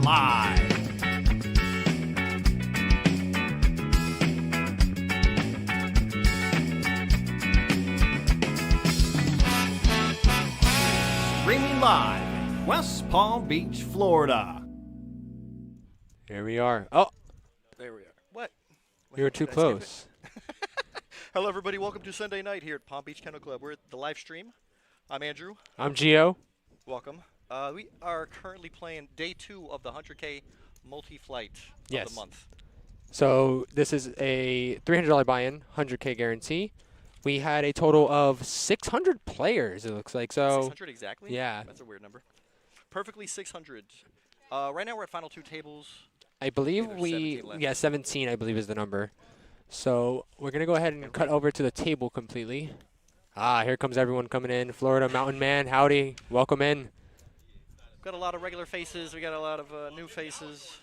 live. Streaming live, West Palm Beach, Florida. Here we are. Oh, There we are. What? you were too close. Hello, everybody. Welcome to Sunday night here at Palm Beach Kennel Club. We're at the live stream. I'm Andrew. I'm Gio. Welcome. We are currently playing day 2 of the 100K multi-flight of Yes. the month. So this is a $300 buy-in, 100K guarantee. We had a total of 600 players, it looks like. So 600 exactly? yeah. That's a weird number. Perfectly 600. Right now we're at final 2 tables. I believe There's we, 17 left. yeah, 17 I believe is the number. So we're going to go ahead and cut over to the table completely. Ah, here comes everyone coming in. Florida Mountain Man, howdy. Welcome in. We've got a lot of regular faces. We got a lot of new faces.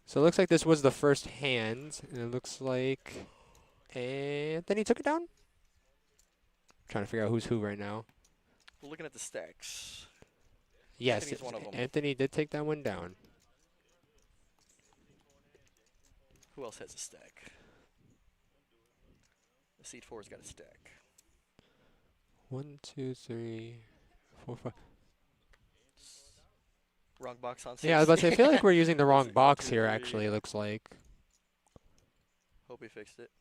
So it looks like this was the first hand. And it looks like Anthony took it down. Trying to figure out who's who right now. We're looking at the stacks. Yes, Anthony's one of 'em. Anthony did take that one down. Who else has a stack? The seat 4's got a stack. 1, 2, 3, 4, 5. Wrong box on 6. Yeah, I was about to say, I feel like we're using the wrong One, box two, here, three. actually, it looks like. Hope he fixed it.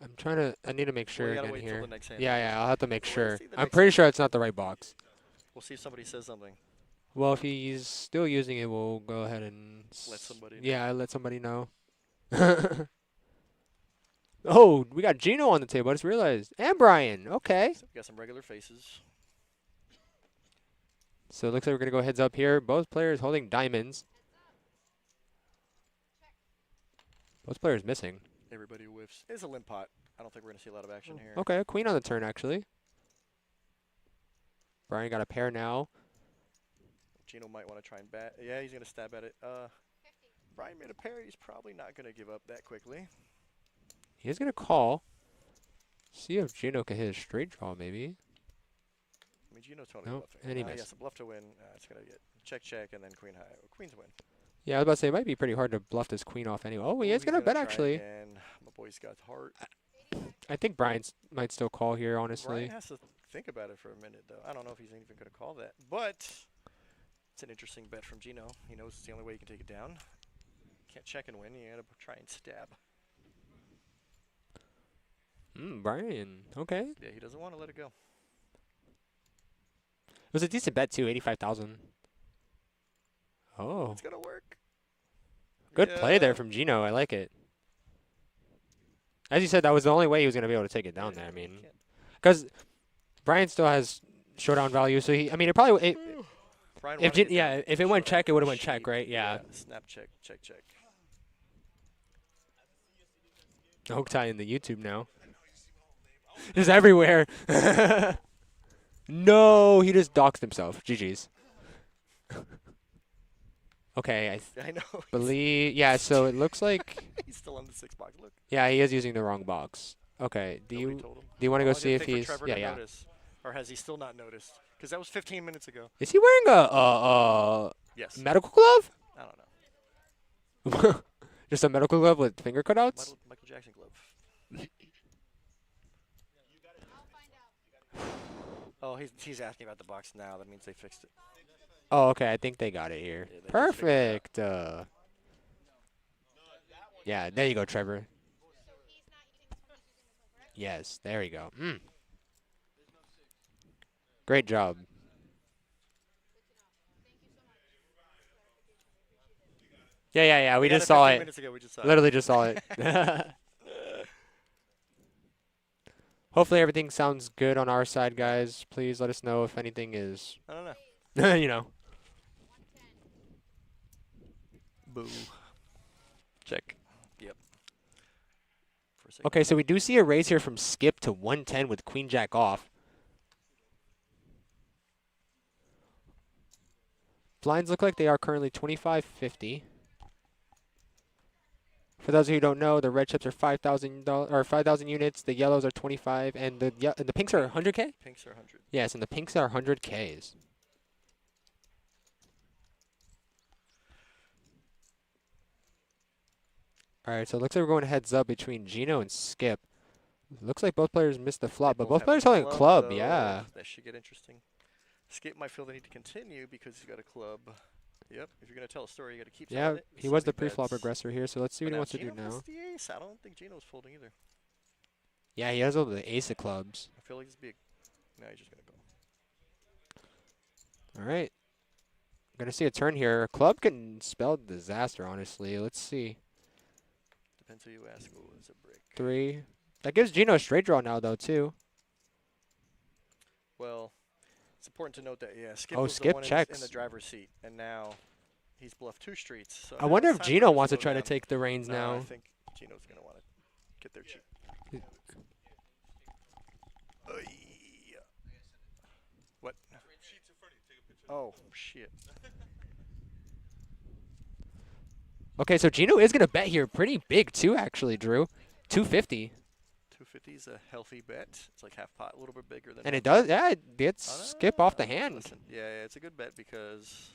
I'm trying to, I need to make sure we gotta again wait here. till the next hand. Yeah, I'll have to make Well, sure. let's see the I'm next pretty hand. sure it's not the right box. We'll see if somebody says something. Well, if he's still using it, we'll go ahead and... Let somebody know. Yeah, let somebody know. Oh, we got Gino on the table, I just realized. And Brian, okay. So we got some regular faces. So it looks like we're going to go heads up here. Both players holding diamonds. Both players missing. Everybody whiffs. It's a limp pot. I don't think we're going to see a lot of action here. Okay, a queen on the turn, actually. Brian got a pair now. Gino might want to try and bat. Yeah, he's going to stab at it. Brian made a pair. He's probably not going to give up that quickly. He is going to call. See if Gino can hit a straight draw, maybe. I mean, Gino's totally Nope, bluffing. and he Yes, missed. a bluff to win. It's going to get check, and then queen high. Queen's win. Yeah, I was about to say, it might be pretty hard to bluff this queen off anyway. Oh, he Ooh, is he's going to bet, try actually. again. My boy's got heart. I think Brian might still call here, honestly. Brian has to think about it for a minute, though. I don't know if he's even going to call that. But it's an interesting bet from Gino. He knows it's the only way you can take it down. Can't check and win. You got to try and stab. Brian. Okay. Yeah, he doesn't want to let it go. It was a decent bet, too, 85,000. Oh. It's going to work. Good play there Yeah. from Gino. I like it. As you said, that was the only way he was going to be able to take it down there. I Yeah, mean, can't- because Brian still has showdown value, so he. I mean, it probably. Brian If wanted Gino, to yeah, get if it went showdown check, it would have went cheap. check, right? Yeah. Snap check, check. Hook tie in the YouTube now. Just everywhere. No, he just doxed himself. GG's. Okay, I know. believe. Yeah, so it looks like. He's still on the 6 box. Look. Yeah, he is using the wrong box. Okay. Do Nobody you told him. want to Oh, go I see didn't if think for he's? Trevor Yeah, to yeah. notice. Or has he still not noticed? Because that was 15 minutes ago. Is he wearing a Yes. medical glove? I don't know. Just a medical glove with finger cutouts? Michael Jackson glove. Oh, he's asking about the box now. That means they fixed it. Oh, okay. I think they got it here. Yeah, they just figured it Perfect. Yeah, there you go, Trevor. Yes, there we go. Great job. Yeah. We got just saw 15 it. minutes ago. We just saw Literally just saw it. Hopefully everything sounds good on our side, guys. Please let us know if anything is, I don't know. you know. Boo. Check. Yep. For a second. Okay, so we do see a raise here from Skip to 110 with Queen Jack off. Blinds look like they are currently 25.50. For those of you who don't know, the red chips are $5,000 or 5,000 units. The yellows are 25, and the pinks are 100K. Pinks are 100. Yes, and the pinks are 100Ks. All right, so it looks like we're going heads up between Gino and Skip. Looks like both players missed the flop, but both have a players holding a club. though. Yeah. That should get interesting. Skip might feel the need to continue because he's got a club. Yep. If you're gonna tell a story, you got to keep telling Yeah, it. he was So the he pre-flop bets. aggressor here, so let's see But what he now wants to do Gino now. has the ace. I don't think Gino's folding either. Yeah, he has all the ace of clubs. I feel like this big. No, he's just gonna go. All right. Gonna see a turn here. A club can spell disaster, honestly. Let's see. Depends who you ask. Oh, it's a brick. 3. That gives Gino a straight draw now, though, too. Well, it's important to note that Skip Oh, was Skip the one checks. in the driver's seat, and now he's bluffed 2 streets. So I now wonder it's if time for Gino him wants to slow try to down. take the reins No, now. I think Gino's gonna want to get there cheap. What? Oh shit! Okay, so Gino is gonna bet here pretty big, too, actually, Drew. 250. 250 is a healthy bet. It's like half pot, a little bit bigger than. And it does, yeah, it gets Oh, no, Skip off the listen, hand. listen. Yeah, it's a good bet because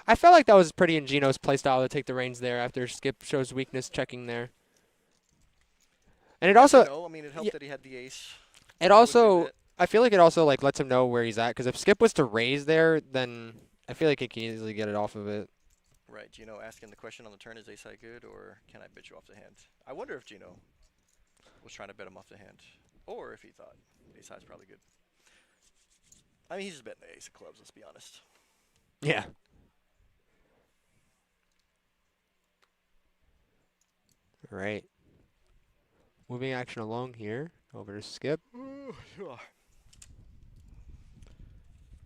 I felt like that was pretty in Gino's playstyle to take the reins there after Skip shows weakness checking there. And it also, I mean, it helped yeah. that he had the ace. it also, I feel like it also like lets him know where he's at. Because if Skip was to raise there, then I feel like he can easily get it off of it. Right, Gino asking the question on the turn: is ace high good, or can I bet you off the hand? I wonder if Gino was trying to bet him off the hand, or if he thought ace high is probably good. I mean, he's just betting the ace of clubs. Let's be honest. Yeah. All right. Moving action along here. Over to Skip.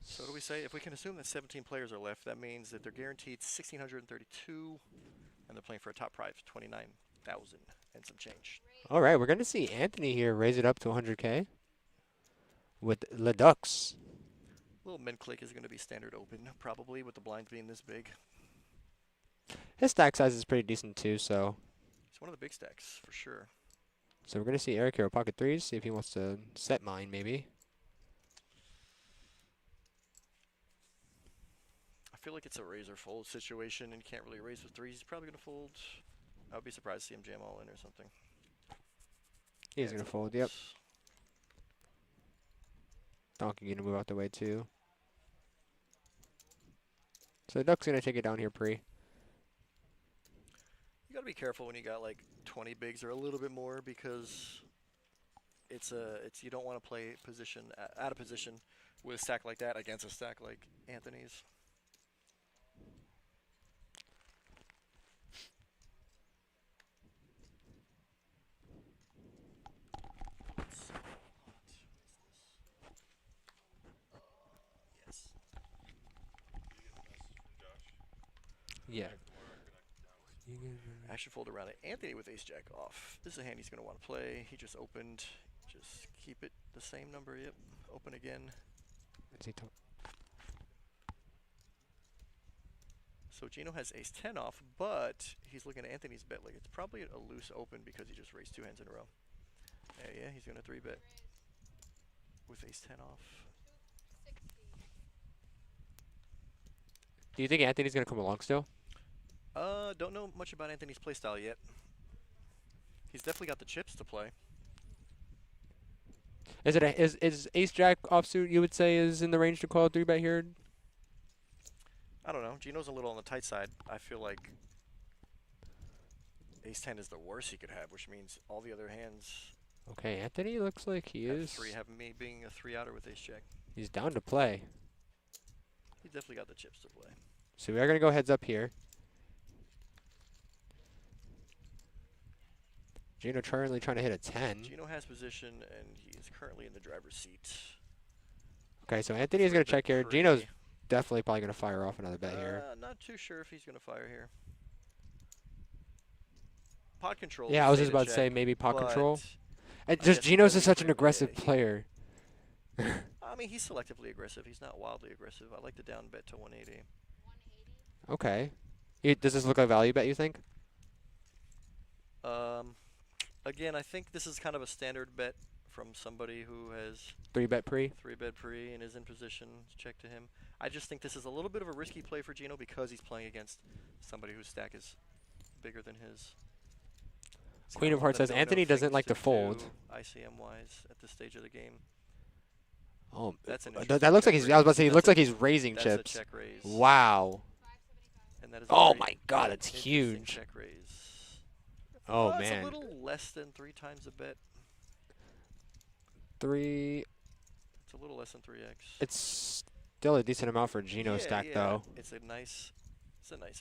So do we say, if we can assume that 17 players are left, that means that they're guaranteed 1,632, and they're playing for a top prize, 29,000 and some change. All right, we're going to see Anthony here raise it up to 100K with Ledux. Little min click is going to be standard open, probably, with the blinds being this big. His stack size is pretty decent too, so It's one of the big stacks, for sure. we're going to see Eric here with pocket threes, see if he wants to set mine maybe. I feel like it's a raise or fold situation, and you can't really raise with threes. He's probably going to fold. I would be surprised to see him jam all in or something. He's going to fold, yep. Donkey going to move out the way too. So Duck's going to take it down here pre. You got to be careful when you got like 20 bigs or a little bit more, because it's you don't want to play position out of position with a stack like that against a stack like Anthony's. Yes. Yeah. I should fold around it. Anthony with ace jack off. This is a hand he's going to want to play. He just opened. Just keep it the same number. Yep. Open again. So Gino has ace 10 off, but he's looking at Anthony's bet like it's probably a loose open because he just raised 2 hands in a row. Yeah, he's going to 3-bet with ace 10 off. Do you think Anthony's going to come along still? Don't know much about Anthony's playstyle yet. He's definitely got the chips to play. Is it is ace jack offsuit you would say is in the range to call a 3-bet here? I don't know. Gino's a little on the tight side. I feel like ace 10 is the worst he could have, which means all the other hands Okay, Anthony looks like he have is. have me being a 3-outer with ace jack. He's down to play. He's definitely got the chips to play. So we are going to go heads up here. Gino currently trying to hit a 10. Gino has position, and he is currently in the driver's seat. Okay, so Anthony is going to check here. Pre. Gino's definitely probably going to fire off another bet here. Not too sure if he's going to fire here. Pot control. Yeah, I was just about to say maybe pot control. And I just guess Gino's only is such an for- aggressive yeah, player. I mean, he's selectively aggressive. He's not wildly aggressive. I like the down bet to 180. Okay. Does this look like value bet, you think? Again, I think this is kind of a standard bet from somebody who has 3-bet pre? 3-bet pre and is in position to check to him. I just think this is a little bit of a risky play for Gino because he's playing against somebody whose stack is bigger than his. It's Queen kinda of one Hearts the says no-no Anthony doesn't things like to fold. do ICM-wise at this stage of the game. Oh, That's an that interesting looks like check he's. I was about to raise. say, he That's looks a- like he's raising That's chips. a check raise. Wow. And that is a Oh very my God, it's interesting huge. check raise. Oh It's a man. little less than 3 times a bet. 3. It's a little less than 3x. It's still a decent amount for Gino stack though. It's a nice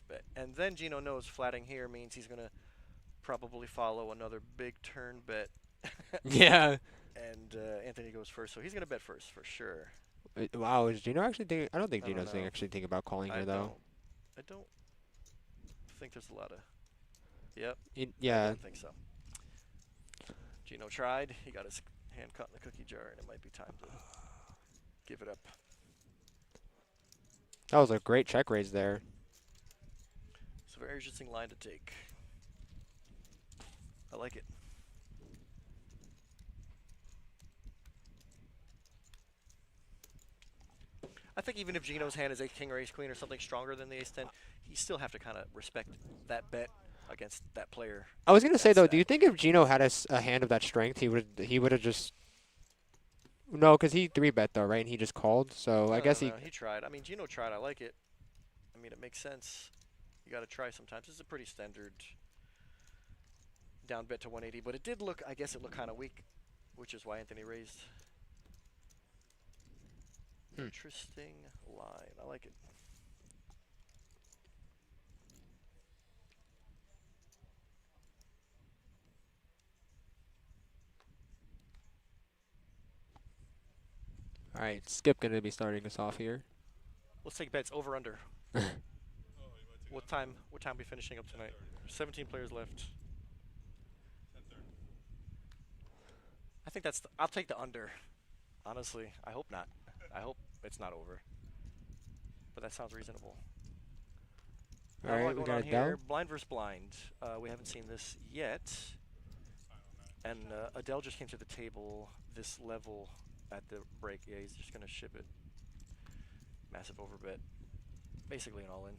bet. And then Gino knows flatting here means he's gonna probably follow another big turn bet. Yeah. And Anthony goes first, so he's gonna bet first for sure. Wow, is Gino actually thinking? I don't think I don't Gino's know. actually thinking about calling here though. I don't think there's a lot of. Yep. I Yeah. don't think so. Gino tried. He got his hand caught in the cookie jar, and it might be time to give it up. That was a great check raise there. It's a very interesting line to take. I like it. I think even if Gino's hand is ace-king or ace-queen or something stronger than the ace-10, you still have to kind of respect that bet against that player. I was gonna say though, That's do you think if Gino had a hand of that strength, he would have just no, because he 3-bet though, right? And he just called, so I guess he tried. I mean, Gino tried. I like it. I mean, it makes sense. You got to try sometimes. It's a pretty standard down bet to 180, but it did look. I guess it looked kind of weak, which is why Anthony raised. Interesting line. I like it. All right, Skip gonna be starting us off here. Let's take bets over under. What time are we finishing up tonight? 17 players left. I think I'll take the under. Honestly, I hope not. I hope it's not over. But that sounds reasonable. All right, we got here. Adell. Blind versus blind. We haven't seen this yet. And Adell just came to the table this level at the break. Yeah, he's just gonna ship it. Massive overbet. Basically an all-in.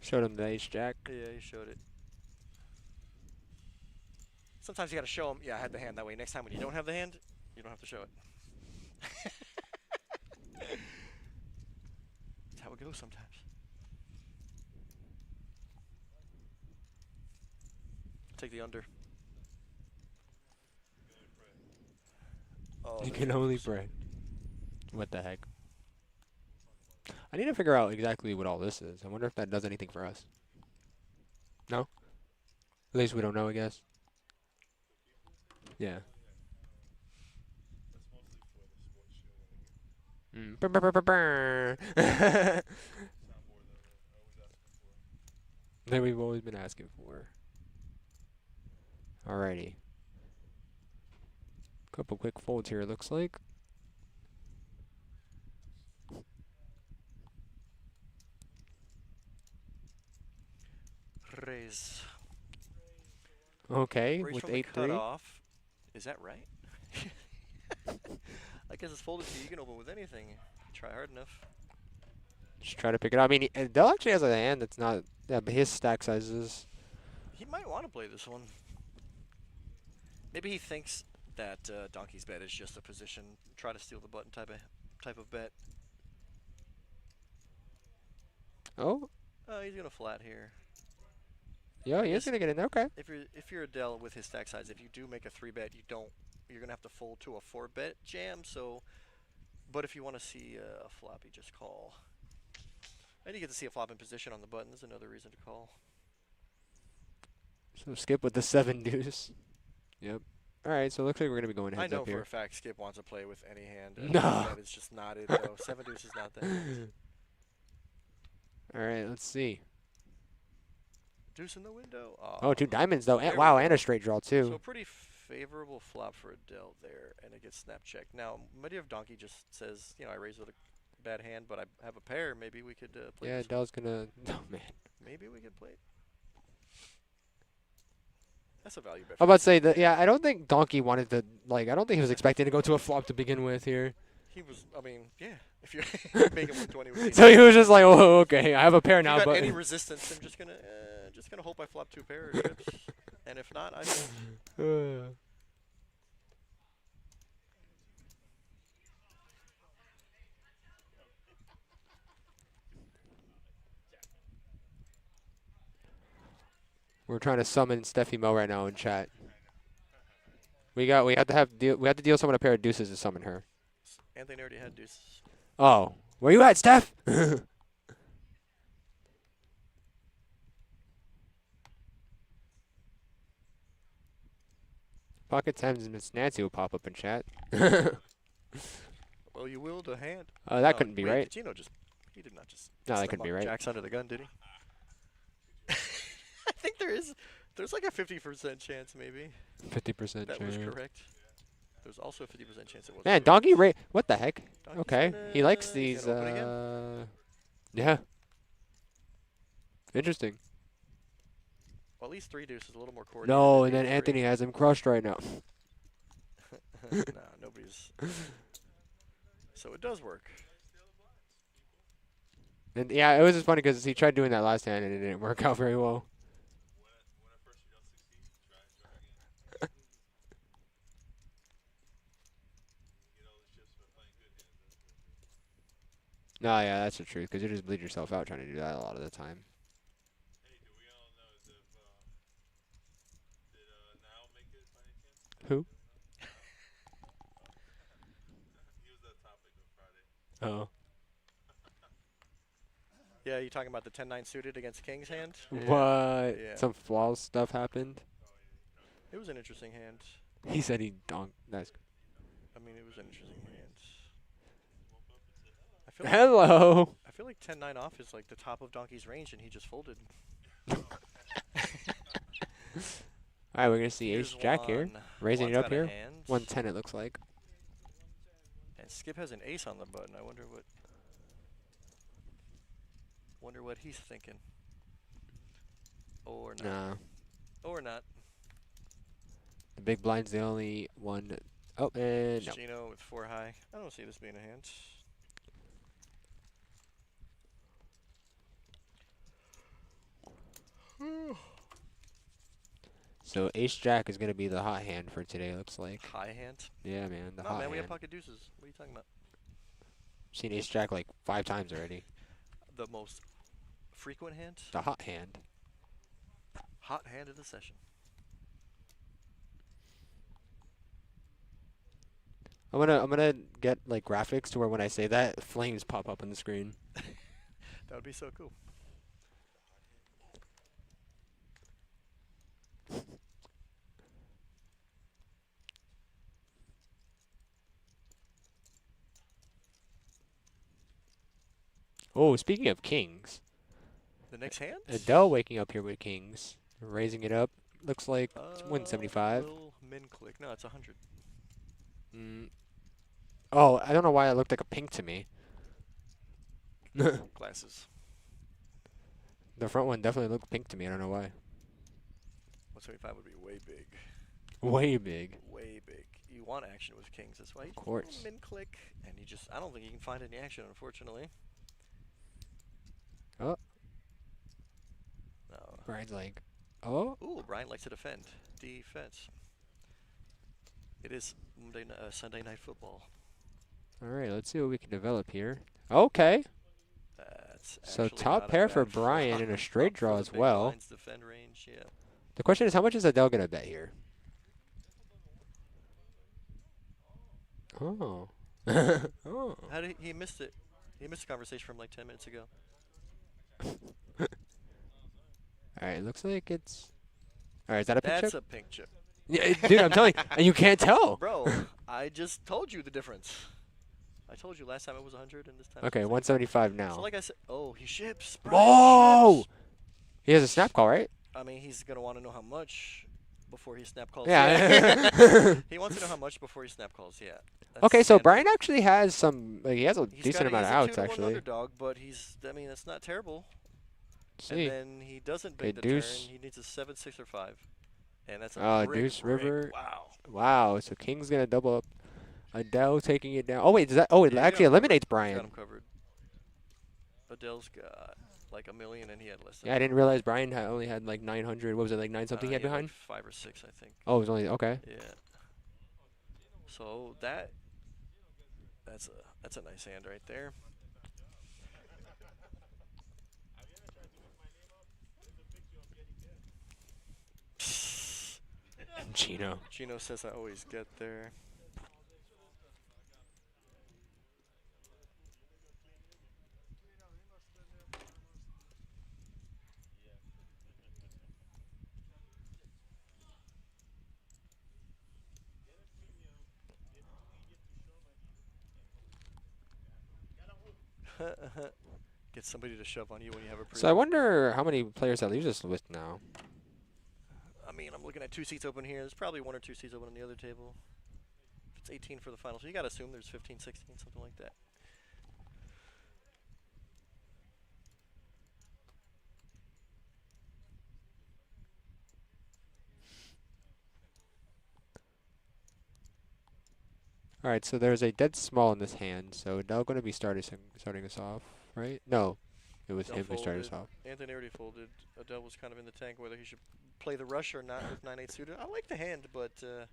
Showed him the ace jack. Yeah, he showed it. Sometimes you gotta show him, yeah, I had the hand. That way next time when you don't have the hand, you don't have to show it. That's how it goes sometimes. Take the under. Oh, You the can only jams. pray. What the heck? I need to figure out exactly what all this is. I wonder if that does anything for us. No? At least we don't know, I guess. Yeah. Brr, brr, brr, brr, brr. That we've always been asking for. Alrighty. Couple quick folds here, it looks like. Raise. Okay, Raise with from the 8-3. cutoff. Is that right? I guess it's folded to you. You can open with anything. Try hard enough. Just try to pick it up. I mean, Adell actually has a hand that's not. Yeah, but his stack sizes. He might want to play this one. Maybe he thinks that Donkey's bet is just a position, try to steal the button type of bet. Oh, He's gonna flat here. yeah, he is gonna get in there. Okay. If you're Adell with his stack size, if you do make a 3-bet, you're gonna have to fold to a 4-bet jam. So, but if you want to see a flop, you just call. And you get to see a flop in position on the button. There's another reason to call. So Skip with the 7 deuce. Yep. All right, so it looks like we're gonna be going I heads know up for here. a fact Skip wants to play with any hand. No. That is just not it though. 7 deuce is not that. All right, let's see. Deuce in the window. Oh, 2 diamonds though. And, There we wow, go. and a straight draw too. So pretty favorable flop for Adell there, and it gets snap checked. Now, maybe if Donkey just says, I raise with a bad hand, but I have a pair, maybe we could play Yeah, this one. Adell's gonna. Oh man. Maybe we could play it. That's a value bet. I'm about to say that. Yeah, I don't think Donkey wanted to. I don't think he was expecting to go to a flop to begin with here. He was, I mean, yeah. If you make it 120 with So he was just like, oh, okay, I have a pair if you now, got but any resistance, I'm just gonna hope I flop 2 pair of chips, and if not, I fold. we're trying to summon Steffi Mo right now in chat. We have to deal someone a pair of deuces to summon her. Anthony already had deuces. Oh, where you at, Steph? Pocket Thames and Miss Nancy will pop up in chat. Well, you willed a hand. That couldn't be wait, right. Gino he did not just. No, that slip couldn't be on right. Jacks under the gun, did he? I think there's like a 50% chance maybe 50% that chance. was correct. There's also a 50% chance it wasn't. Man, correct. Donkey Ray, what the heck? Donkey's Okay, he likes he's these. gonna open again. Yeah. Interesting. Well, at least 3 deuces, a little more coordinated. No, than and then 8-3. Anthony has him crushed right now. Nah, nobody's. So it does work. And yeah, it was just funny because he tried doing that last hand and it didn't work out very well. No, yeah, that's the truth because you just bleed yourself out trying to do that a lot of the time. Who? Oh. Yeah, you talking about the 10-9 suited against King's hand? What? Yeah. Some flaws stuff happened? It was an interesting hand. He said he donked. That's I mean, it was an interesting hand. I Hello. I feel like 10-9 off is like the top of Donkey's range, and he just folded. Alright, we're going to see Here's Ace-Jack here. Raising it one's up got a here. hand. 110 it looks like. And Skip has an ace on the button. I wonder what he's thinking. Or not. Nah. Or not. The big blind's the only one. Oh, and no. Gino with 4 high. I don't see this being a hand. So Ace-Jack is going to be the hot hand for today, looks like. High hand? Yeah, man, the No, hot man, we have hand. pocket deuces. What are you talking about? Seen Ace-Jack like 5 times already. The most frequent hand? The hot hand. Hot hand of the session. I'm gonna get like graphics to where when I say that, flames pop up on the screen. That would be so cool. Oh, speaking of kings, The next hand? Adell waking up here with kings, raising it up. Looks like it's 175. Little min click. No, it's 100. Oh, I don't know why it looked like a pink to me. Glasses. The front one definitely looked pink to me. I don't know why. 175 would be way big. Way big. Way big. You want action with kings. That's why you Of course. min click. And I don't think you can find any action, unfortunately. Oh. No. Brian's like, oh. Ooh, Brian likes to defend. Defense. It is Sunday night football. All right, let's see what we can develop here. Okay. That's So actually top not a pair for bad Brian flop and a straight draw for the as big well. blinds defend range, yeah. The question is, how much is Adell gonna bet here? Oh. Oh. How did he missed it? He missed the conversation from like 10 minutes ago. All right, looks like it's. All right, is that a pink That's chip? a pink chip. Yeah, dude, I'm telling you, and you can't tell. Bro, I just told you the difference. I told you last time it was 100 and this time. Okay, it's 175 now. So like I said, oh, he ships. Brian Whoa! ships. He has a snap call, right? I mean, he's gonna want to know how much before he snap calls. Yeah. He wants to know how much before he snap calls. Yeah. That's Okay, so standard. Brian actually has some. Like, he has a He's decent got amount of he's a outs 2-to-1 actually. underdog, but I mean, that's not terrible. See. And then he doesn't Okay, bait the deuce. turn. He needs a 7, 6, or 5. And that's a Oh, brick, deuce brick. river. Wow. Wow, so King's gonna double up. Adell taking it down. Oh wait, does that? Oh, it Yeah, actually eliminates Brian. Got him covered. Adell's got like a million, and he had less than. Yeah, I didn't realize Brian only had like 900. What was it, like 9 something he had behind? Like 5 or 6, I think. Oh, it was only okay. Yeah. So that's a nice hand right there. Gino. Gino says I always get there. Get somebody to shove on you when you have a pre. So I wonder how many players that leaves this list now. I mean, I'm looking at 2 seats open here. There's probably 1 or 2 seats open on the other table. It's 18 for the final, so you got to assume there's 15, 16, something like that. All right, so there's a dead small in this hand. So Adell going to be starting us off, right? No, it was Adell him who started us folded. off. Anthony already folded. Adell was kind of in the tank whether he should play the rush or not with 9-8 suited. I like the hand, but I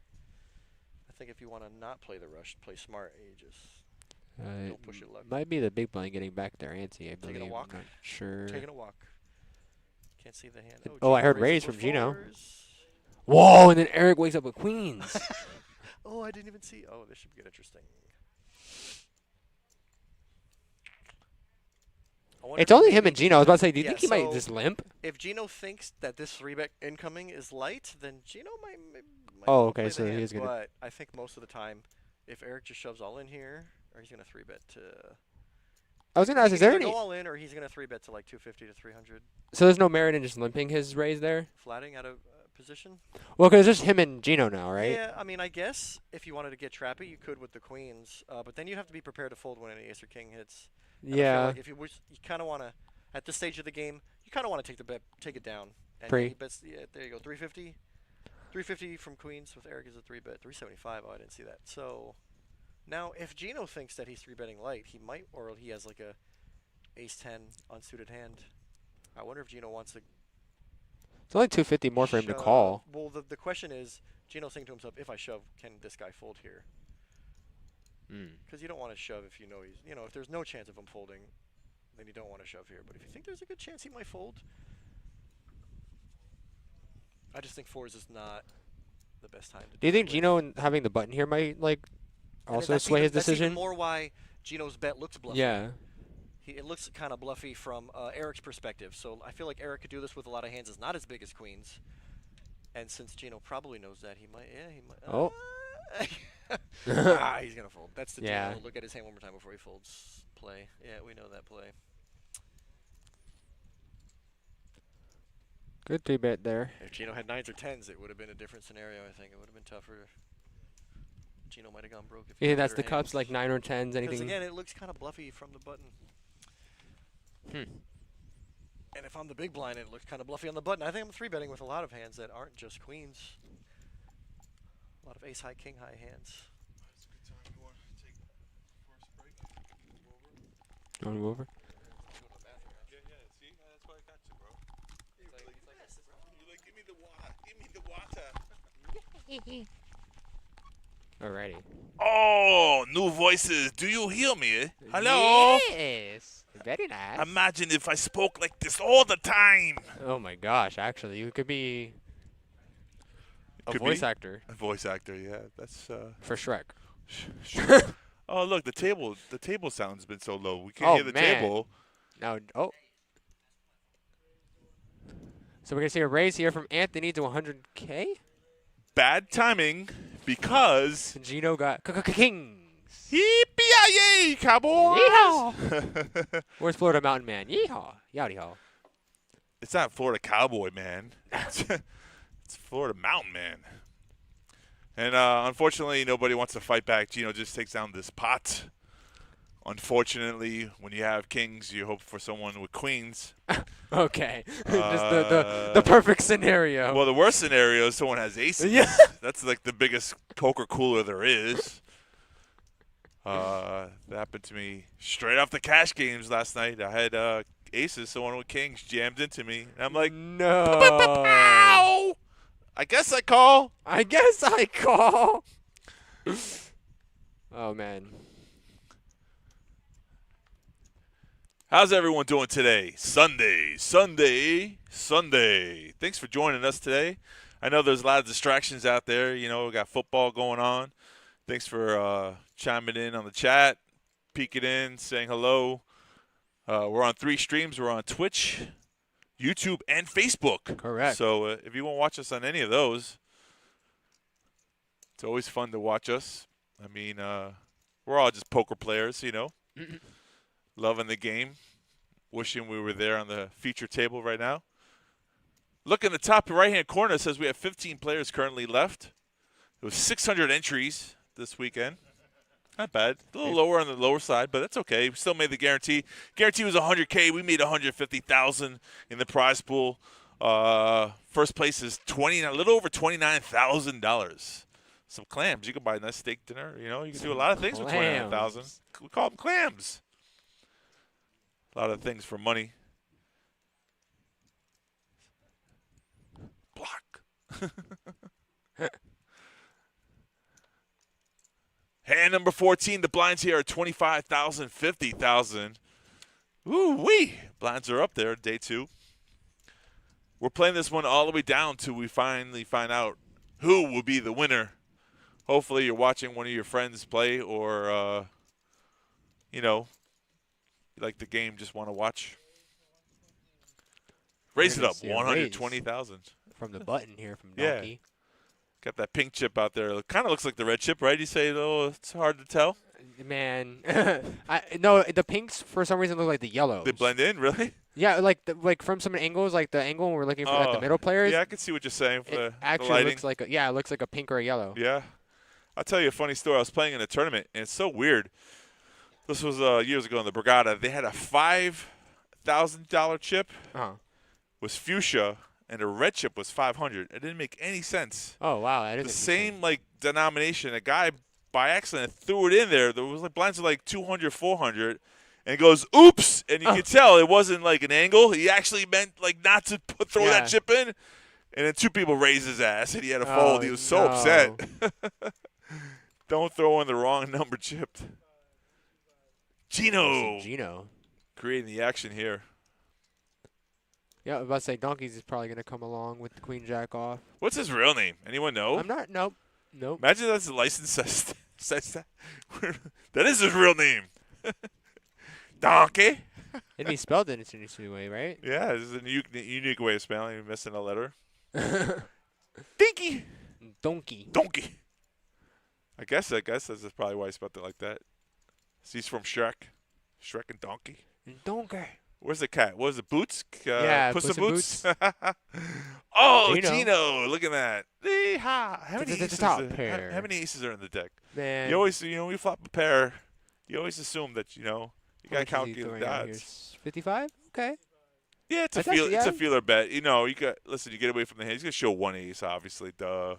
think if you want to not play the rush, play smart. You just don't push your luck. Might be the big blind getting back there, antsy, I believe. Taking a walk. I'm not sure. Taking a walk. Can't see the hand. Oh, I Gino heard raises raise from Gino. fours. Whoa, and then Eric wakes up with queens. Oh, I didn't even see. Oh, this should get interesting. It's only him and Gino. I was about to say, do you think he might so just limp? If Gino thinks that this 3-bet incoming is light, then Gino might Oh, well okay, play so the he hand, is gonna- But I think most of the time, if Eric just shoves all in here, or he's gonna 3-bet to. I was gonna ask, is there any? Go all in, or he's gonna 3-bet to like 250 to 300, So there's no merit in just limping his raise there? flatting out of position. Well, because it's just him and Gino now, right? Yeah, I mean, I guess if you wanted to get trappy, you could with the queens, but then you have to be prepared to fold when any ace or king hits. And I feel Yeah. like if you kind of want to, at this stage of the game, you kind of want to take the bet, take it down. And Pre. he bets, yeah, there you go, 350. 350 from queens with Eric is a 3-bet. 375. Oh, I didn't see that. So now, if Gino thinks that he's 3-betting light, he might, or he has like a ace-10 unsuited hand. I wonder if Gino wants to. It's only 250 more for him to call. Well, the question is, Gino's thinking to himself, if I shove, can this guy fold here? Because you don't want to shove if you know he's, if there's no chance of him folding, then you don't want to shove here. But if you think there's a good chance he might fold, I just think fours is not the best time to Do you think it with. Gino having the button here might like And also that's sway even, his that's even decision? more why Gino's bet looks bluffy. Yeah. It looks kind of bluffy from Eric's perspective. So I feel like Eric could do this with a lot of hands. It's not as big as queens. And since Gino probably knows that, he might. Oh. He's going to fold. That's the Yeah. deal. Look at his hand one more time before he folds. Play. Yeah, we know that play. Good 3-bet there. If Gino had 9s or 10s, it would have been a different scenario, I think. It would have been tougher. Gino might have gone broke if he Yeah, had that's better the cups, hands. like 9 or 10s, Because anything. again, it looks kind of bluffy from the button. And if I'm the big blind, it looks kind of bluffy on the button. I think I'm 3-betting with a lot of hands that aren't just queens. A lot of ace-high, king-high hands. It's a good time. You want to take first break? Move over? You want to move over? Yeah, see? That's why I got you, bro. You're like, give me the water. Give me the water. Alrighty. Oh, new voices. Do you hear me? Hello? Yes. Very nice. Imagine if I spoke like this all the time. Oh my gosh, actually, you could be a Could voice be. actor A voice actor, yeah. That's for Shrek. Oh, look, the table sound's been so low. We can't Oh, hear the man. table. Now, So we're going to see a raise here from Anthony to 100K. Bad timing because Gino got kings. yippee-yay, Cowboys! Yeehaw! Where's Florida Mountain Man? Yeehaw. Yowdy haw. It's not Florida Cowboy, man. It's Florida Mountain Man. And unfortunately, nobody wants to fight back. Gino just takes down this pot. Unfortunately, when you have kings, you hope for someone with queens. Okay. Just the perfect scenario. Well, the worst scenario is someone has aces. Yeah. That's like the biggest poker cooler there is. That happened to me straight off the cash games last night. I had aces, so one with kings jammed into me. And I'm like, no. pow! I guess I call. I guess I call. Oh, man. How's everyone doing today? Sunday. Thanks for joining us today. I know there's a lot of distractions out there. You know, we got football going on. Thanks for chiming in on the chat, peeking in, saying hello. We're on 3 streams. We're on Twitch, YouTube, and Facebook. Correct. So if you want to watch us on any of those, it's always fun to watch us. I mean, we're all just poker players, you know. Loving the game. Wishing we were there on the feature table right now. Look in the top right-hand corner. It says we have 15 players currently left. It was 600 entries this weekend. Not bad. A little lower on the lower side, but that's okay. We still made the guarantee. Guarantee was $100K. We made $150,000 in the prize pool. First place is a little over $29,000. Some clams. You can buy a nice steak dinner. You know, you can do a lot of things with $29,000. We call them clams. A lot of things for money. Block. Hand number 14. The blinds here are 25,000, 50,000. Ooh-wee. Blinds are up there, day 2. We're playing this one all the way down till we finally find out who will be the winner. Hopefully you're watching one of your friends play or, you know, you like the game, just want to watch. Raise it up, 120,000. From the button here from Yeah. Donkey. Got that pink chip out there. It kind of looks like the red chip, right? You say, oh, it's hard to tell. Man. No, the pinks for some reason look like the yellows. They blend in, really? Yeah, like from some angles, like the angle when we're looking for like the middle players. Yeah, I can see what you're saying for It the actually lighting. looks like it looks like a pink or a yellow. Yeah. I'll tell you a funny story. I was playing in a tournament, and it's so weird. This was years ago in the Brigada. They had a $5,000 chip. Was fuchsia, and the red chip was 500. It didn't make any sense. Oh, wow. That is the same like denomination. A guy by accident threw it in there. There was like blinds of like 200, 400, and it goes, oops, and you could tell it wasn't like an angle. He actually meant like not to throw that chip in, and then 2 people raised his ass, and he had to fold. He was so upset. Don't throw in the wrong number chip. Gino creating the action here. Yeah, I was about to say Donkeys is probably going to come along with the Queen Jack off. What's his real name? Anyone know? Nope. Imagine that's the license says that. That is his real name. Donkey. It'd be spelled in a interesting way, right? Yeah, this is a unique way of spelling. You're missing a letter. Dinky. Donkey. I guess that's probably why he spelled it like that. He's from Shrek. Shrek and Donkey. Donkey. Where's the cat? What was it? Boots? Puss in Boots. Oh, Gino. Gino. Look at that. How many aces? How many aces are in the deck? Man. You always, when you flop a pair, you always assume that, you got to calculate the odds. 55? Okay. Yeah, it's a feeler bet. You get away from the hand. He's gonna show 1 ace, obviously. Duh.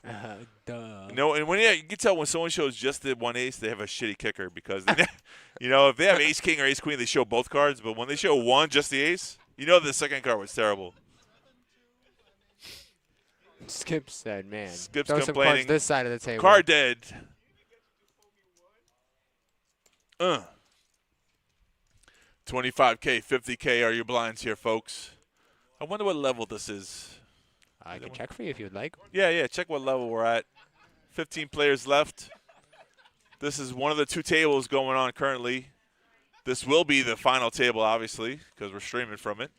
And when you can tell when someone shows just the 1 ace, they have a shitty kicker because if they have ace king or ace queen, they show both cards. But when they show one, just the ace, the second card was terrible. Skip said, "Man, Skip's throw some complaining. cards this side of the table." Card dead. 25K, 50K are your blinds here, folks. I wonder what level this is. I can check for you if you would like. Yeah, check what level we're at. 15 players left. This is one of the 2 tables going on currently. This will be the final table, obviously, because we're streaming from it.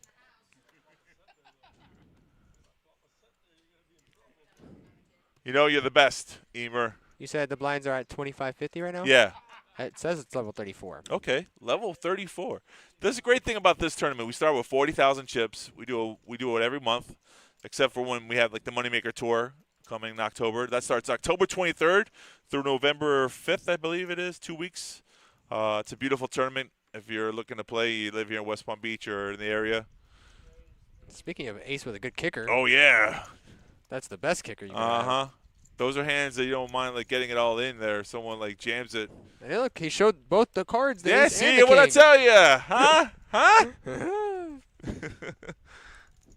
You're the best, Emer. You said the blinds are at 25.50 right now? Yeah. It says it's level 34. Okay, level 34. There's a great thing about this tournament. We start with 40,000 chips. We do it every month, except for when we have like the Moneymaker Tour coming in October. That starts October 23rd through November 5th, I believe it is, 2 weeks. It's a beautiful tournament. If you're looking to play, you live here in West Palm Beach or in the area. Speaking of ace with a good kicker. Oh, yeah. That's the best kicker you can have. Those are hands that you don't mind like getting it all in there. Someone like jams it. And look, he showed both the cards. The Yeah, ace and see the what I king. tell you, huh? Huh?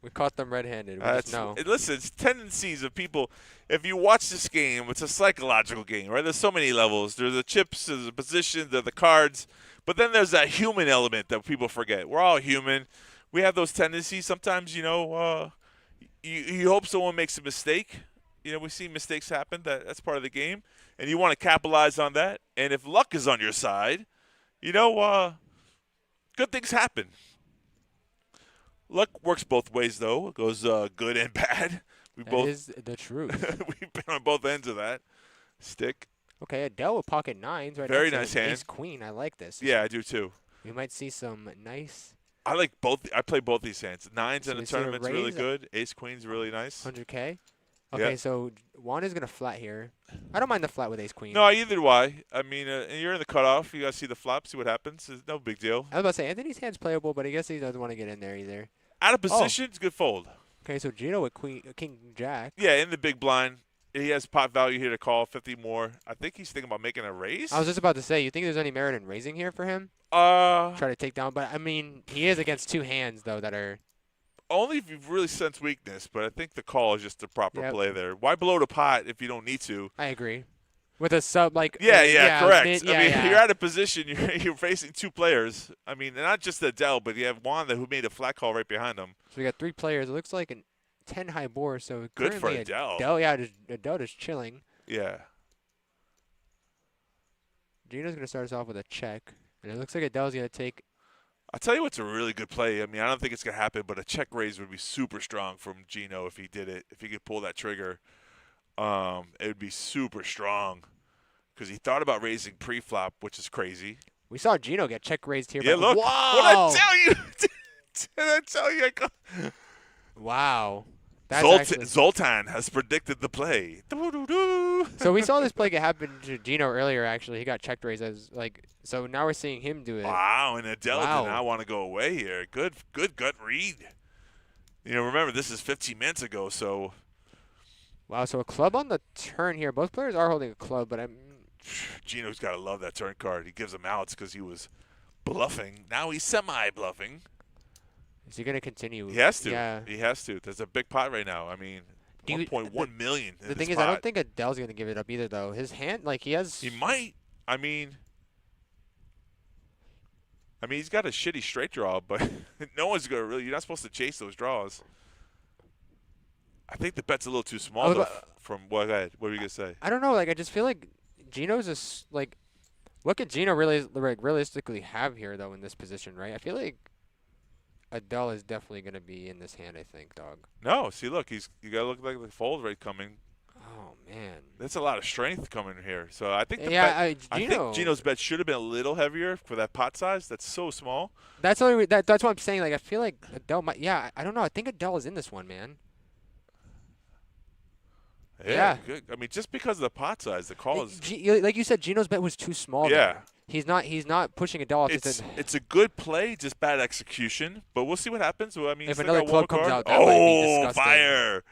We caught them red-handed. We just know. Listen, it's tendencies of people. If you watch this game, it's a psychological game, right? There's so many levels. There's the chips, there's the positions, there's the cards. But then there's that human element that people forget. We're all human. We have those tendencies. Sometimes, you hope someone makes a mistake. We see mistakes happen. That's part of the game. And you want to capitalize on that. And if luck is on your side, good things happen. Luck works both ways, though. It goes good and bad. That is the truth. We've been on both ends of that stick. Okay, Adell with pocket nines. Right. Very next to nice hand. Ace queen. I like this. Yeah, I do too. We might see some nice. I like both. I play both these hands. Nines So in the we see a tournament's really raise? good. Ace queen's really nice. 100K. Okay, Yeah. so Juan is gonna flat here. I don't mind the flat with ace queen. No, either do I. I mean, you're in the cutoff. You got to see the flop, see what happens. It's no big deal. I was about to say Anthony's hand's playable, but I guess he doesn't want to get in there either. Out of position, it's good fold. Okay, so Gino with king jack. Yeah, in the big blind. He has pot value here to call 50 more. I think he's thinking about making a raise. I was just about to say, you think there's any merit in raising here for him? Uh, Try to take down, but I mean, he is against two hands though that are. only if you really sense weakness, but I think the call is just the proper Yep. play there. Why blow the pot if you don't need to? I agree. With a sub like. Yeah, correct. Mid, I mean, yeah. you're out of position. You're facing two players. I mean, not just Adell, but you have Wanda who made a flat call right behind him. So we got three players. It looks like a 10 high board. So Good for currently Adell. Adell, yeah, Adell just chilling. Yeah. Gino's gonna start us off with a check, and it looks like Adell's gonna take. I'll tell you what's a really good play. I mean, I don't think it's going to happen, but a check raise would be super strong from Gino if he did it. If he could pull that trigger, it would be super strong because he thought about raising pre-flop, which is crazy. We saw Gino get check raised here. Yeah, but look. Wow. What I tell you? Did I tell you? Wow. That's actually. Zoltan has predicted the play. Doo-doo-doo. So we saw this play happen to Gino earlier. Actually, he got check raised as like. So now we're seeing him do it. Wow, and Adell Wow. did not want to go away here. Good gut read. Remember, this is 15 minutes ago, so Wow. So a club on the turn here. Both players are holding a club, but I'm. Gino's got to love that turn card. He gives them outs because he was bluffing. Now he's semi-bluffing. Is he gonna continue? He has to. Yeah. He has to. There's a big pot right now. I mean, Do you- 1.1 million in The this thing is, pot. I don't think Adell's gonna give it up either, though. His hand, like he has. He might. I mean, he's got a shitty straight draw, but no one's going to really – you're not supposed to chase those draws. I think the bet's a little too small, though, from – what were you going to say? I don't know. Like I just feel like Gino's just like, what could Gino really realistically have here though in this position, right? I feel like Adell is definitely gonna be in this hand. I think, dog. No, see, look, you got to look like the fold rate coming. Oh man. That's a lot of strength coming here. So I think Yeah, I think Gino's bet should have been a little heavier for that pot size. That's so small. That's only that's what I'm saying. Like I feel like Adell might. Yeah, I don't know. I think Adell is in this one, man. Yeah. Good. I mean, just because of the pot size, the call is Like you said, Gino's bet was too small. Yeah. There. He's not pushing Adell off. it's a good play, just bad execution. But we'll see what happens. Well, I mean, If still another got one club comes card. out, that might be Oh, disgusting. fire!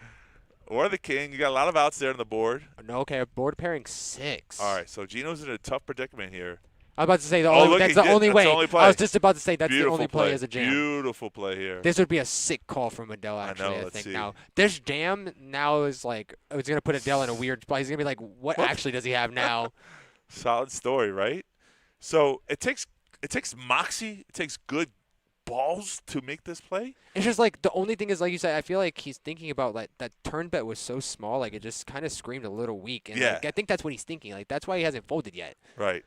Or the king. You got a lot of outs there on the board. No, okay, board pairing 6. All right, so Gino's in a tough predicament here. I was about to say look, that's he the did. only That's way. the only play. I was just about to say that's Beautiful the only play as a jam. Beautiful play here. This would be a sick call from Adell, actually, I let's think. see. Now, this jam now is like, it's going to put Adell in a weird spot. He's going to be like, what actually does he have now? Solid story, right? So it takes moxie. It takes good balls to make this play. It's just like, the only thing is, like you said, I feel like he's thinking about, like, that turn bet was so small, like, it just kind of screamed a little weak. And Yeah. like, I think that's what he's thinking. Like, that's why he hasn't folded yet. Right.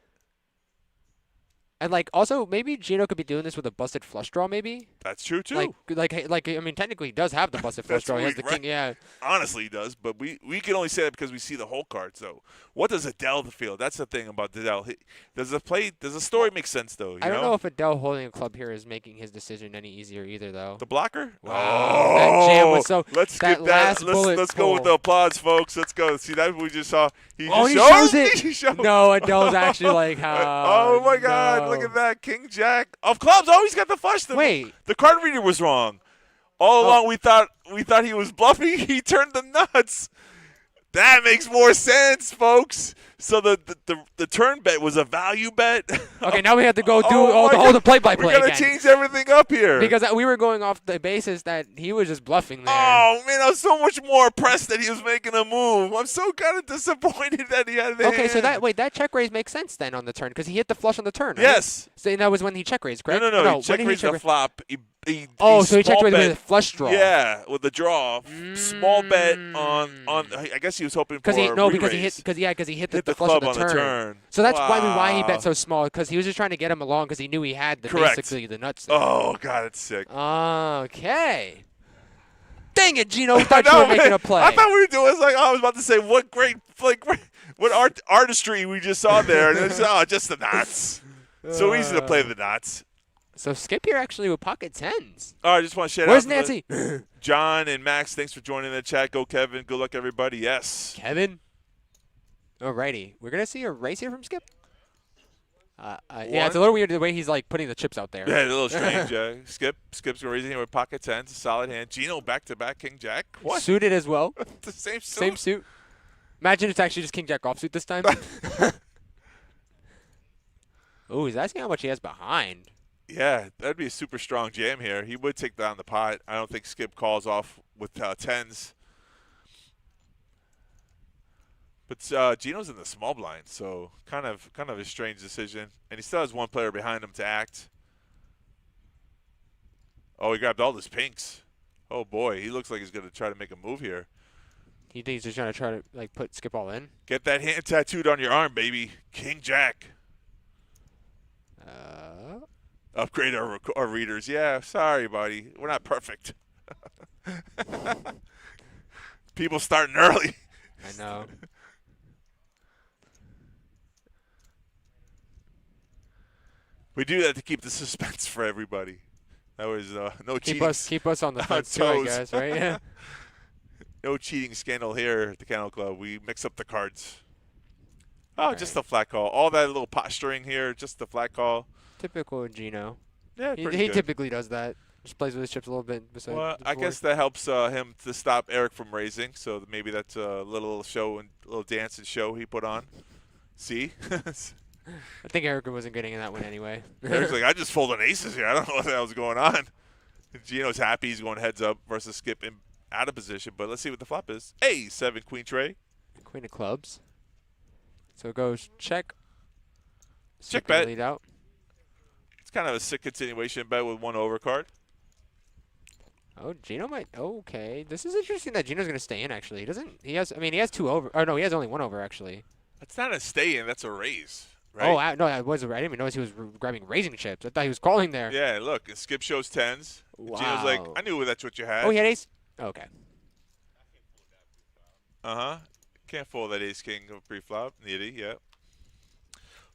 And, like, also, maybe Gino could be doing this with a busted flush draw, maybe? That's true, too. Like I mean, technically he does have the busted flush That's draw. He has the weak, king, yeah. Honestly, he does, but we can only say that because we see the whole card. So, what does Adell feel? That's the thing about Adell. Does the story make sense though? I don't know if Adell holding a club here is making his decision any easier either, though. The blocker. Wow, that jam was so. Let's that get last that. bullet Let's go with the pull. applause, folks. Let's go. See that we just saw. He He just shows it. He showed. No, Adell's actually like, Oh my God! no. Look at that, King Jack of clubs. Oh, he's got the flush. Wait. The card reader was wrong. All along, we thought he was bluffing. He turned the nuts. That makes more sense, folks. So the turn bet was a value bet. Okay, now we have to go do Oh my all the God. play-by-play We gotta again. change everything up here. Because we were going off the basis that he was just bluffing there. Oh man, I was so much more impressed that he was making a move. I'm so kind of disappointed that he had the Okay, so hand. that check raise makes sense then on the turn because he hit the flush on the turn, right? Yes. So that was when he check raised, correct? No. He check when did raised check the raise? flop. So he checked small with bet. a flush draw. Yeah, with the draw. Small bet on. I guess he was hoping for Because he re-raise. hit he hit Hit the the flush club on the on the turn. turn. So that's why he Wow. bet so small because he was just trying to get him along because he knew he had Correct. basically the nuts. There. Oh God, it's sick. Okay. Dang it, Gino! We thought you No, were making man. a play. I thought we were doing. I was about to say what great what artistry we just saw there, and it's just the knots. So easy to play the knots. So Skip here actually with pocket tens. Oh, I just want to shout Where's out to Nancy? John and Max. Thanks for joining the chat. Go Kevin. Good luck everybody. Yes. Kevin. Alrighty, we're gonna see a race here from Skip. Yeah, it's a little weird the way he's like putting the chips out there. Yeah, a little strange. Skip's raising him with pocket tens, a solid hand. Gino back to back King Jack. What? Suited as well. The same suit. Same suit. Imagine it's actually just King Jack offsuit this time. Oh, he's asking how much he has behind. Yeah, that'd be a super strong jam here. He would take down the pot. I don't think Skip calls off with tens. But Gino's in the small blind, so kind of a strange decision. And he still has one player behind him to act. Oh, he grabbed all his pinks. Oh boy, he looks like he's gonna try to make a move here. He thinks he's just trying to like put Skip all in. Get that hand tattooed on your arm, baby. King Jack. Upgrade our readers. Yeah, sorry, buddy. We're not perfect. People starting early. I know. We do that to keep the suspense for everybody. That was no cheating. Keep us on the fence too, I toes. guess, right? Yeah. No cheating scandal here at the Kennel Club. We mix up the cards. Oh, just a flat call. All that little posturing here, just the flat call. Typical Gino. Yeah, He pretty good. typically does that. Just plays with his chips a little bit. Beside Well, the I board. guess that helps him to stop Eric from raising. So maybe that's a little show and little dance and show he put on. See? I think Erica wasn't getting in that one anyway. Eric's like, I just folded aces here. I don't know what the hell's going on. Gino's happy. He's going heads up versus Skip in out of position. But let's see what the flop is. Hey, 7 queen tray. Queen of clubs. So it goes check. Check Skip bet. Lead out. It's kind of a sick continuation bet with one overcard. Oh, Gino might. Okay, this is interesting that Gino's gonna stay in. Actually, he doesn't. He has. I mean, he has 2 over. Oh no, he has only 1 over actually. That's not a stay in. That's a raise. Right? Oh no, I didn't even notice he was grabbing raising chips. I thought he was calling there. Yeah, look. And Skip shows tens. Wow. Gino's like, I knew that's what you had. Oh, he had ace. Okay. Uh-huh. Can't fold that ace king of pre-flop. Nitty, yeah.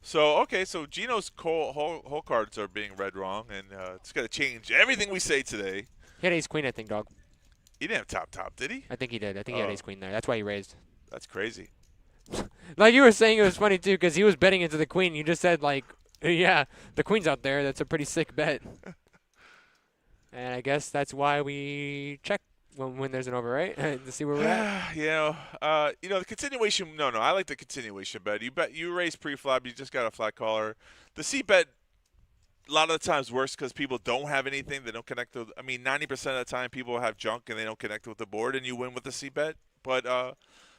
So, okay, so Gino's whole cards are being read wrong, and it's going to change everything we say today. He had ace queen, I think, dog. He didn't have top, did he? I think he did. I think he had Oh. ace queen there. That's why he raised. That's crazy. Like you were saying, it was funny too because he was betting into the queen. You just said like, yeah, the queen's out there. That's a pretty sick bet. And I guess that's why we check when there's an over, right? To see where we're at. The continuation. No, I like the continuation bet. You raise pre-flop. You just got a flat caller. The C bet. A lot of the times worse because people don't have anything. They don't connect with. I mean, 90% of the time people have junk and they don't connect with the board, and you win with the C bet. But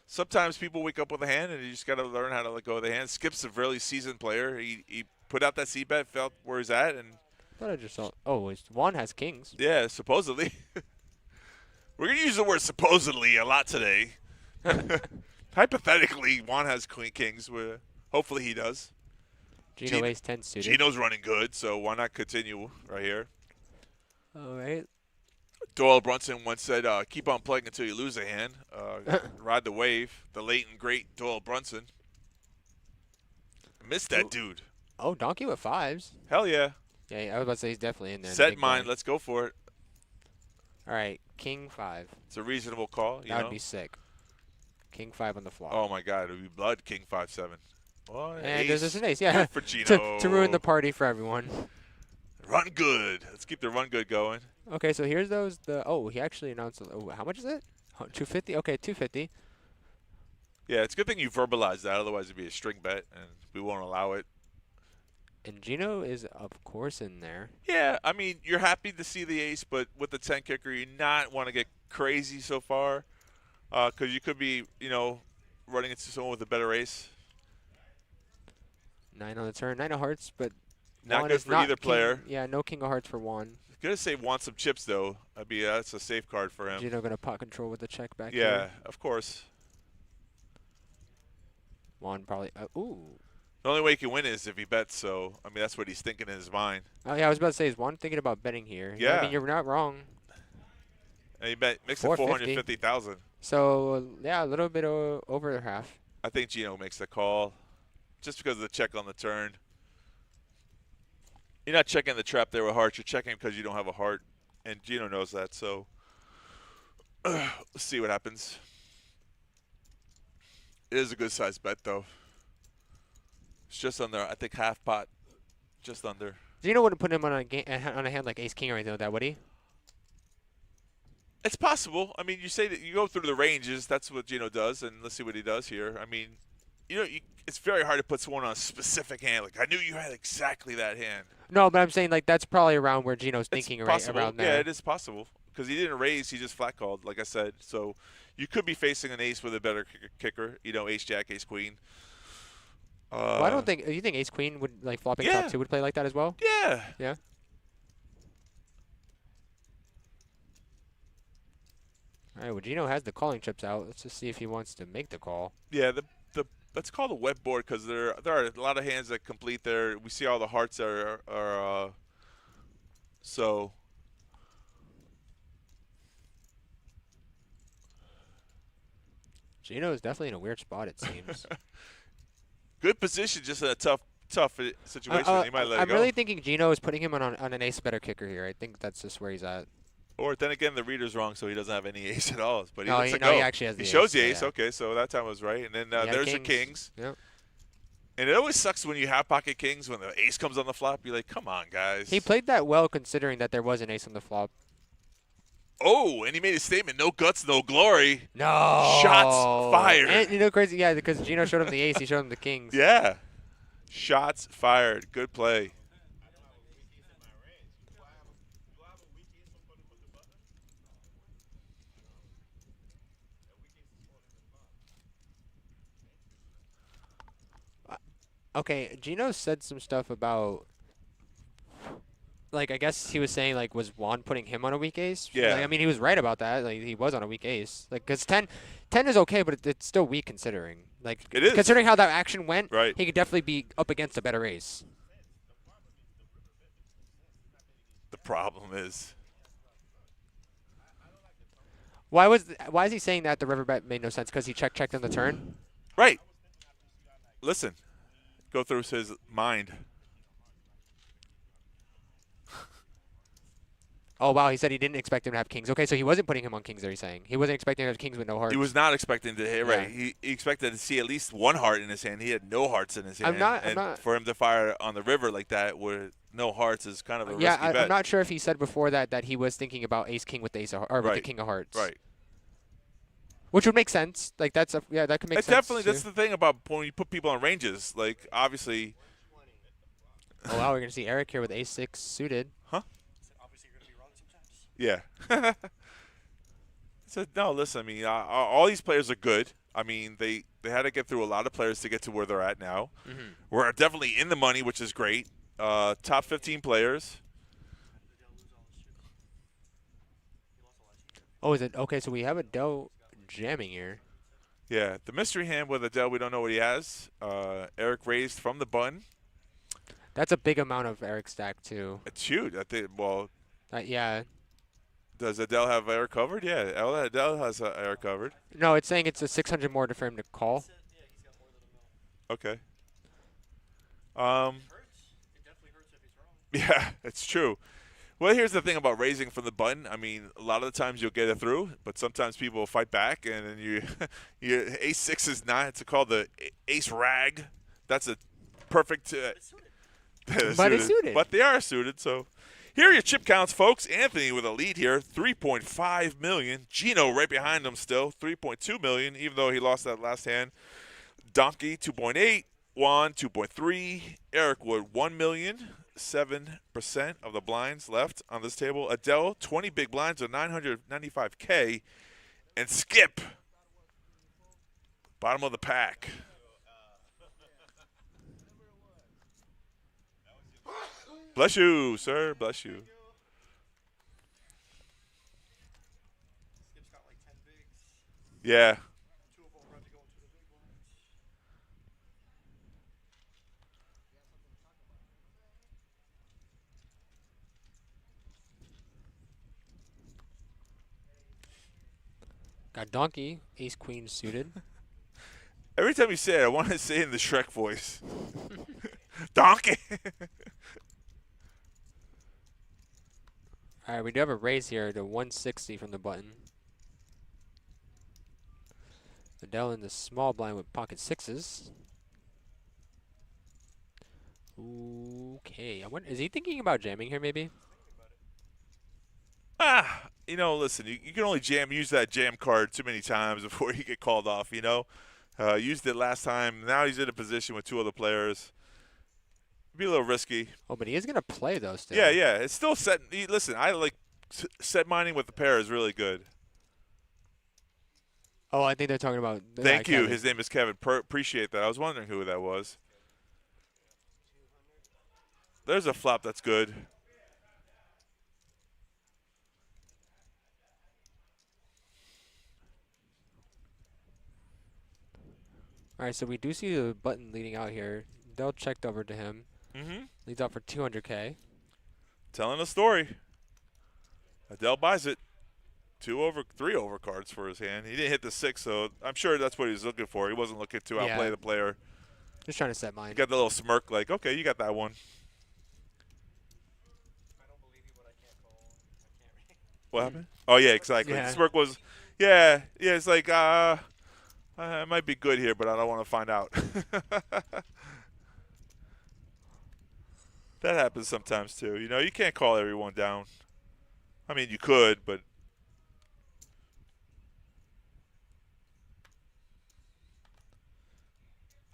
sometimes people wake up with a hand, and you just got to learn how to let go of the hand. Skip's a really seasoned player. He put out that C bet, felt where he's at, and I thought I just saw. Oh, Juan has kings. yeah, supposedly. We're gonna use the word supposedly a lot today. Hypothetically, Juan has kings. Hopefully he does. Gino ace 10 suited. Gino's running good, so why not continue right here? All right. Doyle Brunson once said, keep on playing until you lose a hand. Ride the wave. The late and great Doyle Brunson. I missed that dude. Oh, donkey with 5s. Hell yeah. Yeah, I was about to say he's definitely in there. Set mine. Let's go for it. All right, king 5. It's a reasonable call. That would be sick. King 5 on the flop. Oh, my God. It would be blood, king 5-7. Well, and there's just an ace, yeah. Good for Gino. to ruin the party for everyone. Run good. Let's keep the run good going. Okay, so here's those. Oh, he actually announced. Oh, how much is it? Oh, 250. Okay, 250. Yeah, it's a good thing you verbalized that. Otherwise, it'd be a string bet, and we won't allow it. And Gino is, of course, in there. Yeah, I mean, you're happy to see the ace, but with the 10 kicker, you not want to get crazy so far because you could be, running into someone with a better ace. 9 on the turn. 9 of hearts, but Not Juan good is for not either king. player. Yeah, no king of hearts for Juan. Gonna say want some chips though. That's a safe card for him. Gino gonna pot control with the check back Yeah, here. of course. Juan probably. Ooh. The only way he can win is if he bets. So I mean, that's what he's thinking in his mind. Oh yeah, I was about to say, is Juan thinking about betting here? Yeah. I mean, you're not wrong. And he makes it 450. 450,000. So yeah, a little bit over half. I think Gino makes the call, just because of the check on the turn. You're not checking the trap there with hearts. You're checking because you don't have a heart, and Gino knows that. So let's see what happens. It is a good size bet though. It's just under, I think, half pot, just under. Gino wouldn't put him on a hand like Ace King or anything like that, would he? It's possible. I mean, you say that you go through the ranges. That's what Gino does, and let's see what he does here. I mean, it's very hard to put someone on a specific hand. Like, I knew you had exactly that hand. No, but I'm saying like that's probably around where Gino's thinking right possible. around there. Yeah, it is possible because he didn't raise; he just flat called, like I said. So you could be facing an ace with a better kicker. Ace jack, ace queen. Well, I don't think. You think Ace Queen would like flopping Yeah. top 2 would play like that as well? Yeah. Yeah. All right. Well, Gino has the calling chips out. Let's just see if he wants to make the call. Yeah. Let's call the wet board because there are a lot of hands that complete there. We see all the hearts are so. Gino is definitely in a weird spot, it seems. Good position, just in a tough situation. He might let it I'm go. really thinking Gino is putting him on an ace better kicker here. I think that's just where he's at. Or then again, the reader's wrong, so he doesn't have any ace at all. But he No, lets he- it no, go. he actually has the He shows ace, the ace. yeah. Okay, so that time was right. And then Yeah, there's your kings. Yep. And it always sucks when you have pocket kings when the ace comes on the flop. You're like, come on, guys. He played that well considering that there was an ace on the flop. Oh, and he made a statement: no guts, no glory. No. Shots fired. And crazy, yeah, because Gino showed him the ace, he showed him the kings. Yeah. Shots fired. Good play. Okay, Gino said some stuff about, like, I guess he was saying, like, was Juan putting him on a weak ace? Yeah. Like, I mean, he was right about that. Like, he was on a weak ace. Like, because 10 is okay, but it's still weak considering. Like, It is. considering how that action went, Right. he could definitely be up against a better ace. The problem is, Why is he saying that the river bet made no sense? Because he checked on the turn? right. Listen, go through his mind. Oh, wow, he said he didn't expect him to have kings. Okay, so he wasn't putting him on kings, are you saying? He wasn't expecting him to have kings with no hearts. He was not expecting to hit right. Yeah. He expected to see at least one heart in his hand. He had no hearts in his hand. I'm not- For him to fire on the river like that with no hearts is kind of a Yeah, risky bet. I'm not sure if he said before that he was thinking about ace king with the ace of, or with the Right. king of hearts. Right. Which would make sense. Like that could make It sense. definitely. too. That's the thing about when you put people on ranges. Like obviously, Oh wow, we're gonna see Eric here with ace 6 suited. yeah. So no, listen. I mean, all these players are good. I mean, they had to get through a lot of players to get to where they're at now. Mm-hmm. We're definitely in the money, which is great. Top 15 players. Oh, is it okay? So we have Adell jamming here. Yeah, the mystery hand with Adell, we don't know what he has. Eric raised from the button. That's a big amount of Eric stack too. It's huge. I think. Well, Yeah. does Adell have Eric covered? Yeah, Adell has Eric covered. No, it's saying it's a 600 more for him to call. Okay. Yeah, it's true. Well, here's the thing about raising from the button. I mean, a lot of the times you'll get it through, but sometimes people will fight back, and then you ace 6 is not. It's called the ace rag. That's a perfect. But it's suited. But they are suited, so Here are your chip counts, folks. Anthony with a lead here, 3.5 million. Gino right behind him still, 3.2 million, even though he lost that last hand. Donkey, 2.8. Juan, 2.3. Eric Wood, 1 million. 7% of the blinds left on this table. Adell, 20 big blinds of 995K. And Skip, bottom of the pack. Bless you, sir. Bless you. Skip's got like 10 bigs. Yeah. 2 of them are about to go into the big ones. Got Donkey, Ace Queen suited. Every time you say it, I want to say it in the Shrek voice. Donkey. All right, we do have a raise here to 160 from the button. Adell in the small blind with pocket sixes. Okay, is he thinking about jamming here maybe? Listen, you can only use that jam card too many times before you get called off, Used it last time. Now he's in a position with 2 other players. Be a little risky. Oh, but he is going to play, though, still. Yeah. It's still set. Listen, I like set mining with the pair is really good. Oh, I think they're talking about Thank you. Kevin. His name is Kevin. Appreciate that. I was wondering who that was. There's a flop that's good. All right, so we do see the button leading out here. Adell checked over to him. Mm-hmm. Leads out for 200K. Telling a story. Adell buys it. 3 overcards for his hand. He didn't hit the 6, so I'm sure that's what he was looking for. He wasn't looking to outplay the player. Just trying to set mine. He got the little smirk like, okay, you got that one. I don't believe you, but I can't call. I can't read. What happened? Oh, yeah, exactly. Yeah. The smirk was, it's like, it might be good here, but I don't want to find out. That happens sometimes, too. You can't call everyone down. I mean, you could, but.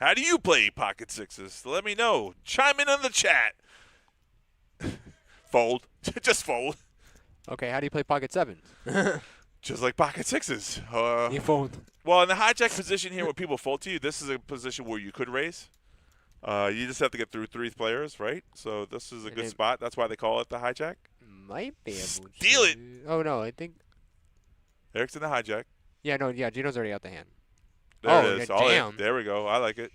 How do you play pocket sixes? Let me know. Chime in the chat. Fold. Just fold. Okay, how do you play pocket sevens? Just like pocket sixes. You fold. Well, in the hijack position here, when people fold to you, this is a position where you could raise. You just have to get through 3 players, right? So this is a good spot. That's why they call it the hijack. Might be able Steal it. Oh, no, I think. Eric's in the hijack. Yeah, no, Gino's already out the hand. There it is. Yeah, All in. damn. There we go. I like it.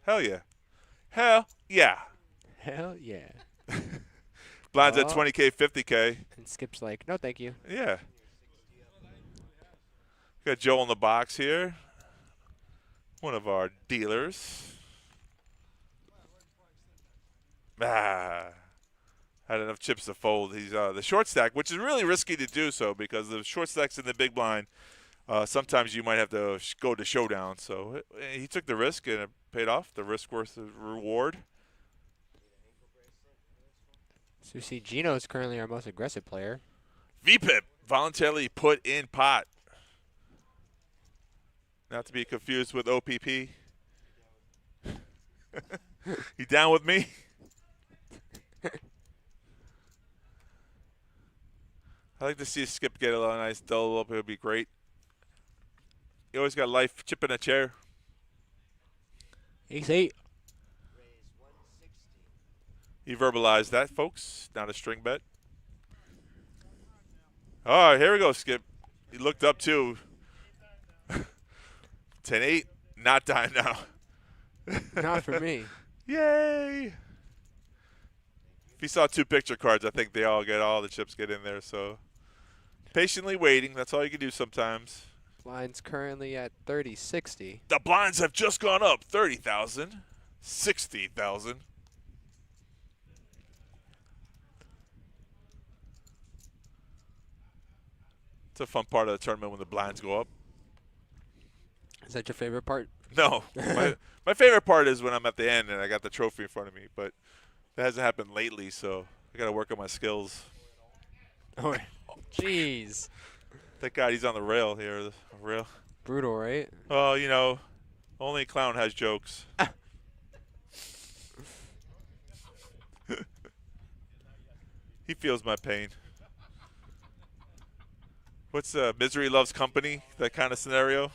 Hell yeah. Hell yeah. Hell yeah. Blinds at 20K, 50K. And Skip's like, no, thank you. Yeah. Got Joel in the box here. One of our dealers. Had enough chips to fold. He's the short stack, which is really risky to do so because the short stacks in the big blind, sometimes you might have to go to showdown. So he took the risk and it paid off. The risk worth the reward. So you see Gino is currently our most aggressive player. VPIP voluntarily put in pot. Not to be confused with OPP. You down with me? I'd like to see Skip get a nice double up. It would be great. You always got life. Chip in a chair. Ace 8. He verbalized that, folks. Not a string bet. All right, here we go, Skip. He looked up, too. 10-8. Not time now. Not for me. Yay. If you saw 2 picture cards, I think they all the chips get in there. So patiently waiting. That's all you can do sometimes. Blind's currently at 30-60. The blinds have just gone up 30,000, 60,000. It's a fun part of the tournament when the blinds go up. Is that your favorite part? No. My favorite part is when I'm at the end and I got the trophy in front of me, but that hasn't happened lately, so I got to work on my skills. Oh, jeez. Thank God he's on the rail here. The rail. Brutal, right? Well, you know, only a clown has jokes. He feels my pain. What's misery loves company? That kind of scenario.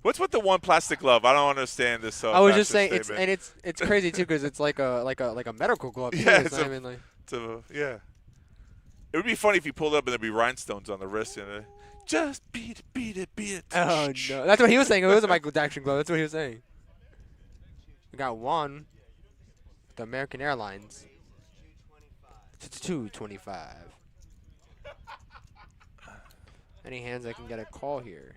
What's with the one plastic glove? I don't understand this. I was just saying statement. it's crazy too because it's like a medical glove. Too. Yeah, It's not even like. Yeah. It would be funny if you pulled up and there'd be rhinestones on the wrist. You know? Just beat it, beat it, beat it. Oh no, that's what he was saying. It was a Michael Jackson glove. That's what he was saying. We got one. The American Airlines. It's 225. Any hands I can get a call here.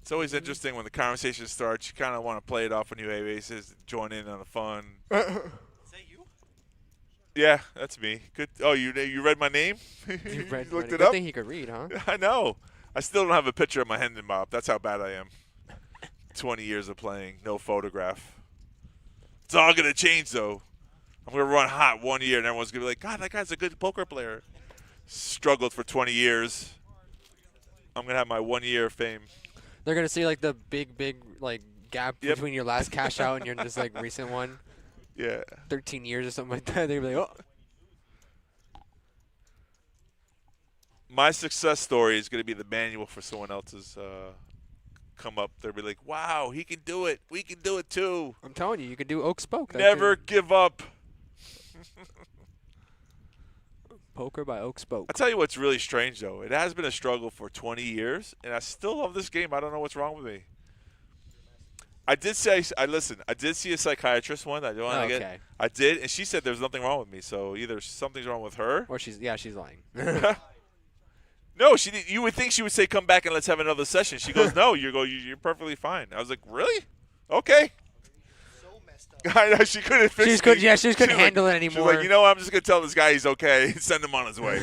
It's always interesting when the conversation starts. You kind of want to play it off when you have aces, join in on the fun. Is that you? Yeah, that's me. Good. Oh, you read my name? You read looked Good it up? thing he could read, huh? I know. I still don't have a picture of my Hendon Bob. That's how bad I am. 20 years of playing, no photograph. It's all going to change, though. I'm going to run hot 1 year, and everyone's going to be like, God, that guy's a good poker player. Struggled for 20 years. I'm going to have my 1 year of fame. They're gonna see like the big like gap Yep. between your last cash out and your just like recent one. Yeah. 13 years or something like that. They'd be like, oh. My success story is going to be the manual for someone else's come up. They'll be like, wow, he can do it. We can do it, too. I'm telling you, you could do Oak Spoke. That Never too. give up. Poker by Oak Spoke. I'll tell you what's really strange, though. It has been a struggle for 20 years, and I still love this game. I don't know what's wrong with me. I did see a psychiatrist one. I did, and she said there's nothing wrong with me. So either something's wrong with her. Or she's lying. No, she didn't. You would think she would say, come back and let's have another session. She goes, no, you're perfectly fine. I was like, really? Okay. I know she couldn't fix She just couldn't handle it She was anymore. like, you know, I'm just gonna tell this guy he's okay. Send him on his way.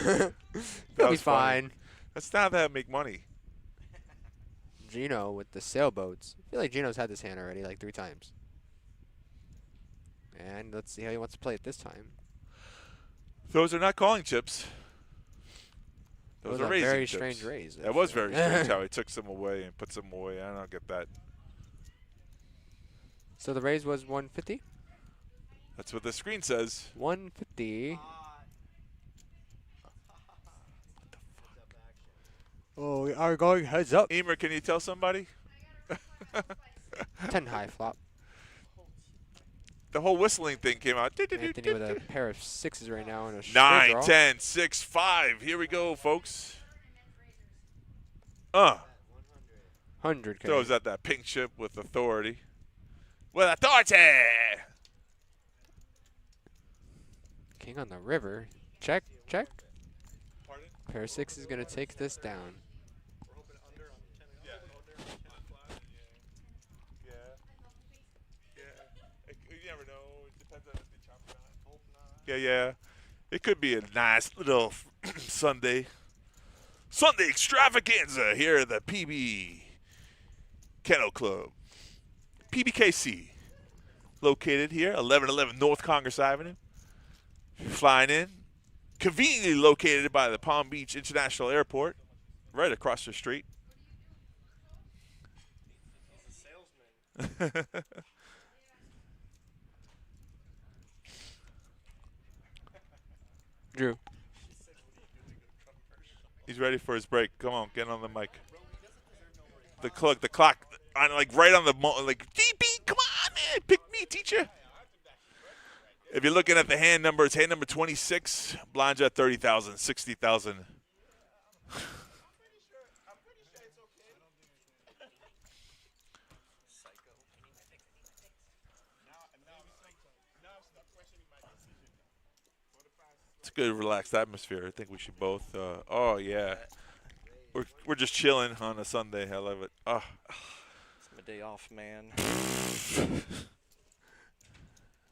He'll be fine. That's not how to make money. Gino with the sailboats. I feel like Gino's had this hand already like 3 times. And let's see how he wants to play it this time. Those are not calling chips. Those was are a raising very chips. strange raise. That was very strange how he took some away and put some away. I don't get that. So the raise was 150? That's what the screen says. 150. Oh, we are going heads up. Emer, can you tell somebody? 10 high flop. The whole whistling thing came out. Anthony with a pair of 6s right now and a straight 9, draw. 10, 6, 5. Here we go, folks. 100K. Throws out that pink chip with authority. With authority! King on the river. Check, check. Pardon? Pair of 6 is going to take this down. You never know. It depends on if they chop or not. Yeah. It could be a nice little Sunday extravaganza here at the PB Kennel Club. PBKC, located here, 1111 North Congress Avenue. Flying in, conveniently located by the Palm Beach International Airport, right across the street. He's a salesman. Drew. He's ready for his break. Come on, get on the mic. The clock, on like right on the like. DB, come on, man, pick me, teacher. If you're looking at the hand number, it's hand number 26. Blinds at 30,000, 60,000. It's a good, relaxed atmosphere. I think we should both. Oh yeah, we're just chilling on a Sunday. I love it. Oh. It's my day off, man.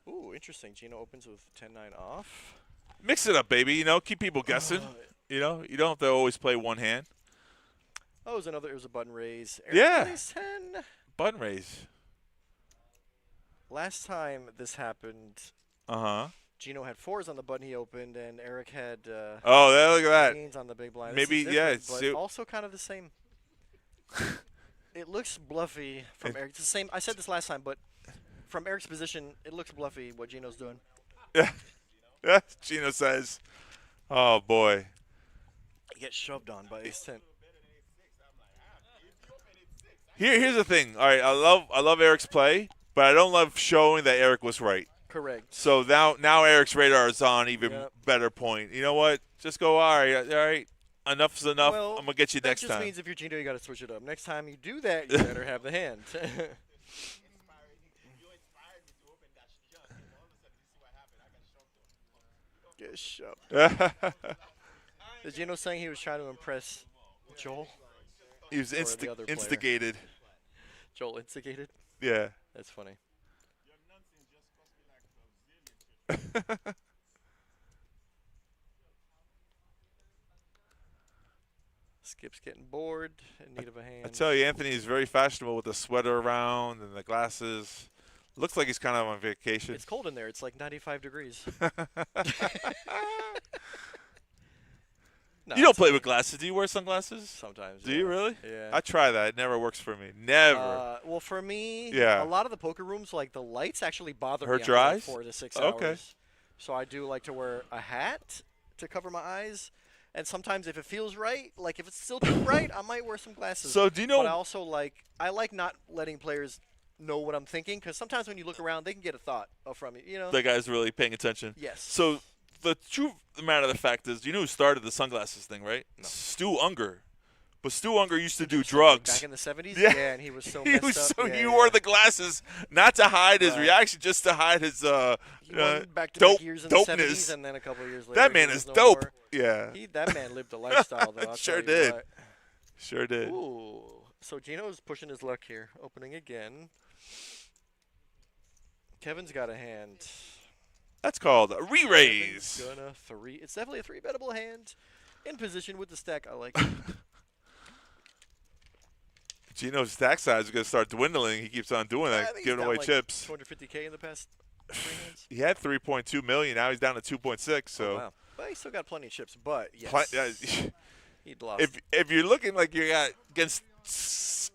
Ooh, interesting. Gino opens with 10-9 off. Mix it up, baby. You know, keep people guessing. You know, you don't have to always play one hand. Oh, it was a button raise. Yeah. Raise 10. Button raise. last time this happened, Uh-huh. Gino had 4s on the button he opened, and Eric had Oh, look at that. queens on the big blind. Maybe, this is yeah, different, it's- but also kind of the same. It looks bluffy from Eric. It's the same. I said this last time, but from Eric's position, it looks bluffy what Gino's doing. Yeah. Gino says. Oh, boy. He gets shoved on by ace-10. Here's the thing. All right, I love Eric's play, but I don't love showing that Eric was right. Correct. So now Eric's radar is on even Yep. better point. You know what? Just go, all right. Enough's enough. Well, I'm going to get you next that just time. means if you're Gino, you got to switch it up. Next time you do that, you better have the hand. Get shoved. Is Gino saying he was trying to impress Joel? He was Or the other player. instigated. Joel instigated? Yeah. That's funny. Skip's getting bored in need of a hand. I tell you, Anthony is very fashionable with the sweater around and the glasses. Looks like he's kind of on vacation. It's cold in there. It's like 95 degrees. No, You don't it's play okay. with glasses. Do you wear sunglasses? Sometimes. Do yeah. you really? Yeah. I try that. It never works for me. Never. Well, for me, Yeah. a lot of the poker rooms, like the lights actually bother Hurt me your after like eyes? 4 to 6 Okay. hours. So I do like to wear a hat to cover my eyes. And sometimes if it feels right, like if it's still too bright, I might wear some glasses. So do you know? But I also like not letting players know what I'm thinking, because sometimes when you look around, they can get a thought from you. You know? the guy's really paying attention. Yes. So the truth of the matter of the fact is, you know who started the sunglasses thing, right? No. Stu Unger. But Stu Unger used to do Back drugs. in the 70s? Yeah. And he was so He messed was up. so yeah, he yeah. wore the glasses not to hide his Right. reaction, just to hide his He won dope back-to-back years in the 70s, dopeness. and then a couple of years later, That he man was is no dope. more. Yeah, That man lived a lifestyle, though. I'll Sure tell you did. what. sure did. Ooh. So Gino's pushing his luck here. Opening again. Kevin's got a hand. That's called a re-raise. Kevin's gonna three. It's definitely a 3-bettable hand. In position with the stack. I like it. Gino's stack size is going to start dwindling. He keeps on doing I that, think he's giving down away like chips. 250K in the past 3 hands. He had 3.2 million. Now he's down to 2.6. So Oh, wow. But he's still got plenty of chips. But, yes. He'd lost. if you're looking like you're against, he's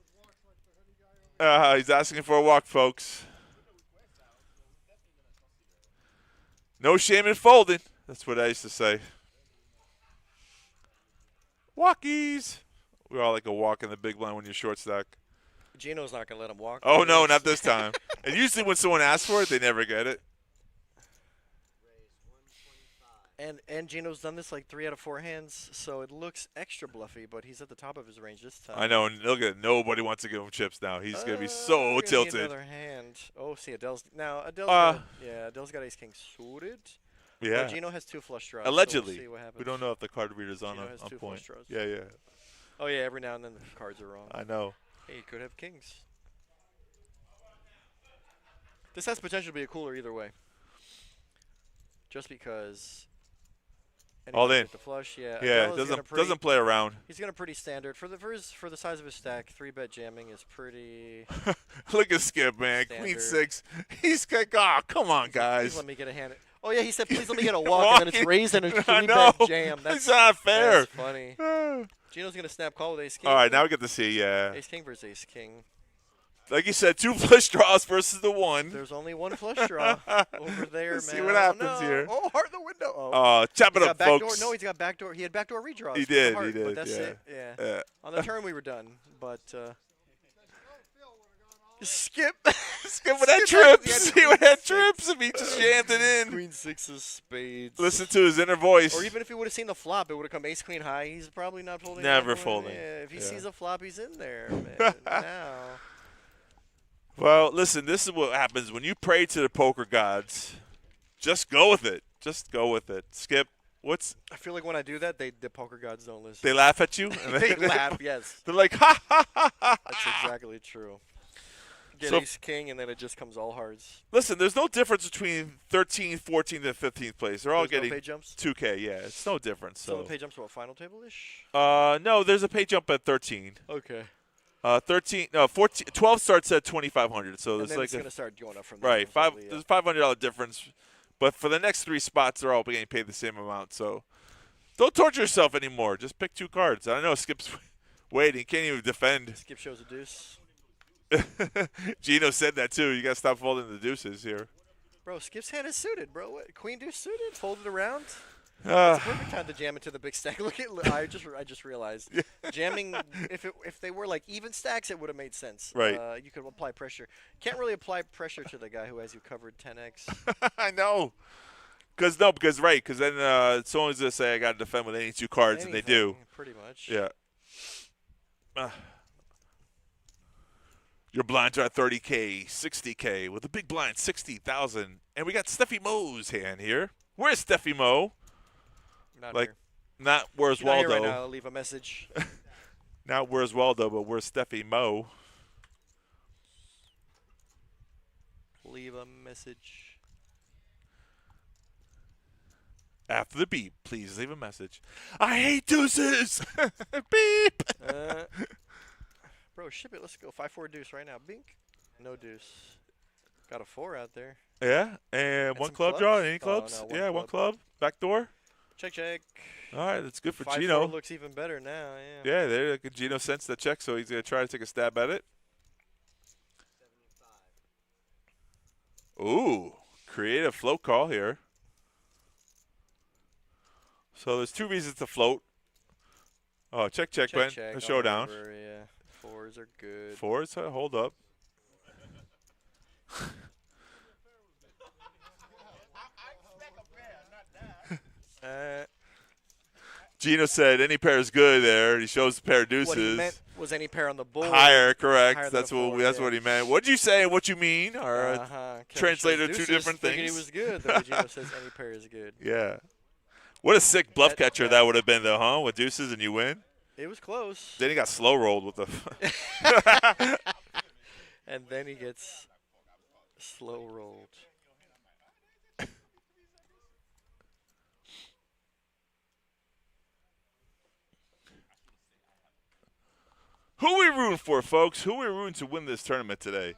asking for a walk, folks. No shame in folding. That's what I used to say. Walkies. We all like a walk in the big blind when you're short stack. Gino's not going to let him walk. Oh, no, not this time. And usually when someone asks for it, they never get it. And Gino's done this like 3 out of 4 hands, so it looks extra bluffy, but he's at the top of his range this time. I know, and look at it. Nobody wants to give him chips now. He's going to be so we're gonna need tilted. Another hand. Oh, see, Adell's Adell's got ace king suited. Yeah. But Gino has 2 flush draws. so Allegedly. we'll see what happens. We don't know if the card reader's on, Gino has on 2 point. flush draws. Yeah, yeah. Oh yeah, every now and then the cards are wrong. I know. Hey, he could have kings. This has potential to be a cooler either way. Just because. All anyone in. with the flush, yeah. Yeah, Adell's gonna doesn't play around. He's gonna pretty standard for the size of his stack. 3-bet jamming is pretty. Look at Skip, man. Queen Standard. 6. He's like, oh, come on, Please guys. let me get a hand. Oh yeah, he said, please let me get a walk, and then it's raised and a I know. 3-bet jam. That's It's not fair. That's funny. Gino's gonna snap call with ace king. All right, now we get to see, yeah. Ace king versus ace king. Like you said, 2 flush draws versus the 1. There's only 1 flush draw over there, Let's man. see what Oh, happens no. here. Oh, heart in the window. Oh. Chop He's it got up, backdoor. folks. No, he's got backdoor. He had backdoor redraws. He with the did, heart, he did, But that's yeah. it. Yeah. On the turn we were done, but skip. Skip with that Skip trips. that- He would have trips if he just jammed it in. Queen 6 of spades. Listen to his inner voice. Or even if he would have seen the flop, it would have come ace queen high. He's probably not folding. Never anymore. folding. Yeah, if he Yeah. sees a flop, he's in there, man. Now. Well, listen, this is what happens when you pray to the poker gods. Just go with it. Just go with it. Skip, I feel like when I do that, the poker gods don't listen. they laugh at you? They laugh, yes. They're like, ha, ha, ha, ha. That's exactly true. Get So- ace king, and then it just comes all hards. Listen, there's no difference between 13th, 14th, and 15th place. They're all There's no getting pay jumps. 2K. Yeah, it's no difference. So So, the pay jumps to what, final table-ish? no, there's a pay jump at 13. Okay. 13, no, 14, 12 starts at 2,500. So And there's then like it's a going to start going up from there. right most five. likely, There's $500 difference, but for the next 3 spots, they're all getting paid the same amount. So don't torture yourself anymore. Just pick 2 cards. I know Skip's waiting. He can't even defend. Skip shows a deuce. Gino said that too. You got to stop folding the deuces here. Bro, Skip's hand is suited, bro. What? Queen deuce suited? Fold it around? It's a perfect time to jam into the big stack. Look at I just realized jamming. If they were like even stacks, it would have made sense. Right. You could apply pressure. Can't really apply pressure to the guy who has you covered 10x. I know. Because then someone's going to say I got to defend with any 2 cards, and they do. Anything, pretty much. Yeah. Your blinds are at 30K, 60K, with a big blind, 60,000. And we got Steffi Mo's hand here. Where's Steffi Mo? Not Like, here. not where's She's not here Waldo. right now. I'll leave a message. Not where's Waldo, but where's Steffi Mo? Leave a message. After the beep, please leave a message. I hate deuces! Beep! Bro, ship it. Let's go. 5-4 deuce right now. Bink. No deuce. Got a 4 out there. Yeah, and one some club draw. clubs? Any Oh, clubs? no, one Yeah, one club. club. Back door. Check, check. All right, that's good for 5-4 Gino. looks even better now, yeah. Yeah, there. Gino sensed the check, so he's going to try to take a stab at it. Ooh, creative float call here. So there's 2 reasons to float. Oh, check, Check, Ben. check. A on showdown. the river, yeah. 4s are good. 4s, hold up. Gino said any pair is good there. He shows the pair of deuces. What he meant was any pair on the board. Higher, correct. Higher than That's a what 4, that's yeah. what he meant. What'd you say and what you mean? Or Kevin translated shows 2 deuces, different thinking things. He was good. The way Gino says any pair is good. Yeah. What a sick bluff That- catcher that would have been, though, huh? With deuces and you win. It was close. Then he got slow rolled with the. And then he gets slow rolled. Who we rooting for, folks? Who we rooting to win this tournament today?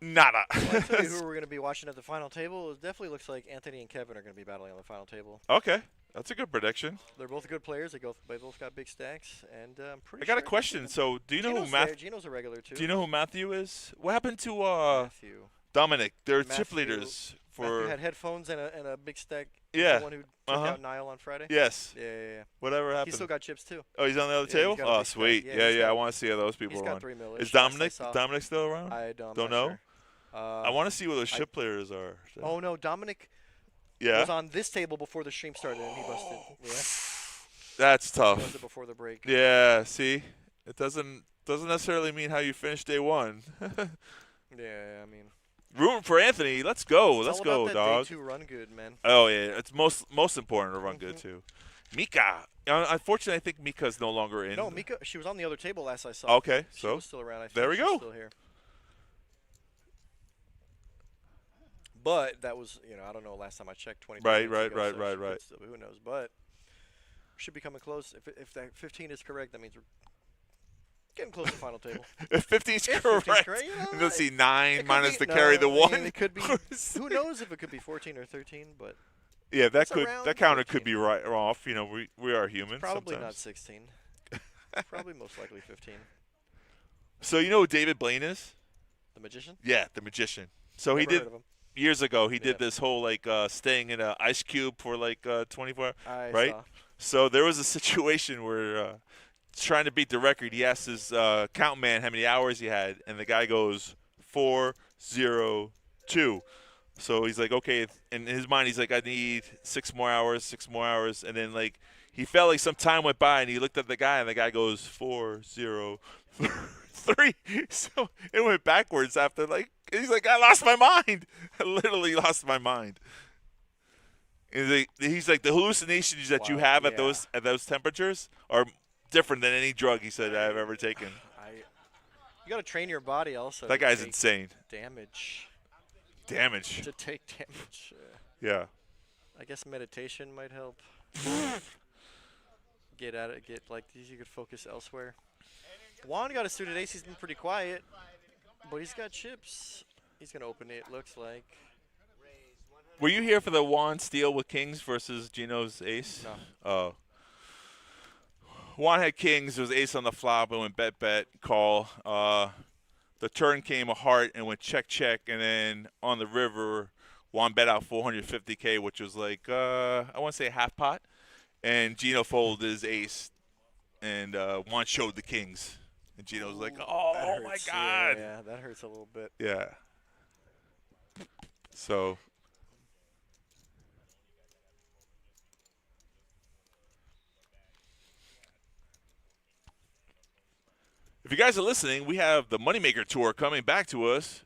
Nada. Well, I tell you who we're going to be watching at the final table. It definitely looks like Anthony and Kevin are going to be battling on the final table. Okay, that's a good prediction. They're both good players. They both got big stacks, and I'm pretty. I got a sure question. So, do you know Gino's who there. Gino's a regular too. Do you know who Matthew is? What happened to Matthew? Dominic? They're chip Matthew- leaders Matthew for. had headphones and a big stack. Yeah. The one who took out Niall on Friday. Yes. Yeah. Whatever He happened. still got chips too. Oh, he's on the other Yeah, he's table. got a Oh, big stack. sweet. Yeah, Yeah, he's yeah. I got- want to see how those people He's run. got 3 mil. Is Dominic still around? I don't. Don't not know. Sure. I want to see what those ship players are. Oh no, Dominic Yeah. was on this table before the stream started, and he busted. Yeah. That's He busted tough. before the break. Yeah. See, it doesn't necessarily mean how you finish day one. Yeah, I mean. Rooting for Anthony. Let's go. It's Let's all go, about that dog. Day 2 run good, man. Oh yeah, it's most important to run good too. Mika. Unfortunately, I think Mika's no longer in. No, Mika. She was on the other table last I saw. Okay, She so was still around. I think there we she's go. Still here. But that was, I don't know. Last time I checked, 20. Right. Still, who knows? But should be coming close. If that 15 is correct, that means we're getting close to the final table. If 15's If correct, 15's correct, let's see it 9 could minus be- the carry the no, I 1. mean, it could be. Who knows if it could be 14 or 13? But Yeah, It's around that counter 15. could be right or off. We are humans. probably sometimes. not 16. Probably most likely 15. So you know who David Blaine is? The magician. Yeah, the magician. So he Never did heard of him. years ago. He did Yeah. this whole staying in an ice cube for 24 hours. I Right? saw. So there was a situation where trying to beat the record, he asked his count man how many hours he had, and the guy goes 402. So he's like, okay. In his mind, he's like, I need 6 more hours, and then he felt like some time went by, and he looked at the guy, and the guy goes 403. So it went backwards after he's like, I lost my mind. I literally lost my mind. He's like the hallucinations that you Wow, have at yeah. those temperatures are different than any drug he said I've ever taken. You got to train your body also. That to guy's take insane. Damage. Damage. To take damage. Yeah. I guess meditation might help. Get at it. Get like these. You could focus elsewhere. Juan got a suited ace. He's been pretty quiet, but he's got chips. He's gonna open it. Looks like. Were you here for the Juan steal with kings versus Gino's ace? No. Oh. Juan had kings. There was ace on the flop. It went bet, call. The turn came a heart and went check, and then on the river, Juan bet out 450K, which was like, I want to say half pot. And Gino folded his ace, and Juan showed the kings. And Gino was like, oh my God. Yeah, that hurts a little bit. Yeah. So. If you guys are listening, we have the Moneymaker Tour coming back to us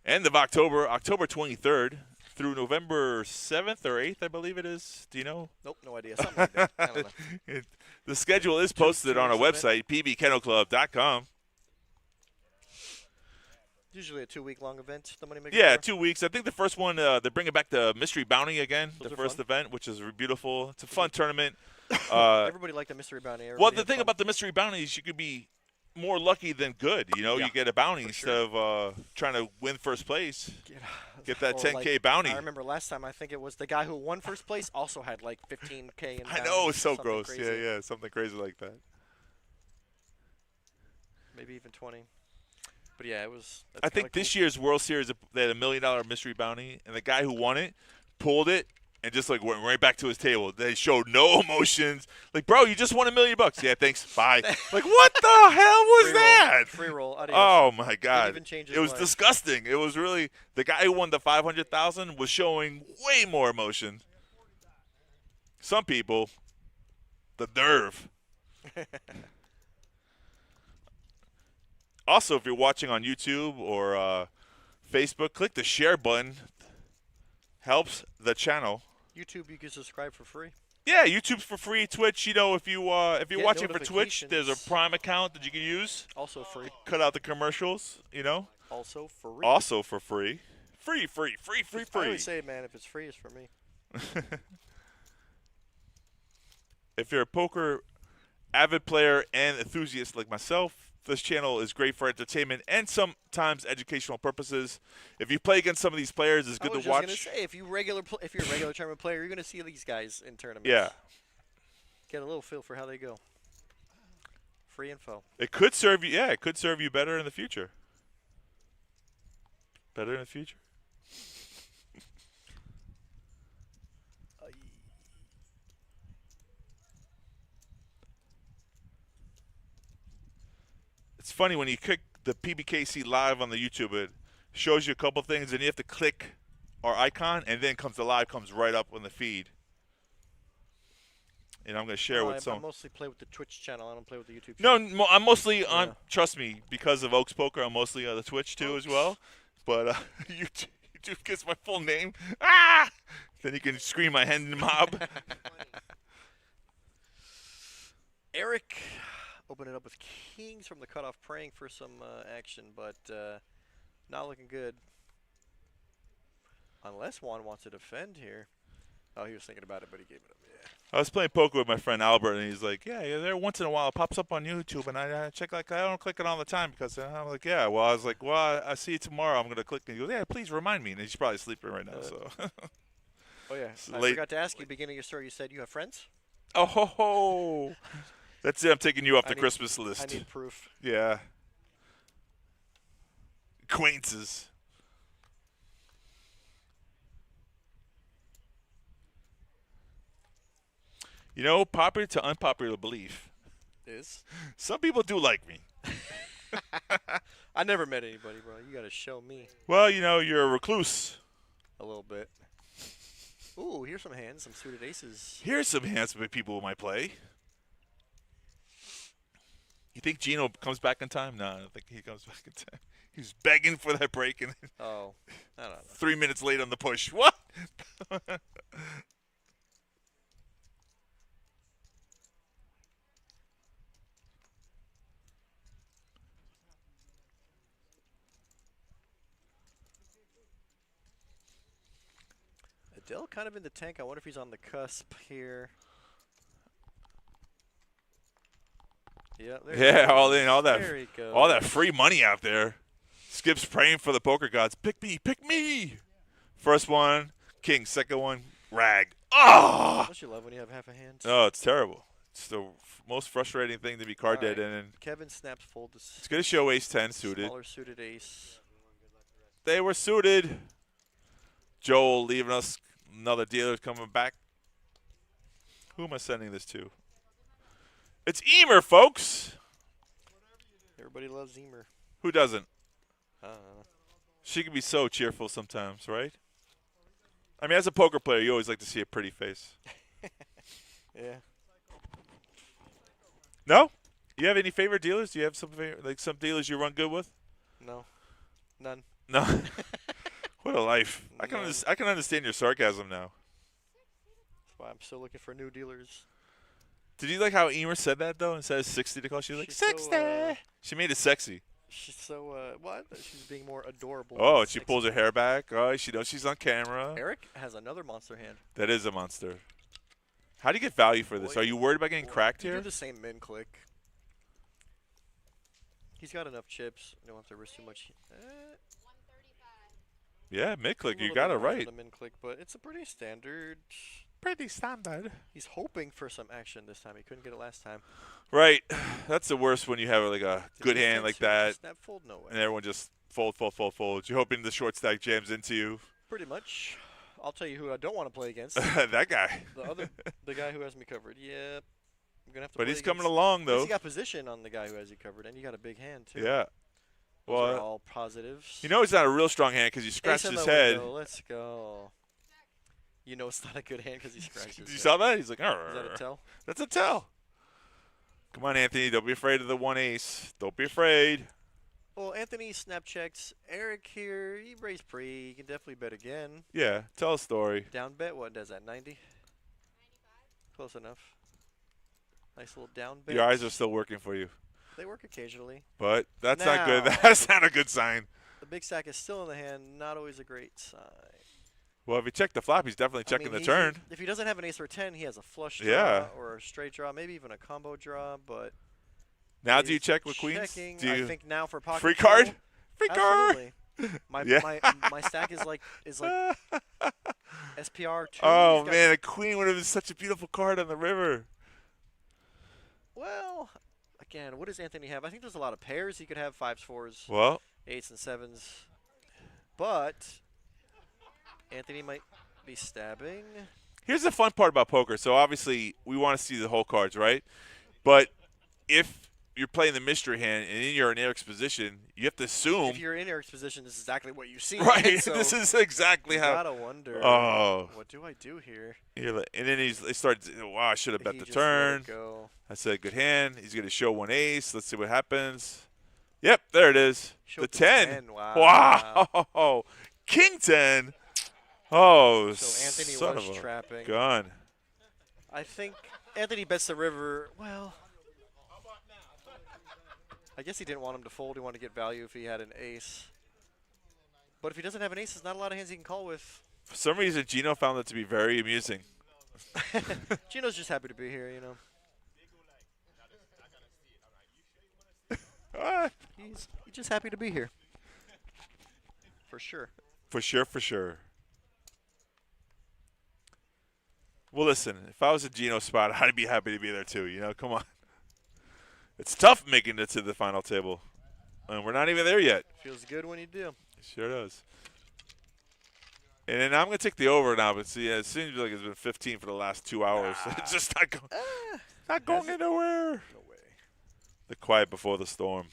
end of October 23rd through November 7th or 8th, I believe it is. Do you know? Nope, no idea. Something like that. I don't know. The schedule is posted on our website, pbkennelclub.com. Usually a 2-week-long event, the Moneymaker Yeah, Tour. 2 weeks. I think the first one, they're bringing back the Mystery Bounty again, Those the are first fun. event, which is beautiful. It's a fun tournament. Everybody liked the Mystery Bounty. Well, Everybody the had thing fun. about the Mystery Bounty is you could be more lucky than good. You know, Yeah, you get a bounty for instead of trying to win first place. Get that Or 10K bounty. I remember last time, I think it was the guy who won first place also had like 15K in I bounty, know, it's so something gross. crazy. Yeah, something crazy like that. Maybe even 20. But yeah, it was. I think this year's World Series, they had $1 million mystery bounty, and the guy who won it pulled it and just like went right back to his table. They showed no emotions. Like, bro, you just won $1 million. Yeah, thanks. Bye. Like, what the hell was that? Free roll. Adios. Oh my God! even change his It was mind. disgusting. It was really the guy who won the 500,000 was showing way more emotion. Some people, the nerve. Also, if you're watching on YouTube or Facebook, click the share button. Helps the channel. YouTube, you can subscribe for free. Yeah, YouTube's for free. Twitch, you know, if you're Get watching for Twitch, there's a notifications. Prime account that you can use. Also free. Cut out the commercials, you know. Also free. Also for free. Free. I always say, man, if it's free, it's for me. If you're a poker avid player and enthusiast like myself, this channel is great for entertainment and sometimes educational purposes. If you play against some of these players, it's good I was to just watch. gonna say, if you're a regular tournament player, you're gonna see these guys in tournaments. Yeah. Get a little feel for how they go. Free info. It could serve you. Yeah, it could serve you better in the future. Better in the future. It's funny when you click the PBKC live on the YouTube, it shows you a couple things, and you have to click our icon, and then the live comes right up on the feed. And I'm going to share with I some. mostly play with the Twitch channel. I don't play with the YouTube No, channel. I'm mostly on. Yeah. Trust me, because of Oaks Poker, I'm mostly on the Twitch too as well. But YouTube gets my full name. Ah! Then you can scream my hand mob. Eric, open it up with kings from the cutoff, praying for some action, but not looking good. Unless Juan wants to defend here. Oh, he was thinking about it, but he gave it up. Yeah. I was playing poker with my friend Albert, and he's like, "Yeah, there once in a while it pops up on YouTube, and I check I don't click it all the time because I'm like, yeah." Well, I was like, "Well, I see you tomorrow. I'm gonna click." And he goes, "Yeah, please remind me." And he's probably sleeping right now. So. Oh yeah. I late. forgot to ask you. Beginning of your story, you said you have friends. Oh ho ho! That's it. I'm taking you off the need- Christmas list. I need proof. Yeah. Acquaintances. You know, popular to unpopular belief. Is Some people do like me. I never met anybody, bro. You gotta show me Well, you know, you're a recluse. a little bit. Ooh, here's some hands, some suited aces. Here's some handsome people who might play. You think Gino comes back in time? No, I don't think he comes back in time. He's begging for that break, and then Oh, I don't know. 3 minutes late on the push. What? Adell kind of in the tank. I wonder if he's on the cusp here. Yeah, Yeah, all in, all There he goes. that free money out there. Skip's praying for the poker gods. Pick me, pick me. First one, king. Second one, rag. Oh! Don't you love when you have half a hand? No, it's terrible. It's the most frustrating thing to be card dead in. And Kevin snaps fold. it's going to show ace 10 suited. Smaller suited ace. They were suited. Joel leaving us. Another dealer's coming back. Who am I sending this to? It's Emer, folks. Everybody loves Emer. Who doesn't? I don't know. She can be so cheerful sometimes, right? I mean, as a poker player, you always like to see a pretty face. Yeah. No? You have any favorite dealers? Do you have some some dealers you run good with? No. None. No. What a life. I can None. I can understand your sarcasm now. That's why I'm still looking for new dealers. Did you like how Emer said that though? Instead of 60 to call, she was like She's so, 60. She made it sexy. She's so, what? She's being more adorable. Oh, than and she sexy. pulls her hair back. Oh, she knows she's on camera. Eric has another monster hand. That is a monster. How do you get value for this? Boy, Are you worried about getting cracked you here? do the same min click. He's got enough chips. You don't have to risk too much. Yeah, mid click. A You little got bit it more than right. the min click, but it's a pretty standard. Pretty standard. He's hoping for some action this time. He couldn't get it last time. Right. That's the worst when you have like a good Did he hand attempt like to that, Snap fold, no way. and everyone just fold, fold, fold, fold. You're hoping the short stack jams into you. Pretty much. I'll tell you who I don't want to play against. That guy. the guy who has me covered. Yep. I'm gonna have to. But play he's coming against- along At least though. You got position on the guy who has you covered, and you got a big hand too. Yeah. Those are Well, all positives. you know he's not a real strong hand because he scratched Ace in his the head. window, let's go. You know it's not a good hand because he scratched his You head. saw that? He's like, Is that a tell? That's a tell. Come on, Anthony. Don't be afraid of the one ace. Don't be afraid. Well, Anthony snap checks. Eric here, he raised pre. You can definitely bet again. Yeah, tell a story. Down bet, what does that, 90? 95? Close enough. Nice little down bet. Your eyes are still working for you. They work occasionally. But that's not good. Now- That's not a good sign. The big stack is still in the hand, not always a great sign. Well, if you check the flop, he's definitely checking the turn. If he doesn't have an ace or 10, he has a flush draw Yeah. or a straight draw, maybe even a combo draw, but Now do you he's check with queens? checking. Do you I think now for pocket free control, card? Free card. Absolutely. My, Yeah. my stack is like SPR 2. Oh He's got- man, a queen would have been such a beautiful card on the river. Well, again, what does Anthony have? I think there's a lot of pairs. He could have 5s, 4s, Well, 8s, and 7s. But Anthony might be stabbing. here's the fun part about poker. So obviously we want to see the whole cards, right? But if you're playing the mystery hand and then you're in Eric's position, you have to assume. If you're in Eric's position, this is exactly what you see. Right. So This is exactly you how. gotta wonder. Oh. What do I do here? You're like- and then they start. Wow, I should have bet He the just let turn. it go. That's a good hand. He's going to show one ace. Let's see what happens. Yep, there it is. Showed The 10. 10. Wow. King 10. Oh, So Anthony son was of a trapping. gun. I think Anthony bets the river. Well, I guess he didn't want him to fold. He wanted to get value if he had an ace. But if he doesn't have an ace, there's not a lot of hands he can call with. For some reason, Gino found it to be very amusing. Gino's just happy to be here, you know. He's just happy to be here. For sure. For sure, for sure. Well, listen, if I was a Gino spot, I'd be happy to be there too. You know, come on. It's tough making it to the final table. And we're not even there yet. Feels good when you do. It sure does. And then I'm going to take the over now, but see, it seems like it's been 15 for the last 2 hours. It's just not going anywhere. No way. The quiet before the storm.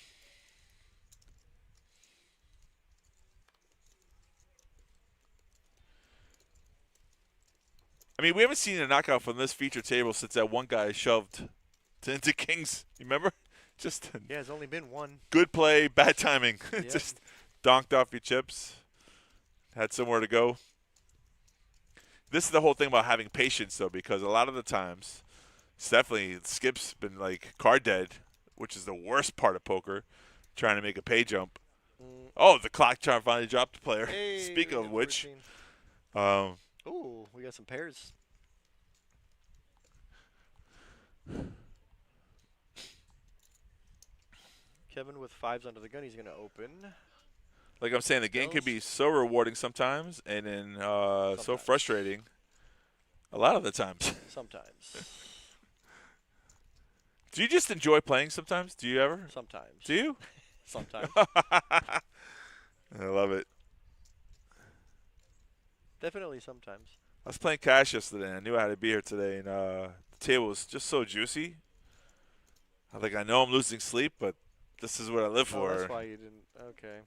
I mean, we haven't seen a knockout from this feature table since that one guy shoved into kings. You remember? Just Yeah, it's only been one. good play, bad timing. Yeah. Just donked off your chips. Had somewhere to go. This is the whole thing about having patience, though, because a lot of the times, it's definitely Skip's been like card dead, which is the worst part of poker, trying to make a pay jump. Oh, the clock chart finally dropped the player. Hey, Speaking we of did which, 14. Ooh, we got some pairs. Kevin with 5s under the gun. He's going to open. Like I'm saying, the game can be so rewarding sometimes, and then so Sometimes. frustrating a lot of the times. Sometimes. Do you just enjoy playing sometimes? Do you ever? Sometimes. Do you? Sometimes. I love it. Definitely sometimes. I was playing cash yesterday, and I knew I had to be here today, and the table was just so juicy. I know I'm losing sleep, but this is what I live Oh, for. that's why you didn't. Okay.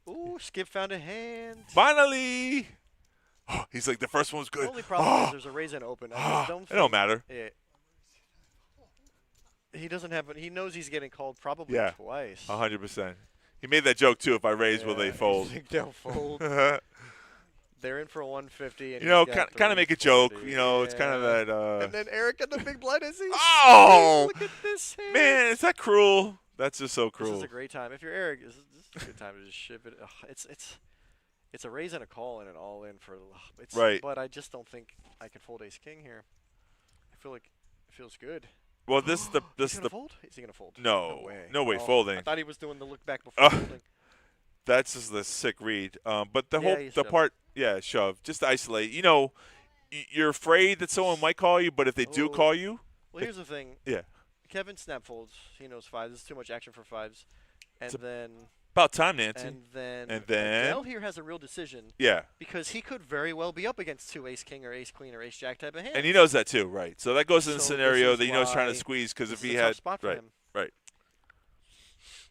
Ooh, Skip found a hand. Finally! Oh, he's like, the first one was good. The only problem is there's a raise and open. I just don't It don't matter. Yeah. He doesn't have. He knows he's getting called probably Yeah. twice. 100%. He made that joke, too. If I raise, will they fold? They'll fold. They're in for 150. And You know, he's got kind of make a joke. 340. You know, it's kind of that. And then Eric and the big blind is he? Oh! Look at this hand. Man, is that cruel? That's just so cruel. This is a great time. If you're Eric, this is a good time to just ship it. Ugh, it's a raise and a call and an all in for. It's, Right. But I just don't think I can fold ace king here. I feel like it feels good. Well, this Is he gonna fold? Is he gonna fold? No. way. No way Oh, folding. I thought he was doing the look back before folding. That's just the sick read. But the Yeah, he's the shoving. part, yeah, shove, just to isolate. You know, you're afraid that someone might call you, but if they do Oh. call you, Well, here's the thing. yeah, Kevin snap folds. He knows 5s. This is too much action for 5s. And then about time, Nancy. and then then- Adell here has a real decision Yeah, because he could very well be up against 2 ace king or ace queen or ace jack type of hand. and he knows that too, right? So that goes in the So scenario this that is you know he's trying to why squeeze because This if is he a tough had spot for right, him.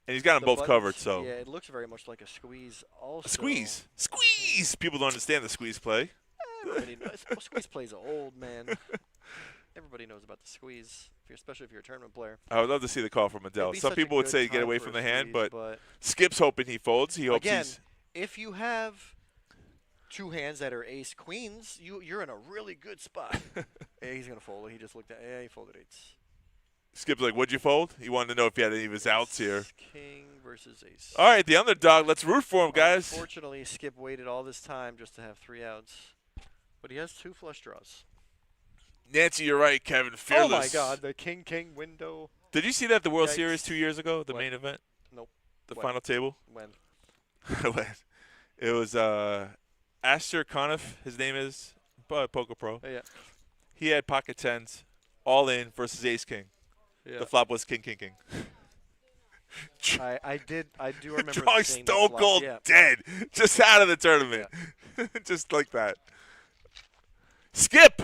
and he's got them The both buttons, covered, so yeah, it looks very much like a squeeze. Also, squeeze. People don't understand the squeeze play. Everybody knows. Squeeze plays old, man. Everybody knows about the squeeze, especially if you're a tournament player. I would love to see the call from It'd Adell. be Some such a people would good say get time away for from a the hand, squeeze, but Skip's hoping he folds. He hopes again, he's if you have 2 hands that are ace queens, you're in a really good spot. Yeah, he's gonna fold it. He just looked at. Yeah, he folded 8s. Skip's like, what'd you fold? He wanted to know if he had any of his outs here. Ace king versus ace. All right, the underdog. Let's root for him, guys. Unfortunately, Skip waited all this time just to have 3 outs, but he has 2 flush draws. Nancy, you're right, Kevin. Fearless. Oh my God, the king window. Did you see that at the World Yikes. Series 2 years ago, the What? main event? Nope. The What? final table? When? It was Astor Conniff, his name is, Poker Pro. Oh, yeah. He had pocket tens, all in versus ace king. Yeah. The flop was king, king, king. I do remember Drawing seeing the stone flop, cold yeah. dead, just out of the tournament, just like that. Skip,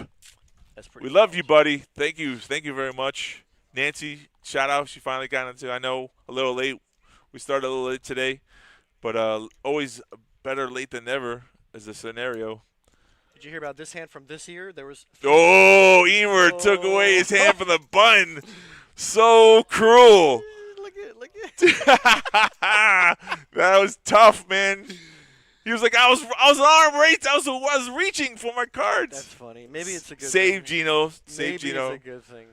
That's pretty we love solid. you, buddy. Thank you very much. Nancy, shout out. She finally got into. I know a little late. We started a little late today, but always better late than never is the scenario. Did you hear about this hand from this year? There was. Oh, Emer took away his hand from the button. So cruel. Look at. That was tough, man. He was like, I was arm raised. I was reaching for my cards. That's funny. Maybe it's a good Save thing. Gino. Save Maybe Gino. it's a good thing.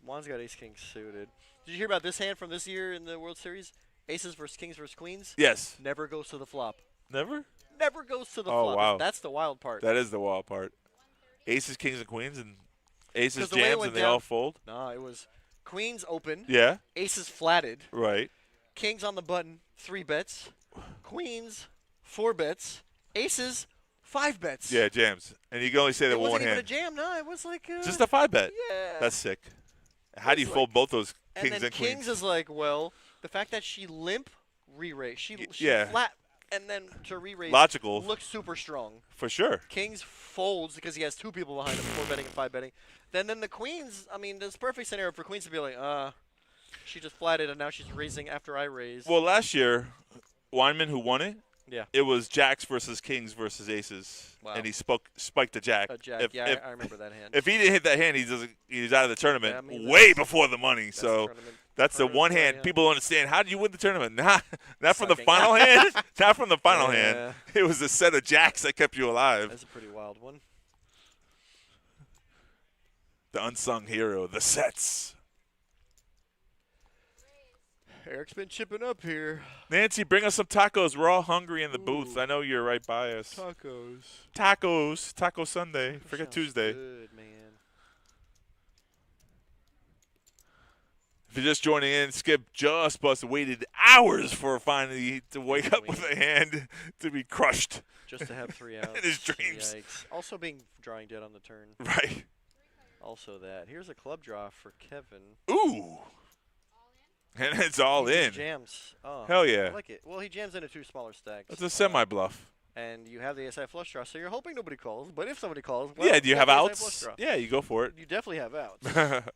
Juan's got ace king suited. Did you hear about this hand from this year in the World Series? Aces versus kings versus queens. Yes. Never goes to the flop. Never? Never goes to the Oh, flop. wow. That's the wild part. That is the wild part. Aces, kings, and queens, and aces 'Cause the way it jams, went and they down- all fold. No, it was queens open, Yeah, aces flatted, right. kings on the button, 3 bets, queens, 4 bets, aces, 5 bets. Yeah, jams. And you can only say that It with wasn't one even hand. a jam. No, it was like Just a 5-bet. yeah. That's sick. How do you It's fold both those and kings then and kings queens? is like, well, the fact that she limp re-raise, she yeah. flat, and then to re-raise Logical. looks super strong. For sure. Kings folds because he has 2 people behind him, 4 betting and 5 betting. Then the queens, I mean, there's a perfect scenario for queens to be like, she just flatted and now she's raising after I raise. Well, last year, Weinman, who won it, yeah, it was jacks versus kings versus aces, Wow. and he spiked a jack. a jack. If, yeah, if, I remember that hand. if he didn't hit that hand, he's out of the tournament Yeah, I mean, way that's- before the money. That's So tournament. that's the tournament one play, hand yeah. people don't understand. How did you win the tournament? Not from the Sucking. final hand. Not from the final Yeah. hand. It was a set of jacks that kept you alive. That's a pretty wild one. The unsung hero, the sets. Eric's been chipping up here. Nancy, bring us some tacos. We're all hungry in the booth. Ooh. I know you're right by us. Tacos. Tacos. Taco Sunday. Forget Sounds Tuesday. Good, man. If you're just joining in, Skip just waited hours for finally to wake up with a hand to be crushed. Just to have 3 outs. In his dreams. Yikes. Also being drawing dead on the turn. Right. Also that. Here's a club draw for Kevin. Ooh. And it's all He in. Jams. Oh, Hell yeah. I like it. Well, he jams into 2 smaller stacks. That's a semi-bluff. And you have the SI flush draw, so you're hoping nobody calls. But if somebody calls, well, Yeah, do you have the SI flush outs? draw. Yeah, you go for it. You definitely have outs.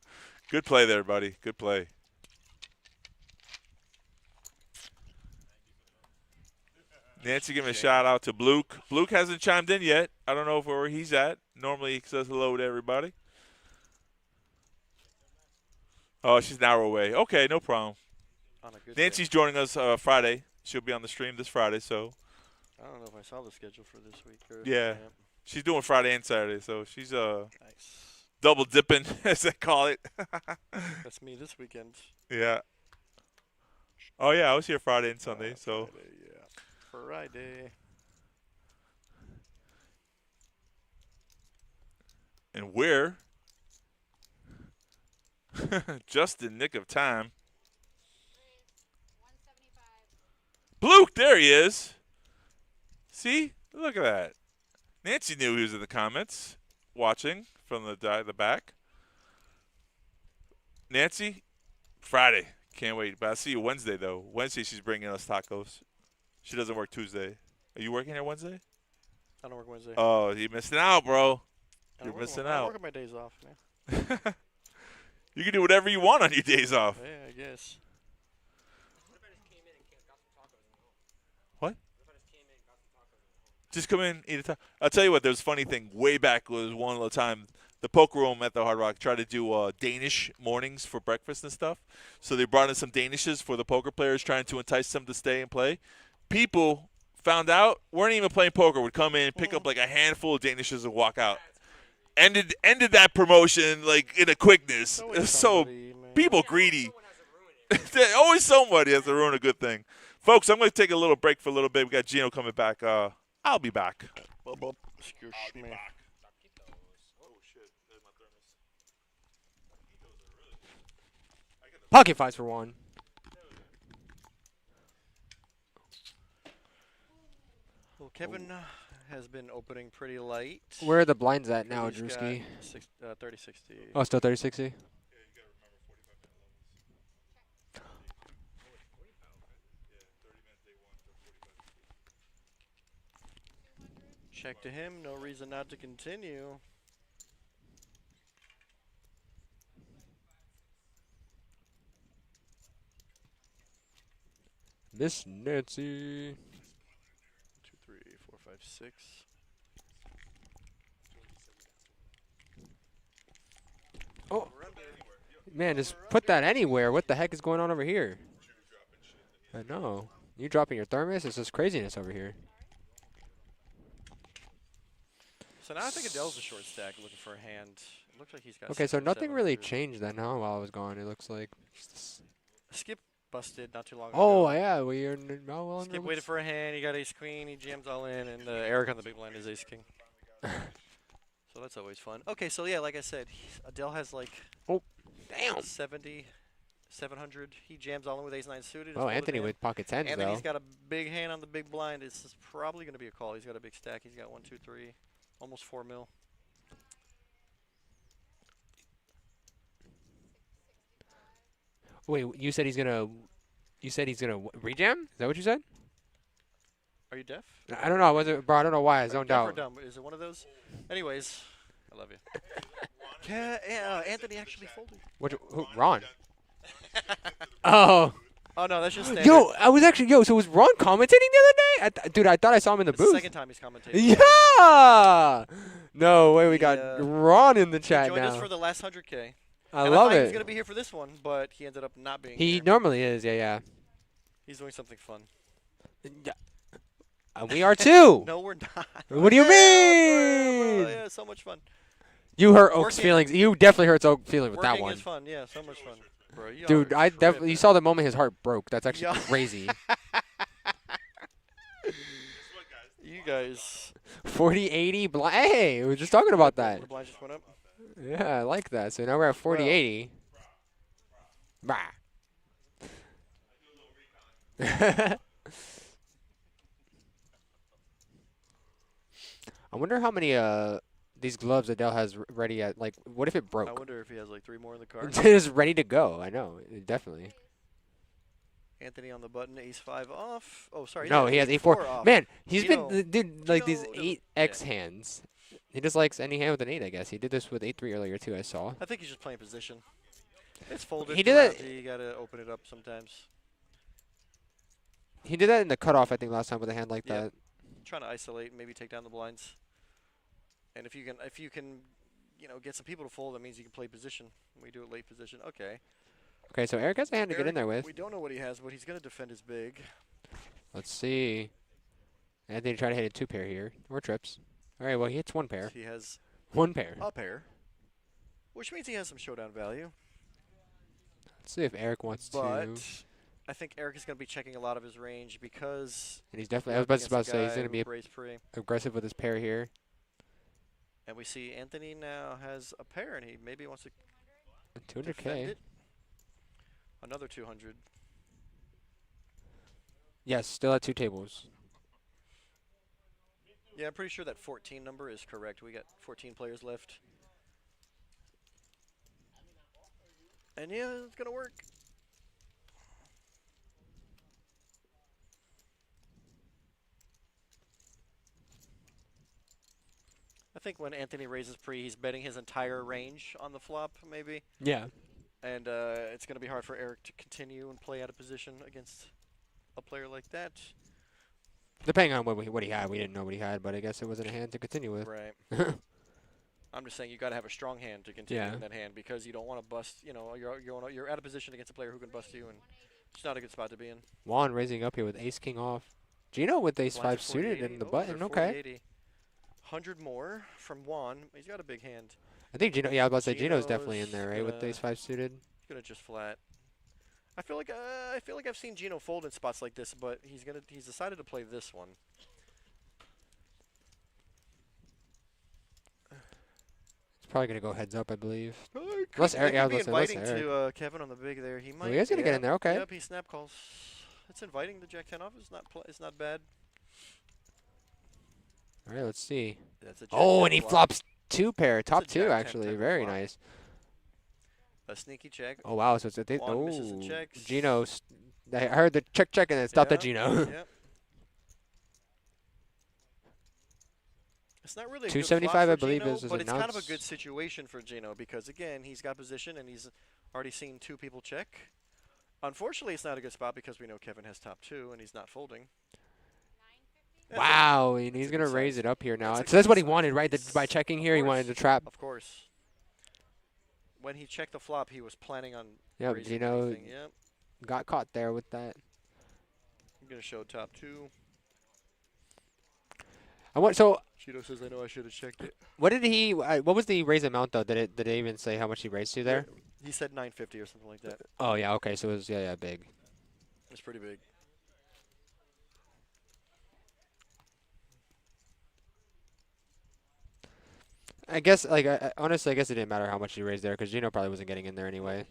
Good play there, buddy. Good play. Nancy giving a shout out to Bluke. Bluke hasn't chimed in yet. I don't know where he's at. Normally he says hello to everybody. Oh, she's an hour away. Okay, no problem. On a good Nancy's day. joining us Friday. She'll be on the stream this Friday, so I don't know if I saw the schedule for this week. Or yeah. She's doing Friday and Saturday, so she's Nice. double dipping, as they call it. That's me this weekend. Yeah. Oh yeah, I was here Friday and Sunday, so Friday, yeah. Friday. and we're just in nick of time. Bluke, there he is. See? Look at that. Nancy knew he was in the comments, watching from the back. Nancy, Friday. Can't wait. But I'll see you Wednesday, though. Wednesday, she's bringing us tacos. She doesn't work Tuesday. Are you working here Wednesday? I don't work Wednesday. Oh, you're missing out, bro. I You're work missing on- I out. work on my days off, man. You can do whatever you want on your days off. Yeah, I guess. What? Just come in, eat a taco. I'll tell you what, there's a funny thing. Way back was one little time, the poker room at the Hard Rock tried to do Danish mornings for breakfast and stuff. So they brought in some Danishes for the poker players, trying to entice them to stay and play. People found out, weren't even playing poker, would come in, pick up like a handful of Danishes and walk out. Ended that promotion like in a quickness. Always So somebody, man. people greedy. Always somebody has to ruin a good thing. Folks, I'm going to take a little break for a little bit. We got Gino coming back. I'll be back. Excuse me. Pocket fives for 1. Well, Kevin has been opening pretty light. Where are the blinds at now, He's got Drewski? 30-60. Oh, still 30-60? Check to him. No reason not to continue. Miss Nancy. 2, 3, 4, 5, 6. Oh, man, just put that anywhere. What the heck is going on over here? I know. You dropping your thermos? It's just craziness over here. So now I think Adell's a short stack looking for a hand. It looks like he's got. Okay, so 6 or nothing really 700. changed then, huh, while I was gone, it looks like. Skip busted not too long Oh, ago. yeah, we are well Skip waited for a hand. He got ace queen. He jams all in, and Eric on the big blind is ace king. So that's always fun. Okay, so yeah, like I said, Adell has like Damn. 70, 700. He jams all in with ace 9 suited. It's Oh, folded Anthony hand. with pocket tens, And then though. he's got a big hand on the big blind. It's probably going to be a call. He's got a big stack. He's got 1, 2, 3, almost 4 mil. Wait, you said he's gonna rejam? Is that what you said? Are you deaf? I don't know. I wasn't, bro. I don't know why I Are you zoned deaf or out. dumb? Is it one of those? Anyways, I love you. Yeah, Anthony actually folded. Who, Ron? Oh. Oh no, that's just standard. Yo, I was actually so was Ron commentating the other day? Dude, I thought I saw him in the It's the booth. second time he's commentating. Yeah. No way, we He, got Ron in the He chat joined us now. for the last 100K. I and love I thought he was it. gonna be here for this one, but he ended up not being. He here. normally is, yeah. He's doing something fun. Yeah. We are too. No, we're not. What do you Yeah, mean? bro, yeah, so much fun. You hurt Oak's Working- feelings. You definitely hurt Oak's feelings with that Working one. is fun. Yeah, so much fun. Bro, y'all Dude, are I definitely. tripping. You saw the moment his heart broke. That's actually Yeah. crazy. You guys. 40-80 blind. Hey, we were just talking about that. The blind just went up. Yeah, I like that. So now we're at 40-80. Bah. I wonder how many these gloves Adell has ready at. Like, what if it I broke? wonder if he has like 3 more in the car. It's ready to go. I know, definitely. Anthony on the button, ace 5 off. Oh, sorry. No, he has ace A4. off. Man, he's Gino- been dude like these Gino doesn't- 8x hands. He just likes any hand with an 8, I guess. He did this with 8-3 earlier too. I saw. I think he's just playing position. It's folded. He did that- You gotta open it up sometimes. He did that in the cutoff, I think, last time with a hand like Yep. that. Trying to isolate, maybe take down the blinds. And if you can, get some people to fold, that means you can play position. We do it late position. Okay. Okay, so Eric has a hand to get in there with. We don't know what he has, but he's gonna defend his big. Let's see. Anthony trying to hit a 2 pair here. Or trips. All right, well, he hits 1 pair. He has 1 pair. a pair, which means he has some showdown value. Let's see if Eric wants to. But I think Eric is going to be checking a lot of his range because And he's definitely, I was about to say, he's going to be raise pre. aggressive with his pair here. And we see Anthony now has a pair, and he maybe wants to defend 200K. it. Another 200. Yes, still at 2 tables. Yeah, I'm pretty sure that 14 number is correct. We got 14 players left. And yeah, it's going to work. I think when Anthony raises pre, he's betting his entire range on the flop, maybe. Yeah. And it's going to be hard for Eric to continue and play out of position against a player like that. Depending on what he had. We didn't know what he had, but I guess it wasn't a hand to continue with. Right. I'm just saying you got to have a strong hand to continue Yeah. in that hand because you don't want to bust. You're out of position against a player who can bust you, and it's not a good spot to be in. Juan raising up here with ace king off. Gino with ace 5 Blinds are suited 40-80. in the Oh, button. they're Okay. 40-80. 100 more from Juan. He's got a big hand. I think Gino. Yeah, I was about to say Gino's definitely in Gino's there, right, with gonna- ace 5 suited. He's gonna just flat. I feel like I've seen Gino fold in spots like this, but he's decided to play this one. It's probably gonna go heads up, I believe. Unless Unless Eric- yeah, I was be about to say, unless inviting Eric. to Kevin on the big there. He might. he is gonna get in there, okay. Yep, he snap calls. It's inviting the Jack 10 off. It's not bad. All right, let's see. That's a Jack Oh, 10 and he flop. flops 2 pair, top a 2 Jack 10 actually. type Very flop. nice. A sneaky check. Oh wow, so it's a Juan misses and oh checks. Gino. I heard the check and then it stopped at Yeah, Gino. Yep. It's not really a 275, good flop I for believe, Gino, is but it's kind of a announced. good situation for Gino because again he's got position and he's already seen 2 people check. Unfortunately, it's not a good spot because we know Kevin has top 2 and he's not folding. That's Wow, and he's a gonna good raise size. it up here now. That's a So that's good what he size. wanted, right? By checking here, he wanted to trap. Of course. When he checked the flop, he was planning on Yep, raising Gino anything. Yep. got caught there with that. I'm gonna show top 2. So Gino says, "I know I should have checked it." what did he? What was the raise amount though? Did it even say how much he raised to there? He said 950 or something like that. Oh yeah, okay. So it was yeah big. It's pretty big. I guess like honestly, I guess it didn't matter how much he raised there because Gino probably wasn't getting in there anyway.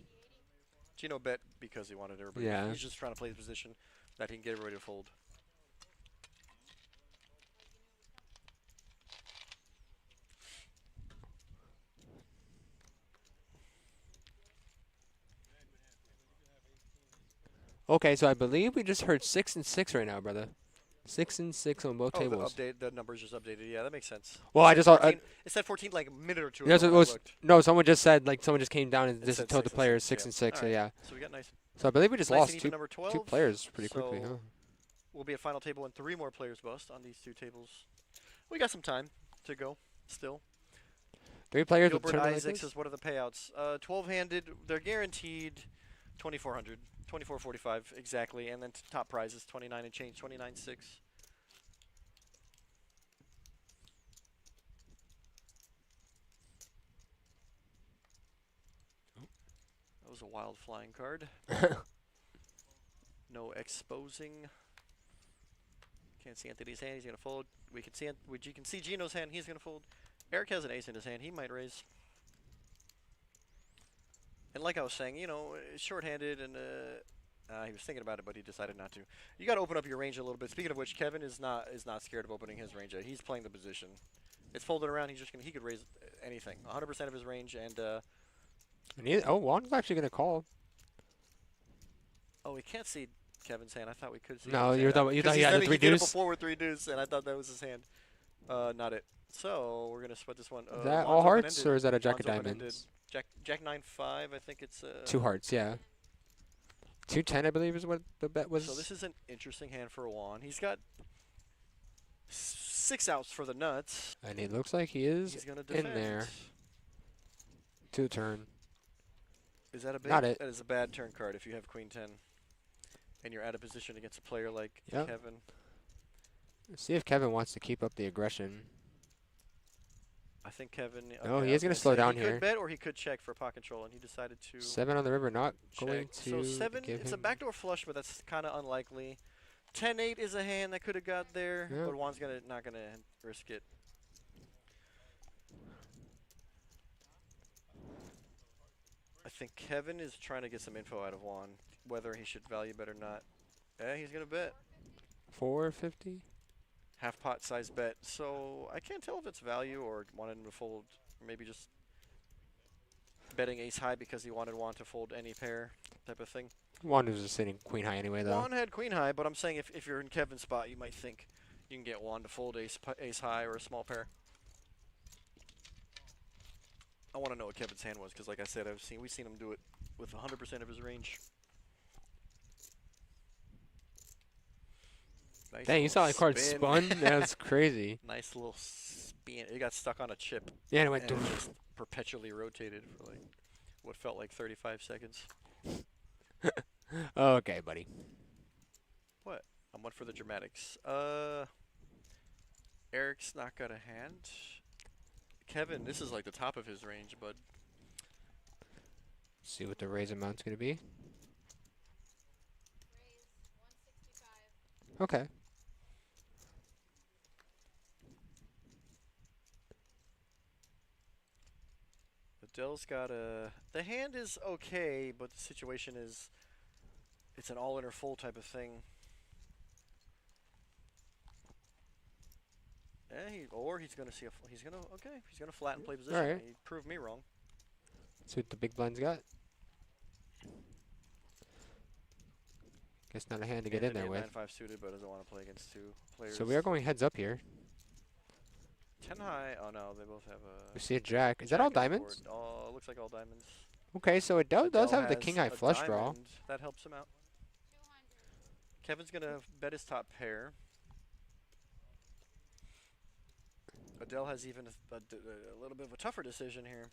Gino bet because he wanted everybody. Yeah. He's just trying to play the position that he can get everybody to fold. Okay, so I believe we just heard 6 and 6 right now, brother. 6 and 6 on both Oh, tables. the numbers just updated. Yeah, that makes sense. Well, I just saw. It said 14 like a minute or two Yes, ago it when I was. looked. No, someone just said like someone just came down and It just said told the 6 and players 6, 6 yeah. and 6. So Alright, yeah. So we got nice. So I believe we just Nice and lost even 2 number 12. players pretty quickly. So Huh? We'll be at final table and 3 more players bust on these 2 tables. We got some time to go still. 3 players with Gilbert tournament like Isaac this? says, "What are the payouts? 12-handed. They're guaranteed 2,400, 24.45 exactly, and then top prize is 29 and change, 29.6. That was a wild flying card. No exposing. Can't see Anthony's hand. He's gonna fold. We can see. You can see Gino's hand. He's gonna fold. Eric has an ace in his hand. He might raise. And like I was saying, you know, short-handed, and he was thinking about it, but he decided not to. You got to open up your range a little bit. Speaking of which, Kevin is not scared of opening his range. He's playing the position. It's folded around. He could raise anything, 100% of his range, and. Juan's actually gonna call. Oh, we can't see Kevin's hand. I thought we could see. No, his you hand. thought he had the three He did it deuce. before with 3 deuce, and I thought that was his hand. Not it. So we're gonna split this one. Is that Juan's all hearts, open-ended. or is that a jack of Juan's open-ended. diamonds? Jack 9-5. I think it's. 2 hearts, yeah. 2-10, I believe, is what the bet was. So this is an interesting hand for Juan. He's got 6 outs for the nuts. And it looks like he is He's gonna in defend. there. 2 turn. Is that a big? Not it. That is a bad turn card if you have Queen 10, and you're out of position against a player like Yep. Kevin. Let's see if Kevin wants to keep up the aggression. I think Kevin. No, okay, he I is was gonna gonna slow say down he here. could bet or he could check for pot control, and he decided to 7 on the river, not going check. to So 7, give it's him a backdoor flush, but that's kind of unlikely. 10-8 is a hand that could have got there, Yeah. but Juan's not gonna risk it. I think Kevin is trying to get some info out of Juan, whether he should value bet or not. Yeah, he's gonna bet. 450. Half pot size bet. So I can't tell if it's value or wanted him to fold, or maybe just betting ace high because he wanted Juan to fold any pair type of thing. Juan was just sitting queen high anyway, though. Juan had queen high, but I'm saying if you're in Kevin's spot, you might think you can get Juan to fold ace high or a small pair. I want to know what Kevin's hand was because, like I said, we've seen him do it with 100% of his range. Nice Dang, you saw little that card spin. spun? That's crazy. Nice little spin. It got stuck on a chip. Yeah, and it went. And it just perpetually rotated for like what felt like 35 seconds. Okay, buddy. What? I'm one for the dramatics. Eric's not got a hand. Kevin, this is like the top of his range, bud. See what the raise amount's gonna be. Okay. Adell's got a. The hand is okay, but the situation is, it's an all in or full type of thing. Or he's gonna see a. He's gonna flatten play position. Alright. He proved me wrong. See what the big blind's got. Guess not a hand to get in there with. 9-5 suited, but doesn't want to play against 2 players. So we are going heads up here. 10 high. Oh no, they both have a. We see a jack. Is that all jack on the diamonds? board. Oh, looks like all diamonds. Okay, so it does Adell have the has king high a flush draw. diamond. That helps him out. Kevin's gonna bet his top pair. Adell has even a little bit of a tougher decision here.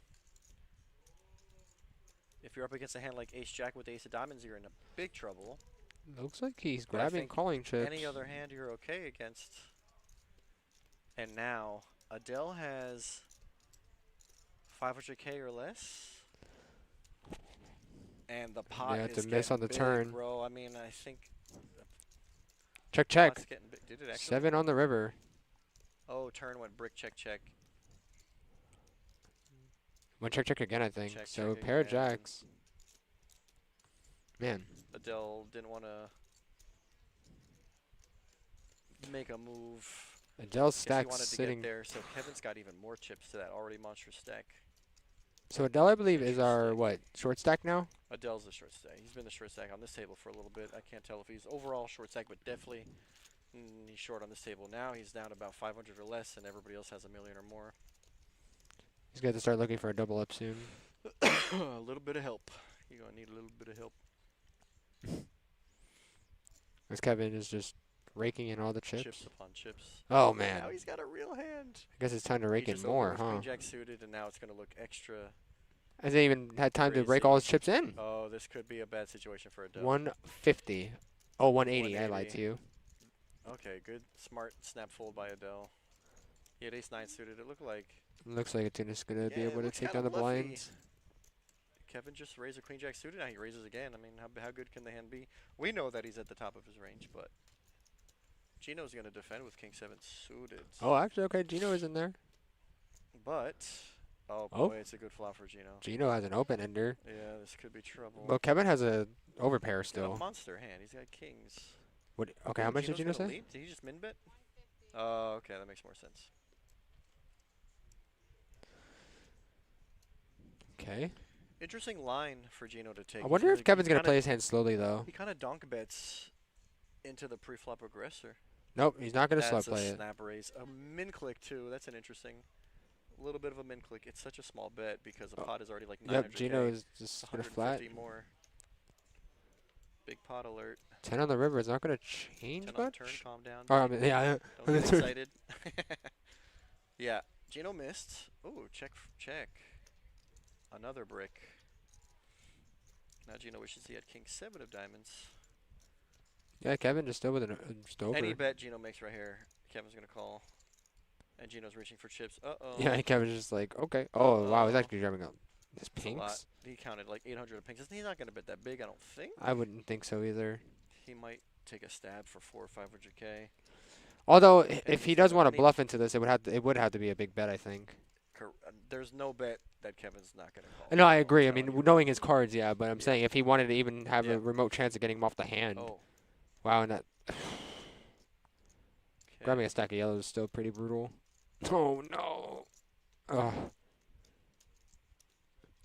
If you're up against a hand like ace jack with ace of diamonds, you're in a big trouble. Looks like he's But I grabbing think calling chips. Any other hand you're okay against. And now Adell has 500K or less. And the pot Yeah, is it's a miss getting on the big, turn. bro. I mean, I think Check, the check. pot's getting big. Did it actually? 7 on the river. Oh, turn went brick, check, check. Went check, check again, I think. Check, So check pair of again. jacks. Man. Adell didn't want to make a move. Adell's Guess he stack wanted to sitting. get there, so Kevin's got even more chips to that already monstrous stack. So Adell, I believe, is our, Interesting. what, short stack now? Adell's the short stack. He's been the short stack on this table for a little bit. I can't tell if he's overall short stack, but definitely he's short on this table now. He's down about 500 or less, and everybody else has a million or more. He's got to start looking for a double up soon. A little bit of help. You're going to need a little bit of help. As Kevin is just raking in all the chips. Chips upon chips. Oh, man. Now he's got a real hand. I guess it's time to rake He in just more, opened with huh? Queen Jack suited, and now it's going to look extra. Hasn't even had time to break Crazy. all his chips in. Oh, this could be a bad situation for Adell. 150. Oh, 180. I lied 180. to you. Okay, good. Smart snap fold by Adell. He had ace 9 suited. It looked like Looks like it's just going to be Yeah, it able to looks take down kinda the luffy. blinds. Kevin just raised a queen jack suited. Now he raises again. I mean, how good can the hand be? We know that he's at the top of his range, but Gino's going to defend with king 7 suited. Oh, actually, okay. Gino is in there. But, oh Oh. boy, it's a good flop for Gino. Gino has an open ender. Yeah, this could be trouble. Well, Kevin has a overpair He's got still. a monster hand. He's got kings. What? Okay, how much did Gino Gino's gonna say? lead? Did he just min bet? Oh, okay, that makes more sense. Okay. Interesting line for Gino to take. I wonder if Kevin's gonna play his hand slowly though. He kind of donk bets into the pre-flop aggressor. Nope, he's not gonna slow That's play a it. snap raise. A min click too. That's an interesting. A little bit of a min click. It's such a small bet because the pot is already like 900K. Yep, Gino is just gonna flat. 150 more. Big pot alert. 10 on the river is not gonna change 10 on the much. turn. Calm down. Oh, I mean, yeah. Don't get excited. Yeah, Gino missed. Ooh, check, check. Another brick. Now Gino wishes he had king 7 of diamonds. Yeah, Kevin just still with an just over. Any bet Gino makes right here, Kevin's gonna call. And Gino's reaching for chips. Uh-oh. Yeah, Kevin's just like, okay. Oh, wow, he's actually grabbing up his That's a lot. pinks. He counted like 800 of pinks. He's not gonna bet that big, I don't think. I wouldn't think so either. He might take a stab for 400 or 500K. Although, if he he's does got want to money. bluff into this, it would have to be a big bet, I think. There's no bet that Kevin's not gonna call. No, I I'm agree. I telling mean, you. knowing his cards, yeah. But I'm Yeah. saying if he wanted to even have Yeah. a remote chance of getting him off the hand. Oh. Wow, and that Okay. grabbing a stack of yellows is still pretty brutal. Oh no. Ugh.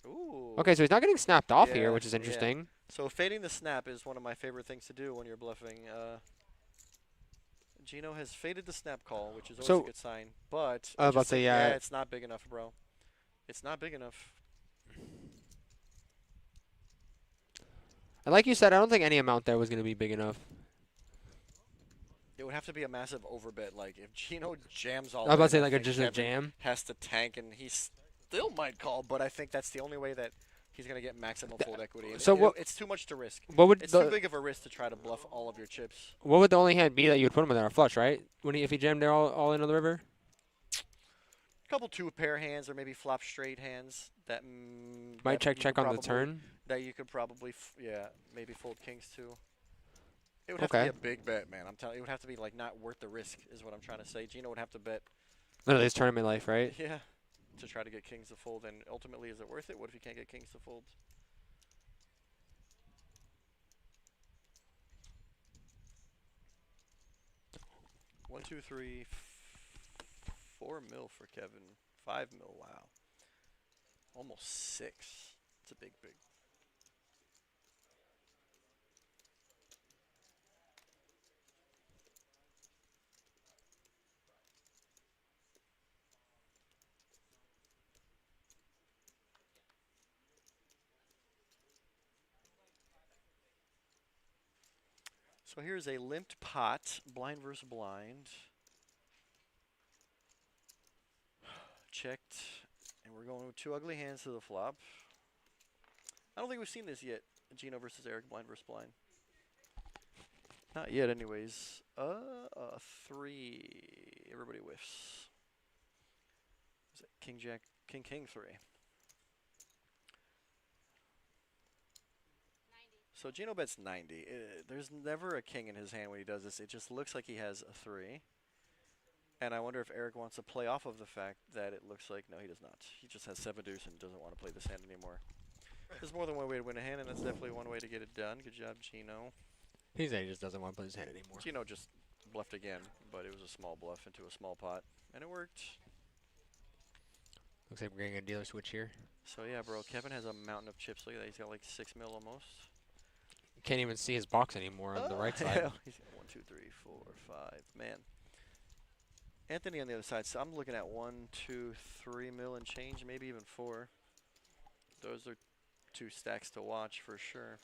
Ooh. Okay, so he's not getting snapped off Yeah, here, which is yeah. interesting. So fading the snap is one of my favorite things to do when you're bluffing. Gino has faded the snap call, which is always So- a good sign. But I was about to just say, yeah. it's not big enough, bro. It's not big enough. And like you said, I don't think any amount there was going to be big enough. It would have to be a massive overbet. Like if Gino jams all I was about to in, say I like think just a Kevin jam. has to tank, and he still might call. But I think that's the only way that he's gonna get maximum fold equity. And so what- it's too much to risk. What would It's too the big of a risk to try to bluff all of your chips. what would the only hand be that you would put him in there? A flush, right? When if he jammed there all in on the river. A couple 2-pair hands or maybe flop straight hands that Might that you check could on the probably- turn. That you could probably maybe fold kings too. It would have to Okay. be a big bet, man. I'm telling you, it would have to be like not worth the risk, is what I'm trying to say. Gino would have to bet, Literally, his tournament life, right? yeah, to try to get kings to fold. And ultimately, is it worth it? What if you can't get kings to fold? One, two, three, 4 mil for Kevin. 5 mil. Wow. Almost 6. It's a big. So here's a limped pot, blind versus blind. Checked, and we're going with 2 ugly hands to the flop. I don't think we've seen this yet. Gino versus Eric, blind versus blind. Not yet, anyways. 3. Everybody whiffs. Is it King Jack, King 3? So Gino bets 90. There's never a king in his hand when he does this. It just looks like he has a 3. And I wonder if Eric wants to play off of the fact that it looks like, no, he does not. He just has 7 deuce and doesn't want to play this hand anymore. There's more than one way to win a hand, and that's definitely one way to get it done. Good job, Gino. He said he just doesn't want to play his hand anymore. Gino just bluffed again, but it was a small bluff into a small pot, and it worked. Looks like we're getting a dealer switch here. So yeah, bro, Kevin has a mountain of chips. Look at that. He's got like 6 mil almost. Can't even see his box anymore on the right side. Yeah, he's got 1, 2, 3, 4, 5. Man. Anthony on the other side. So I'm looking at 1, 2, 3 mil and change, maybe even 4. Those are 2 stacks to watch for sure.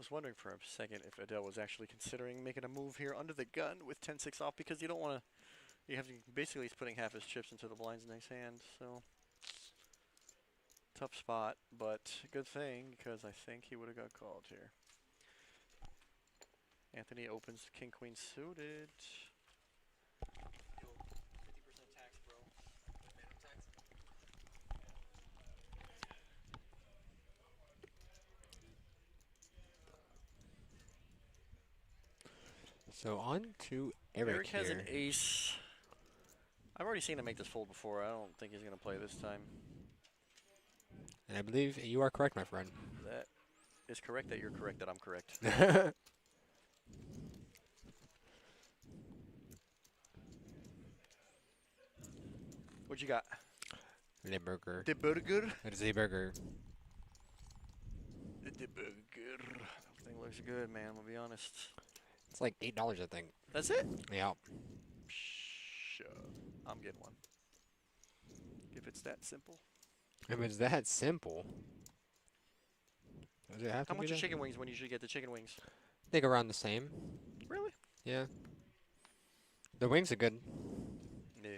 was wondering for a second if Adell was actually considering making a move here under the gun with 10-6 off, because you don't want to. You have to basically he's putting half his chips into the blind's next hand, so tough spot, but good thing because I think he would have got called here. Anthony opens king queen suited. 50% tax, bro. So on to Eric Has here. an ace. I've already seen him make this fold before. I don't think he's going to play this time. And I believe you are correct, my friend. That is correct that you're correct that I'm correct. What you got? The burger. The burger? It is a burger. The burger. That thing looks good, man. I'm going to be honest. It's like $8, I think. That's it? Yeah. Sure. I'm getting one. If it's that simple. If it's that simple. Does it have How to much be are that? chicken wings when you should get the chicken wings? I think around the same. Really? Yeah. The wings are good. Yeah.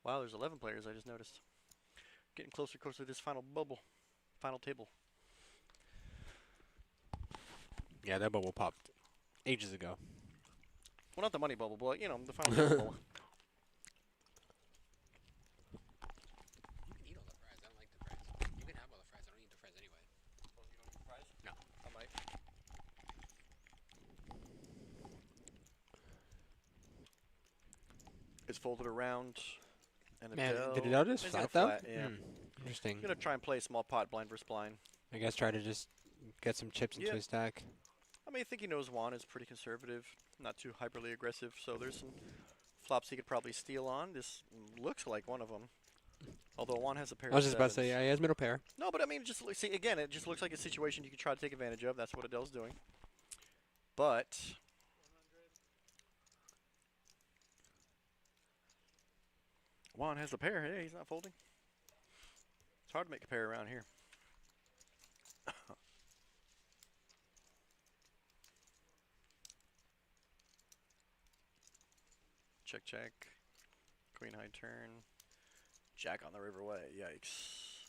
Wow, there's 11 players, I just noticed. Getting closer to this final bubble. Final table. Yeah, that bubble popped ages ago. Well, not the money bubble, but, you know, the final table bubble. You can eat all the fries. I don't like the fries. You can have all the fries. I don't eat the fries anyway. Oh, you don't eat fries? No. I might. It's folded around. And Man, Adell. did Adell just He's got a flat though? Yeah. Interesting. I'm going to try and play a small pot blind versus blind. I guess try to just get some chips into Yeah. his stack. I mean, I think he knows Juan is pretty conservative, not too hyperly aggressive, so there's some flops he could probably steal on. This looks like one of them. Although Juan has a pair I was of just about to say, sevens. yeah, he has middle pair. No, but I mean, just see again, it just looks like a situation you could try to take advantage of. That's what Adell's doing. But Juan has a pair. Hey, he's not folding. It's hard to make a pair around here. Check, check. Queen high turn. Jack on the river way. Yikes.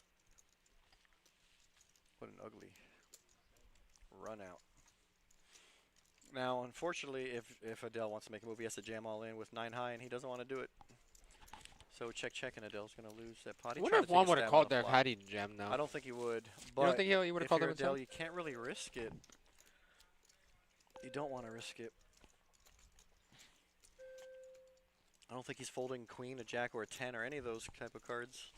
What an ugly run out. Now, unfortunately, if Adell wants to make a move, he has to jam all in with 9 high, and he doesn't want to do it. So check, check, and Adell's going to lose that pot. I wonder if Juan would have called there if had he jammed though. I don't think he would. But You don't think he would have if called you're there himself? Adell, you can't really risk it. You don't want to risk it. I don't think he's folding queen, a jack, or a 10, or any of those type of cards.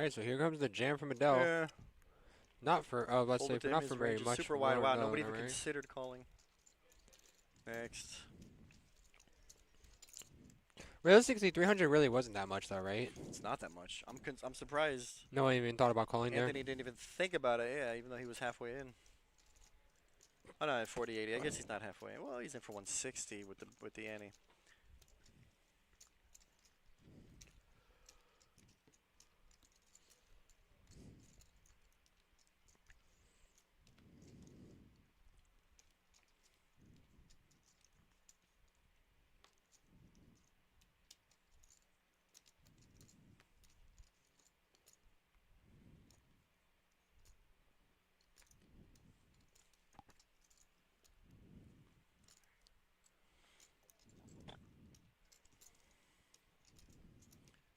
right, so here comes the jam from Adell. Yeah. Not for, let's Fold say, it to for, him, not his for very range is much. super wide. more, Wow, no, nobody not even very. considered calling. Next. Realistically, 300 really wasn't that much, though, right? It's not that much. I'm surprised No one even thought about calling there. Anthony didn't even think about it. Yeah, even though he was halfway in. Oh no, at 40-80. I guess he's not halfway in. Well, he's in for 160 with the ante.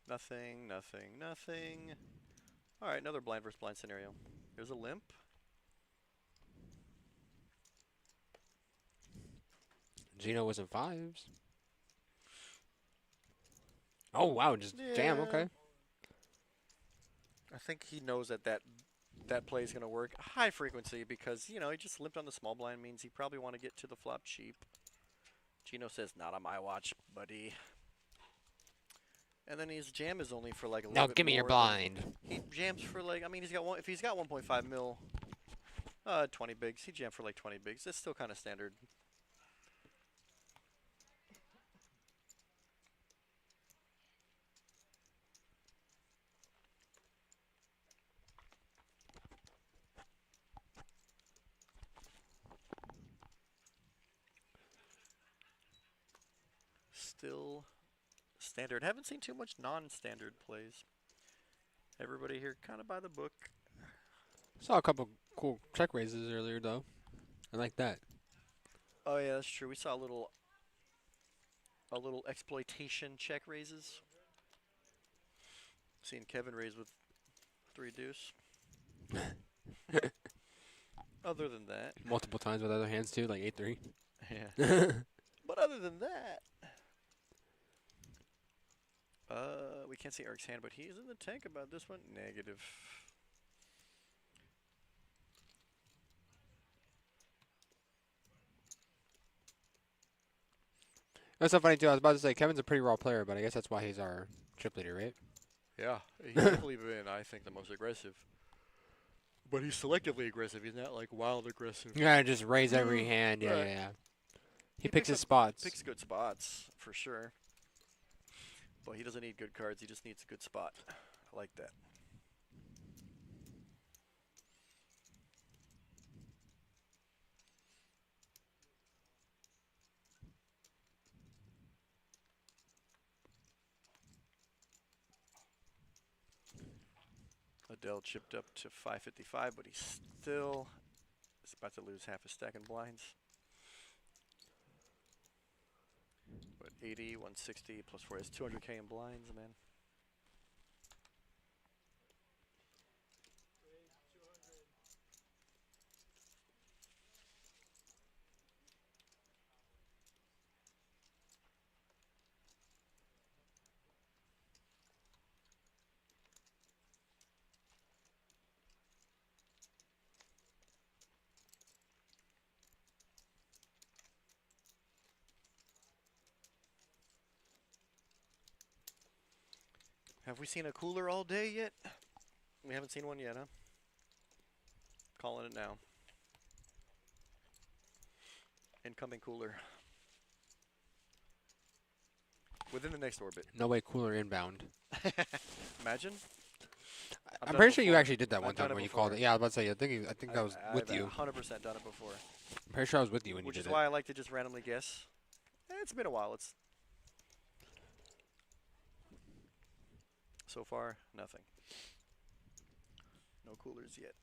Nothing, nothing, nothing. All right, another blind versus blind scenario. There's a limp. Gino was in fives. Oh, wow, just jam, Yeah. okay. I think he knows that play is going to work. High frequency because, you know, he just limped on the small blind means he probably want to get to the flop cheap. Gino says, not on my watch, buddy. And then his jam is only for like a little Now bit give me your more blind. He jams for like, I mean, if he's got 1.5 mil, 20 bigs. He jammed for like 20 bigs. That's still kind of standard. Still standard. Haven't seen too much non-standard plays. Everybody here kind of by the book. Saw a couple cool check raises earlier, though. I like that. Oh yeah, that's true. We saw a little exploitation check raises. Seen Kevin raise with 3 deuce. Other than that, Multiple times with other hands, too, like 8-3. yeah. But other than that, we can't see Eric's hand, but he's in the tank about this one. Negative. That's so funny, too. I was about to say, Kevin's a pretty raw player, but I guess that's why he's our chip leader, right? Yeah, he's definitely been, I think, the most aggressive. But he's selectively aggressive. He's not like wild aggressive. Yeah, just raise every hand. Yeah, Right. yeah. He picks his up- spots. Picks good spots, for sure. But he doesn't need good cards. He just needs a good spot. I like that. Adell chipped up to 555, but he's still is about to lose half a stack in blinds. But 80, 160 plus 4 is 200K in blinds, man. Have we seen a cooler all day yet? We haven't seen one yet, huh? Calling it now. Incoming cooler. Within the next orbit. No way cooler inbound. Imagine. I'm pretty sure you actually did that I've one done time it when you called it. before. Yeah, I was about to say, I think that was with I've you. 100% done it before. I'm pretty sure I was with you when Which you is did why I like to just randomly guess. It's been a while. So far, nothing. No coolers yet.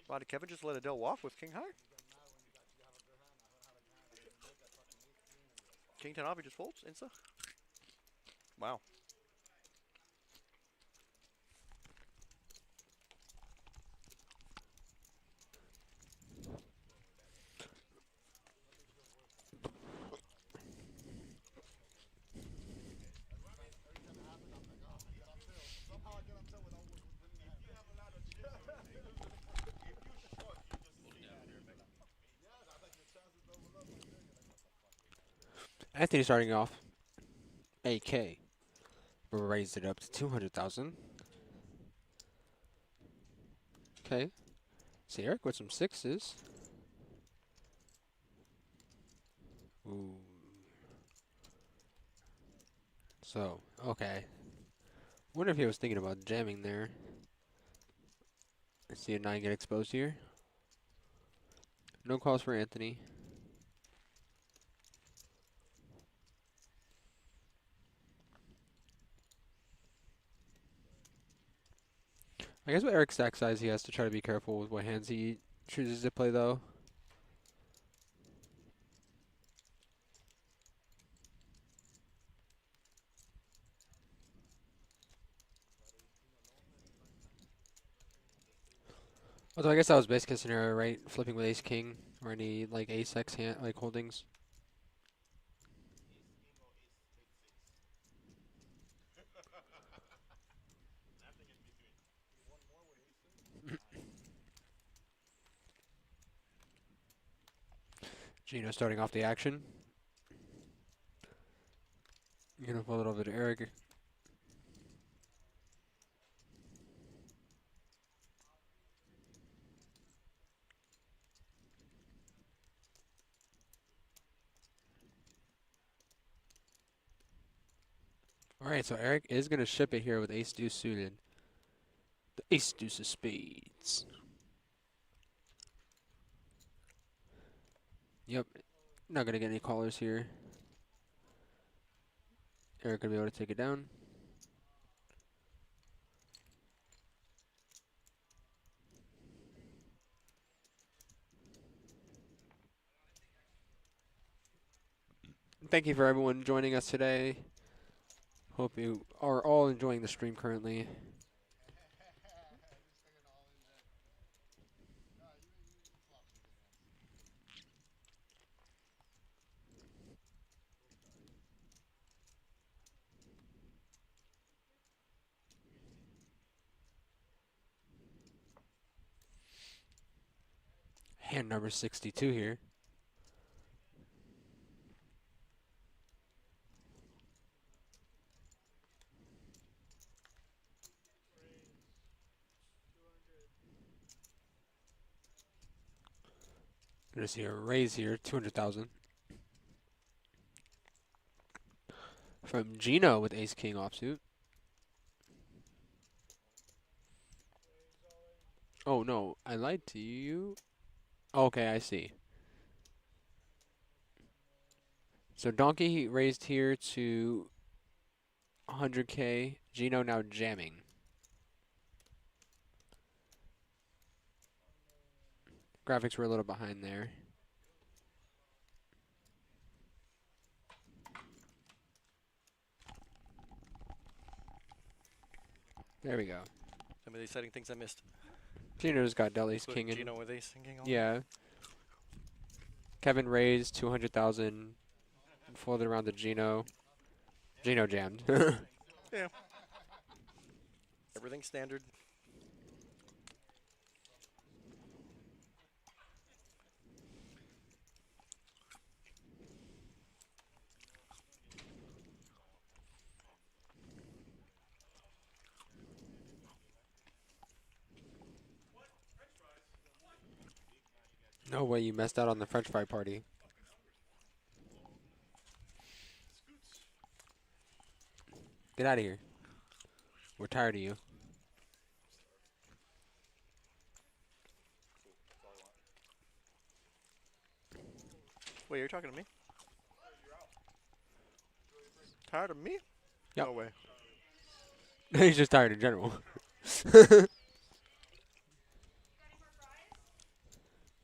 Wow, did Kevin just let Adell walk with King High? King 10 off, he just folds, insta? Wow. Anthony starting off. AK. We'll raise it up to 200,000. Okay. See Eric with some sixes. Ooh. So, okay. Wonder if he was thinking about jamming there. Let's see a 9 get exposed here. No calls for Anthony. I guess with Eric's stack size, he has to try to be careful with what hands he chooses to play, though. Although I guess that was best case scenario, right? Flipping with ace king or any like ace x hand like holdings. Gino starting off the action. Gonna fold it over to Eric. Alright, so Eric is going to ship it here with ace deuce suited. The ace deuce of spades. Yep, not going to get any callers here. Eric going to be able to take it down. Thank you for everyone joining us today. Hope you are all enjoying the stream currently. Hand number 62 here. Gonna see a raise here, 200,000. From Gino with ace king offsuit. Oh no, I lied to you. Okay, I see. So Donkey raised here to 100K. Gino now jamming. Graphics were a little behind there. There we go. Some of the exciting things I missed. Gino's got Del ace Including king in. Gino with ace and king on. Yeah. Kevin raised 200,000. Folded around to Gino. Gino jammed. Yeah. Everything standard. No way you messed out on the French fry party. Get out of here. We're tired of you. Wait, you're talking to me? Tired of me? Yep. No way. He's just tired in general.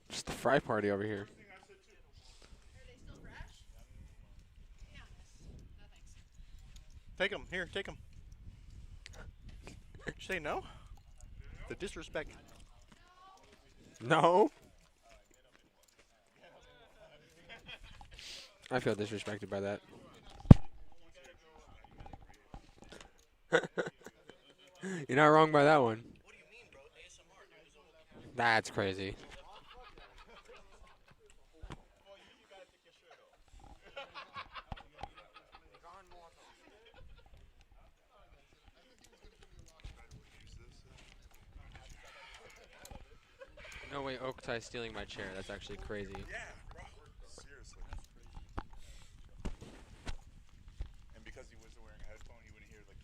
Just the fry party over here. Take him. Here, take him. Say no? The disrespect. No. I feel disrespected by that. You're not wrong by that one. What do you mean, bro? ASMR, dude. That's crazy. No way, Oktai's stealing my chair. That's actually crazy. Yeah, bro. Seriously. And because he wasn't wearing a headphone, you wouldn't hear like.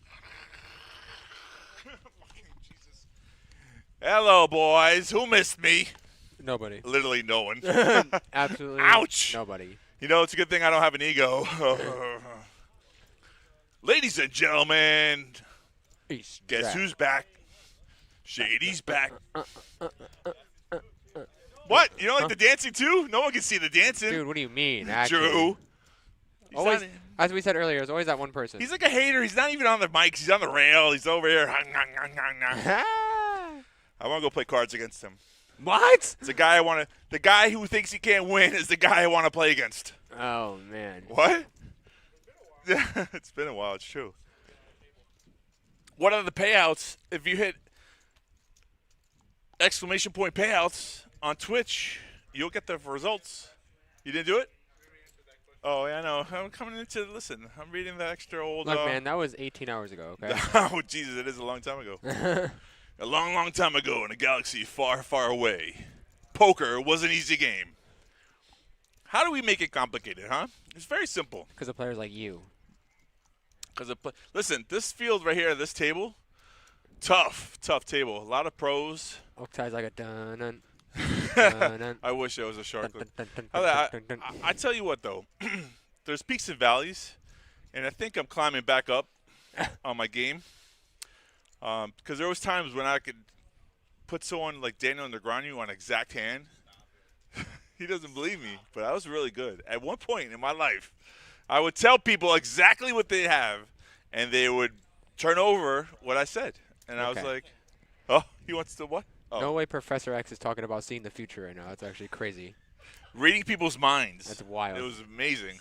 Fucking Jesus. Hello, boys. Who missed me? Nobody. Literally no one. Absolutely. Ouch. Nobody. You know, it's a good thing I don't have an ego. Ladies and gentlemen, guess who's back? Shady's back. What? You don't like the dancing too? No one can see the dancing. Dude, what do you mean? Actually? True. He's Always, not- as we said earlier, there's always that one person. He's like a hater. He's not even on the mics. He's on the rail. He's over here. I want to go play cards against him. What? It's a guy I want to. The guy who thinks he can't win is the guy I want to play against. Oh man. What? Yeah, it's been a while. It's true. What are the payouts if you hit exclamation point payouts on Twitch? You'll get the results. You didn't do it? Oh, yeah, I know. I'm coming in to listen. I'm reading the extra old. Look, man, that was 18 hours ago. Okay. Oh, Jesus, it is a long time ago. A long, long time ago in a galaxy far, far away, poker was an easy game. How do we make it complicated, huh? It's very simple. Because of players like you. Listen, this field right here, this table, tough table. A lot of pros. Oktai's like a dun dun. I wish I was a shark. I tell you what, though. There's peaks and valleys, and I think I'm climbing back up on my game. Because there was times when I could put someone like Daniel Negreanu on exact hand. He doesn't believe me, but I was really good. At one point in my life, I would tell people exactly what they have, and they would turn over what I said. And I was like, oh, he wants to what? Oh. No way Professor X is talking about seeing the future right now. That's actually crazy. Reading people's minds. That's wild. It was amazing.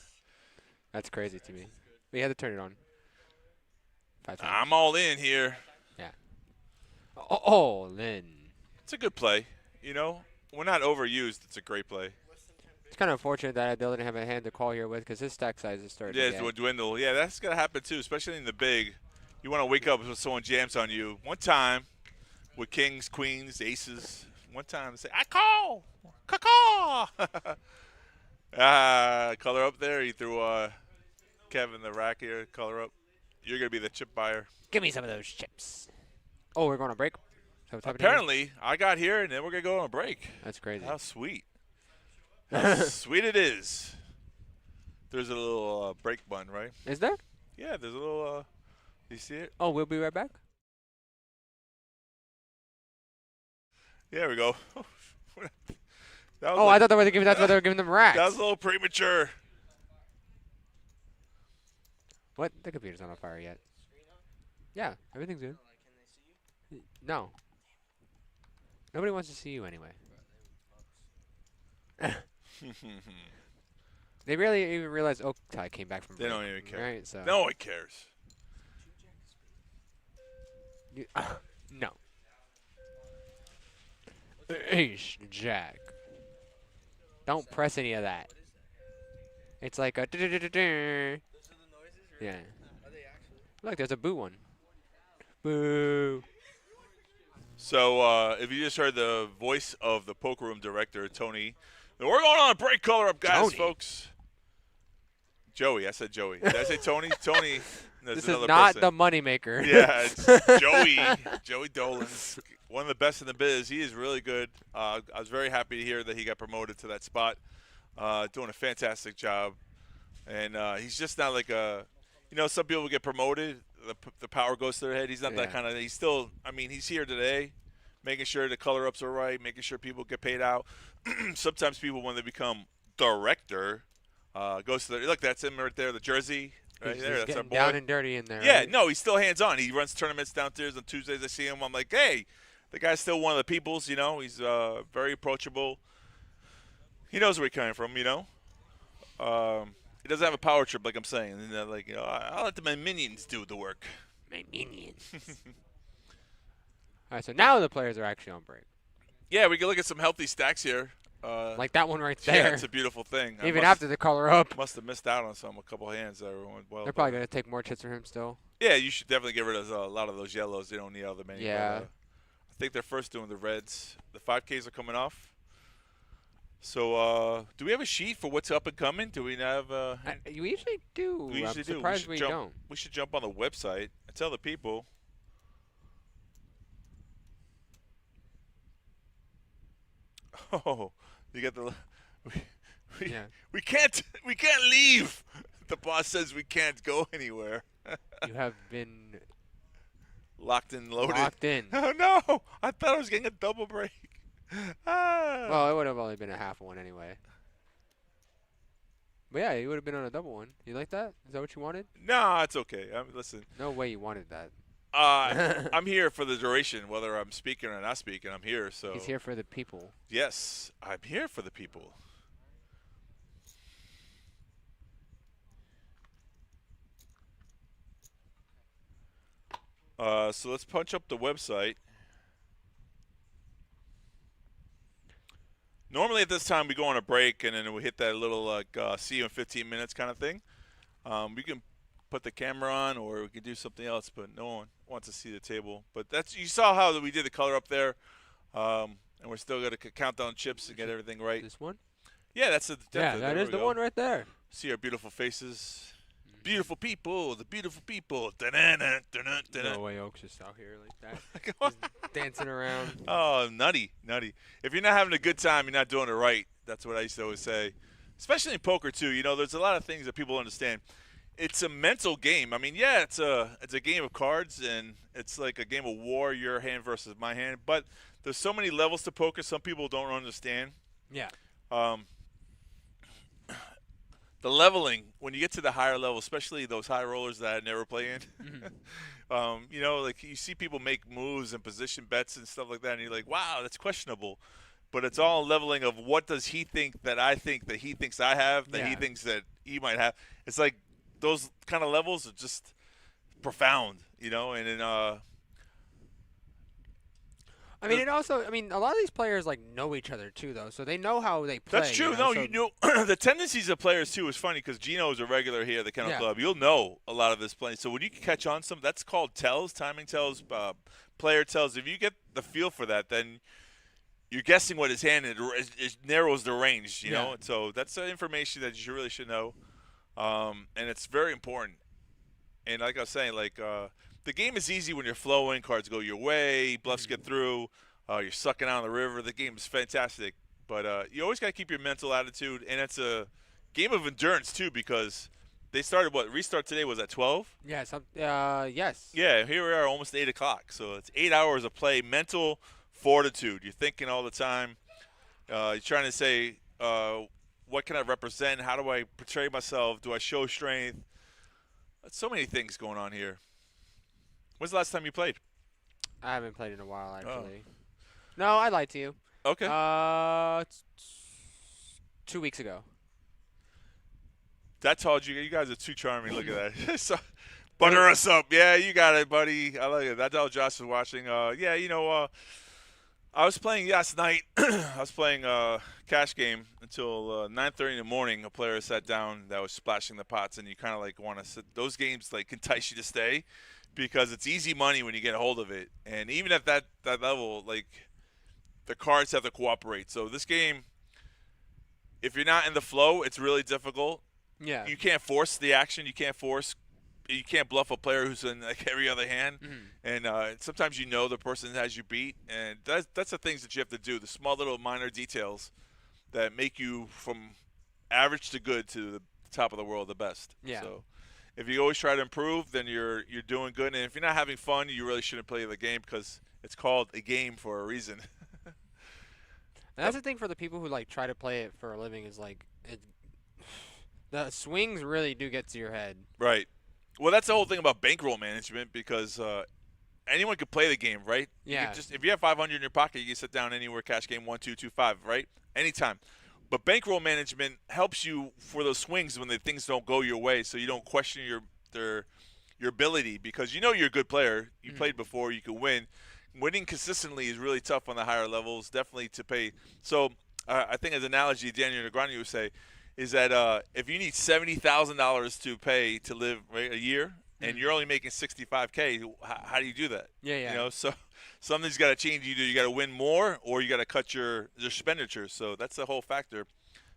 That's crazy to me. We had to turn it on. 5 times. I'm all in here. Yeah. Oh, Lynn. It's a good play. You know, we're not overused. It's a great play. It's kind of unfortunate that Adell didn't have a hand to call here with because his stack size is starting Yeah, to it's get. dwindle. Yeah, that's going to happen too, especially in the big. You want to wake up when someone jams on you. One time with kings, queens, aces. One time say, I call. Caw-caw. Color up there. He threw Kevin the rack here. Color up. You're going to be the chip buyer. Give me some of those chips. Oh, we're going to break? Is that what's happening here? Apparently, I got here, and then we're going to go on a break. That's crazy. How sweet. How sweet it is. There's a little break button, right? Is there? Yeah, there's a little, you see it? Oh, we'll be right back. Yeah, there we go. That was Oh, I thought that's why they were giving them racks. that was a little premature. What? The computer's not on fire yet. Yeah, everything's good. No. Nobody wants to see you anyway. They barely even realized Oktai came back from They break, don't even care. Right, so. No one cares. No. Ace Jack. Don't press any of that. It's like a. Yeah. Look, there's a boo one. Boo. So if you just heard the voice of the poker room director, Tony, then we're going on a break. Color up, guys, Tony. folks. Joey. I said Joey. Did I say Tony? Tony. This another is not person. the moneymaker. Yeah, it's Joey. Joey Dolan. One of the best in the biz. He is really good. I was very happy to hear that he got promoted to that spot. Doing a fantastic job. And he's just not like a, you know, some people get promoted, the power goes to their head. He's not that kind of, he's still, I mean, he's here today, making sure the color-ups are right, making sure people get paid out. Sometimes people, when they become director, goes to the, look, that's him right there, the jersey. Right He's there, just that's our getting boy. down and dirty in there. Yeah, right? no, he's still hands-on. He runs tournaments downstairs on Tuesdays. I see him. I'm like, hey, the guy's still one of the peoples, you know. He's very approachable. He knows where he's coming from, you know. He doesn't have a power trip, like I'm saying. And, like, you know, I'll let my minions do the work. My minions. All right, so now the players are actually on break. Yeah, we can look at some healthy stacks here. Like that one right Yeah, there. it's a beautiful thing. Even after the color up. Must have missed out on a couple hands that went well. They're probably going to take more chips from him still. Yeah, you should definitely get rid of a lot of those yellows. They don't need all the many. Yeah. But, I think they're first doing the reds. The 5Ks are coming off. So, do we have a sheet for what's up and coming? Do we have? You usually do. We usually I'm surprised we jump, don't. We should jump on the website and tell the people. Oh, you get the. We can't leave. The boss says we can't go anywhere. You have been locked and loaded. Locked in. Oh no! I thought I was getting a double break. Well, it would have only been a half one anyway. But yeah, you would have been on a double one. You like that? Is that what you wanted? No, it's okay. Listen. No way you wanted that. I'm here for the duration, whether I'm speaking or not speaking. I'm here. So he's here for the people. Yes, I'm here for the people. So let's punch up the website. Normally at this time we go on a break and then we hit that little like see you in 15 minutes kind of thing. We can put the camera on or we can do something else, but no one wants to see the table. But you saw how we did the color up there, and we're still going to count down chips and get everything right. This one? Yeah, that's that is the one right there. See our beautiful faces. Beautiful people, the beautiful people. Da-na-na, da-na, da-na. No way Oaks is out here like that. Just dancing around. Oh, nutty. If you're not having a good time, you're not doing it right. That's what I used to always say. Especially in poker, too. You know, there's a lot of things that people understand. It's a mental game. I mean, yeah, it's a game of cards, and it's like a game of war, your hand versus my hand. But there's so many levels to poker, some people don't understand. Yeah. The leveling, when you get to the higher level, especially those high rollers that I never play in, you know, like you see people make moves and position bets and stuff like that, and you're like, wow, that's questionable. But it's all leveling of what does he think that I think that he thinks I have, that he thinks that he might have. It's like those kind of levels are just profound, you know, and then I mean, a lot of these players like know each other too, though, so they know how they play. That's true. You know, the tendencies of players too is funny because Gino is a regular here at the Kennel Club. You'll know a lot of this playing. So when you catch on some, that's called tells, timing tells, player tells. If you get the feel for that, then you're guessing what his hand is. It narrows the range, you know. So that's information that you really should know, and it's very important. And like I was saying, like. The game is easy when you're flowing, cards go your way, bluffs get through, you're sucking out on the river. The game is fantastic. But you always got to keep your mental attitude, and it's a game of endurance, too, because they started, restart today was at 12? Yes. Yeah, here we are, almost 8 o'clock. So it's 8 hours of play, mental fortitude. You're thinking all the time. You're trying to say, what can I represent? How do I portray myself? Do I show strength? There's so many things going on here. When's the last time you played? I haven't played in a while, actually. Oh. No, I lied to you. Okay. 2 weeks ago. That told you. You guys are too charming. Look at that. So, butter us up. Yeah, you got it, buddy. I like it. That's how Josh was watching. Yeah, you know, I was playing last night. I was playing cash game until 9:30 in the morning. A player sat down that was splashing the pots, and you kind of like want to sit. Those games like entice you to stay. Because it's easy money when you get a hold of it. And even at that level, like, the cards have to cooperate. So this game, if you're not in the flow, it's really difficult. Yeah. You can't force the action. You can't bluff a player who's in like every other hand. And sometimes you know the person has you beat. And that's the things that you have to do, the small little minor details that make you from average to good to the top of the world, the best. Yeah. So if you always try to improve, then you're doing good. And if you're not having fun, you really shouldn't play the game because it's called a game for a reason. And that's the thing for the people who like try to play it for a living is like the swings really do get to your head. Right. Well, that's the whole thing about bankroll management because anyone could play the game, right? Yeah. If you have 500 in your pocket, you can sit down anywhere, cash game 1, 2, 2, 5, right? Anytime. But bankroll management helps you for those swings when the things don't go your way, so you don't question your ability because you know you're a good player. You played before, you can win. Winning consistently is really tough on the higher levels, definitely to pay. So I think as an analogy, Daniel Negreanu would say, is that if you need $70,000 to pay to live a year, and you're only making 65K. How do you do that? Yeah. You know, so something's got to change. Either you got to win more, or you got to cut your expenditures. So that's the whole factor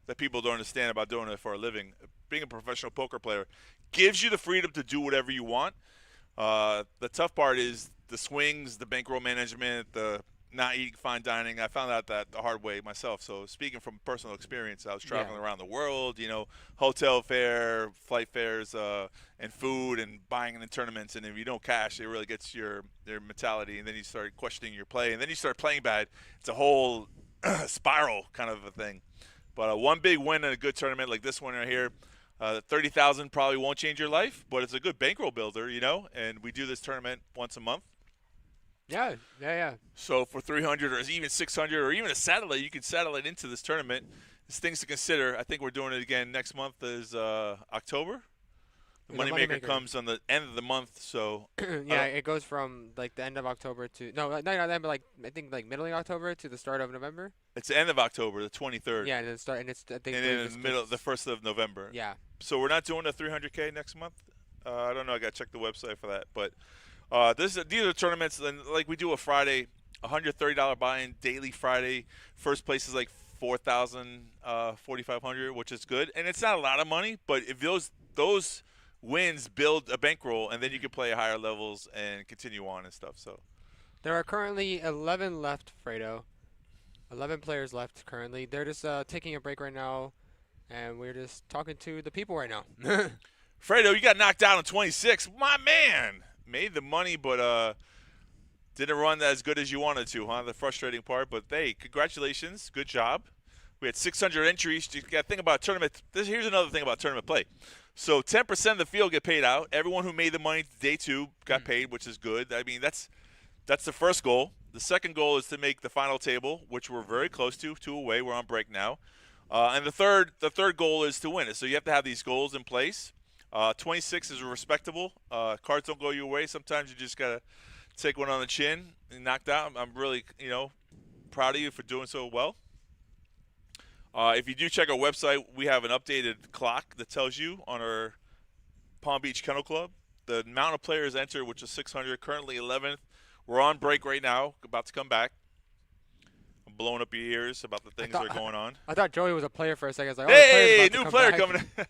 that people don't understand about doing it for a living. Being a professional poker player gives you the freedom to do whatever you want. The tough part is the swings, the bankroll management, the not eating fine dining. I found out that the hard way myself. So speaking from personal experience, I was traveling around the world, you know, hotel fare, flight fares, and food, and buying in tournaments. And if you don't cash, it really gets your mentality. And then you start questioning your play. And then you start playing bad. It's a whole spiral kind of a thing. But one big win in a good tournament like this one right here, 30,000 probably won't change your life, but it's a good bankroll builder, you know. And we do this tournament once a month. Yeah. So for 300 or even 600 or even a satellite, you can satellite into this tournament. There's things to consider. I think we're doing it again next month is October. The Moneymaker comes on the end of the month, so yeah, it goes from like the end of October to not then, but like I think like middle of October to the start of November. It's the end of October, the 23rd. Yeah, and it's I think and in the middle, the 1st of November. Yeah. So we're not doing a 300K next month. I don't know. I got to check the website for that, but. These are tournaments, and like we do a Friday, $130 buy-in daily Friday. First place is like 4,000, 4,500, which is good, and it's not a lot of money. But if those wins build a bankroll, and then you can play at higher levels and continue on and stuff. So there are currently 11 left, Fredo. 11 players left currently. They're just taking a break right now, and we're just talking to the people right now. Fredo, you got knocked out on 26. My man. Made the money, but didn't run as good as you wanted to, huh? The frustrating part. But, hey, congratulations. Good job. We had 600 entries. You got to think about tournament. Here's another thing about tournament play. So 10% of the field get paid out. Everyone who made the money day 2 got paid, which is good. I mean, that's the first goal. The second goal is to make the final table, which we're very close to, 2 away. We're on break now. And the third goal is to win it. So you have to have these goals in place. 26 is respectable. Cards don't go your way. Sometimes you just got to take one on the chin and knocked out. I'm really, proud of you for doing so well. If you do check our website, we have an updated clock that tells you on our Palm Beach Kennel Club the amount of players entered, which is 600, currently 11th. We're on break right now, about to come back. I'm blowing up your ears about the things that are going on. I thought Joey was a player for a second. I was like, hey, new player coming in.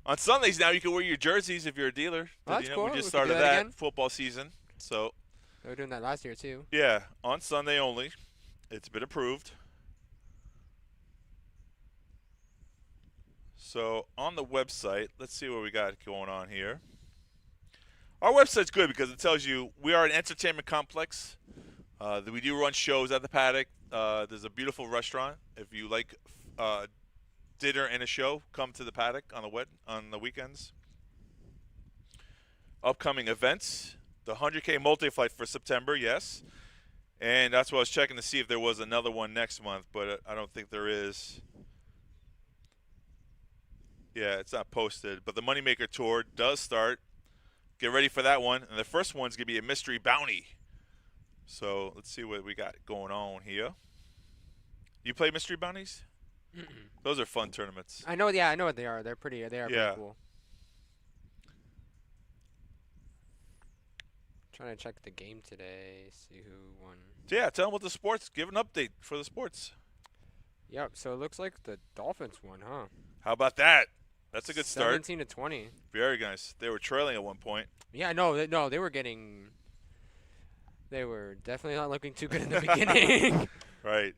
On Sundays now, you can wear your jerseys if you're a dealer. Oh, that's cool. We just started that football season. So they were doing that last year, too. Yeah, on Sunday only. It's been approved. So on the website, let's see what we got going on here. Our website's good because it tells you we are an entertainment complex. We do run shows at the paddock. There's a beautiful restaurant. If you like dinner and a show, come to the paddock on the weekends. Upcoming events, the 100K multi-flight for September, yes. And that's what I was checking to see if there was another one next month, but I don't think there is. Yeah, it's not posted. But the Moneymaker Tour does start. Get ready for that one. And the first one's going to be a mystery bounty. So let's see what we got going on here. You play mystery bounties? Mm-mm. Those are fun tournaments. I know what they are. They are pretty pretty cool. Trying to check the game today, see who won. So yeah, tell them what the sports. Give an update for the sports. Yep. So it looks like the Dolphins won, huh? How about that? That's a good start. 17-20. Very nice. They were trailing at one point. Yeah, they were getting. They were definitely not looking too good in the beginning. Right.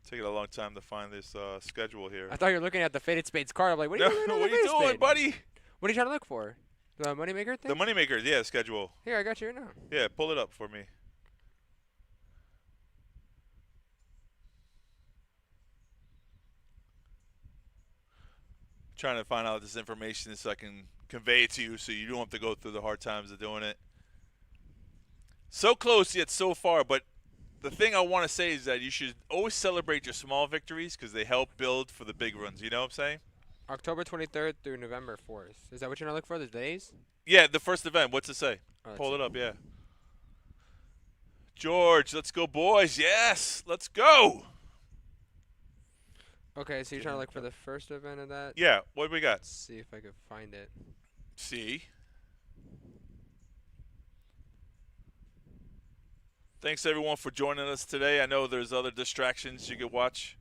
Taking a long time to find this schedule here. I thought you were looking at the Faded Spades card. I'm like, what are you doing? What are you doing, buddy? What are you trying to look for? The Moneymaker thing? The Moneymaker, yeah, schedule. Here, I got you right now. Yeah, pull it up for me. Trying to find out this information so I can convey it to you so you don't have to go through the hard times of doing it. So close yet so far, but the thing I want to say is that you should always celebrate your small victories because they help build for the big runs. You know what I'm saying? October 23rd through November 4th. Is that what you're going to look for, the days? Yeah, the first event. What's it say? Oh, pull it up, yeah. George, let's go, boys. Yes, let's go. Okay, so you're Get trying to in look for the- the first event of that? Yeah, what do we got? Let's see if I can find it. See. Thanks everyone for joining us today. I know there's other distractions you could watch,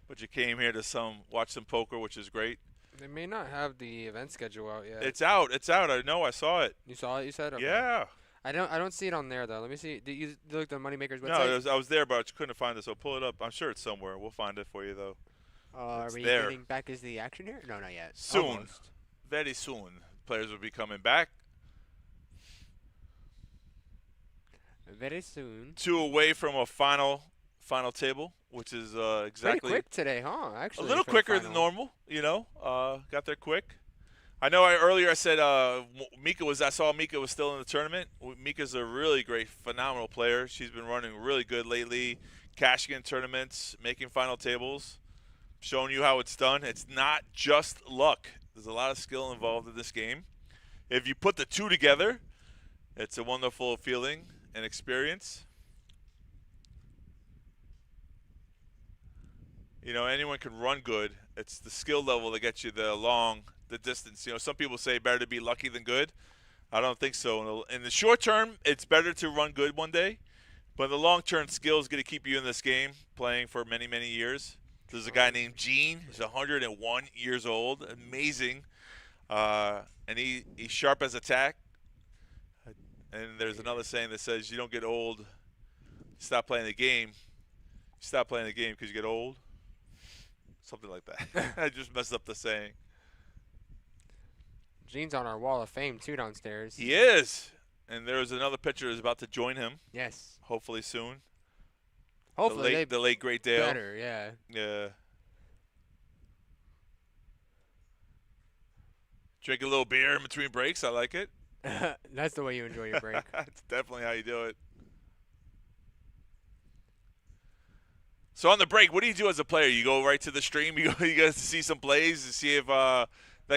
but you came here to watch some poker, which is great. They may not have the event schedule out yet. It's out. It's out. I know. I saw it. You saw it? You said? Okay. Yeah. I don't see it on there though. Let me see. Did you look at the Moneymakers website? No, I was there, but I couldn't find it. So pull it up. I'm sure it's somewhere. We'll find it for you though. Are it's we there. getting back as the action here? No, not yet. Soon. Almost. Very soon, players will be coming back. Very soon. 2 away from a final table, which is exactly Pretty quick today, huh? a Actually, little for the quicker than final. normal. Got there quick. I know. Earlier I said Mika was. I saw Mika was still in the tournament. Mika's a really great, phenomenal player. She's been running really good lately, cashing in tournaments, making final tables, showing you how it's done. It's not just luck. There's a lot of skill involved in this game. If you put the two together, it's a wonderful feeling and experience. Anyone can run good. It's the skill level that gets you the distance. Some people say better to be lucky than good. I don't think so. In the short term, it's better to run good one day, but the long-term skill is going to keep you in this game, playing for many, many years. There's a guy named Gene. He's 101 years old. Amazing. And he's sharp as a tack. And there's another saying that says you don't get old, stop playing the game. You stop playing the game because you get old. Something like that. I just messed up the saying. Gene's on our wall of fame too downstairs. He is. And there's another pitcher who's about to join him, Yes. hopefully soon. Hopefully the late great Dale. better. Yeah. Yeah. Drink a little beer in between breaks. I like it. That's the way you enjoy your break. That's definitely how you do it. So on the break, what do you do as a player? You go right to the stream. You go to see some plays to see if that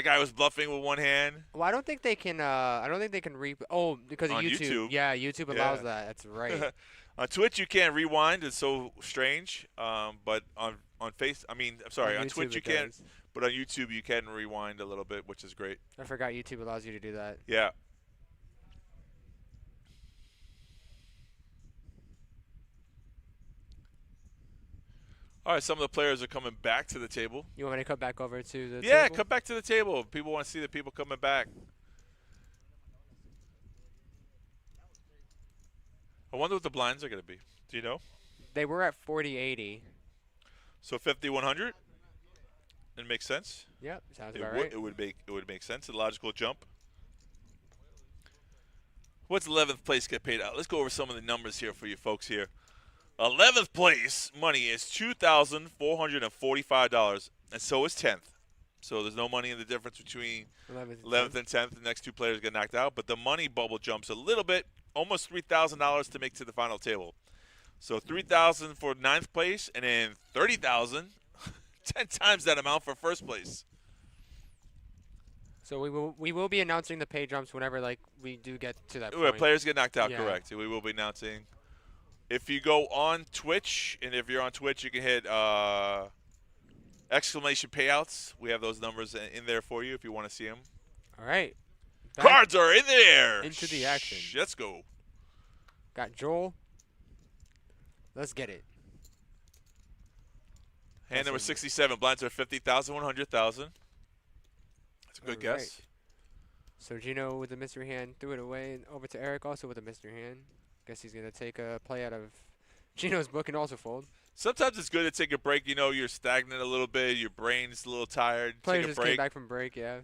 guy was bluffing with one hand. Well, I don't think they can. Because of On YouTube. YouTube. Yeah, YouTube allows Yeah. that. That's right. On Twitch, you can't rewind. It's so strange. But on On Twitch YouTube you it can't. does. But on YouTube, you can rewind a little bit, which is great. I forgot YouTube allows you to do that. Yeah. All right, some of the players are coming back to the table. You want me to cut back over to the Yeah, table? come back to the table. People want to see the people coming back. I wonder what the blinds are going to be. Do you know? They were at 40-80. So 5,100. It makes sense. Yep, sounds It about would right. it would make sense. A logical jump. What's 11th place get paid out? Let's go over some of the numbers here for you folks here. 11th place money is $2,445, and so is 10th. So there's no money in the difference between 11th and 10th. The next two players get knocked out, but the money bubble jumps a little bit, almost $3,000 to make to the final table. So $3,000 for 9th place, and then $30,000, 10 times that amount for first place. So we will be announcing the pay jumps whenever we do get to that Where point. players get knocked out, Yeah. correct. We will be announcing. If you go on Twitch, and if you're on Twitch, you can hit exclamation payouts. We have those numbers in there for you if you want to see them. All right. Back Cards are in there. into the action. Let's go. Got Joel. Let's get it. Hand number That's a- 67. Blinds are 50,000, 100,000. That's a good All right. guess. So Gino with the mystery hand threw it away and over to Eric also with a mystery hand. Guess he's gonna take a play out of Gino's book and also fold. Sometimes it's good to take a break. You're stagnant a little bit. Your brain's a little tired. Players take a just break. came back from break, yeah. Is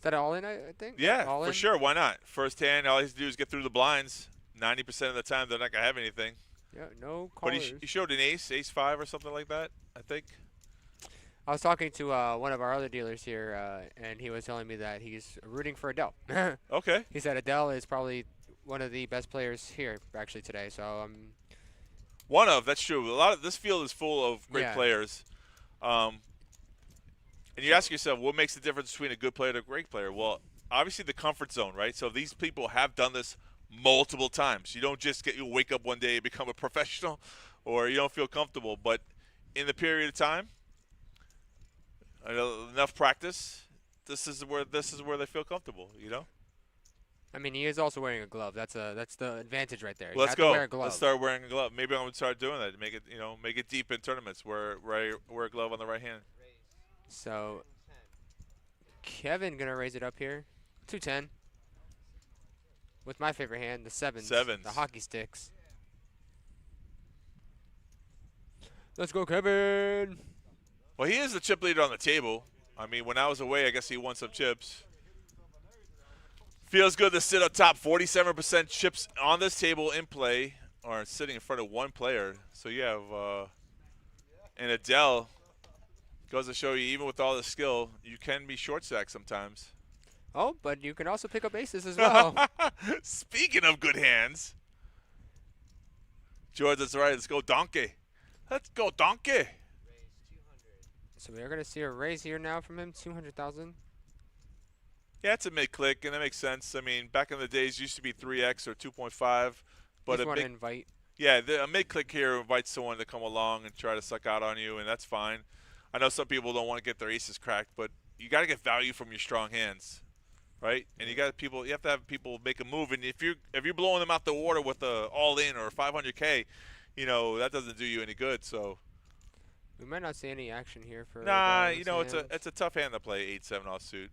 that all in, I think? Yeah, all for in? sure. Why not? First hand, all he has to do is get through the blinds. 90% of the time, they're not going to have anything. Yeah, no But callers. he showed an ace 5 or something like that, I think. I was talking to one of our other dealers here, and he was telling me that he's rooting for Adell. Okay. He said Adell is probably one of the best players here actually today. So That's true. This field is full of great Yeah. players. And you ask yourself, what makes the difference between a good player and a great player? Well, obviously the comfort zone, right? So these people have done this multiple times. You don't just you wake up one day and become a professional, or you don't feel comfortable. But in the period of time, enough practice. This is where they feel comfortable. You know. I mean, he is also wearing a glove. That's the advantage right there. You Let's have go. to wear a glove. Let's start wearing a glove. Maybe I'm gonna start doing that. Make it deep in tournaments. Wear a glove on the right hand. So Kevin gonna raise it up here, 210. With my favorite hand, the sevens. The hockey sticks. Let's go, Kevin. Well, he is the chip leader on the table. I mean, when I was away, I guess he won some chips. Feels good to sit on top. 47% chips on this table in play, or sitting in front of one player. So you have and Adell goes to show you, even with all the skill, you can be short stacked sometimes. Oh, but you can also pick up aces as well. Speaking of good hands, George, that's right. Let's go donkey. Let's go donkey. So we are going to see a raise here now from him, 200,000. Yeah, it's a mid-click, and that makes sense. I mean, back in the days, it used to be 3x or 2.5. But Just want to invite. Yeah, a mid-click here invites someone to come along and try to suck out on you, and that's fine. I know some people don't want to get their aces cracked, but you got to get value from your strong hands, right? And you have to have people make a move, and if you're blowing them out the water with a all-in or 500K, that doesn't do you any good. So we might not see any action here for. Nah, it's a tough hand to play 8-7 offsuit.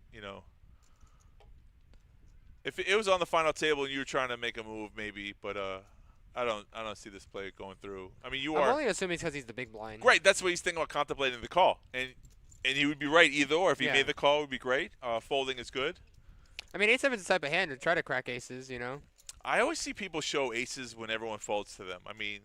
If it was on the final table and you were trying to make a move, maybe, but I don't see this play going through. I mean, I'm only assuming because he's the big blind. Great. That's what he's thinking about, contemplating the call, and he would be right either or. If he made the call, it would be great. Folding is good. I mean, 8-7 is the type of hand to try to crack aces. I always see people show aces when everyone folds to them. I mean,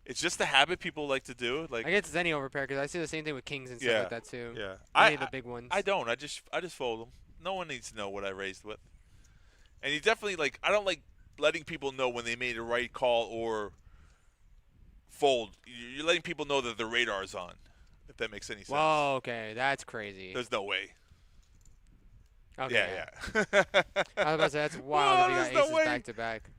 it's just a habit people like to do. Like, I guess it's any overpair because I see the same thing with kings and stuff like that too. Yeah. I need the big ones. I don't. I just fold them. No one needs to know what I raised with. And you definitely I don't like letting people know when they made a right call or fold. You're letting people know that the radar is on, if that makes any sense. Whoa, okay, that's crazy. There's no way. Okay. Yeah. I was about to say, that's wild if you got aces back to back.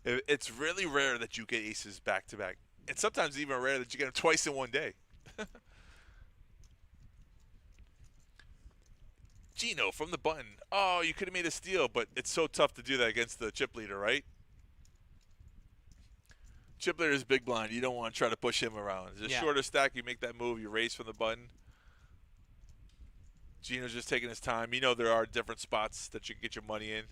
It's really rare that you get aces back to back. And sometimes even rare that you get them twice in one day. Gino from the button. Oh, you could have made a steal, but it's so tough to do that against the chip leader, right? Chip leader is big blind. You don't want to try to push him around. It's a shorter stack. You make that move. You raise from the button. Gino's just taking his time. There are different spots that you can get your money in.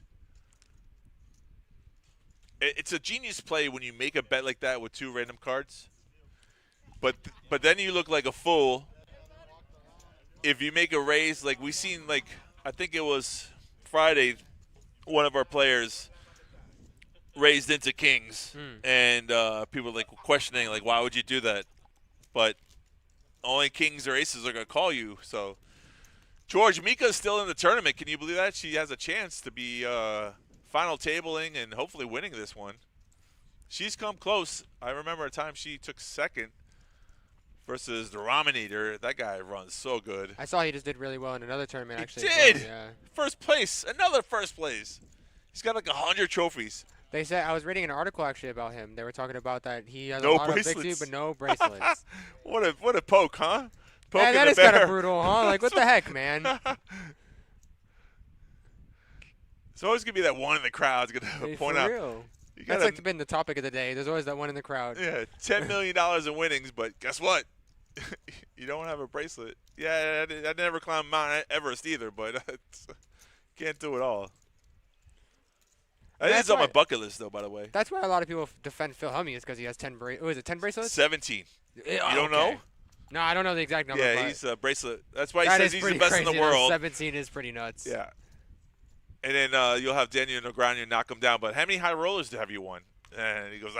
It's a genius play when you make a bet like that with two random cards. But then you look like a fool if you make a raise. Like we seen, I think it was Friday, one of our players raised into kings, and people were questioning, why would you do that? But only kings or aces are going to call you. So George, Mika's still in the tournament. Can you believe that? She has a chance to be final tabling and hopefully winning this one. She's come close. I remember a time she took second versus the Raminator. That guy runs so good. I saw he just did really well in another tournament, actually. He did! Well, yeah. First place. Another first place. He's got 100 trophies. They said, I was reading an article actually about him. They were talking about that he has No a lot of bracelets. big two, but no bracelets. What a poke, huh? Poke Yeah, that is kind of brutal, huh? What the heck, man? It's always going to be that one in the crowd going to point out. Real. That's been the topic of the day. There's always that one in the crowd. Yeah, $10 million in winnings, but guess what? You don't have a bracelet. Yeah, I never climbed Mount Everest either, but can't do it all. That is on my bucket list, though, by the way. That's why a lot of people defend Phil Hummy is because he has 10 bracelets? 17. You don't know? No, I don't know the exact number. Yeah, he's a bracelet. That's why he that says he's the best crazy. in the world. 17 is pretty nuts. Yeah. And then you'll have Daniel Negreanu knock him down. But how many high rollers have you won? And he goes,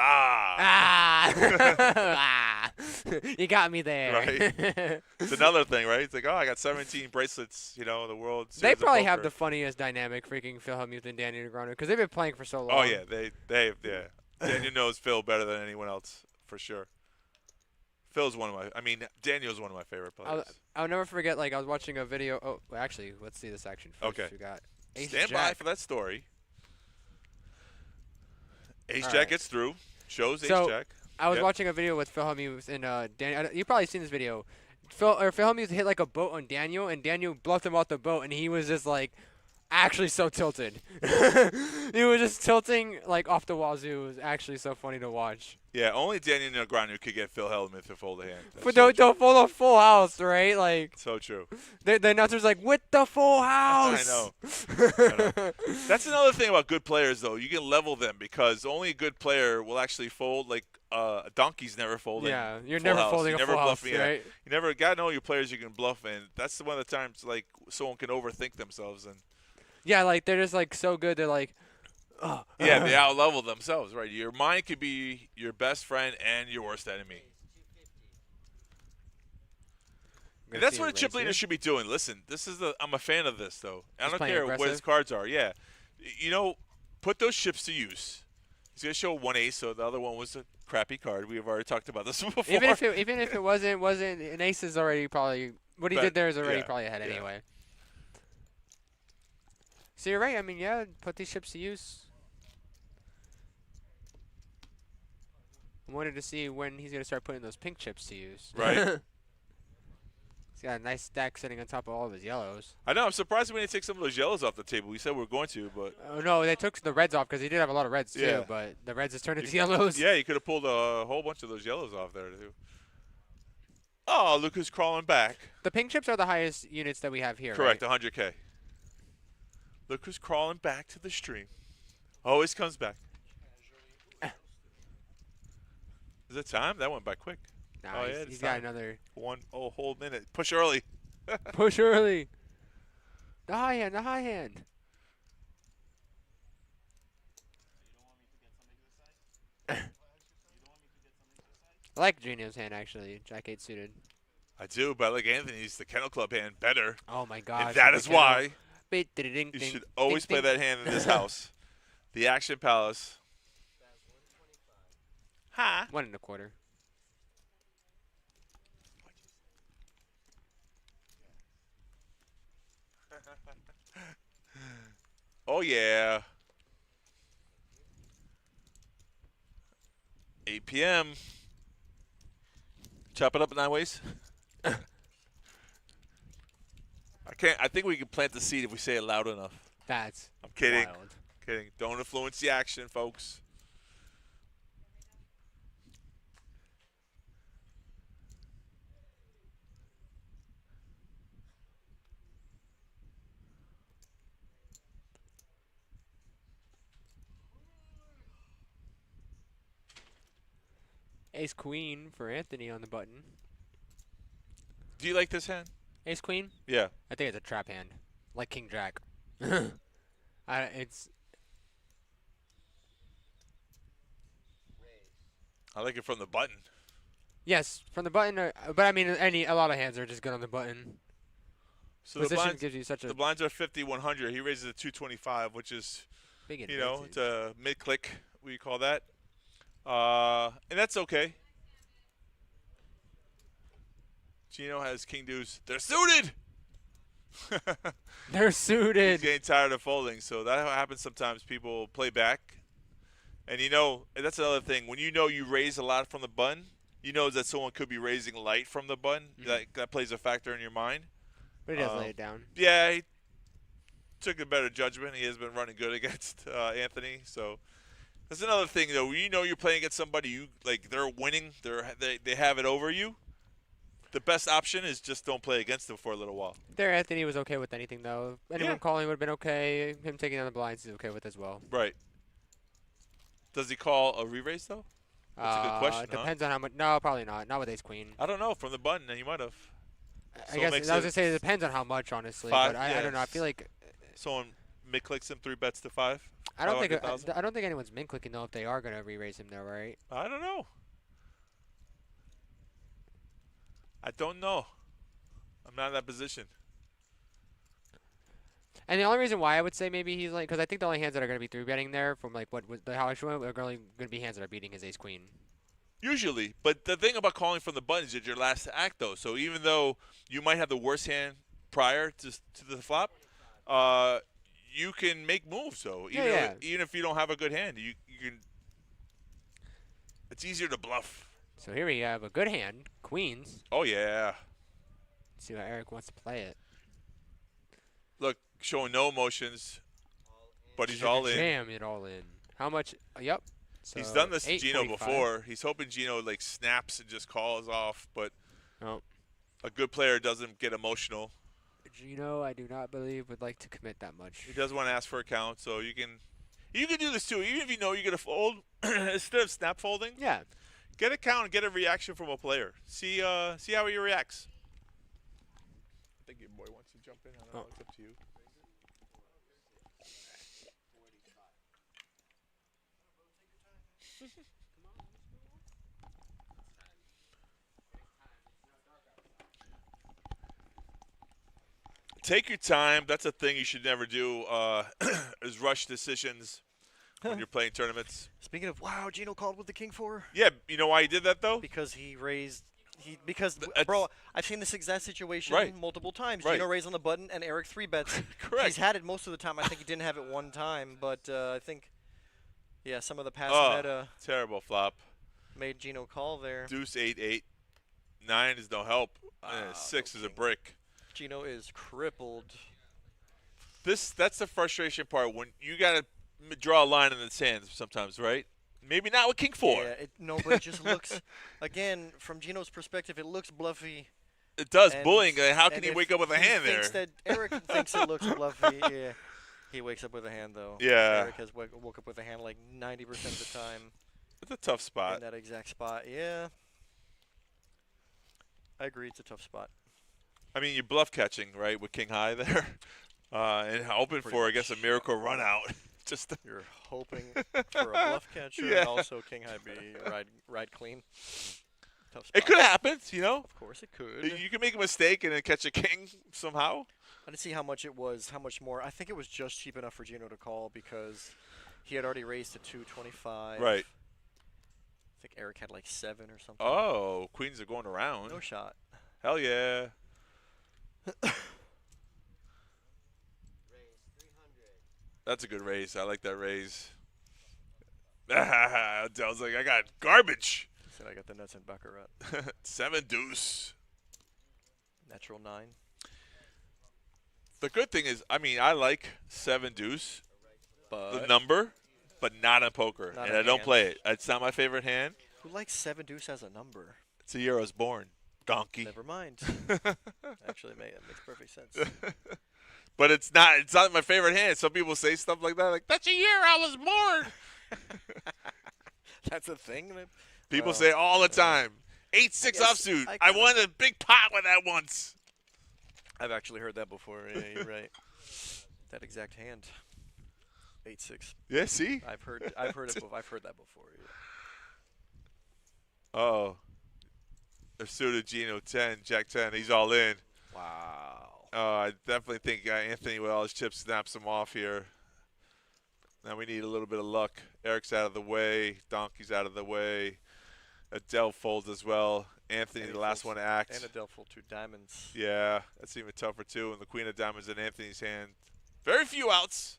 You got me there. Right. It's another thing, right? It's I got 17 bracelets, the World Series. They probably of have poker. the funniest dynamic, freaking Phil Hellmuth and Daniel Negreanu, because they've been playing for so long. Oh, yeah. They Daniel knows Phil better than anyone else, for sure. Daniel's one of my favorite players. I'll never forget, I was watching a video. Oh, well, actually, let's see this action first. Okay. We got Ace Stand Jack. by for that story. Ace All Jack right. gets through. Shows Ace So, Jack. I was Yep. watching a video with Phil Hellmuth and Daniel. You've probably seen this video. Phil Hellmuth hit like a boat on Daniel, and Daniel bluffed him off the boat, and he was just like actually so tilted. He was just tilting like off the wazoo. It was actually so funny to watch. Yeah, only Daniel Negreanu could get Phil Hellmuth to fold a hand. That's For so the true. full house, right? Like So true. the announcer's like, with the full house. I know. That's another thing about good players, though. You can level them because only a good player will actually fold. Like a donkey's never folding. Yeah, you're full never house. folding You a never full bluff, house, yeah. right? You never got to know your players you can bluff, and that's one of the times like someone can overthink themselves and. Yeah, like they're just like so good. They're like, oh. Yeah, they out level themselves, right? Your mind could be your best friend and your worst enemy. And that's what a chip leader should be doing. Listen, I'm a fan of this though. I don't playing care what his aggressive? cards are. Yeah, put those chips to use. He's gonna show one ace, so the other one was a crappy card. We've already talked about this before. Even if it wasn't an ace is already probably what he did there is already yeah, probably ahead yeah. anyway. So you're right. I mean, yeah, put these chips to use. I wanted to see when he's gonna start putting those pink chips to use. Right. He's got a nice stack sitting on top of all of his yellows. I know. I'm surprised we didn't take some of those yellows off the table. We said we were going to, but Oh no, they took the reds off because he did have a lot of reds too. Yeah. But the reds just turned into yellows. yeah, you could have pulled a whole bunch of those yellows off there too. Oh, look who's crawling back. The pink chips are the highest units that we have here. Correct, Right? 100K. Look who's crawling back to the stream. Always comes back. Is it time? That went by quick. Nah, Oh, he's- yeah, it's he's got time. another Whole minute. Push early. push early. The high hand, the high hand. I like Gino's hand actually. Jack 8 suited. I do, but I like Anthony's the Kennel Club hand better. Oh my gosh. And that is why You you should always play that hand in this house. The Action Palace. Ha! 1 1/4. Oh, yeah. 8 p.m. Chop it up in 9 ways. I think we can plant the seed if we say it loud enough. That's I'm kidding. wild. Kidding. Don't influence the action, folks. Ace Queen for Anthony on the button. Do you like this hand? Ace Queen? Yeah. I think it's a trap hand, like King Jack. It's I like it from the button. yes from the button, but I mean a lot of hands are just good on the button. So the Position blinds, gives you such a the blinds are 50, 100. He raises it to 225, which is, big you know, advantage. it's a mid-click, what you call that. And that's okay. Gino has king deuce. They're suited! They're He's suited. getting tired of folding, so that happens sometimes. People play back. And you know, and that's another thing. When you know you raise a lot from the button, you know that someone could be raising light from the button. That plays a factor in your mind. But he does lay it down. Yeah, he took a better judgment. He has been running good against Anthony. So that's another thing, though. When you know you're playing against somebody, they're winning. They have it over you. The best option is just don't play against them for a little while. There, Anthony was okay with anything though. Anyone Yeah. calling would have been okay. Him taking down the blinds he's okay with as well. Right. Does he call a re-raise, though? That's a good question, huh? Depends on how much. No, probably not. Not with Ace Queen. I don't know. From the button, you might have. I So it guess I makes was it gonna say it depends on how much, honestly. five- but I don't know. I yes. feel like Someone mid-clicks him 3 bets to 5. I don't think 500,000? I don't think anyone's min clicking though if they are gonna re-raise him though, right? I don't know. I don't know. I'm not in that position. And the only reason why I would say maybe he's like, because I think the only hands that are gonna be three betting there from like how I showed are only gonna be hands that are beating his Ace Queen. Usually. But the thing about calling from the button is it's your last act, though. So even though you might have the worst hand prior to the flop, you can make moves, though. Even if you don't have a good hand, you can. It's easier to bluff. So here we have a good hand, queens. Oh, yeah. See how Eric wants to play it. Look, showing no emotions, but he's all in. Jam it all in. How much? Yep. So He's done this to Gino 8:45. before. He's hoping Gino like snaps and just calls off, but Oh. a good player doesn't get emotional. Gino, I do not believe would like to commit that much. He does want to ask for a count, so you can do this too. Even if you know you're gonna fold, instead of snap folding, Yeah. get a count and get a reaction from a player. See how he reacts. I think your boy wants to jump in. I don't know. It's up to you. Take your time. That's a thing you should never do. Is rush decisions when you're playing tournaments. Speaking of, wow, Gino called with the king 4 Yeah, you know why he did that though? because he raised. Because That's- bro, I've seen this exact situation Right. multiple times. Right. Gino raised on the button and Eric 3-bets. Correct. He's had it most of the time. I think he didn't have it one time, but I think, yeah, some of the past Oh, meta terrible flop. made Gino call there. Deuce 8-8. 9 is no help. Wow, 6 is a okay. brick. Gino is crippled. That's the frustration part when you gotta draw a line in the sand sometimes, right? Maybe not with King 4. Yeah, no, but it just looks, again, from Gino's perspective, it looks bluffy. It does and- bullying. How can and he if wake up with a he hand there? thinks that Eric thinks it looks bluffy. Yeah, he wakes up with a hand though. Yeah. Eric has woke up with a hand like 90% of the time It's a tough spot. in that exact spot. Yeah, I agree. It's a tough spot. I mean, you're bluff catching, right, with King High there, and hoping Pretty for, I guess, a much. miracle run out. Just You're hoping for a bluff catcher Yeah. and also King High B ride clean. Tough spot. it could happen, you know. Of course, it could. You can make a mistake and then catch a king somehow. I didn't see how much it was, how much more. I think it was just cheap enough for Gino to call because he had already raised to 225. Right. I think Eric had like 7 or something. Oh, queens are going around. No shot. Hell yeah. That's a good raise. I like that raise. Adell's like, I got garbage. He said I got the nuts and baccarat. 7 deuce. Natural 9. The good thing is, I mean, I like 7 deuce, But the number, but not in poker. Not And a I don't hand. play it. It's not my favorite hand. who likes 7 deuce as a number? It's the year I was born. Donkey. Never mind. Actually, it makes perfect sense. But it's not my favorite hand. Some people say stuff like that, like, that's the year I was born. That's a thing. People say all the time. 8-6 guess offsuit. I I can- won a big pot with that once. I've actually heard that before. Yeah, you're right. That exact hand. 8-6. Yeah, see? I've heard it. I've heard that before. Yeah. Oh. They're suited Gino 10, Jack 10. He's all in. Wow. I definitely think Anthony with all his chips snaps him off here. Now we need a little bit of luck. Eric's out of the way. Donkey's out of the way. Adell folds as well. Anthony, And the he last folds- one to act. And Adell full 2 diamonds. Yeah, that's even tougher too. And the queen of diamonds in Anthony's hand. Very few outs.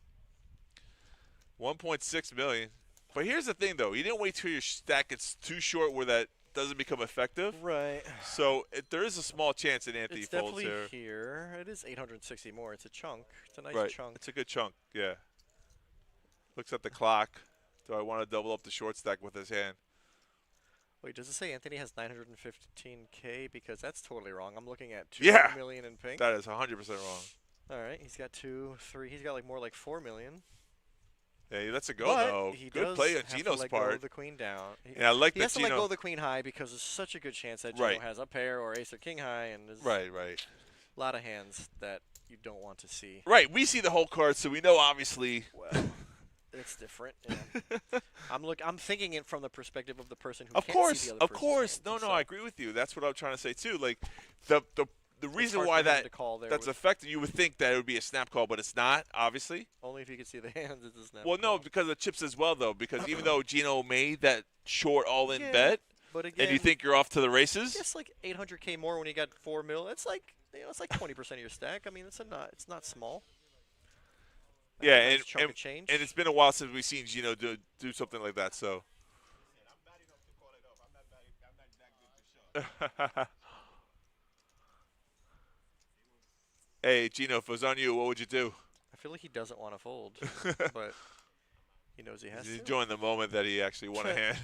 1.6 million. But here's the thing, though. You didn't wait till your stack gets too short where that doesn't become effective. Right. So there is a small chance that Anthony It's folds definitely here. here. It is 860 more. It's a chunk. It's a nice Right. chunk. It's a good chunk, yeah. Looks at the clock. Do I want to double up the short stack with his hand? Wait, does it say Anthony has 915K? Because that's totally wrong. I'm looking at 2 Yeah. million in pink. That is 100% wrong. All right, he's got 2, 3. He's got like more like 4 million. Yeah, that's a go, But though. he Good does play on have to Gino's let go part. of the queen down. Yeah, I like He that has to let go Gino. of the queen high because there's such a good chance that Gino Right. has a pair or ace or king high, and there's Right. a lot of hands that you don't want to see. Right, we see the whole card, so we know, obviously. Well, it's different. Yeah. I'm thinking it from the perspective of the person who Of can't course, see the other of person's course. hands, No, and no, so I agree with you. That's what I'm trying to say, too. Like, the it's reason hard why for him that to call there that's with- effective, you would think that it would be a snap call, but it's not, obviously. only if you can see the hands. It's a snap Well, no, call. because of chips as well, though. Because even though Gino made that short all-in Yeah, bet, But again, and you think you're off to the races, it's like 800K more when you got 4 mil. It's like it's like 20% of your stack. I mean, it's not small. That's yeah, a nice and, chunk and, of change. and it's been a while since we've seen Gino do something like that. So, Hey, Gino, if it was on you, what would you do? I feel like he doesn't want to fold, but he knows he has He's to. enjoying the moment that he actually won a hand.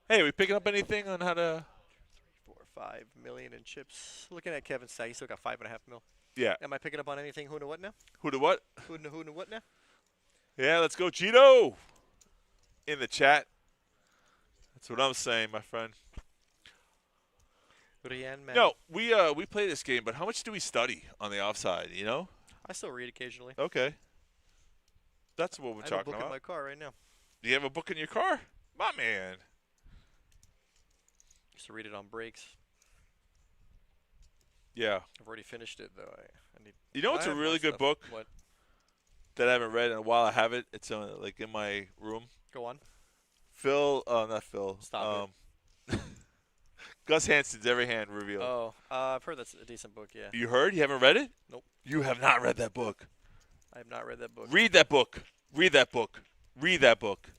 Hey, we picking up anything on how to? 4, 5 million in chips. Looking at Kevin's side, he still got 5.5 mil. Yeah. Am I picking up on anything? Who knew what now? Who to what? Who knew what now? Yeah, let's go, Gino. In the chat. That's what I'm saying, my friend. Rian, man. No, we play this game, but how much do we study on the offside? You know? I still read occasionally. Okay. That's what we're I have a talking book about. in my car right now. Do you have a book in your car? My man. Used to read it on breaks. Yeah. I've already finished it though. I need. You know I what's a have more really good stuff. book What? that I haven't read in a while? I have it. It's like in my room. Go on. Not Phil. Stop Gus Hansen's Every Hand Revealed. Oh, I've heard that's a decent book. Yeah. You heard? You haven't read it? Nope. You have not read that book. I have not read that book. Read that book. Read that book. Read that book.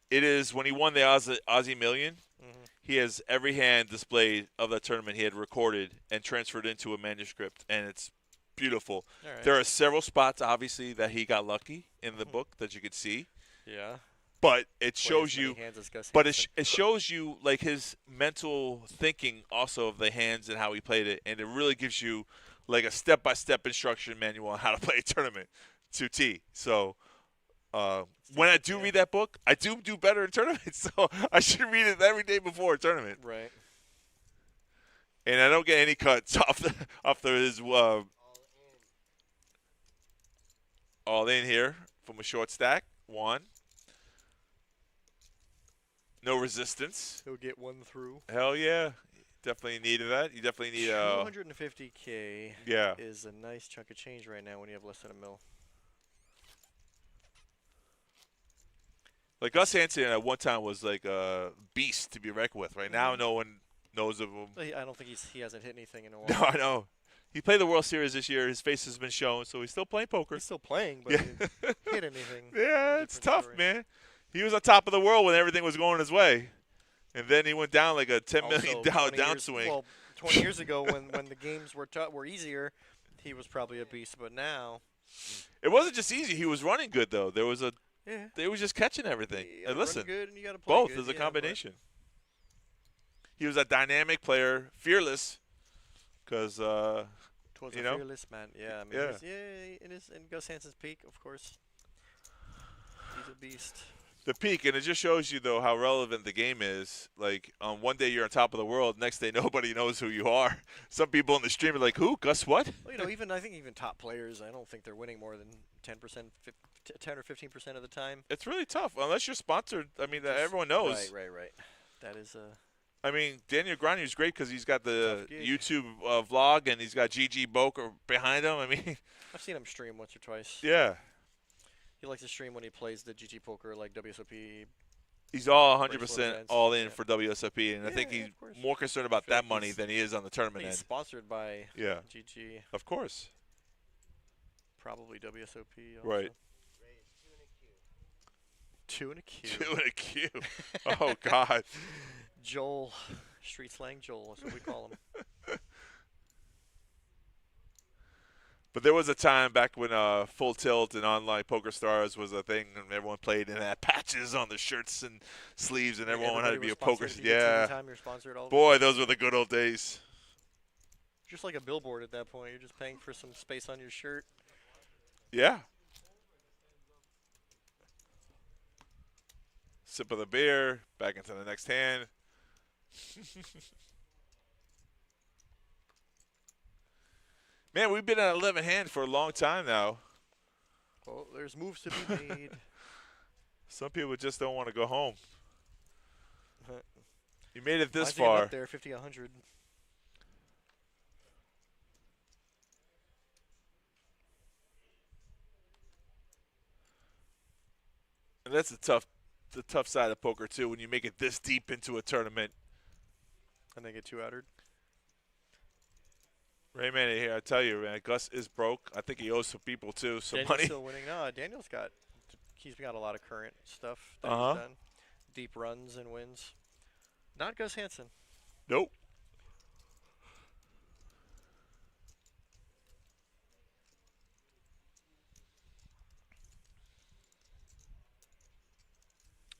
It is when he won the Aussie Million. Mhm. He has every hand displayed of that tournament he had recorded and transferred into a manuscript, and it's beautiful. All right. There are several spots, obviously, that he got lucky in the book that you could see, Yeah. but it Play as shows many you. hands as Gus But Hansen. it shows you like his mental thinking also of the hands and how he played it, and it really gives you like a step-by-step instruction manual on how to play a tournament to T. So when I do read that book, I do better in tournaments. So I should read it every day before a tournament, Right. and I don't get any cuts off his all in here from a short stack. One. No resistance. He'll get one through. Hell yeah. Definitely needed that. You definitely need 250K yeah. is a nice chunk of change right now when you have less than a mil. Like Gus Hansen at one time was like a beast to be reckoned with. Right now, no one knows of him. I don't think he hasn't hit anything in a while. No, I know. He played the World Series this year. His face has been shown, so he's still playing poker. He's still playing, but Yeah. he hit anything. Yeah, it's Different tough, story. man. He was on top of the world when everything was going his way, and then he went down like a $10 million Also, 20 downswing. Well, 20 years ago when the games were easier, he was probably a beast. But now, It wasn't just easy. He was running good though. They was just catching everything. you And gotta listen, run good and you gotta play both good, is a yeah, combination. He was a dynamic player, fearless, because Towards you a know? fearless man. Yeah, I mean, Yeah. it is in Gus Hansen's peak, of course. He's a beast. the peak, and it just shows you though how relevant the game is. Like one day you're on top of the world, next day nobody knows who you are. Some people in the stream are like, "Who? Gus what?" Well, I think even top players, I don't think they're winning more than 10%, 10 or 15% of the time. It's really tough unless you're sponsored. I mean, Just- everyone knows. Right. That is a. I mean, Daniel Granier's great because he's got the Tough gig. YouTube vlog and he's got GG Boker behind him. I mean, I've seen him stream once or twice. yeah, He likes to stream when he plays the GG poker, like WSOP. he's all Bracelet 100% events, all in yeah. for WSOP, and I think Yeah, he's of course. more concerned about feel that like money he's- than he is on the I tournament think he's end. sponsored by Yeah, GG, of course. probably WSOP. Also. Right. 2 and a Q. 2 and a Q. Oh God. Joel, street slang Joel, that's what we call him. But there was a time back when Full Tilt and Online Poker Stars was a thing, and everyone played and had patches on the shirts and sleeves, and everyone had to Everybody be a was poker. sponsored. You get TV Yeah. time, you're sponsored all the Boy, time. those were the good old days. Just like a billboard at that point. You're just paying for some space on your shirt. Yeah. Sip of the beer, back into the next hand. Man, we've been at 11 hands for a long time now. Well, there's moves to be made. Some people just don't want to go home. You made it this Mine's getting far. up there, 50, 100. And that's the tough side of poker too. When you make it this deep into a tournament, And they get 2-outered. Rayman here, I tell you, man, Gus is broke. I think he owes some people too some Daniel's money. still winning. No, he's got a lot of current stuff that Uh-huh. he's done. Deep runs and wins. Not Gus Hansen. Nope.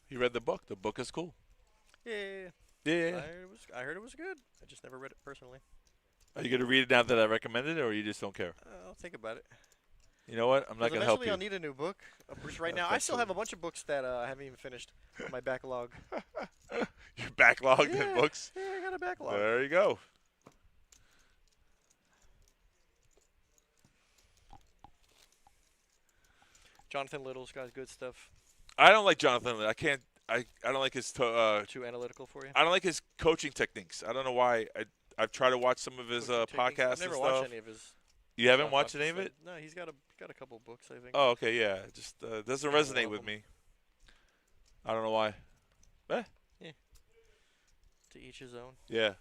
He read the book. The book is cool. Yeah. Yeah. I heard it was good. I just never read it personally. Are you going to read it now that I recommended it, or you just don't care? I'll think about it. You know what? I'm not going to help you. Eventually, I'll need a new book. Which right now, I still have a bunch of books that I haven't even finished on my backlog. You're backlogged in books? Yeah, I got a backlog. There you go. Jonathan Little's got good stuff. I don't like Jonathan. I don't like his Too analytical for you? I don't like his coaching techniques. I don't know why. I've tried to watch some of his Coaching techniques? podcasts I've never and watched stuff. any of his. You haven't stuff. watched I've any of just it? read- No, he's got a couple books, I think. Oh, okay, yeah. It just doesn't One resonate of with them. me. I don't know why. To each his own. Yeah.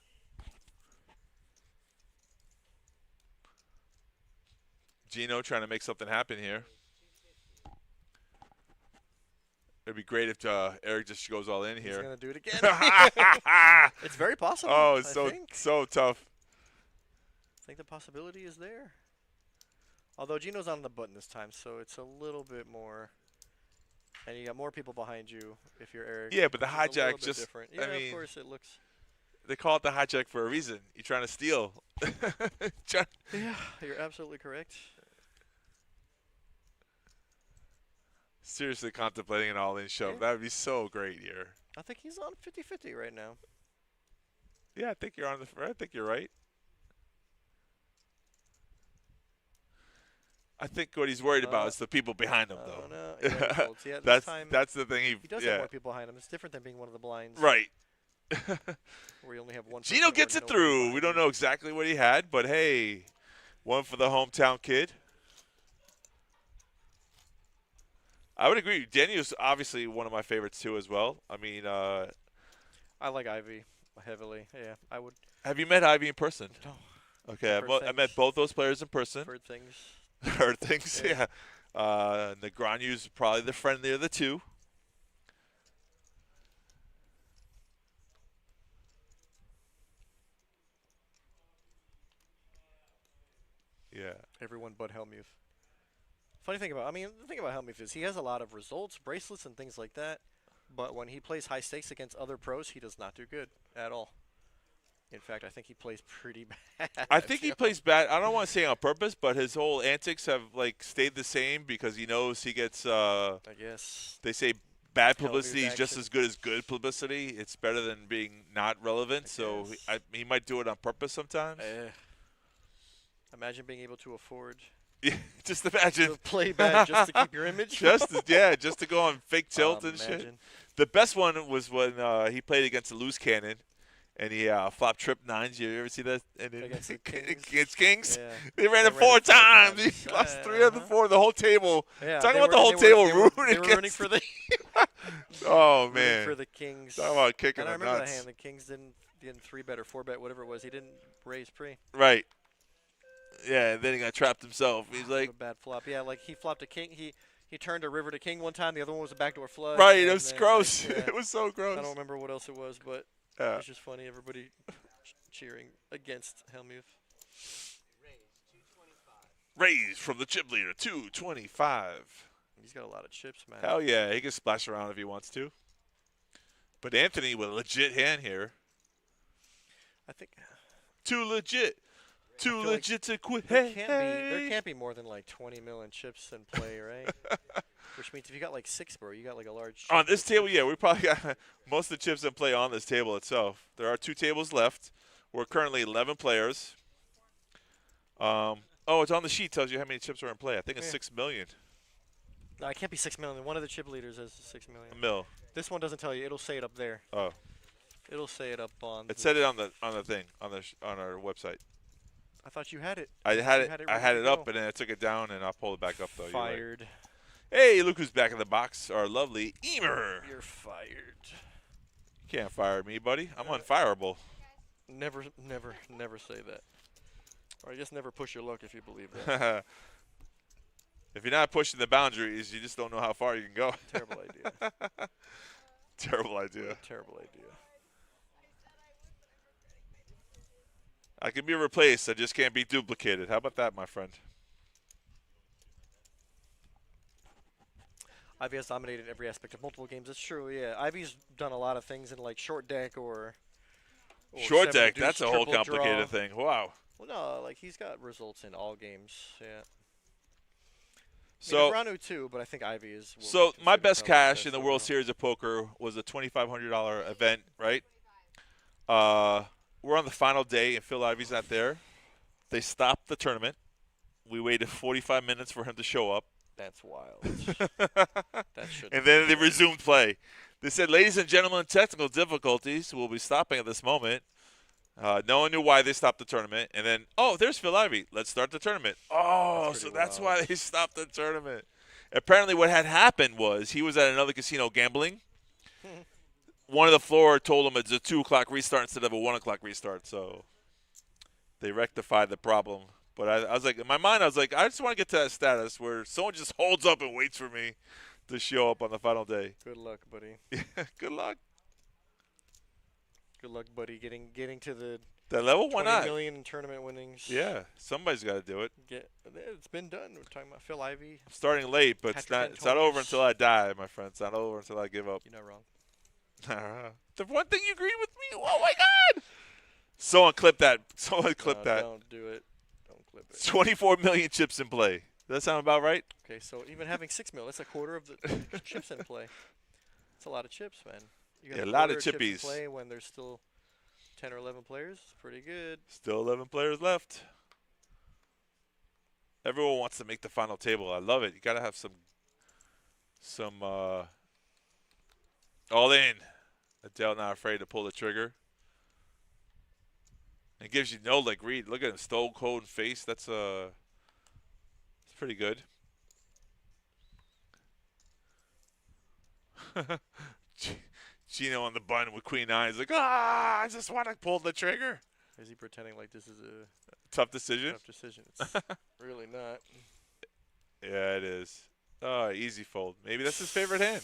Gino trying to make something happen here. It'd be great if Eric just goes all in He's here. gonna do it again. It's very possible. Oh, it's I think. so tough. I think the possibility is there. Although Gino's on the button this time, so it's a little bit more. And you got more people behind you if you're Eric. Yeah, but the which is a little hijack bit just. different. I Yeah, mean, of course it looks. they call it the hijack for a reason. You're trying to steal. Yeah, you're absolutely correct. Seriously contemplating an all-in show. Yeah. That would be so great here. I think he's on 50-50 right now. Yeah, I think you're on the. I think you're right. I think what he's worried about is the people behind him, though. Oh no, yeah, folds. Yeah, this that's time that's the thing. he does yeah. have more people behind him. It's different than being one of the blinds, Right. where you only have one. Gino person gets already it know through. behind We don't you. know exactly what he had, but hey, one for the hometown kid. I would agree. Daniel's obviously one of my favorites too, as well. I mean, I like Ivy heavily. Yeah, I would. have you met Ivy in person? No. Okay, Heard I met things. both those players in person. Heard things. Heard things, Yeah. yeah. Negranyu's probably the friendlier of the two. Yeah. Everyone but Helmuth. Funny thing about, the thing about Helmuth is he has a lot of results, bracelets, and things like that. But when he plays high stakes against other pros, he does not do good at all. In fact, I think he plays pretty bad. I think he plays bad. I don't want to say on purpose, but his whole antics have stayed the same because he knows he gets. I guess. They say bad Hell publicity news is just action. as good as good publicity. It's better than being not relevant. So guess. he might do it on purpose sometimes. Imagine being able to afford Yeah, just imagine. to play bad just to keep your image. just to go on fake tilt and shit. Imagine. The best one was when he played against a loose cannon, and he flopped trip nines. You ever see that? And Against the Kings? against Kings, Yeah. they ran it They ran four it 4 times. times. He lost Yeah, 3 of the 4. The whole table. Yeah, Talking they about the were- whole they table were- ruined They were running against- for the Oh rooting man, for the Kings. talking about kicking And I the remember nuts. that hand. The Kings didn't 3-bet or 4-bet, whatever it was. He didn't raise pre. Right. Yeah, and then he got trapped himself. He's What like, a bad flop. Yeah, like he flopped a king. He turned a river to king one time. The other one was a backdoor flush. right. It and was then, gross. yeah. It was so gross. I don't remember what else it was, but Yeah. it's just funny. Everybody cheering against Helmuth. Raise from the chip leader, 225. He's got a lot of chips, man. Hell yeah, he can splash around if he wants to. But Anthony with a legit hand here. I think Too legit. Too feel like legit to quit. there Hey, there can't be more than like 20 million chips in play, right? Which means if you got like 6, bro, you got like a large. On chip this of table, chips. yeah, we probably got most of the chips in play on this table itself. There are 2 tables left. We're currently 11 players. Oh, it's on the sheet. Tells you how many chips are in play. I think it's Yeah. 6 million. No, it can't be 6 million. One of the chip leaders has 6 A million. mil. This one doesn't tell you. It'll say it up there. Oh, It'll say it up on. it said it on the thing on our website. I thought you had it. I had You it. had it I ready had to it up, go. and then I took it down, and I'll pull it back up though. You're right. Fired. Hey, look who's back in the box. Our lovely Emer. You're fired. Can't fire me, buddy. I'm unfireable. Never say that. Or I guess never push your luck if you believe that. If you're not pushing the boundaries, you just don't know how far you can go. Terrible idea. Terrible idea. Terrible idea. I can be replaced. I just can't be duplicated. How about that, my friend? Ivy has dominated every aspect of multiple games. That's true. Yeah, Ivy's done a lot of things in like short deck or Short seven deck, deuce, that's a whole triple draw. complicated thing. Wow. Well, no, like he's got results in all games. Yeah. So, Ranu too, but I think Ivy is. so my considered best probably cash in the overall. World Series of Poker was a $2,500 event, right? We're on the final day, and Phil Ivy's not there. They stopped the tournament. We waited 45 minutes for him to show up. That's wild. That should. And then they resumed play. They said, ladies and gentlemen, technical difficulties. We'll be stopping at this moment. No one knew why they stopped the tournament. And then, oh, there's Phil Ivey. Let's start the tournament. Oh, so that's why they stopped the tournament. Apparently what had happened was he was at another casino gambling. One of the floor told him it's a 2 o'clock restart instead of a 1 o'clock restart. So they rectified the problem. But I was like, in my mind, I was like, I just want to get to that status where someone just holds up and waits for me to show up on the final day. Good luck, buddy. Yeah, good luck. Good luck, buddy. Getting to the That level, why 20 not? million in tournament winnings. Yeah, somebody's got to do it. It's been done. We're talking about Phil Ivey. I'm starting late, but it's not over until I die, my friend. It's not over until I give up. You're not wrong. The one thing you agreed with me. Oh my God! Someone clip that. Someone clip that. Don't do it. Don't clip it. 24 million chips in play. Does that sound about right? Okay, so even having 6 mil, that's a quarter of the chips in play. That's a lot of chips, man. You got Yeah, a lot of quarter chips in chippies. play when there's still 10 or 11 players. Pretty good. Still 11 players left. Everyone wants to make the final table. I love it. You got to have some all in. Adell not afraid to pull the trigger. It gives you no leg read. Look at him, stone cold face. That's it's pretty good. Gino on the button with Queen 9. He's like, I just want to pull the trigger. Is he pretending like this is a Tough decision? tough decision? It's really not. Yeah, it is. Oh, easy fold. Maybe that's his favorite hand.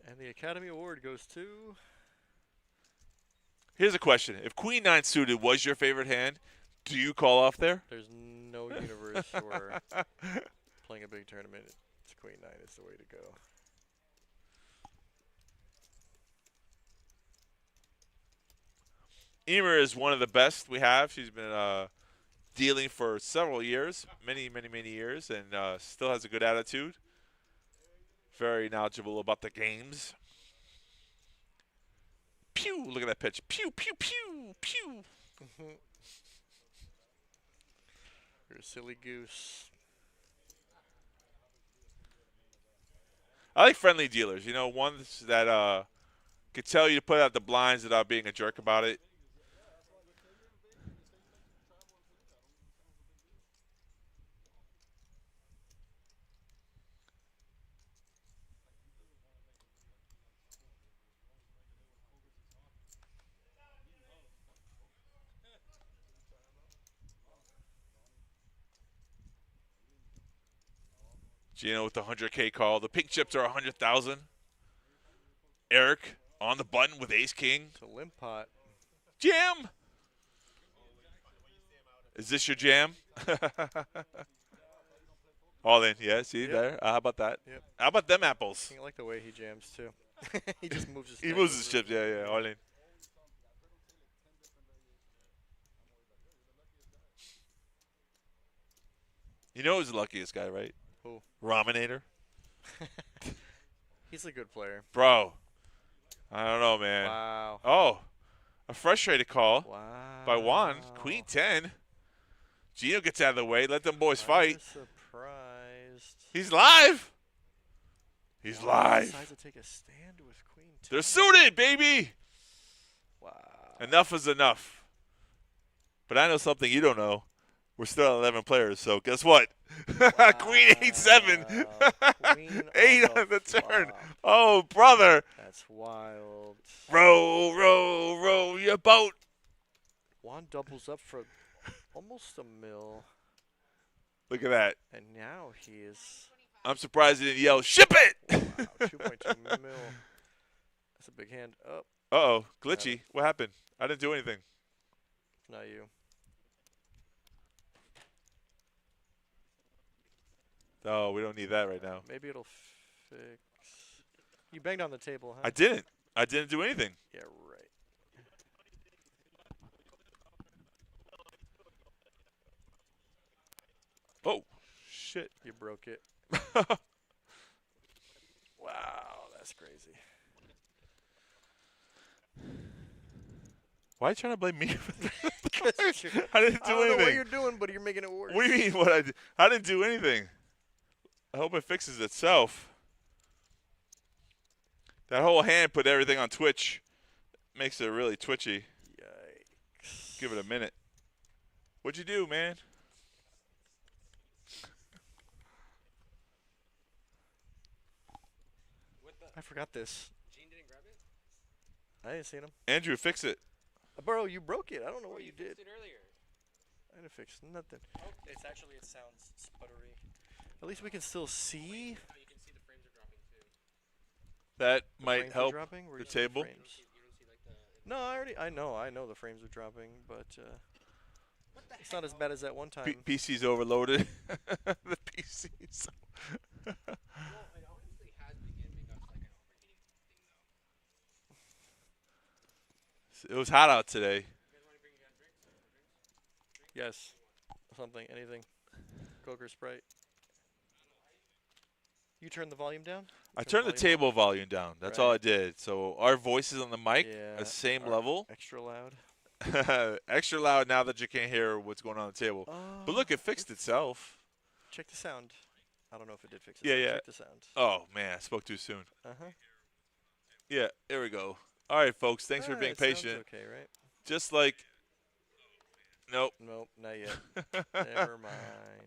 And the Academy Award goes to... Here's a question. If Queen 9 suited was your favorite hand, do you call off there? There's no universe where playing a big tournament, it's Queen 9 is the way to go. Emer is one of the best we have. She's been dealing for several years, many years, and still has a good attitude. Very knowledgeable about the games. Pew! Look at that pitch. Pew, pew, pew, pew. You're a silly goose. I like friendly dealers. You know, ones that could tell you to put out the blinds without being a jerk about it. Gino with the 100K call. The pink chips are 100,000. Eric on the button with ace king. It's a limp pot. Jam. Is this your jam? All in, yeah. See there. How about that? Yep. How about them apples? I like the way he jams too. He just moves his. He neck moves over. his chips. Yeah. All in. You know who's the luckiest guy, right? Who? Raminator. He's a good player. Bro. I don't know, man. Wow. Oh, a frustrated call Wow. by Juan. Queen 10. Gino gets out of the way. Let them boys I'm fight. surprised. He's live. He's live. Decides to take a stand with Queen 10. They're suited, baby. Wow. Enough is enough. But I know something you don't know. We're still at 11 players, so guess what? Queen 8-7. Queen 8 on on the turn. flop. Oh, brother. That's wild. Row, row, row your boat. Juan doubles up for almost a mil, Look at that. and now he is I'm surprised he didn't yell, ship it! wow, 2.2 mil. That's a big hand up. Uh-oh, glitchy. What happened? I didn't do anything. not you. Oh, we don't need that right now. Maybe it'll fix. You banged on the table, huh? I didn't. I didn't do anything. Yeah, right. Oh, shit. You broke it. Wow, that's crazy. Why are you trying to blame me for that? I I didn't do don't know what anything. you're doing, but you're making it worse. What do you mean what I did? I didn't do anything. I hope it fixes itself. That whole hand put everything on Twitch. Makes it really twitchy. Yikes. Give it a minute. What'd you do, man? I forgot this. Gene didn't grab it? I didn't see him. Andrew, fix it. Bro, you broke it. I don't know what you did. Fixed it earlier. I didn't fix nothing. It sounds sputtery. At least we can still see. Oh, you can see the frames are dropping too. That The might frames are help dropping? Where the you see table. frames? You don't see like the. No, I know the frames are dropping, but it's not as bad as that one time. PC's overloaded. The PC's. Well, it honestly has been giving us like an overheating thing though. It was hot out today. You guys want to bring you guys drinks? Yes. Something, anything. Coke or Sprite. You turn the volume down? I turned the table volume down. That's all I did. So our voices on the mic Yeah, are the same are level. Extra loud. Extra loud now that you can't hear what's going on the table. But look, it fixed itself. Check the sound. I don't know if it did fix it. Yeah, yeah. Check the sound. Oh, man, I spoke too soon. Uh-huh. Yeah, here we go. All right, folks, thanks for being It sounds patient. okay, right? Just like, nope. Nope, not yet. Never mind.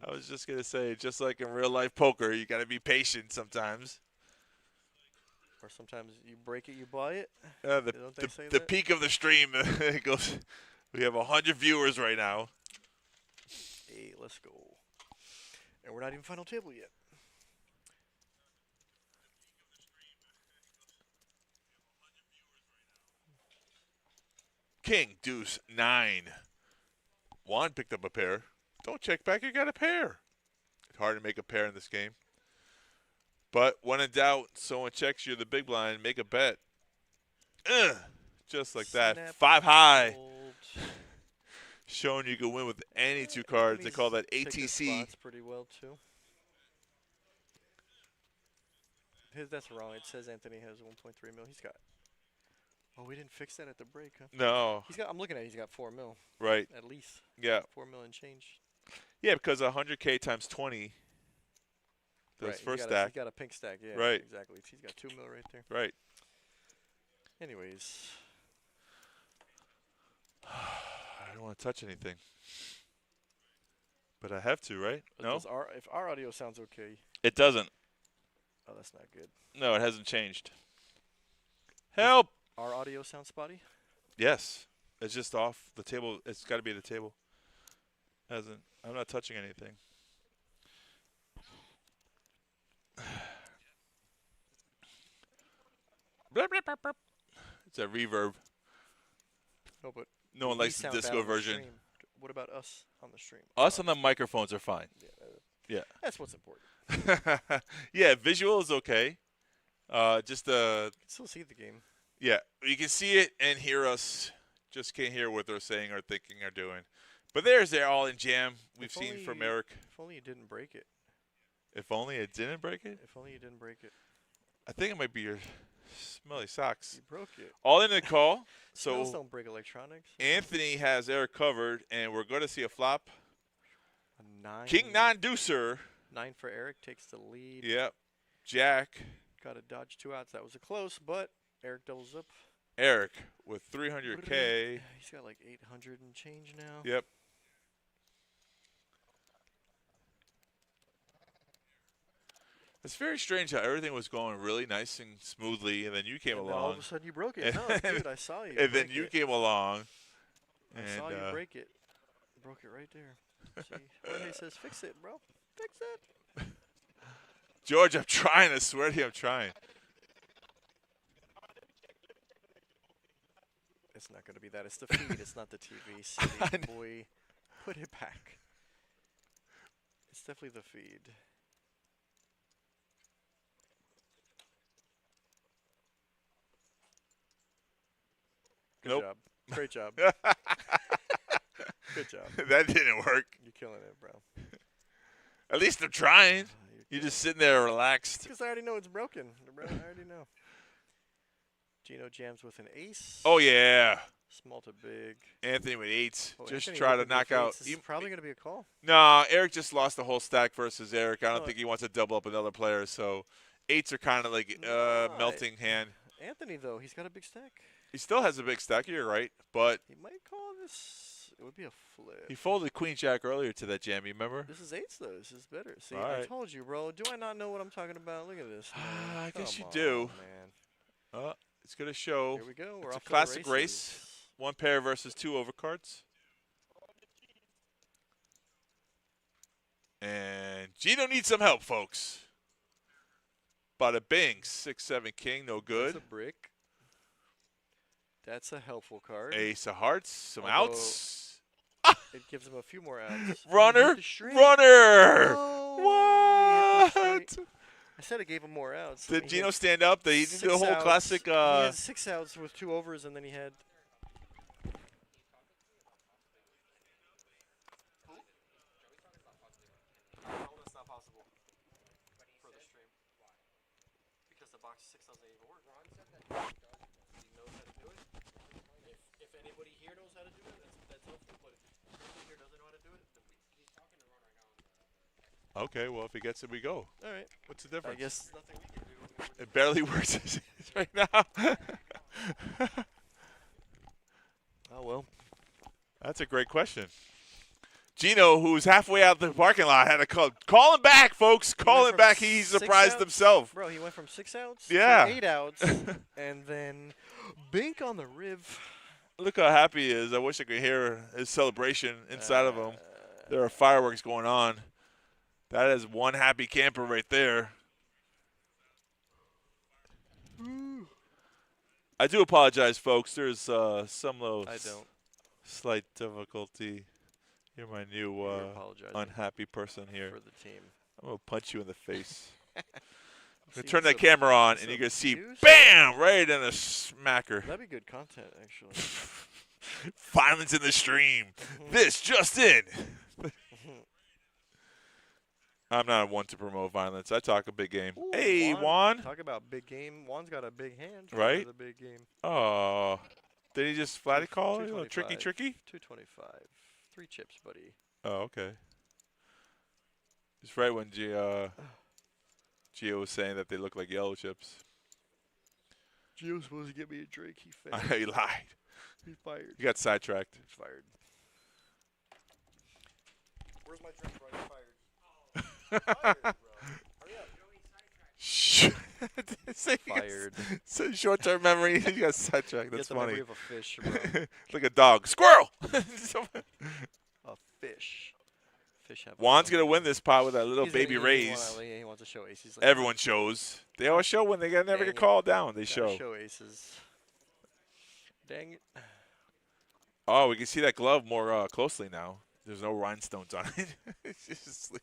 I was just going to say, just like in real life poker, you got to be patient sometimes. Or sometimes you break it, you buy it. The Don't they say the that? peak of the stream, it goes, we have 100 viewers right now. Hey, let's go. And we're not even final table yet. King, deuce, 9. Juan picked up a pair. Don't check back, you got a pair. It's hard to make a pair in this game. But when in doubt, someone checks you the big blind, make a bet. Ugh, just like that. Snap 5 high. fold. Showing you can win with any two cards. They call that Picked his ATC. spots pretty well too. That's wrong. It says Anthony has 1.3 mil. He's got. Oh, we didn't fix that at the break, huh? No, He's got. I'm looking at. He's got 4 mil right. at least. Yeah. 4 mil and change. Yeah, because 100K times 20. Those Right, first he's stack. got a pink stack. Yeah. Right. Exactly. He's got 2 mil right there. Right. Anyways. I don't want to touch anything. But I have to, right? No? If our audio sounds okay. It doesn't. Oh, that's not good. No, it hasn't changed. Help! Our audio sounds spotty? Yes. It's just off the table. It's got to be the table. Hasn't. I'm not touching anything. It's a reverb. No, but No one we likes the sound bad disco on the version. stream. What about us on the stream? Us on the microphones are fine. Yeah. That's what's important. Yeah, visual is okay. Just You can still see the game. yeah, you can see it and hear us. Just can't hear what they're saying or thinking or doing. But they're all in jam. We've If seen from only- Eric. If only you didn't break it. If only it didn't break it. If only you didn't break it. I think it might be your smelly socks. You broke it. All in the call. Smells So don't break electronics. Anthony has Eric covered, and we're going to see a flop. A 9. King 9 deucer. 9 for Eric takes the lead. Yep. Jack. Got to dodge 2 outs. That was a close, but Eric doubles up. Eric with 300K. He's got like 800 and change now. Yep. It's very strange how everything was going really nice and smoothly, and then you came And then all along. of a sudden you broke it. No, dude, I saw you. And then break you it. came along. I And, saw you break it. Broke it right there. See, Jorge says, "Fix it, bro. Fix it." George, I'm trying. I swear to you, I'm trying. It's not going to be that. It's the feed. It's not the TV. Silly boy. Put it back. It's definitely the feed. Good Nope. job. Great job. Good job. That didn't work. You're killing it, bro. At least they're trying. You're just sitting there relaxed. Because I already know it's broken. Bro, I already know. Gino jams with an ace. Oh, yeah. Small to big. Anthony with 8s. Oh, Just Anthony try to opened knock with out. eights. This is probably going to be a call. No, Eric just lost the whole stack versus Eric. I don't No. think he wants to double up another player. So 8s are kind of like No, melting hand. Anthony, though, he's got a big stack. He still has a big stack. You're right. But He might call this. It would be a flip. he folded Queen Jack earlier to that jam. You remember? This is eights, though. This is better. See, All I right. told you, bro. Do I not know what I'm talking about? Look at this. Man. I guess Come you do. on, man. It's going to show. Here we go. We're It's a off to the classic race. races. One pair versus two overcards. And Gino needs some help, folks. Bada bing. 6-7 king. No good. That's a brick. That's a helpful card. Ace of hearts. Some Although- outs. It gives him a few more outs. Runner. He hit the straight. Runner. Oh, he hit the straight. What? I said I gave him more outs. Did He Gino had stand up? He didn't do the 6 whole outs. classic. He had 6 outs with 2 overs, and then he had. That's not possible for the stream. Because the box 6 doesn't even work. Ron said that he knows how to do it. If anybody here knows how to do it, that's helpful. But if anybody here doesn't know how to do it, then he's talking to Ron right now. Okay, well, if he gets it, we go. All right. What's the difference? I guess nothing we can do. It barely works as it is right now. Oh well. That's a great question. Gino, who's halfway out the parking lot, had to call him back, folks. Call him from back. He 6 surprised outs? himself. Bro, he went from 6 outs Yeah. to 8 outs, and then bink on the riv. Look how happy he is. I wish I could hear his celebration inside of him. There are fireworks going on. That is one happy camper right there. I do apologize, folks. There's some little I don't. slight difficulty. You're my new You're apologizing unhappy person here. for the team. I'm going to punch you in the face. I'm going See, to turn that so- camera on, so and you're going to see, views? BAM! Right in a smacker. That'd be good content, actually. Violence in the stream. This just in. I'm not one to promote violence. I talk a big game. Ooh, Hey, Juan. Talk about big game. Juan's got a big hand. Right? For the big game. Oh. Did he just flat call? You know, 225. tricky? 225. 3 chips, buddy. Oh, okay. It's right when Gio was saying that they look like yellow chips. Gio's supposed to get me a drink. He failed. He lied. He's fired. He got sidetracked. He's fired. Where's my drink, bro? You're fired. Fired, bro. Hurry up. Shh. Fired. So short-term memory. He got sidetracked. That's Get the funny. memory of a fish, bro. Like a dog. Squirrel! A fish. Fish have. Juan's going to win this pot with that little He's baby he raise. He wants to show ace. He's like, Everyone shows. They always show when they never Dang get it. called down. They gotta show. show aces. Dang it. Oh, we can see that glove more closely now. There's no rhinestones on it. It's just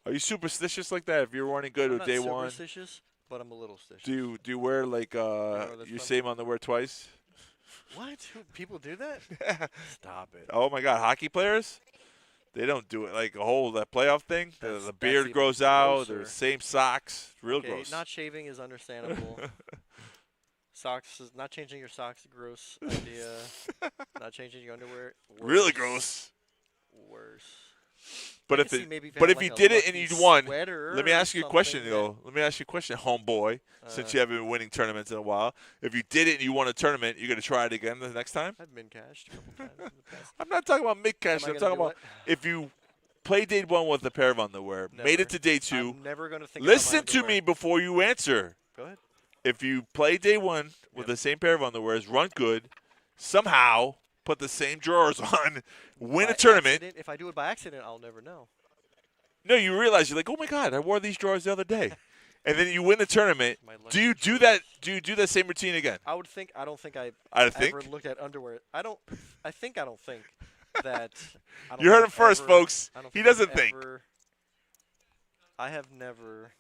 Are you superstitious like that? If you're running good I'm with not day one, superstitious, but I'm a little stitious. do you wear like that's your fun. same underwear twice? What? People do that? Stop it. Oh my God, hockey players? They don't do it like a whole that playoff thing. That's The beard even grows out. grosser. They're same socks. Real Okay, gross. not shaving is understandable. Socks is not changing your socks. Gross idea. Not changing your underwear. Really worse. gross. Worse. But I if can see it, maybe but have if you like did a it and lucky you won, sweater let me or ask you a question, something though. Let me ask you a question, homeboy. Since you haven't been winning tournaments in a while, if you did it and you won a tournament, you're gonna try it again the next time. I've been cashed a couple times in the past. I'm not talking about mid cash. Am I I'm gonna talking do about if you played day one with a pair of underwear, made Never. it to day two. I'm never gonna think. Listen about my to underwear. me before you answer. Go ahead. If you play day one with the same pair of underwears, run good, somehow put the same drawers on, win By a tournament. accident- if I do it by accident, I'll never know. No, you realize you're like, oh my god, I wore these drawers the other day, and then you win the tournament. My Do you lucky do drawers. that? Do you do that same routine again? I would think. I don't think I've I ever think looked at underwear. I don't think that. I don't you heard think him first, ever- folks. I don't He think I've doesn't think. I have never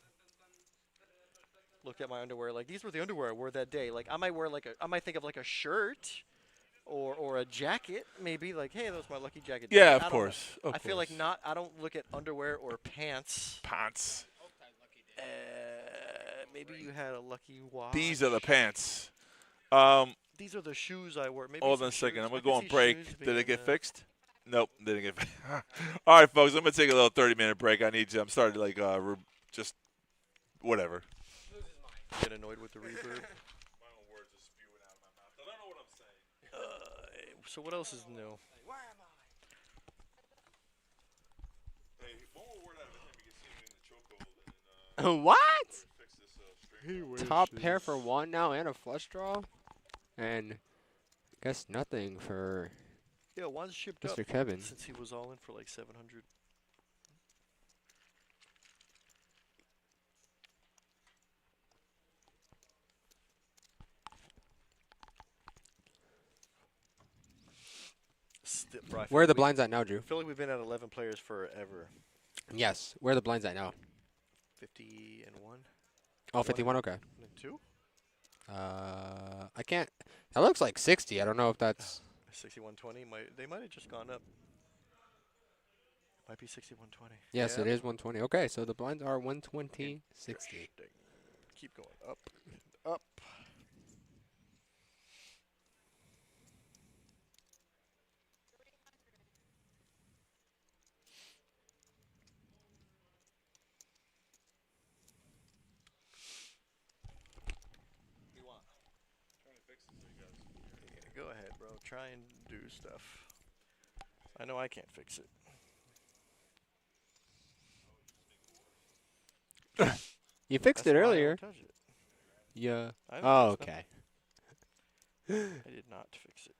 looked at my underwear like these were the underwear I wore that day. Like I might think of like a shirt or a jacket maybe. Like hey, that was my lucky jacket. day. Yeah, I of don't know. course. Of I feel like course. not. I don't look at underwear or pants. Pants. Maybe you had a lucky watch. These are the pants. These are the shoes I wore. Maybe Hold some on a second. shoes. I'm I gonna could go on see break. shoes Did it being, get fixed? Nope, didn't get fixed. All right, folks. I'm gonna take a little 30-minute break. I'm starting to like just whatever. Get annoyed with the reverb. So what else is new? What? Top pair for one now and a flush draw, and guess nothing for Yeah, one's shipped up Mr. Kevin. since he was all in for like 700. Bro, I feel Where are the like blinds at now, Drew? I feel like we've been at 11 players forever. Yes. Where are the blinds at now? 50 and 1. Oh, 51. Okay. And 2? I can't. That looks like 60. I don't know if that's. 6120. They might have just gone up. Might be 6120. Yes, Yeah. it is 120. Okay, so the blinds are 120, 60. Interesting. Keep going up and up. Yeah, go ahead, bro. Try and do stuff. I know I can't fix it. You fixed That's it why I don't earlier. touch it. Yeah. I haven't Oh, fixed okay. nothing. I did not fix it.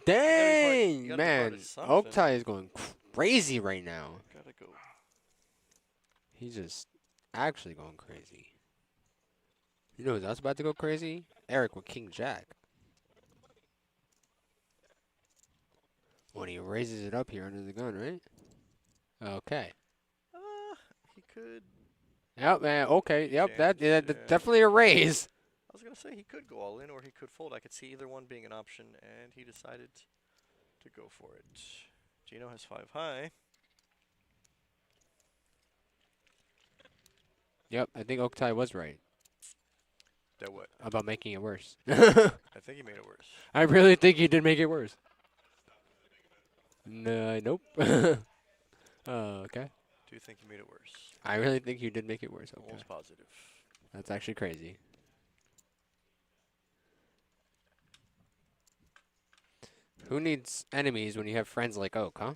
Dang, gotta be part man. of something. Oaktai is going crazy right now. Gotta go. He's just actually going crazy. You know who's else about to go crazy? Eric with King Jack. When he raises it up here under the gun, right? Okay. He could. Yep, man. Okay. Yep. That's Yeah. definitely a raise. I was gonna say he could go all in or he could fold. I could see either one being an option, and he decided to go for it. Gino has 5 high. Yep. I think Oaktai was right That what? about making it worse. I think he made it worse. I really think he did make it worse. No, nope. Okay. Do you think he made it worse? I really think you did make it worse. Okay. Almost positive. That's actually crazy. Who needs enemies when you have friends like Oak, huh?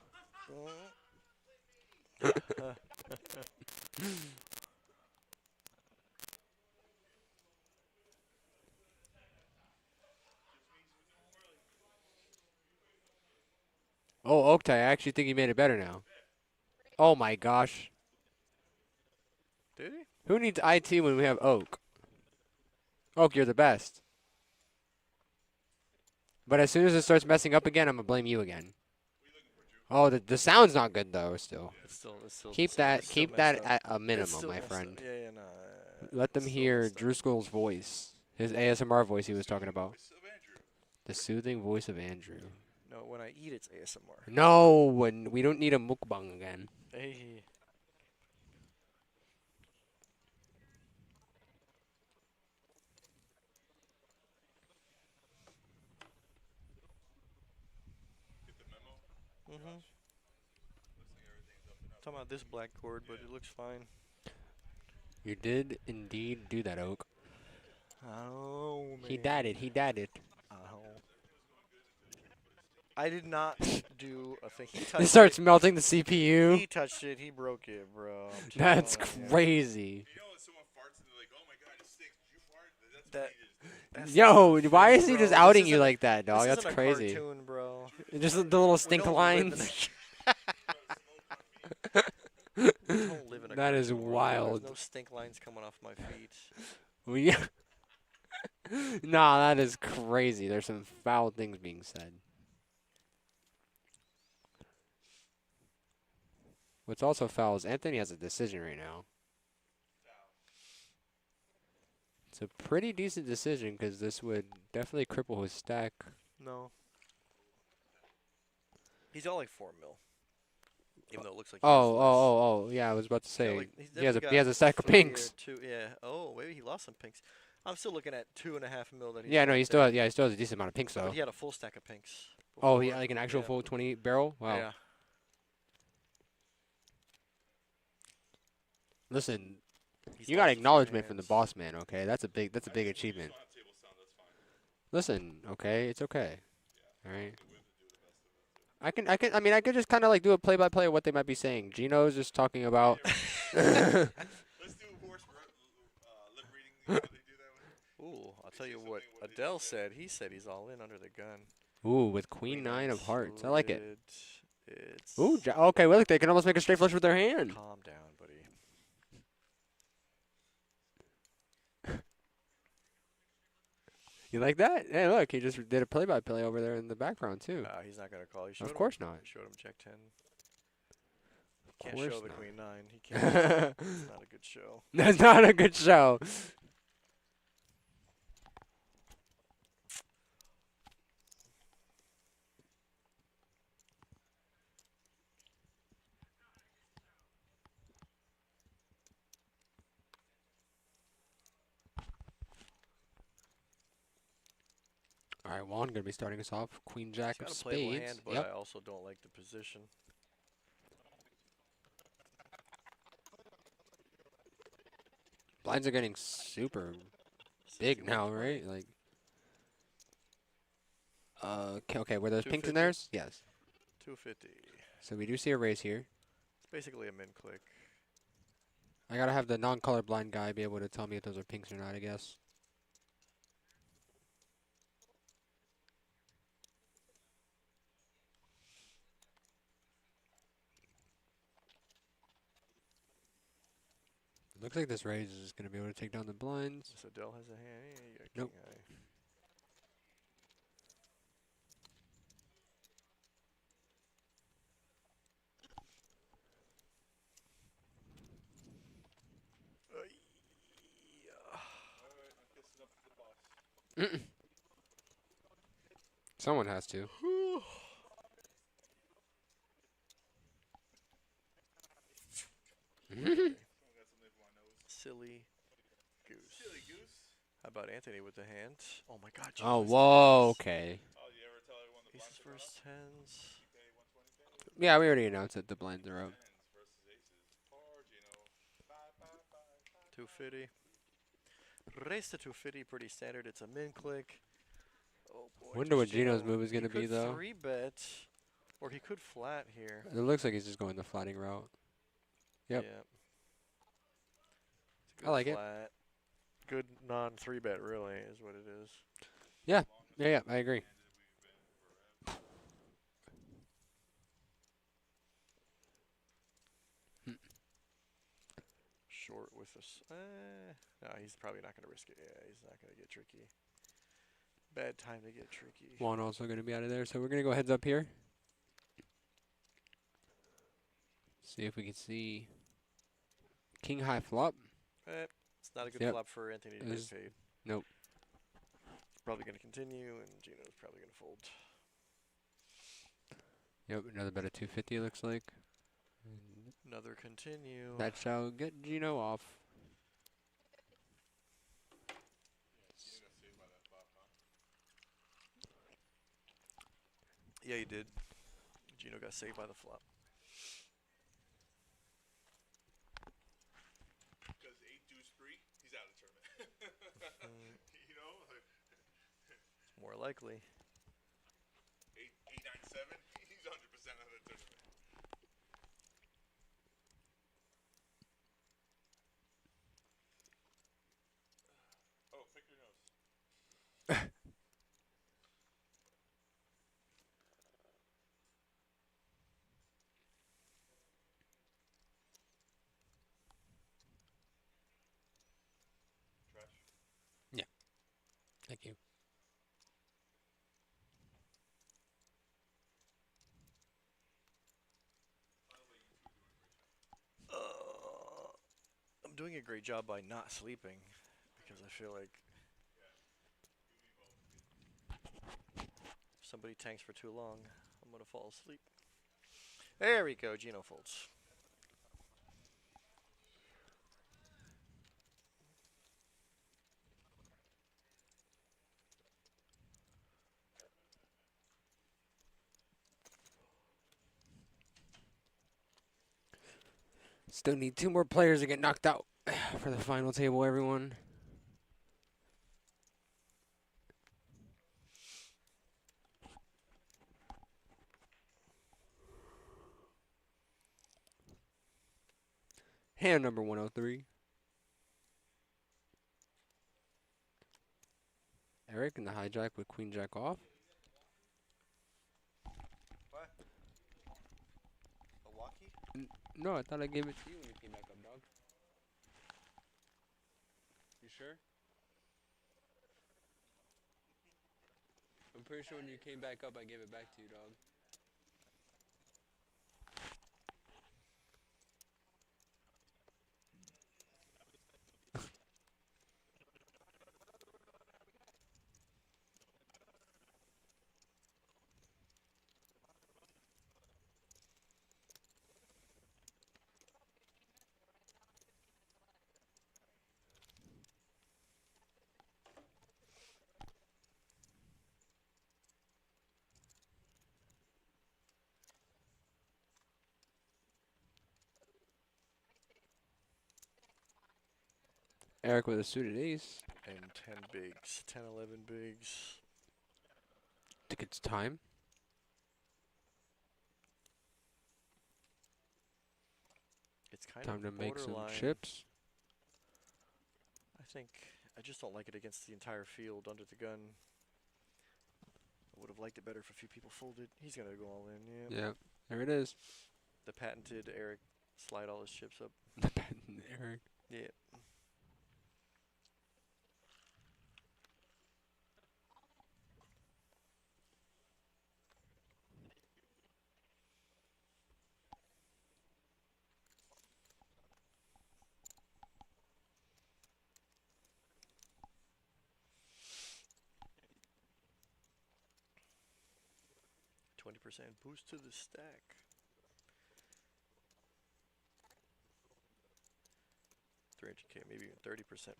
Oh, Oaktai, I actually think he made it better now. Oh my gosh. Did he? Who needs IT when we have Oak? Oak, you're the best. But as soon as it starts messing up again, I'm going to blame you again. Oh, the sound's not good though still. It's still Keep the same. that It's still keep that messed up. at a It's minimum, still my messed up. friend. Yeah, nah. Let them it's still hear messed up. Driscoll's voice. His ASMR voice he was talking about. The soothing voice of Andrew. No, when I eat, it's ASMR. No, when we don't need a mukbang again. Hey. Talking about this black cord, but it looks fine. You did indeed do that, Oak. Oh man. He did it. He did it. Oh. I did not do a thing. He It touched starts it. melting the CPU. He touched it. He broke it, bro. I'm That's telling ya. crazy. You know when someone farts and they're like, "Oh my god, it stinks." Did you fart? That's That- what he just did. That's Yo, not why funny, is he just bro. outing This you isn't- like that, dog? This That's isn't a crazy. cartoon, bro. Just the little We stink don't live in lines. We don't live in a That is cartoon world. wild. There's no stink lines coming off my feet. We Nah, that is crazy. There's some foul things being said. What's also foul is Anthony has a decision right now. It's a pretty decent decision because this would definitely cripple his stack. No. He's all like 4 mil. Even though it looks like Yeah, I was about to say like, he's he has definitely a got stack of 3 or pinks. 2, yeah. Oh, maybe he lost some pinks. I'm still looking at 2.5 mil that he's Yeah, no, got he still there. has, he still has a decent amount of pinks But though. he had a full stack of pinks. Oh, before. yeah, like an actual Yeah. full 20 barrel. Wow. Yeah. Listen, He's you got lost a few acknowledgement from the hands. boss man. Okay, that's a big achievement. Listen, okay, it's okay. All right. I mean, I could just kind of like do a play-by-play of what they might be saying. Gino's just talking about. Let's do horse lip reading. You know, they do that with. Ooh, I'll tell you what Adell said. He said he's all in under the gun. Ooh, with Queen 9 of hearts. I like it. It's Ooh, okay, well, look, they can almost make a straight flush with their hand. calm down, buddy. You like that? Hey, look, he just did a play-by-play over there in the background too. He's not gonna call. Of course not. He showed him check 10. Of Can't course show the not. Queen 9. He can't. It's not a good show. That's not a good show. All right, Juan gonna be starting us off. Queen Jack He's of got a playable spades. hand, but Yep. I also don't like the position. Blinds are getting super big now, right? Like, okay, were those pinks in 250. theirs? Yes. 250. So we do see a raise here. It's basically a min click. I gotta have the non-colorblind guy be able to tell me if those are pinks or not, I guess. Looks like this raise is gonna be able to take down the blinds. So Adell has a hand. Yeah, you got Nope. king eye. Someone has to. Silly goose. How about Anthony with the hand? Oh my God. Oh, Gino's whoa, tens. okay. Aces versus tens. Yeah, we already announced that the blinds are up. 250. Raise to 250, pretty standard. It's a min click. Oh boy. Wonder what just Gino's move is He gonna be, could though. 3-bet, or he could flat here. It looks like he's just going the flatting route. Yep. Yeah. It's a I good like it. flat. Good non-3-bet, really, is what it is. Yeah, I agree. Short with a no, he's probably not going to risk it. Yeah, he's not going to get tricky. Bad time to get tricky. Juan also going to be out of there, so we're going to go heads up here. See if we can see king high flop. It's not a good Yep. flop for Anthony to Is- get paid. Nope. Probably going to continue, and Gino's probably going to fold. Yep, another bet of 250 looks like. Another continue. That shall get Gino off. Yeah, he did. Gino got saved by the flop. Because 8 deuce free, he's out of the tournament. You know, like More likely. 8 9 7, he's 100% out of the tournament. Oh, pick your nose. I'm doing a great job by not sleeping because I feel like if somebody tanks for too long, I'm gonna fall asleep. There we go, Gino folds. Still need 2 more players to get knocked out for the final table, everyone. Hand number 103. Eric in the hijack with queen jack off. What? A walkie? No, I thought I gave it to you when you came back up, dog. You sure? I'm pretty sure when you came back up, I gave it back to you, dog. Eric with a suited ace. And 10 bigs. 10, 11 bigs. Think it's time. It's kind Time of to make some borderline. chips. I think I just don't like it against the entire field under the gun. I would have liked it better if a few people folded. He's gonna go all in, yeah. Yeah, there it is. The patented Eric slide all his chips up. Eric. Yeah. %, boost to the stack. 300K, maybe even 30%.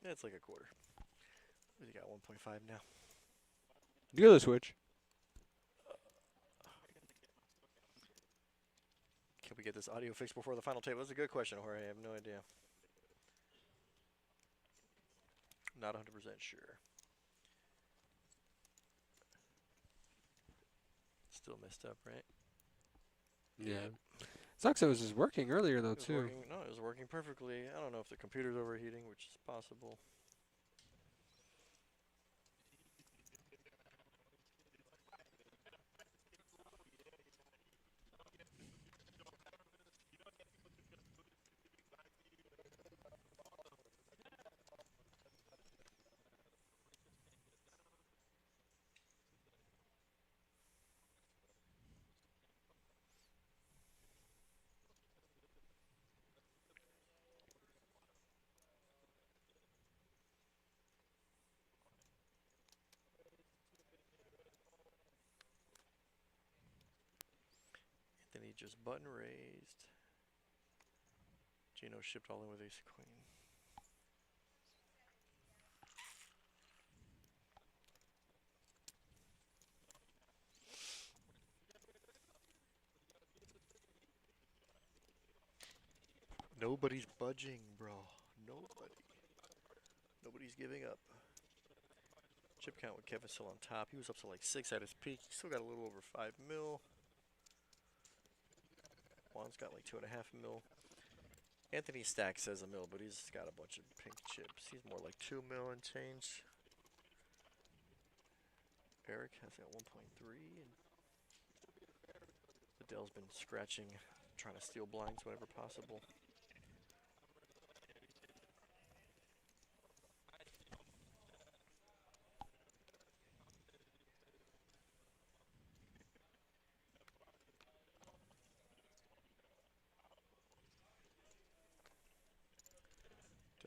Yeah, it's like a quarter. What do you got? 1.5 now. Dealer switch. Can we get this audio fixed before the final table? That's a good question, Jorge. I have no idea. Not 100% sure. Still messed up, right? Yeah. Sucks it was just working earlier though It was too. working, no, it was working perfectly. I don't know if the computer's overheating, which is possible. Then he just button raised. Gino shipped all in with ace queen. Nobody's budging, bro. Nobody. Nobody's giving up. Chip count with Kevin still on top. He was up to like 6 at his peak. He still got a little over 5 mil. Juan's got like 2.5 mil. Anthony Stack says a mil, but he's got a bunch of pink chips. He's more like 2 mil and change. Eric has got 1.3. And Adell's been scratching, trying to steal blinds whenever possible.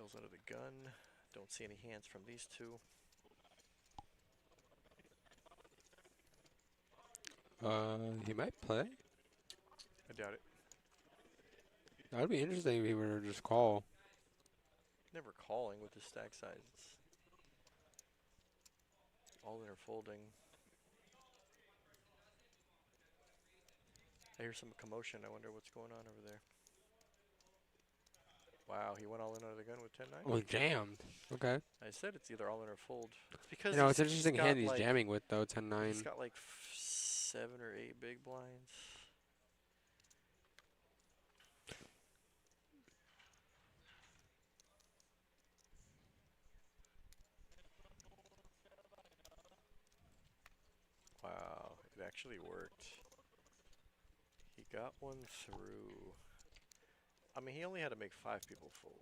Gino's under the gun. Don't see any hands from these two. He might play. I doubt it. That would be interesting if he were to just call. Never calling with the stack sizes. All in are folding. I hear some commotion. I wonder what's going on over there. Wow, he went all in under the gun with 10-9. Oh, jammed. Okay. I said it's either all in or fold. It's because You know, it's he's interesting got hand he's like, jamming with, though, 10-9. He's got like 7 or 8 big blinds. Wow, it actually worked. He got one through. I mean, he only had to make 5 people fold.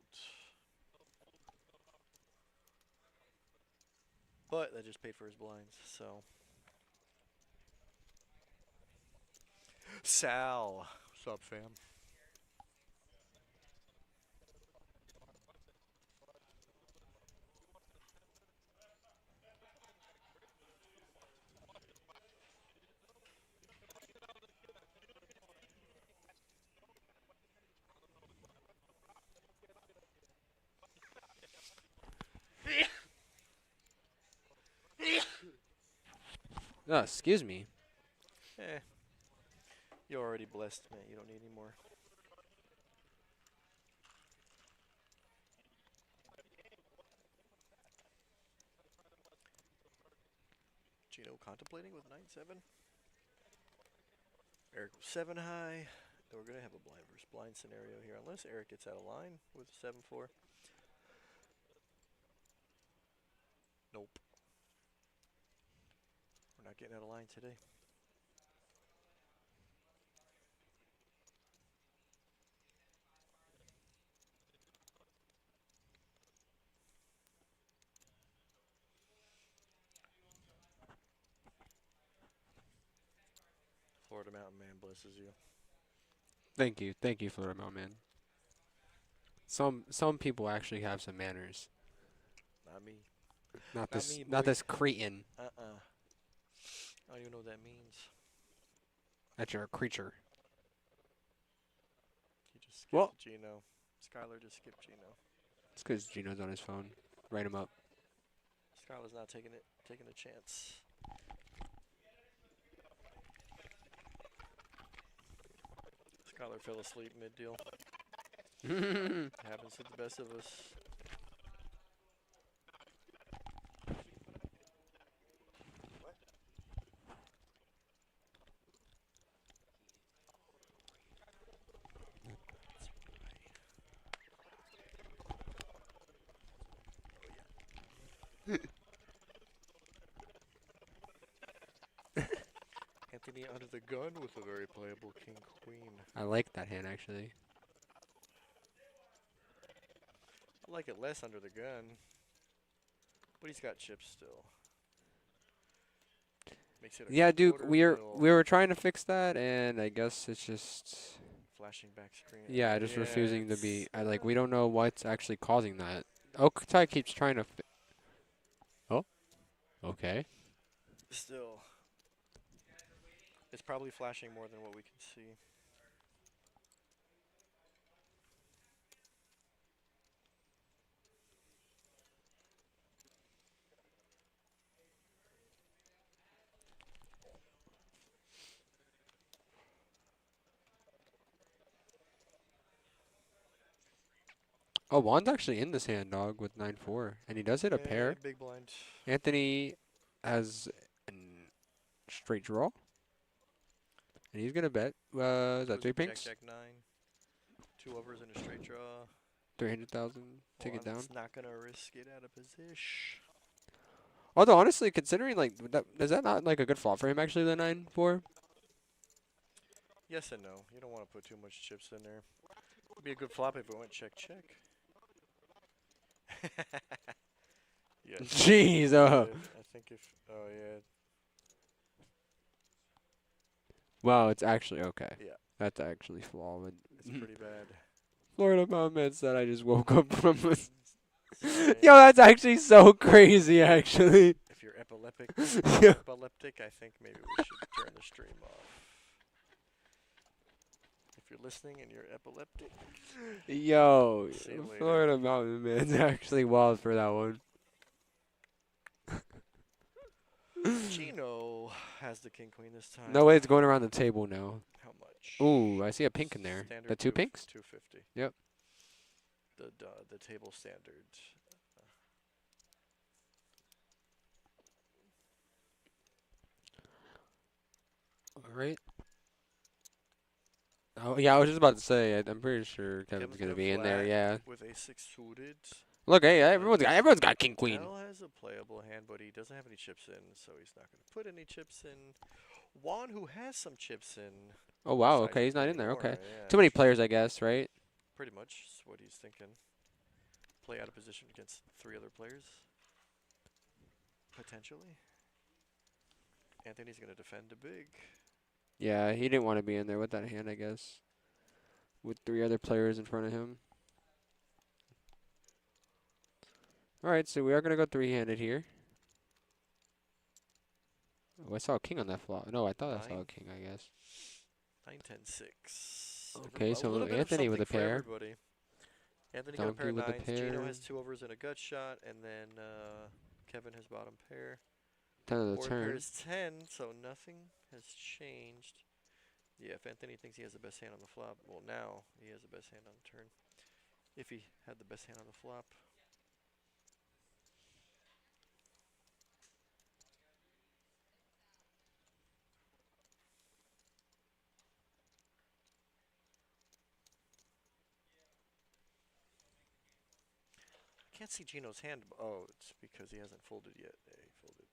But that just paid for his blinds, so. Sal. What's up, fam? Oh, excuse me. Eh. You're already blessed, man. You don't need any more. Gino contemplating with 9-7. Eric was 7 high. And we're going to have a blind versus blind scenario here. Unless Eric gets out of line with 7-4. Nope. We're not getting out of line today. Florida Mountain Man blesses you. Thank you, Florida Mountain Man. Some people actually have some manners. Not me. Not Not this, me, not boy. this cretin I don't even know what that means. that you're a creature. He just skipped Well- Gino. Skylar just skipped Gino. It's because Gino's on his phone. Write him up. Skylar's not taking a chance. Skylar fell asleep mid-deal. Happens to the best of us. Anthony under the gun with a very playable king-queen. I like that hand, actually. I like it less under the gun. But he's got chips still. Makes it a Yeah, Duke, quarter we mil. were trying to fix that, and I guess it's just Flashing back screen. yeah, just refusing to it's, be. We don't know what's actually causing that. Okotai keeps trying to. Oh, okay. Still. It's probably flashing more than what we can see. Oh, Juan's actually in this hand, dog, with 9-4, and he does hit a pair. Big blind. Anthony has a straight draw, and he's gonna bet. Is that Goes 3 to Jack, pinks? Jack 9. 2 overs and a straight draw. 300,000. Take it down. Juan's not gonna risk it out of position. Although honestly, considering like is that not like a good flop for him actually? The 9-4. Yes and no. You don't want to put too much chips in there. It'd be a good flop if it went check check. Yes. Jeez. I think if. Oh yeah. Wow, it's actually okay. Yeah. That's actually flawed. It's pretty bad. Florida Mountain Man said I just woke up from this. Yo, that's actually so crazy, actually. If you're epileptic, Yeah. I think maybe we should turn the stream off. If you're listening and you're epileptic, Yo, See you later. Florida Mountain Man's actually wild for that one. Gino has the king queen this time. No way, it's going around the table now. How much? Ooh, I see a pink in there. Standard The two pinks? 250. Yep. The table standard. All right. Oh yeah, I was just about to say. I'm pretty sure Kevin's gonna be in there. flat Yeah. With a 6 suited. Look, hey, everyone's got king queen. Adell has a playable hand, but he doesn't have any chips in, so he's not going to put any chips in. Juan, who has some chips in. Oh wow. decides Okay, to he's not play in there. more, Okay. yeah. Too many players, I guess. Right. Pretty much is what he's thinking. Play out of position against 3 other players. Potentially. Anthony's going to defend a big. Yeah, he didn't want to be in there with that hand, I guess. With 3 other players in front of him. Alright, so we are going to go 3-handed here. Oh, I saw a king on that flop. No, I thought I saw a 9. king, I guess. 9, 10, 6. Okay, so little bit of Anthony with a something for pair. everybody. Anthony got a pair of Donkey with a 9s. Gino pair. has 2 overs and a gut shot, and then Kevin has bottom pair. 10 of the Board pair turn. is 10, so nothing has changed. Yeah, if Anthony thinks he has the best hand on the flop, well, now he has the best hand on the turn. If he had the best hand on the flop. I can't see Gino's hand. Oh, it's because he hasn't folded yet. Yeah, he folded.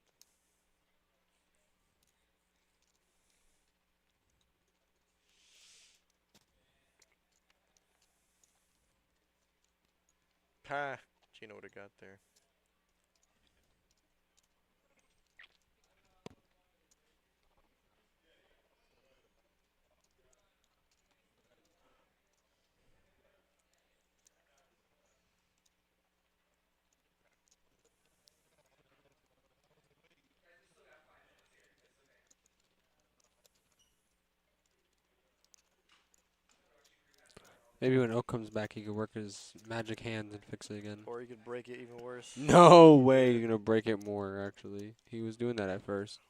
Ha! Gino would have got there. Maybe when Oak comes back, he could work his magic hands and fix it again. Or he could break it even worse. No way you're going to break it more, actually. He was doing that at first.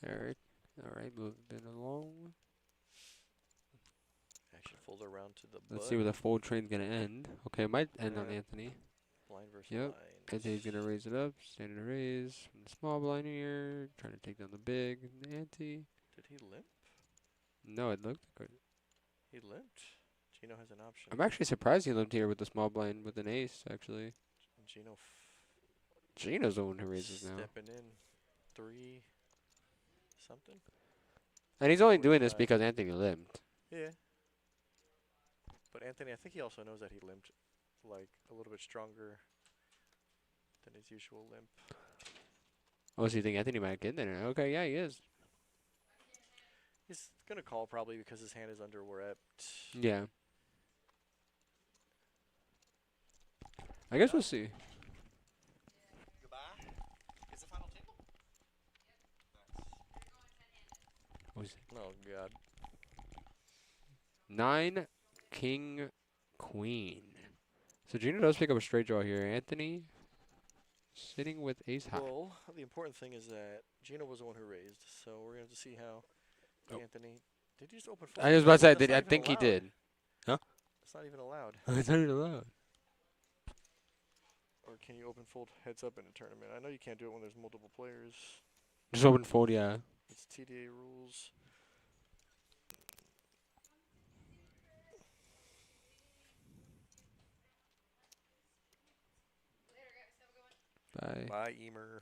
Alright. Alright, moving along. Actually, fold around to the Let's bud. see where the fold train's going to end. Okay, it might end on Yeah. Anthony. Blind versus Yep. blind. Anthony's going to raise it up. Standing to raise from the small blind here. Trying to take down the big. The ante. Did he limp? No, it looked good. He limped. Gino has an option. I'm actually surprised he limped here with the small blind with an ace, actually. Gino Gino's the one who raises now. stepping in 3 something. And he's only doing this 45. because Anthony limped. Yeah. But Anthony, I think he also knows that he limped like a little bit stronger than his usual limp. Oh, so you think Anthony might get there? Okay, yeah, he is. He's gonna call probably because his hand is under where Yeah. I guess we'll see. Goodbye. Is the final table? What is it? Oh God. 9, King, Queen. So Gino does pick up a straight draw here. Anthony sitting with ace high. Well, the important thing is that Gino was the one who raised, so we're gonna have to see how Oh. Anthony. Did you just open? Fold? I was about to say, That's not I even think he allowed. did. It's not even allowed. It's not even allowed. Or can you open fold heads up in a tournament? I know you can't do it when there's multiple players. Just open fold, yeah. It's TDA rules. Bye. Bye, Emer.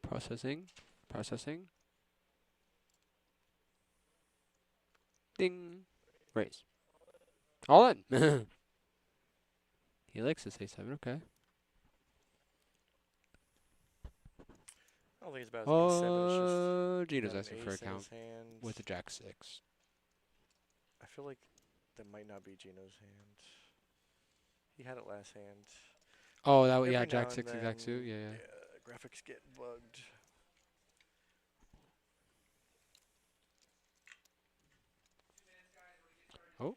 Processing. Processing. Ding. Raise. All in. He likes this A7. Okay. I don't think it's about as A7. It's just Oh, Gino's got an asking for a ace in count his hand. with a Jack 6. I feel like that might not be Gino's hand. He had it last hand. Oh, that Every yeah, now Jack and 6 exact suit. then, Yeah, yeah. graphics get bugged. Oh.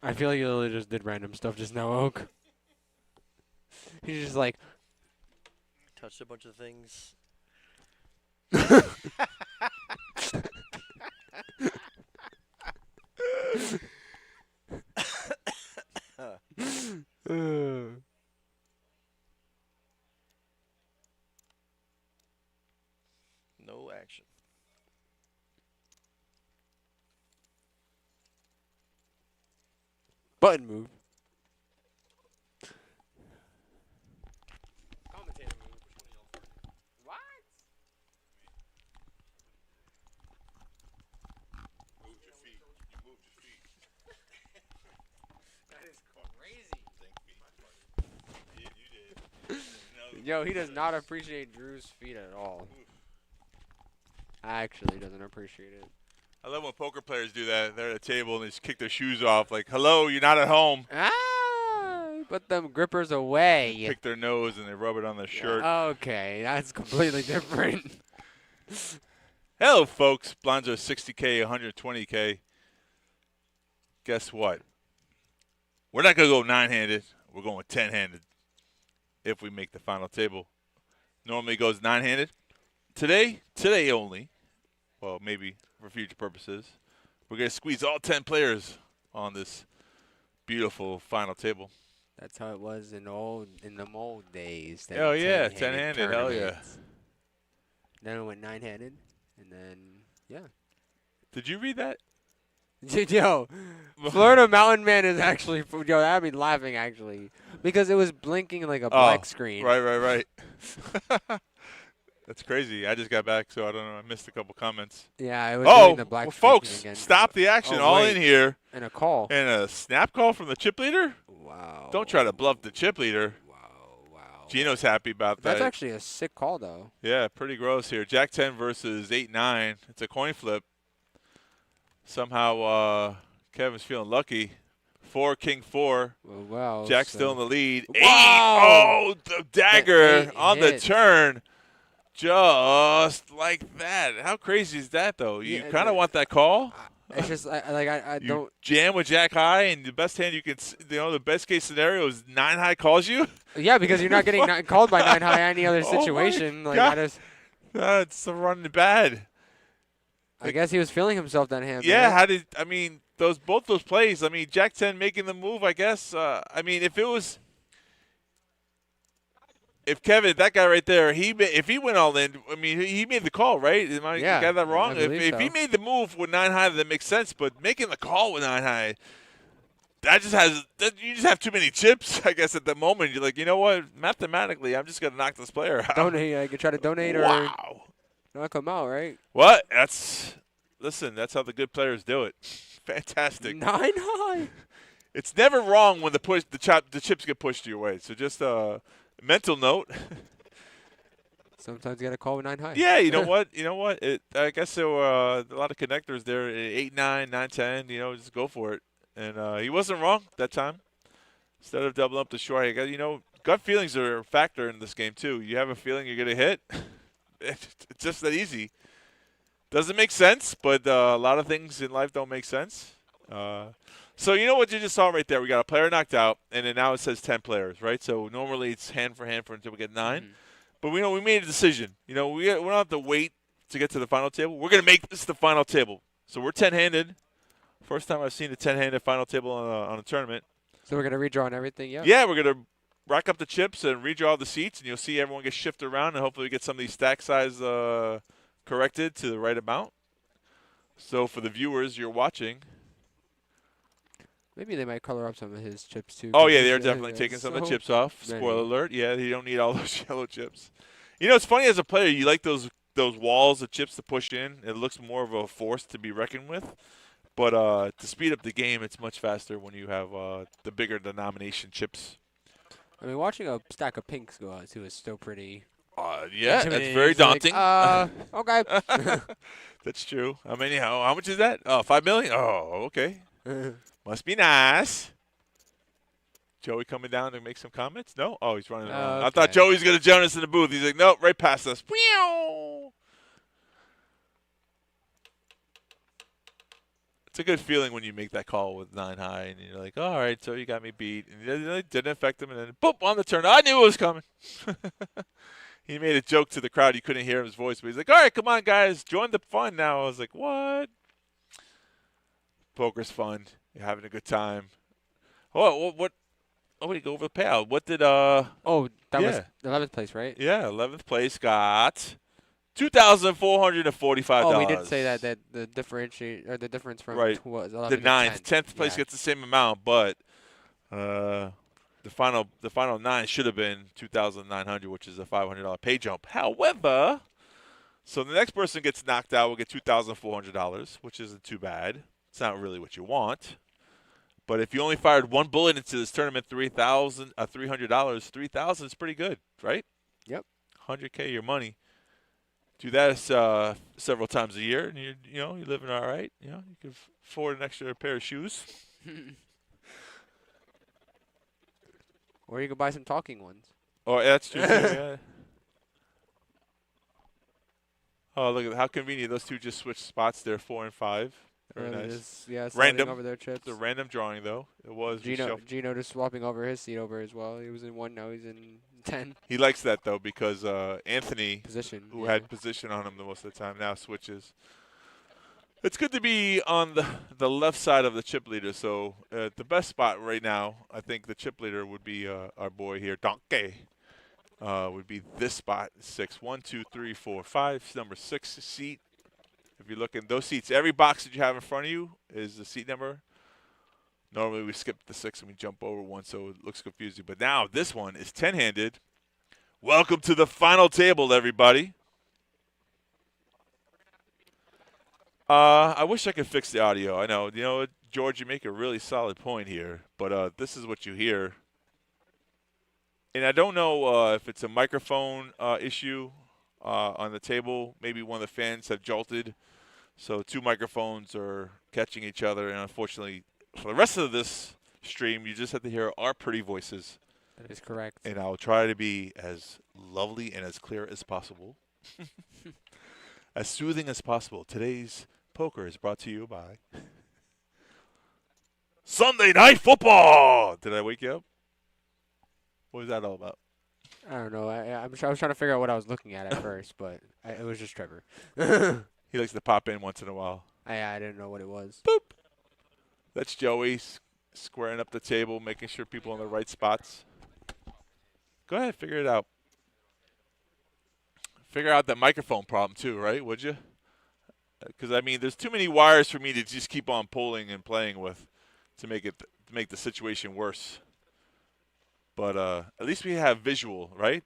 I feel like you literally just did random stuff just now, Oak. He's just like, Touched a bunch of things. No action. button move. Commentator move. What? Moved your feet. You moved your feet. That is crazy. Yeah, you did. Yo, he does not appreciate Drew's feet at all. Actually, doesn't appreciate it. I love when poker players do that. They're at a table and they just kick their shoes off like, hello, you're not at home. Ah, put them grippers away. Pick their nose and they rub it on their shirt. Okay, that's completely different. Hello, folks. Blinds are 60K, 120K. Guess what? We're not going to go 9-handed. We're going 10-handed if we make the final table. Normally goes 9-handed. Today only, well, maybe for future purposes, we're going to squeeze all 10 players on this beautiful final table. That's how it was in the old days. Oh, yeah, 10-handed, hell yeah. Then it went 9-handed, and then, yeah. Did you read that? Dude, yo, Florida Mountain Man is actually, yo, that had me laughing, actually, because it was blinking like a black screen. Right. That's crazy. I just got back, so I don't know. I missed a couple comments. Yeah, it was doing the black screen folks, again. stop the action. Oh, All wait. in here. And a call. And a snap call from the chip leader? Wow. Don't try to bluff the chip leader. Wow. Gino's happy about that. That's actually a sick call, though. Yeah, pretty gross here. Jack 10 versus 8-9. It's a coin flip. Somehow Kevin's feeling lucky. 4, King 4. Wow. Jack's still in the lead. Wow. 8. Oh, the dagger The 8 on the hit. turn. Just like that. How crazy is that, though? You Yeah, kind of want that call? It's just, I You don't. jam with Jack high, and the best hand you can, the best case scenario is 9 high calls you. Yeah, because you're not getting called by 9 high any other Oh my situation. Like God. that is. That's running bad. I guess he was feeling himself that hand. Yeah, man. both those plays. I mean, Jack 10 making the move. I guess. If Kevin, that guy right there, if he went all in, I mean, he made the call, right? Am I got that wrong? I believe If he so. made the move with 9 high, that makes sense. But making the call with 9 high, you just have too many chips. I guess at the moment you're like, you know what? Mathematically, I'm just gonna knock this player out. Donate. I could try to donate or knock him out, right? What? That's how the good players do it. Fantastic. 9 high. It's never wrong when the chips get pushed your way. So just a mental note. Sometimes you gotta call with 9 high. Yeah, you know what? I guess there were a lot of connectors there. 8, 9, 9, 10. Just go for it. And he wasn't wrong that time. Instead of doubling up the short, gut feelings are a factor in this game too. You have a feeling you're gonna hit. It's just that easy. Doesn't make sense, but a lot of things in life don't make sense. So you know what you just saw right there? We got a player knocked out, and then now it says 10 players, right? So normally it's hand for until we get 9. Mm-hmm. But we made a decision. We don't have to wait to get to the final table. We're going to make this the final table. So we're 10-handed. First time I've seen a 10-handed final table on a tournament. So we're gonna redraw and everything. Yeah. Yeah, we're going to rack up the chips and redraw the seats, and you'll see everyone get shifted around, and hopefully get some of these stack size corrected to the right amount. So for the viewers you're watching. Maybe they might color up some of his chips too. Oh, yeah, they're definitely taking some of the chips off. many. Spoiler alert. Yeah, you don't need all those yellow chips. It's funny as a player, you like those walls of chips to push in. It looks more of a force to be reckoned with. But to speed up the game, it's much faster when you have the bigger denomination chips. I mean, watching a stack of pinks go out too is still pretty. Yeah, that's intimidating. very It's like, daunting. Okay. That's true. I mean, how much is that? Oh, $5 million? Oh, okay. Must be nice. Joey coming down to make some comments? No? Oh, he's running around. I thought Okay. Joey was going to join us in the booth. He's like, nope, right past us. Meow. It's a good feeling when you make that call with 9 high, and you're like, all right, so you got me beat. And it didn't affect him, and then, boop, on the turn. I knew it was coming. He made a joke to the crowd. You couldn't hear his voice, but he's like, all right, come on, guys. Join the fun now. I was like, what? Poker's fun. You're having a good time. Oh, what? Oh, we go over the payout. What did Oh, that was Yeah. 11th place, right? Yeah, 11th place got $2,445. Oh, we did say that the difference from Right. was 11th The to 9th, 10th. 10th place Yeah. gets the same amount, but the final 9 should have been $2,900, which is a $500 pay jump. However, so the next person gets knocked out will get $2,400, which isn't too bad. It's not really what you want. But if you only fired one bullet into this tournament, $300, $3,000 is pretty good, right? Yep. $100K your money. Do that several times a year, and you're living all right. You can afford an extra pair of shoes. Or you could buy some talking ones. Oh, that's true. Too, yeah. Oh, look at how convenient. Those two just switched spots there, 4 and 5. Very nice. Sliding Random. over their chips. It's a random drawing, though. It was. Gino just swapping over his seat over as well. He was in 1, now he's in 10 He likes that, though, because Anthony, position. who yeah. had position on him the most of the time, now switches. It's good to be on the left side of the chip leader. So the best spot right now, I think the chip leader would be our boy here, Donkey. Would be this spot, 6. 1, 2, 3, 4, 5. Number 6 seat. If you look in those seats, every box that you have in front of you is the seat number. Normally we skip the 6 and we jump over 1, so it looks confusing. But now this one is 10-handed. Welcome to the final table, everybody. I wish I could fix the audio. I know. George, you make a really solid point here, but this is what you hear. And I don't know if it's a microphone issue on the table. Maybe one of the fans have jolted, so 2 microphones are catching each other. And unfortunately, for the rest of this stream, you just have to hear our pretty voices. That is correct. And I'll try to be as lovely and as clear as possible, as soothing as possible. Today's poker is brought to you by Sunday Night Football. Did I wake you up? What was that all about? I don't know. I was trying to figure out what I was looking at first, but it was just Trevor. He likes to pop in once in a while. I didn't know what it was. Boop. That's Joey squaring up the table, making sure people are in the right spots. Go ahead, figure it out. Figure out that microphone problem too, right? Would you? Because I mean, there's too many wires for me to just keep on pulling and playing with to make the situation worse. But at least we have visual, right?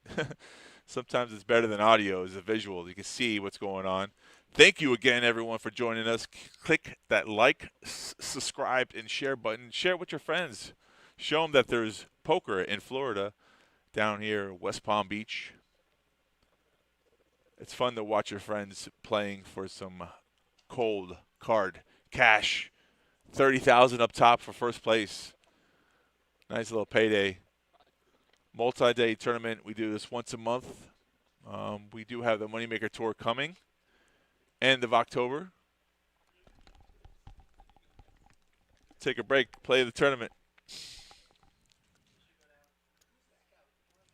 Sometimes it's better than audio is a visual. You can see what's going on. Thank you again, everyone, for joining us. Click that like, subscribe, and share button. Share it with your friends. Show them that there's poker in Florida, down here in West Palm Beach. It's fun to watch your friends playing for some cold card cash. $30,000 up top for first place. Nice little payday. Multi-day tournament. We do this once a month. We do have the Moneymaker Tour coming. End of October. Take a break. Play the tournament.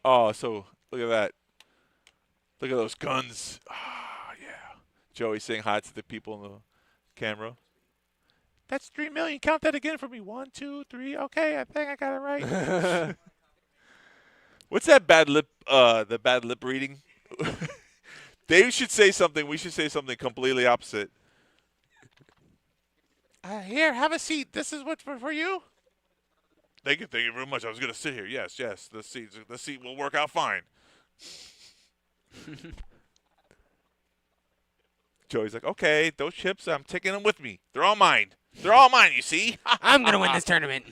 Oh, so look at that. Look at those guns. Ah, yeah. Joey saying hi to the people in the camera. That's 3 million. Count that again for me. 1, 2, 3. Okay, I think I got it right. What's that bad lip? The bad lip reading. They should say something. We should say something completely opposite. Here, have a seat. This is what for you. Thank you very much. I was gonna sit here. Yes. The seat will work out fine. Joey's like, okay, those chips, I'm taking them with me. They're all mine. They're all mine, you see? I'm going to win this tournament.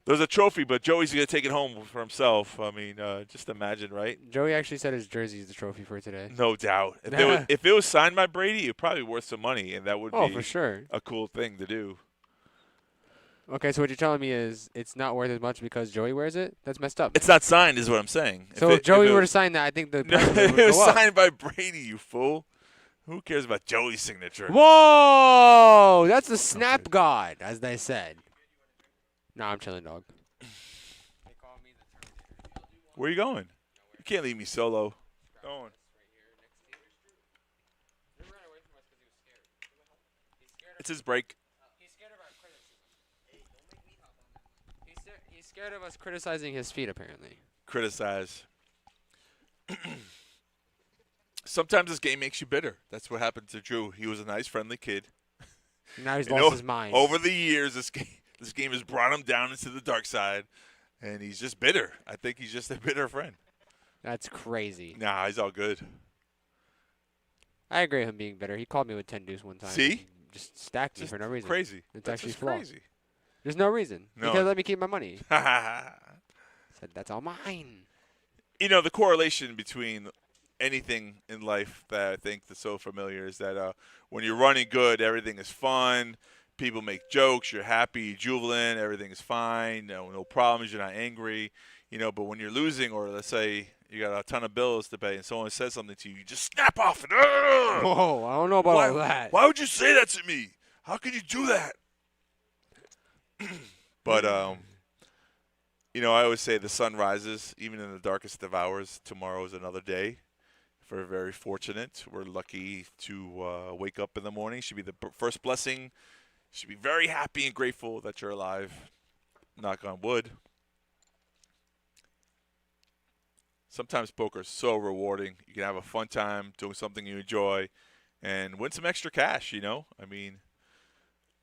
There's a trophy, but Joey's going to take it home for himself. I mean, just imagine, right? Joey actually said his jersey is the trophy for today. No doubt. If it was signed by Brady, it'd probably be worth some money, and that would be for sure. a cool thing to do. Okay, so what you're telling me is it's not worth as much because Joey wears it? That's messed up. It's not signed is what I'm saying. So if Joey were to sign that, I think the No, price would it was go up. signed by Brady, you fool. Who cares about Joey's signature? Whoa! That's the snap god, as they said. No, I'm chilling, dog. Where are you going? You can't leave me solo. Going. It's his break. He's scared of us criticizing his feet, apparently. Criticize. Sometimes this game makes you bitter. That's what happened to Drew. He was a nice, friendly kid. Now he's lost his mind. Over the years, this game has brought him down into the dark side, and he's just bitter. I think he's just a bitter friend. That's crazy. Nah, he's all good. I agree with him being bitter. He called me with 10 deuce one time. See? Just stacked me for no reason. Crazy. It's That's actually just flawed. crazy. There's no reason. No. He could let me keep my money. Said, that's all mine. You know, the correlation between anything in life that I think that's so familiar is that when you're running good, everything is fun. People make jokes. You're happy, jubilant. Everything is fine. No problems. You're not angry. You know, but when you're losing, or let's say you got a ton of bills to pay, and someone says something to you, you just snap off and. Whoa, I don't know about all that. Why would you say that to me? How could you do that? But you know, I always say the sun rises even in the darkest of hours. Tomorrow is another day. If we're very fortunate, we're lucky to wake up in the morning. Should be the first blessing. Should be very happy and grateful that you're alive. Knock on wood. Sometimes poker is so rewarding. You can have a fun time doing something you enjoy and win some extra cash, you know. I mean,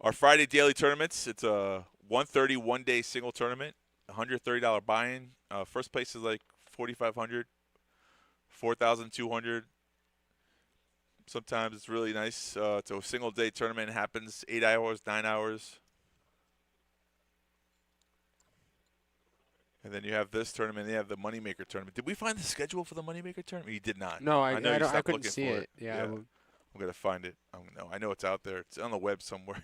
our Friday daily tournaments, it's a 130 one-day single tournament, $130 buy-in. First place is like $4,500, $4,200. Sometimes it's really nice. It's a single-day tournament. It happens 8 hours, 9 hours. And then you have this tournament. You have the Moneymaker tournament. Did we find the schedule for the Moneymaker tournament? You did not. No, I stopped couldn't looking see for it. Yeah. I'm going to find it. I know it's out there. It's on the web somewhere.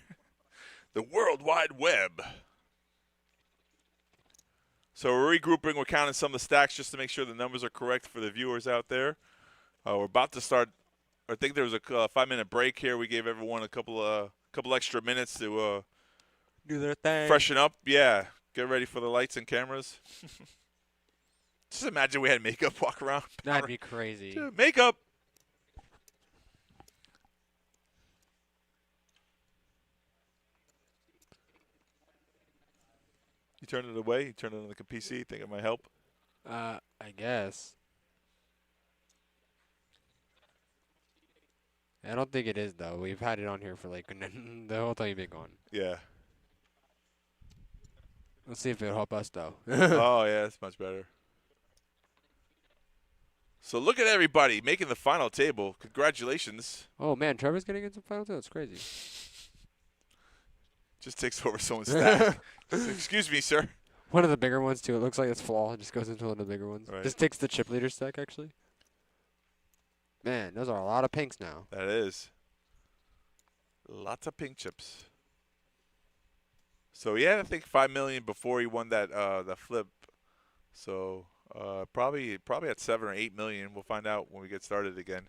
The World Wide Web. So we're regrouping. We're counting some of the stacks just to make sure the numbers are correct for the viewers out there. We're about to start. I think there was a 5-minute break here. We gave everyone a couple extra minutes to Do their thing. freshen up. Yeah, get ready for the lights and cameras. Just imagine we had makeup walk around. That'd be crazy. Dude, makeup. You turned it away. You turned it on the PC. Think it might help. I guess. I don't think it is, though. We've had it on here for like the whole time you've been gone. Yeah. Let's see if it'll help us, though. Oh yeah, that's much better. So look at everybody making the final table. Congratulations. Oh man, Trevor's getting into the final two. That's crazy. Just takes over someone's stack. Excuse me, sir. One of the bigger ones too. It looks like it's flaw. It just goes into one of the bigger ones. Right. Just takes the chip leader stack actually. Man, those are a lot of pinks now. That is. Lots of pink chips. So he had, I think, $5 million before he won that flip. So probably at 7 or 8 million. We'll find out when we get started again.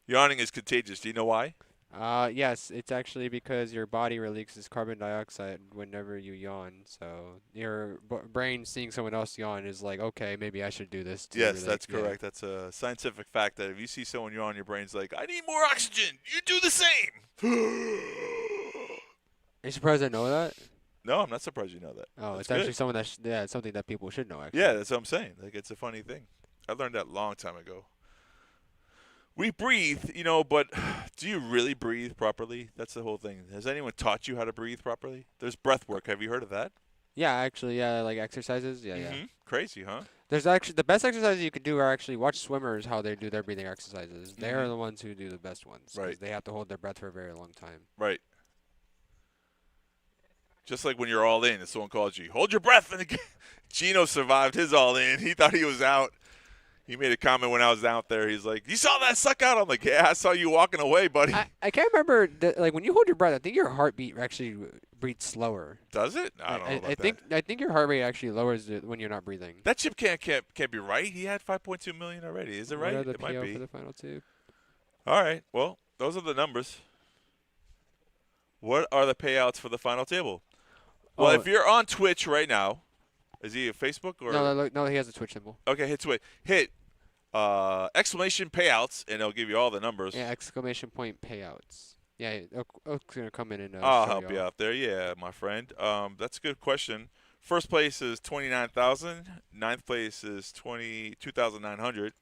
Yawning is contagious. Do you know why? Yes, it's actually because your body releases carbon dioxide whenever you yawn. So your brain seeing someone else yawn is like, okay, maybe I should do this too. Yes, that's correct. That's a scientific fact that if you see someone yawn, your brain's like, I need more oxygen. You do the same. Are you surprised I know that? No, I'm not surprised you know that. Oh, That's it's actually good. someone that it's something that people should know actually. Yeah, that's what I'm saying. Like, it's a funny thing. I learned that a long time ago. We breathe, but do you really breathe properly? That's the whole thing. Has anyone taught you how to breathe properly? There's breath work. Have you heard of that? Yeah, actually, yeah, like exercises. Yeah, yeah. Crazy, huh? There's actually the best exercises you could do are actually watch swimmers how they do their breathing exercises. They are the ones who do the best ones. 'Cause Right. They have to hold their breath for a very long time. Right. Just like when you're all in and someone calls you, hold your breath. And Gino survived his all in. He thought he was out. He made a comment when I was out there. He's like, you saw that suck out? I'm like, yeah, I saw you walking away, buddy. I can't remember, like when you hold your breath, I think your heartbeat actually beats slower. Does it? I don't know about that. I think your heart rate actually lowers it when you're not breathing. That chip can't be right. He had 5.2 million already. Is it right? What are the It might PO be. for the final two? All right. Well, those are the numbers. What are the payouts for the final table? Well, Oh. if you're on Twitch right now, is he at Facebook or? No, he has a Twitch symbol. Okay, hit Twitch. Hit exclamation payouts, and it'll give you all the numbers. Yeah, exclamation point payouts. Yeah, Oak's gonna come in and. I'll show help you y'all. out there. Yeah, my friend. That's a good question. First place is 29,000. Ninth place is 22,900.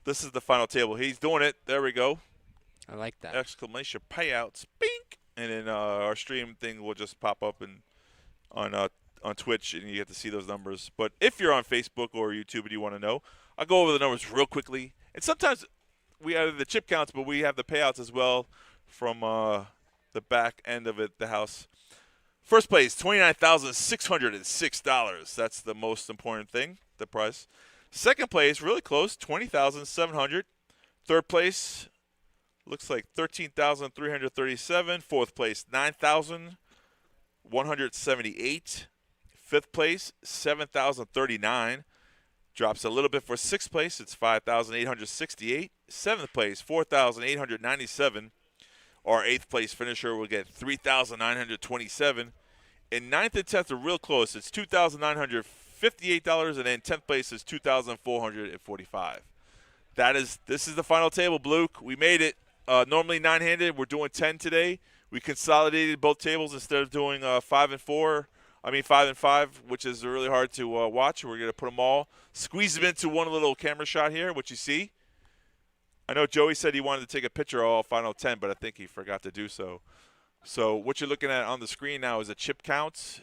This is the final table. He's doing it. There we go. I like that. Exclamation payouts. Bink. And then our stream thing will just pop up on Twitch, and you get to see those numbers. But if you're on Facebook or YouTube and you want to know, I'll go over the numbers real quickly. And sometimes we have the chip counts, but we have the payouts as well from the back end of it, the house. First place, $29,606. That's the most important thing, the price. Second place, really close, $20,700. Third place, looks like $13,337. Fourth place, $9,178. Fifth place, $7,039. Drops a little bit for sixth place. It's $5,868. Seventh place, $4,897. Our eighth place finisher will get $3,927. And ninth and 10th are real close. It's $2,958, and then 10th place is $2,445. This is the final table, Bluke. We made it. Normally 9-handed. We're doing 10 today. We consolidated both tables instead of doing 5 and 5 and 5, which is really hard to watch. We're going to put them all, squeeze them into one little camera shot here, which you see. I know Joey said he wanted to take a picture of all final 10, but I think he forgot to do so. So what you're looking at on the screen now is a chip counts.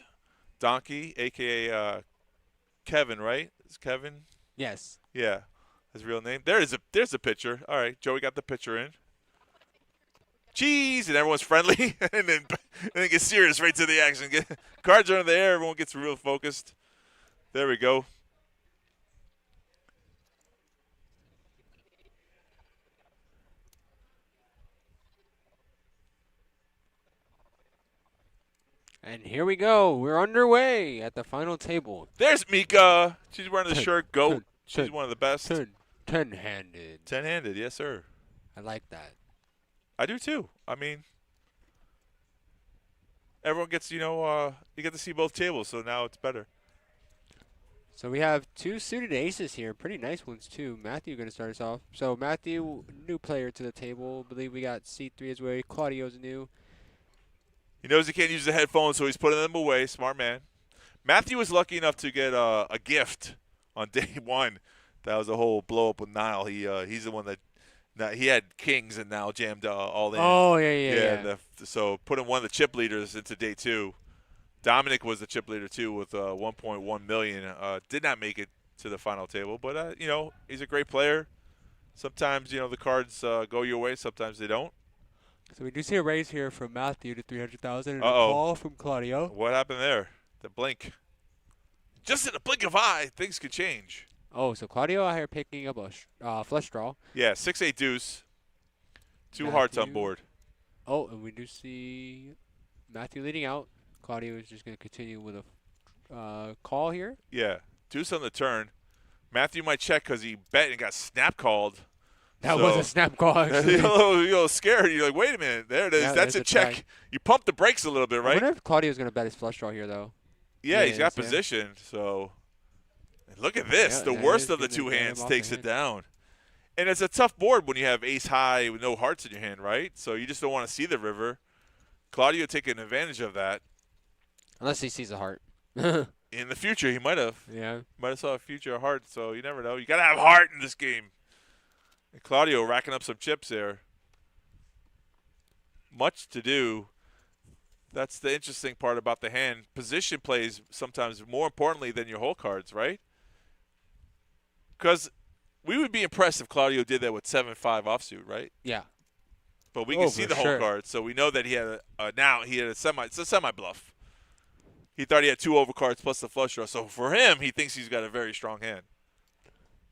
Donkey, a.k.a. Kevin, right? Is Kevin? Yes. Yeah, his real name. There's a picture. All right, Joey got the picture in. Cheese, and everyone's friendly, and then gets serious right to the action. Cards are in the air. Everyone gets real focused. There we go. And here we go. We're underway at the final table. There's Mika. She's wearing the shirt. Goat. She's one of the best. 10-handed. 10-handed, yes, sir. I like that. I do too. I mean, everyone gets, you get to see both tables, so now it's better. So we have two suited aces here. Pretty nice ones, too. Matthew going to start us off. So Matthew, new player to the table. I believe we got C3 as well. Claudio's new. He knows he can't use the headphones, so he's putting them away. Smart man. Matthew was lucky enough to get a gift on day one. That was a whole blow up with Nile. He's the one that Now, he had kings and now jammed all in. Oh, yeah. So putting one of the chip leaders into day 2. Dominic was the chip leader too with 1.1 million. Did not make it to the final table, but he's a great player. Sometimes the cards go your way, sometimes they don't. So we do see a raise here from Matthew to 300,000 and a Uh-oh. call from Claudio. What happened there? The blink. Just in a blink of eye, things could change. Oh, so Claudio out here picking up a flush draw. Yeah, 6-8 deuce. 2 hearts on Matthew. board. Oh, and we do see Matthew leading out. Claudio is just going to continue with a call here. Yeah, deuce on the turn. Matthew might check because he bet and got snap called. That was a snap call, actually. You're a little scared. You're like, wait a minute. There it is. Yeah, That's a there's a check. try. You pump the brakes a little bit, I right? wonder if Claudio's going to bet his flush draw here, though. Yeah, he's got Yeah. position. So and look at this. Yeah, the that worst is of the gonna two get him hands off takes the it hand. down. And it's a tough board when you have ace high with no hearts in your hand, right? So you just don't want to see the river. Claudio taking advantage of that. Unless he sees a heart. In the future, he might have. Yeah. Might have saw a future heart, so you never know. You got to have heart in this game. And Claudio racking up some chips there. Much to do. That's the interesting part about the hand. Position plays sometimes more importantly than your hole cards, right? Because we would be impressed if Claudio did that with 7-5 offsuit, right? Yeah. But we can Oh, see for the hole sure. cards, so we know that he had it's a semi bluff. He thought he had 2 overcards plus the flush draw. So for him, he thinks he's got a very strong hand.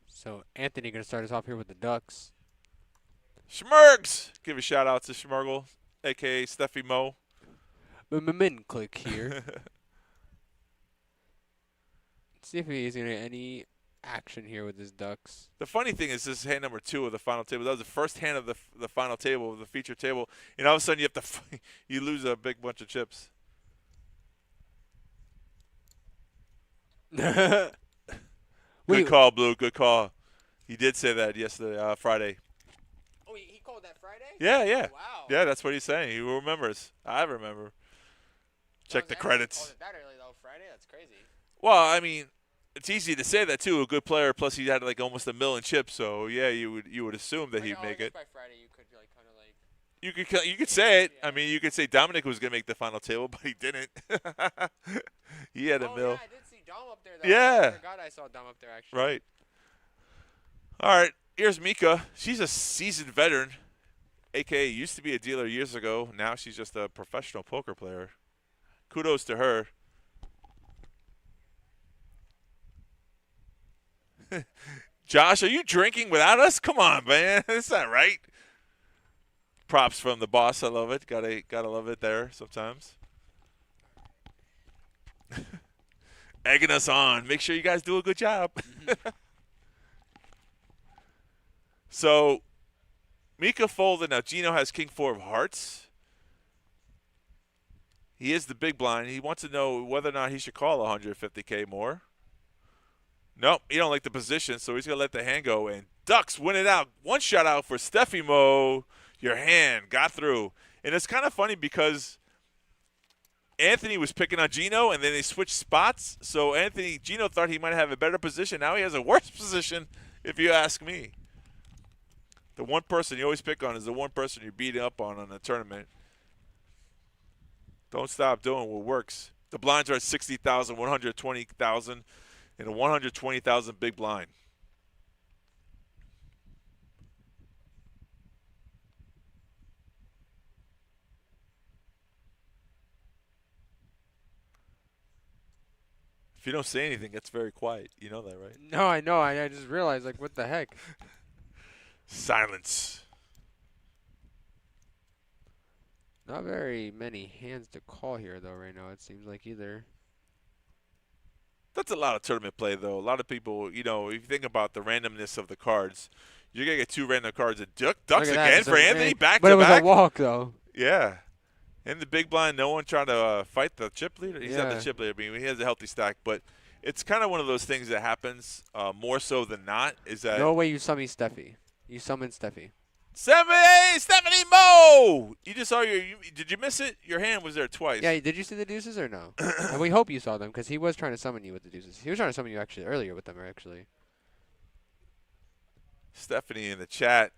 So Anthony going to start us off here with the Ducks. Schmergs! Give a shout out to Schmergle, a.k.a. Steffi Mo. Min click here. See if he's going to get any action here with his Ducks. The funny thing is this is hand number 2 of the final table. That was the first hand of the final table, of the feature table. And all of a sudden you have to you lose a big bunch of chips. Good Wait. call, Blue. Good call. He did say that yesterday, Friday. Oh, he called that Friday? Yeah, yeah. Oh, wow. Yeah, that's what he's saying. He remembers. I remember. Check the credits. That early, though. Friday? That's crazy. Well, I mean, it's easy to say that too. A good player, plus he had like almost a million chips. So yeah, you would assume that he'd make it. By Friday, you could like kind of like. You could say it. I mean, you could say Dominic was gonna make the final table, but he didn't. He had a mill. Yeah, I did see Dom up there. Though. Yeah. I forgot I saw Dom up there actually. Right. All right. Here's Mika. She's a seasoned veteran, a.k.a. used to be a dealer years ago. Now she's just a professional poker player. Kudos to her. Josh, are you drinking without us? Come on, man. That's not right. Props from the boss. I love it. Gotta love it there sometimes. Egging us on. Make sure you guys do a good job. So, Mika folded. Now, Gino has king 4 of hearts. He is the big blind. He wants to know whether or not he should call 150K more. Nope, he don't like the position, so he's going to let the hand go. And Ducks win it out. One shot out for Steffi Mo. Your hand got through. And it's kind of funny because Anthony was picking on Gino, and then they switched spots. So Gino thought he might have a better position. Now he has a worse position, if you ask me. The one person you always pick on is the one person you're beating up on a tournament. Don't stop doing what works. The blinds are at 60,000, 120,000, and a 120,000 big blind. If you don't say anything, it's very quiet. You know that, right? No, I know. I just realized, like, what the heck? Silence. Not very many hands to call here, though, right now. It seems like either. That's a lot of tournament play, though. A lot of people, if you think about the randomness of the cards, you're going to get 2 random cards. And Ducks Look at again that. for Anthony, back but to it was back. a walk, though. Yeah. In the big blind, no one trying to fight the chip leader. He's not Yeah. the chip leader. I mean, he has a healthy stack. But it's kind of one of those things that happens more so than not. Is that No way you summon Steffi. You summoned Steffi. Stephanie Mo! You just saw did you miss it? Your hand was there twice. Yeah, did you see the deuces or no? And we hope you saw them because he was trying to summon you with the deuces. He was trying to summon you actually earlier with them, actually. Stephanie in the chat.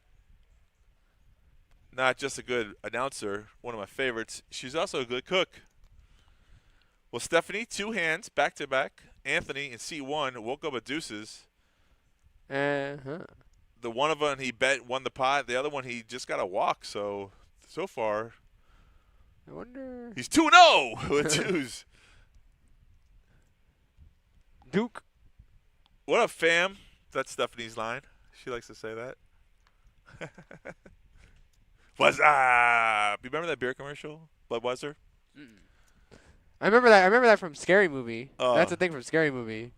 not just a good announcer, one of my favorites, she's also a good cook. Well, Stephanie, 2 hands, back-to-back. Anthony in C1 woke up with deuces. Uh-huh. The one of them he bet won the pot. The other one he just got a walk. So far, I wonder. he's 2-0 with twos. Duke. What up, fam? That's Stephanie's line. She likes to say that. What's up? You remember that beer commercial, Budweiser? I remember that. I remember that from Scary Movie. Oh. That's the thing from Scary Movie.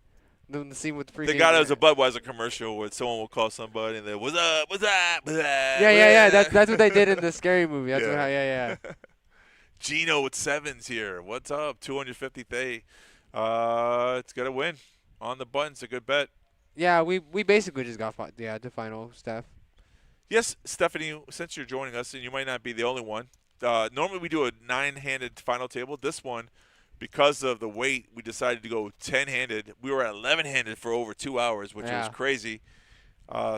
The scene with the freaking. They got it as a Budweiser commercial where someone will call somebody and they what's up, what's up, what's up? Yeah. That's what they did in the Scary Movie. That's Yeah. Yeah. Gino with 7s here. What's up? 250 day. It's gonna win on the button. It's a good bet. Yeah, we basically just got the final stuff. Yes, Stephanie, since you're joining us, and you might not be the only one, normally we do a 9-handed final table. This one, because of the weight, we decided to go 10-handed. We were at 11-handed for over 2 hours, which was crazy.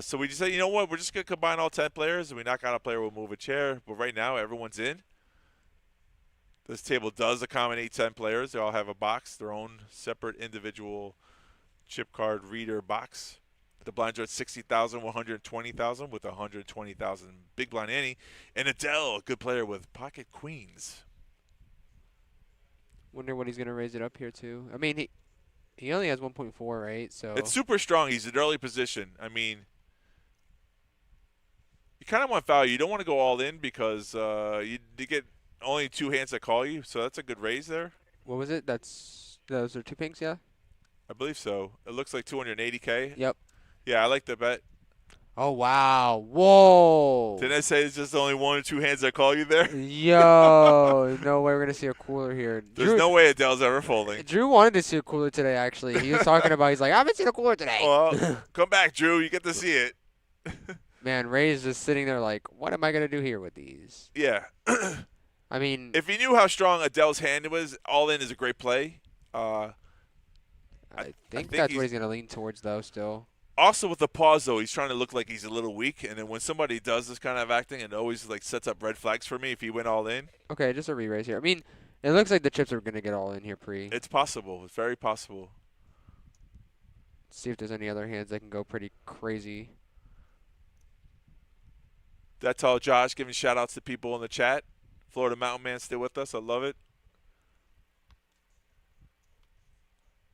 So we just said, you know what, we're just going to combine all 10 players, and we knock out a player, we'll move a chair. But right now, everyone's in. This table does accommodate 10 players. They all have a box, their own separate individual chip card reader box. The blinds are at 60,000, 120,000 with 120,000 big blind ante. And Adell, a good player with pocket queens. Wonder what he's gonna raise it up here to. I mean, he only has 1.4, right? So It's super strong. He's in early position. I mean, you kind of want value. You don't want to go all in because you get only 2 hands that call you. So that's a good raise there. what was it? Those are 2 pinks, yeah. I believe so. It looks like 280K. Yep. Yeah, I like the bet. Oh wow! Whoa! Didn't I say it's just only 1 or 2 hands that call you there? Yo, no way we're gonna see a cooler here. There's no way Adell's ever folding. Drew wanted to see a cooler today. Actually, he was talking about. He's like, I haven't seen a cooler today. Well, come back, Drew. You get to see it. Man, Ray's just sitting there like, what am I gonna do here with these? Yeah. I mean, If you knew how strong Adell's hand was, all in is a great play. I think that's what he's gonna lean towards, though. Still. Also with the pause, though, he's trying to look like he's a little weak. And then when somebody does this kind of acting, it always like sets up red flags for me if he went all in. Okay, just a re-raise here. I mean, it looks like the chips are gonna get all in here pre. It's possible. It's very possible. See if there's any other hands that can go pretty crazy. That's all, Josh. Giving shout-outs to people in the chat. Florida Mountain Man still with us. I love it.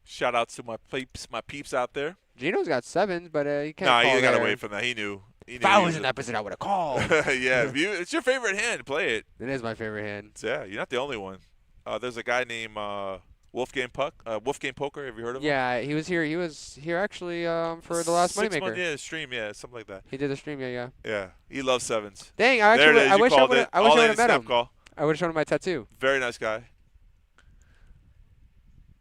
Shout-outs to my peeps out there. Gino's got 7s, but he can't Nah, call he got there. away from that. He knew. If I was in that position, I would have called. Yeah, it's your favorite hand. Play it. It is my favorite hand. Yeah, you're not the only one. There's a guy named Wolfgang Poker. Have you heard of him? Yeah, he was here. He was here actually for the last 6 Moneymaker. months, yeah, stream, yeah, something like that. He did the stream, yeah. Yeah, he loves 7s. Dang, There it is. I You wish I called would it. have All in met snap him. call. I would have shown him my tattoo. Very nice guy.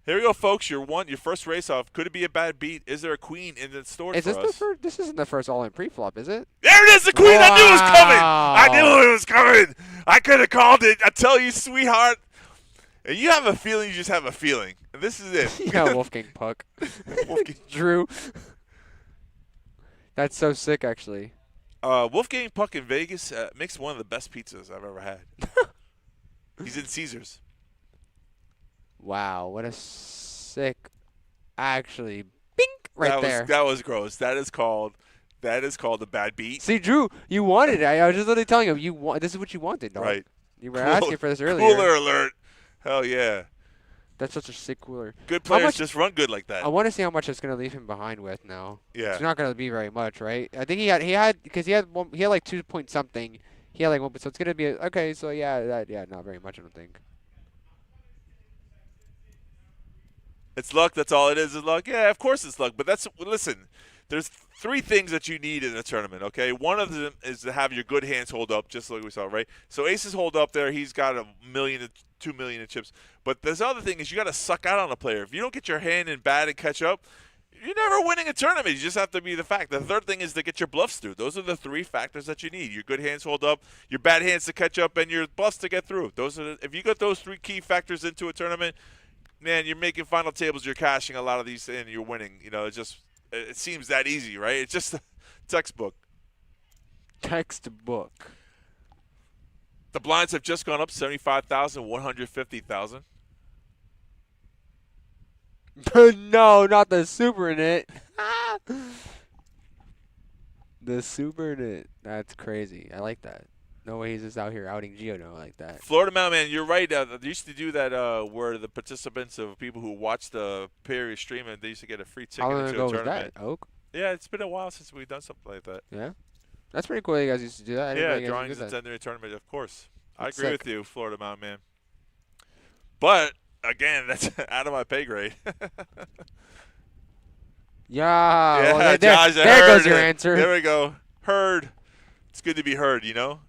Here we go, folks. Your first race-off. Could it be a bad beat? Is there a queen in the store Is for this us? the first? This isn't the first all-in pre-flop, is it? There it is, the queen. I knew it was coming. Wow. I knew it was coming. I could have called it. I tell you, sweetheart. And you have a feeling. You just have a feeling. And this is it. Yeah, Wolfgang Puck. Wolfgang. Drew. That's so sick, actually. Wolfgang Puck in Vegas makes one of the best pizzas I've ever had. He's in Caesars. Wow, what a sick, actually, bink right there. That was gross. That is called a bad beat. See, Drew, you wanted it. I was just literally telling him, this is what you wanted, dog. Right. You were asking for this earlier. Cooler alert. Hell yeah. That's such a sick cooler. Good players just run good like I that. want to see how much it's going to leave him behind with now. Yeah. It's not going to be very much, right? I think he had like 2 point something. He had like 1, so it's going to be, okay, so not very much, I don't think. It's luck. That's all it is luck. Yeah, of course it's luck. But listen, there's 3 things that you need in a tournament, okay? One of them is to have your good hands hold up, just like we saw, right? So aces hold up there. He's got $1 million to $2 million in chips. But this other thing is you got to suck out on a player. If you don't get your hand in bad and catch up, you're never winning a tournament. You just have to be the fact. The third thing is to get your bluffs through. Those are the 3 factors that you need. Your good hands hold up, your bad hands to catch up, and your bluffs to get through. If you got those 3 key factors into a tournament, man, you're making final tables. You're cashing a lot of these in. You're winning. You know, it seems that easy, right? It's just textbook. Textbook. The blinds have just gone up 75,000, 150,000. No, not the super nit. The super nit. That's crazy. I like that. No way he's just out here outing Gino like that. Florida Mountain Man, you're right. They used to do that where the participants of people who watch the period streaming, they used to get a free ticket How long into ago a was tournament. that, Oak? Yeah, it's been a while since we've done something like that. Yeah? That's pretty cool that you guys used to do that. I didn't know Yeah, you guys drawings used to and do that. entering a tournament, of course. I That's agree sick. with you, Florida Mountain Man. But, again, that's out of my pay grade. Yeah. Yeah, Well, Josh, I there heard goes your it. answer. There we go. Heard. It's good to be heard, you know?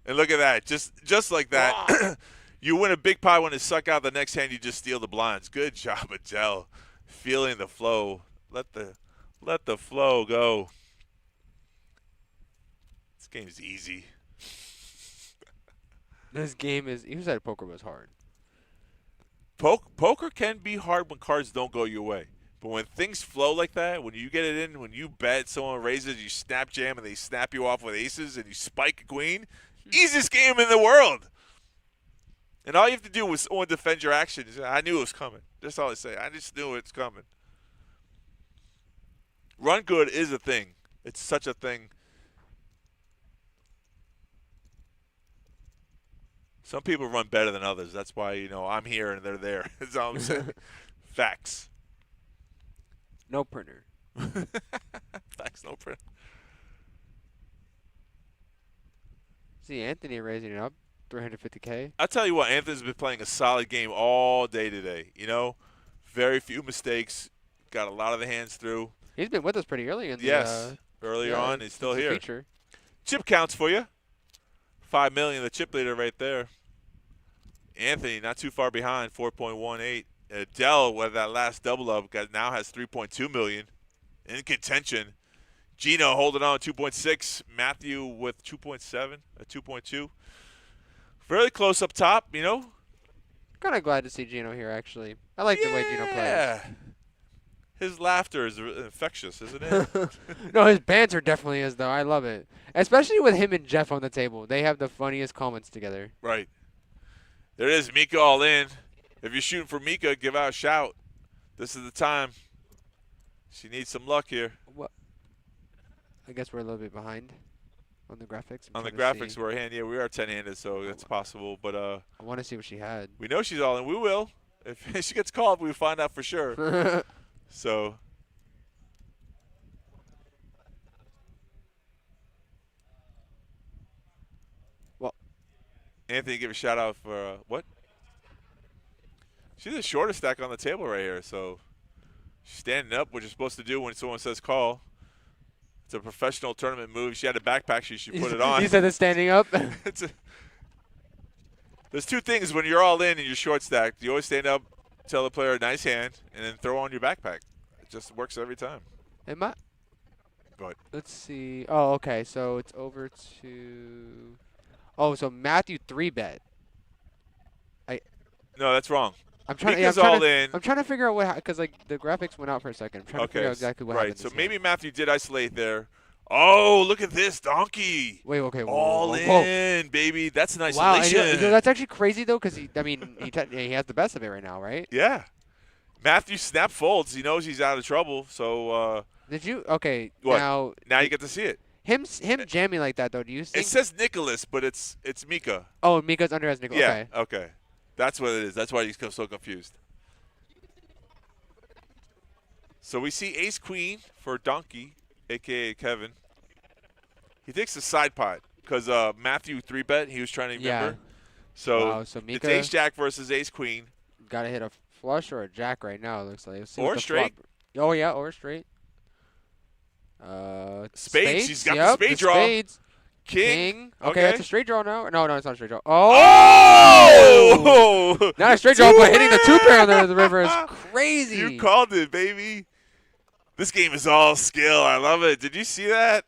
And look at that. Just like that. You win a big pot when it suck out. The next hand, you just steal the blinds. Good job, Adell. Feeling the flow. Let the flow go. This game's easy. This game is. Who said poker was hard? Poker can be hard when cards don't go your way. But when things flow like that, when you get it in, when you bet, someone raises, you snap jam, and they snap you off with aces, and you spike a queen, easiest game in the world. And all you have to do is someone defend your action. I knew it was coming. That's all I say. I just knew it's coming. Run good is a thing. It's such a thing. Some people run better than others. That's why, I'm here and they're there. That's all I'm saying. Facts. No printer. Facts, no print. See Anthony raising it up, 350K. I'll tell you what, Anthony's been playing a solid game all day today. Very few mistakes. Got a lot of the hands through. He's been with us pretty early in the. Yes. Earlier on, he's still here. Feature. Chip counts for you. $5 million, the chip leader right there. Anthony not too far behind, 4.18. Adell, with that last double up, now has 3.2 million in contention. Gino holding on 2.6. Matthew with 2.7, 2.2. Fairly close up top, Kind of glad to see Gino here, actually. I like the way Gino plays. Yeah. His laughter is infectious, isn't it? No, his banter definitely is, though. I love it. Especially with him and Jeff on the table. They have the funniest comments together. Right. There it is, Mika all in. If you're shooting for Mika, give out a shout. This is the time. She needs some luck here. What? I guess we're a little bit behind on the graphics. On the graphics, we're a hand. Yeah, we are 10-handed, so it's possible. But I want to see what she had. we know she's all in. We will. If she gets called, we'll find out for sure. So. Well. Anthony, give a shout out for what? She's the shortest stack on the table right here, so she's standing up, which you're supposed to do when someone says call. It's a professional tournament move. She had a backpack. She should put it on. He said it's standing up. There's two things when you're all in and you're short stacked. You always stand up, tell the player nice hand, and then throw on your backpack. It just works every time. Am I? But Let's see. Oh, okay. So it's over to. Oh, so Matthew 3-bet. no, that's wrong. I'm trying. Mika's all in. I'm trying to figure out what because the graphics went out for a second. I'm trying to figure out exactly what happened. Right, so this maybe game. Matthew did isolate there. Oh, look at this donkey. Wait. Okay. All whoa. in, baby. That's an Wow. isolation. That's actually crazy though, because he has the best of it right now, right? Yeah. Matthew snap folds. He knows he's out of trouble. So Did you? Okay. What? Now you get to see it. him jamming like that though. Do you think? It says Nicholas, but it's Mika. Oh, Mika's under as Nicholas. Yeah. Okay. Okay. That's what it is. That's why he's so confused. So we see Ace Queen for Donkey, a.k.a. Kevin. He takes the side pot because Matthew 3-bet. He was trying to remember. Yeah. So, Wow, so it's Mika Ace Jack versus Ace Queen. gotta hit a flush or a jack right now. It looks like. Let's see what Or the straight. flop- Oh yeah, or straight. Spades. She's got Yep, the spade the draw. Spades. King. Okay, that's a straight draw now. No, it's not a straight draw. Oh! Not a straight draw, but hitting the 2-pair on the river is crazy. You called it, baby. This game is all skill. I love it. Did you see that?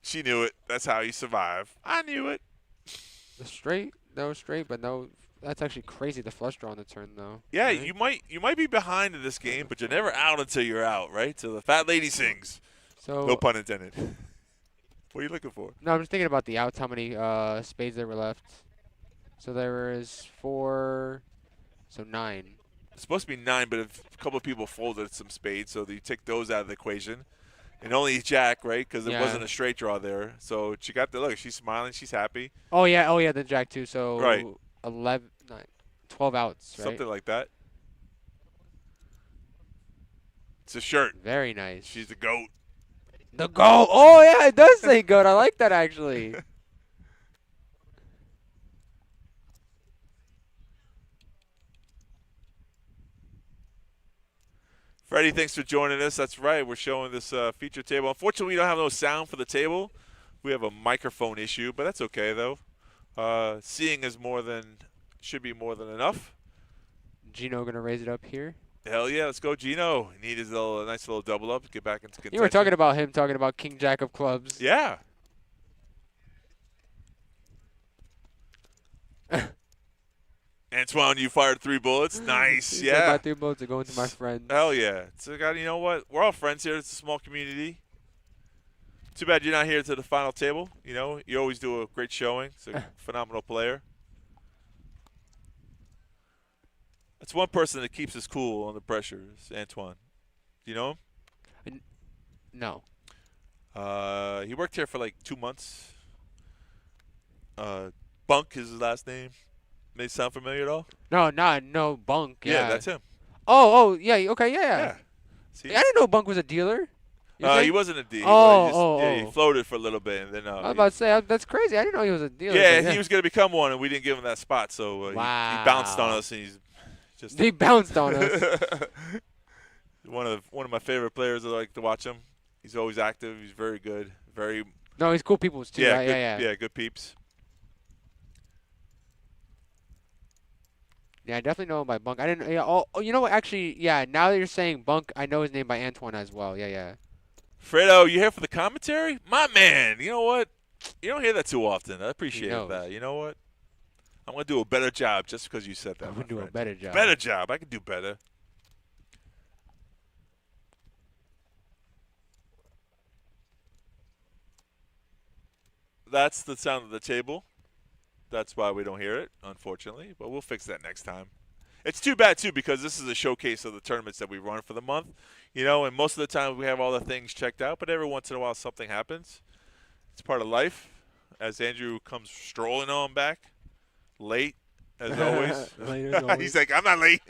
She knew it. That's how you survive. I knew it. The straight, no straight, but no. That's actually crazy. The flush draw on the turn, though. Yeah, Right? you might be behind in this game, but you're never out until you're out, right? So the fat lady sings. So No pun intended. What are you looking for? No, I'm just thinking about the outs. How many spades there were left? So there was 4, so 9. It's supposed to be 9, but if a couple of people folded some spades, so you take those out of the equation. And only Jack, right? Because it Yeah. wasn't a straight draw there. So she got the look. She's smiling. She's happy. Oh yeah, the Jack too. So Right. 11, 9, 12 outs, right? Something like that. It's a shirt. Very nice. She's the GOAT. The goat. Oh yeah, it does say goat. I like that actually. Freddie, thanks for joining us. That's right. We're showing this feature table. Unfortunately, we don't have no sound for the table. We have a microphone issue, but that's okay, though. Seeing is should be more than enough. Gino gonna raise it up here. Hell yeah, let's go, Gino. He needed a nice little double up to get back into contention. You were talking about him talking about King Jack of clubs. Yeah. Antoine, you fired 3 bullets. Nice, He said yeah. my 3 bullets are going to my friends. Hell yeah. So, God, you know what? We're all friends here. It's a small community. Too bad you're not here to the final table. You know, you always do a great showing. It's a phenomenal player. That's one person that keeps us cool under pressure is Antoine. Do you know him? No. He worked here for like 2 months. Bunk is his last name. May it sound familiar at all? No, Bunk. Yeah, that's him. Oh, yeah. Okay, yeah. Yeah. See? I didn't know Bunk was a dealer. You think? He wasn't a D. Oh. He floated for a little bit, and then I was about to say that's crazy. I didn't know he was a dealer. yeah, but he was going to become one, and we didn't give him that spot, so he bounced on us, and he's just he bounced on us. one of my favorite players. I like to watch him. He's always active. He's very good. No, he's cool people too. Yeah, Right? good, Yeah. good peeps. Yeah, I definitely know him by Bunk. I didn't. Yeah, you know what? Actually, yeah. Now that you're saying Bunk, I know his name by Antoine as well. Yeah. Fredo, you here for the commentary? My man, you know what? You don't hear that too often. I appreciate that. You know what? I'm going to do a better job just because you said that. I'm gonna do a better job. Better job. I can do better. That's the sound of the table. That's why we don't hear it, unfortunately. But we'll fix that next time. It's too bad, too, because this is a showcase of the tournaments that we run for the month. You know, and most of the time we have all the things checked out, but every once in a while something happens. It's part of life. As Andrew comes strolling on back, late, as always. Late as always. He's like, I'm not late.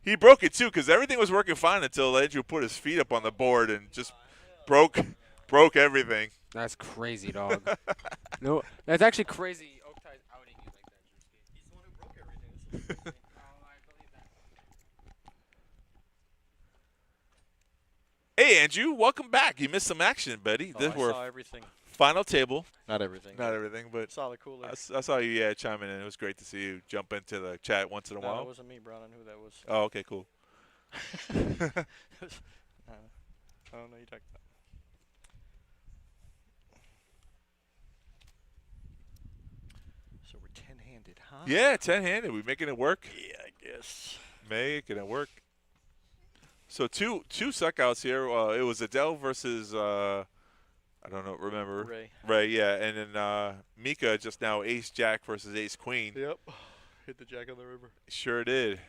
He broke it, too, because everything was working fine until Andrew put his feet up on the board and just broke everything. That's crazy, dog. No, that's actually crazy. Oktai's outing you like that, Drewski. He's the one who broke everything. Hey, Andrew, welcome back. You missed some action, buddy. Oh, This I were saw everything. final table. Not everything. Not everything, but Saw the cooler. I saw you chiming in. It was great to see you jump into the chat once in a No, while. that wasn't me, Brown. I knew who that was. Oh, okay, cool. I don't know you talking about. So we're 10-handed, huh? Yeah, 10-handed. We making it work? Yeah, I guess. Making it work. So two suckouts here. It was Adell versus I don't know. Remember Ray. Yeah, and then Mika just now Ace Jack versus Ace Queen. Yep. Hit the jack on the river. Sure did.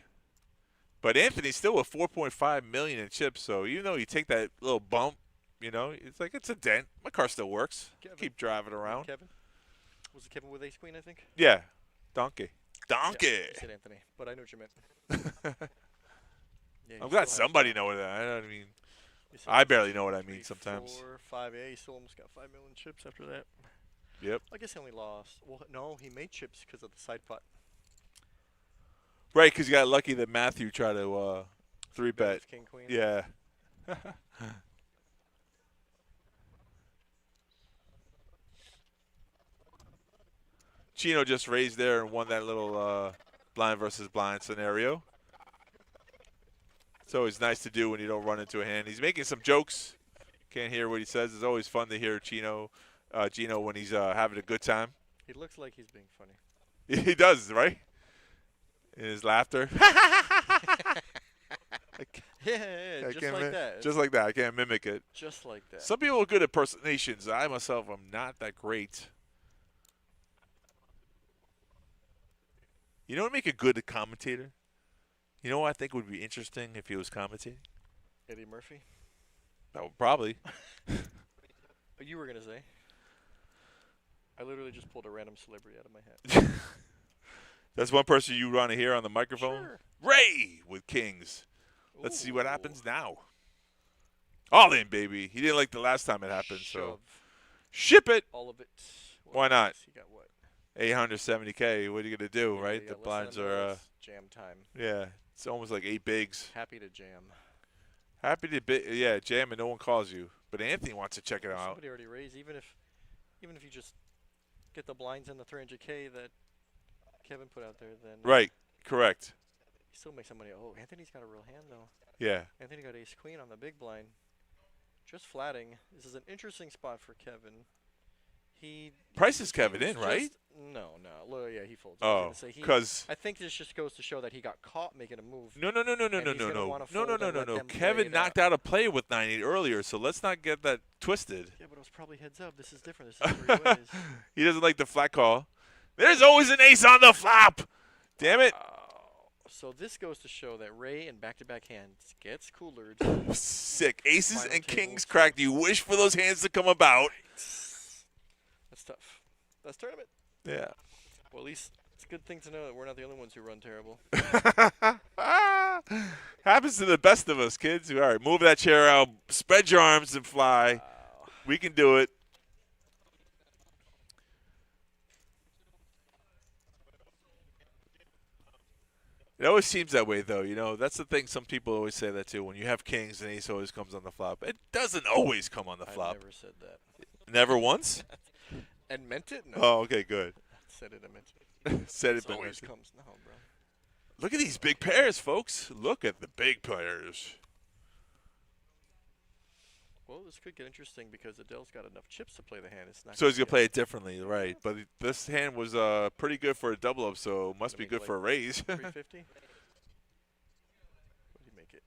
But Anthony's still with 4.5 million in chips. So even though you take that little bump, you know, it's like it's a dent. My car still works. Kevin. Keep driving around. Kevin? Was it Kevin with Ace Queen, I think? Yeah, Donkey. Yeah, I said Anthony, but I know what you meant. Yeah, I'm he glad still has somebody know what I mean. he still I has barely know what I 3, mean sometimes. 4, 5. Yeah, he still almost got 5 million chips after that. Yep. I guess he only lost. Well, no, he made chips because of the side pot. Right, because you got lucky that Matthew tried to 3-bet. with King Queen. Yeah. Gino just raised there and won that little blind versus blind scenario. It's always nice to do when you don't run into a hand. He's making some jokes. Can't hear what he says. It's always fun to hear Gino when he's having a good time. He looks like he's being funny. He does, right? In his laughter. Yeah, I just can't like that. Just like that. I can't mimic it. Just like that. Some people are good at impersonations. I myself am not that great. You know what would make a good commentator? You know what I think would be interesting if he was commentating? Eddie Murphy? Oh, probably. You were going to say? I literally just pulled a random celebrity out of my hat. That's one person you want to hear on the microphone? Sure. Ray with Kings. Let's see what Ooh. happens now. All in, baby. He didn't like the last time it happened, so Shove ship it. all of it. Why not? He got what? 870K. What are you gonna do, Yeah, right? you The got less blinds than a are, minute. It's jam time. yeah. It's almost like 8 bigs. Happy to jam. Happy to jam and no one calls you. But Anthony wants to check it out. Somebody already raised. Even if you just get the blinds and the 300K that Kevin put out there, then Right. Correct. he still makes some money. Oh, Anthony's got a real hand though. Yeah. Anthony got ace queen on the big blind. Just flatting. This is an interesting spot for Kevin. Prices he Kevin was in, right? just- No. Yeah, he folds. I was Oh, gonna say because I think this just goes to show that he got caught making a move. no. And he's gonna wanna fold and let them play Kevin it knocked out a play with 9-8 earlier, so let's not get that twisted. Yeah, but it was probably heads up. This is different. This is where he was. He doesn't like the flat call. There's always an ace on the flop. Damn it. So this goes to show that Ray in back-to-back hands gets cooler. Sick. Aces Final and kings tables. cracked. You wish for those hands to come about. That's tough. That's tournament. Yeah. Well, at least it's a good thing to know that we're not the only ones who run terrible. Happens to the best of us, kids. All right, move that chair out. Spread your arms and fly. Wow. We can do it. It always seems that way, though. You know, that's the thing. Some people always say that, too. When you have kings, and ace always comes on the flop. It doesn't always come on the I flop. never said that. Never once? And meant it? No. Oh, okay, good. Said it, I meant it. Said it, It but always meant it. comes. No, bro. Look at these big pairs, folks. Look at the big pairs. Well, this could get interesting because Adell's got enough chips to play the hand. It's not So he's going to get- play it differently, right. But this hand was pretty good for a double up, so must be make good it for a like raise. 350? What did he make it?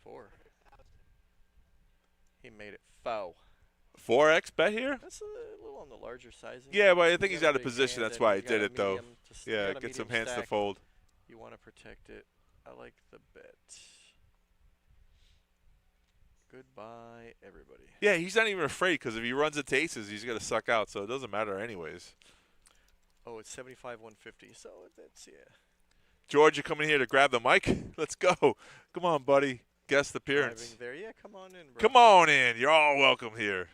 4. He made it 4. 4x bet here? That's a little on the larger sizing. Yeah, but I You think he's got a out of big position. hand That's and why I you got did a it, though. medium to s- you Yeah, got a get some medium hands to stack. fold. You want to protect it. I like the bet. Goodbye, everybody. Yeah, he's not even afraid because if he runs it to aces, he's going to suck out, so it doesn't matter anyways. Oh, it's 75, 150. So that's, yeah. George, you coming here to grab the mic? Let's go. Come on, buddy. Guest appearance. Driving there. Yeah, come on in, bro. Come on in. You're all welcome here.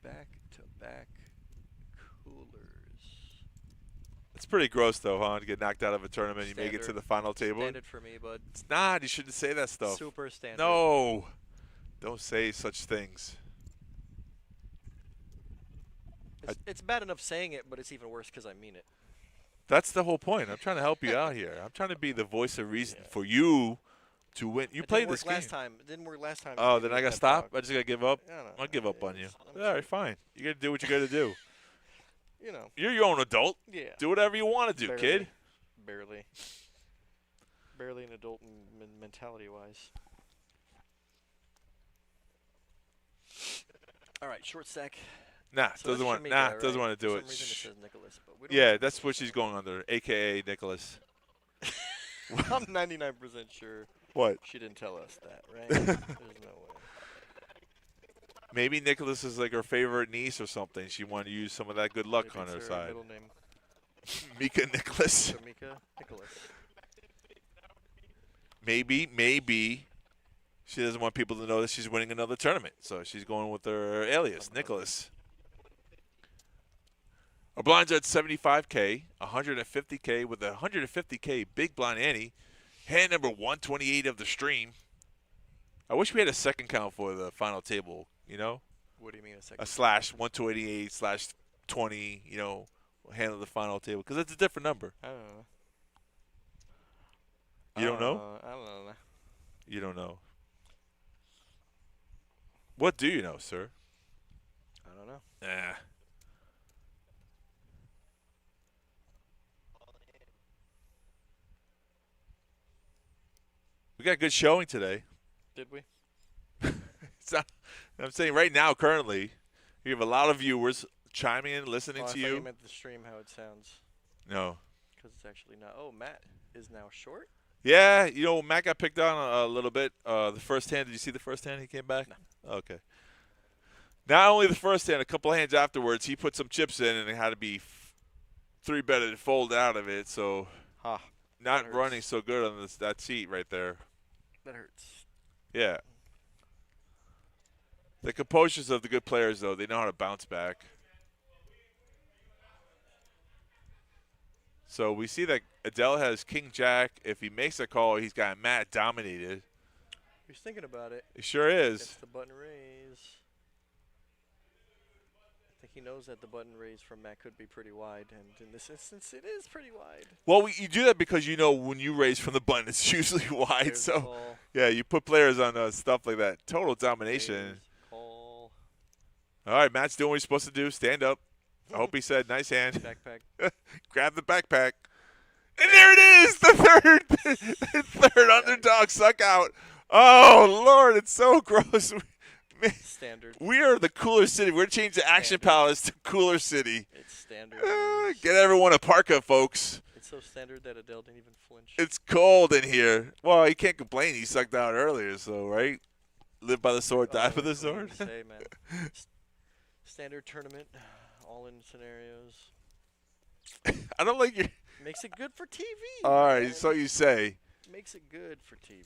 Back-to-back coolers. It's pretty gross, though, huh? To get knocked out of a tournament, you make it to Standard. the final table. Standard for me, bud. It's not. You shouldn't say that stuff. Super standard. No. Don't say such things. It's bad enough saying it, but it's even worse because I mean it. That's the whole point. I'm trying to help you out here. I'm trying to be the voice of reason Yeah. for you to win. You It played didn't this work game. last time. It didn't work last time. Oh, You then made I got to that stop? talk. I just got to give up? No, no, I'll give up on you. it's- I'm All right, sorry. fine. You got to do what you got to do. You know. You're your own adult. Yeah. Do whatever you want to do, Barely. kid. Barely. Barely an adult mentality-wise. All right, short stack. Nah, So doesn't that's want. Shamika, Nah, right? doesn't want to do For it. some reason Shh. it says Nicholas, but we don't Yeah, know. that's what she's going under, a.k.a. Nicholas. I'm 99% sure What? she didn't tell us that, right? There's no way. Maybe Nicholas is like her favorite niece or something. She wanted to use some of that good luck Maybe on her it's side. Middle name. Mika Nicholas. Shamika Nicholas. Maybe she doesn't want people to know that she's winning another tournament, so she's going with her alias, Nicholas. Our blinds are at 75K, 150K with a 150K big blind ante. Hand number 128 of the stream. I wish we had a second count for the final table, you know? What do you mean a second? A slash 128 slash 20, you know, hand of the final table, because it's a different number. I don't know. You don't know? I don't know. You don't know. What do you know, sir? I don't know. Nah. We got a good showing today. Did we? It's not, I'm saying right now, currently, you have a lot of viewers chiming in, listening I to thought you. you meant the stream how it sounds. No. Because it's actually not. Oh, Matt is now short? Yeah, you know, Matt got picked on a little bit. The first hand, did you see the first hand he came back? No. Okay. Not only the first hand, a couple of hands afterwards, he put some chips in, and it had to be three-betted and fold out of it. So Ha. not hurts. running so good on that seat right there. That hurts. Yeah. The composures of the good players, though, they know how to bounce back. So we see that Adell has King Jack. If he makes a call, he's got Matt dominated. He's thinking about it. He sure is. It's the button raise. I think he knows that the button raise from Matt could be pretty wide, and in this instance, it is pretty wide. Well, you do that because you know when you raise from the button, it's usually wide. There's the So, call. yeah, you put players on stuff like that. Total domination. Raise, call. All right, Matt's doing what he's supposed to do. Stand up. I hope he said, nice hand. Backpack. Grab the backpack. And there it is, the third underdog suck out. Oh, Lord, it's so gross. Standard. We are the Cooler City. We're going to change the Action Standard. Palace to Cooler City. It's standard. Get everyone a parka, folks. It's so standard that Adell didn't even flinch. It's cold in here. Well, he can't complain. He sucked out earlier, so, right? Live by the sword, die by the What do you sword. say, man? Standard tournament, all-in scenarios. I don't like your. Makes it good for TV. All right, man. so you say. Makes it good for TV.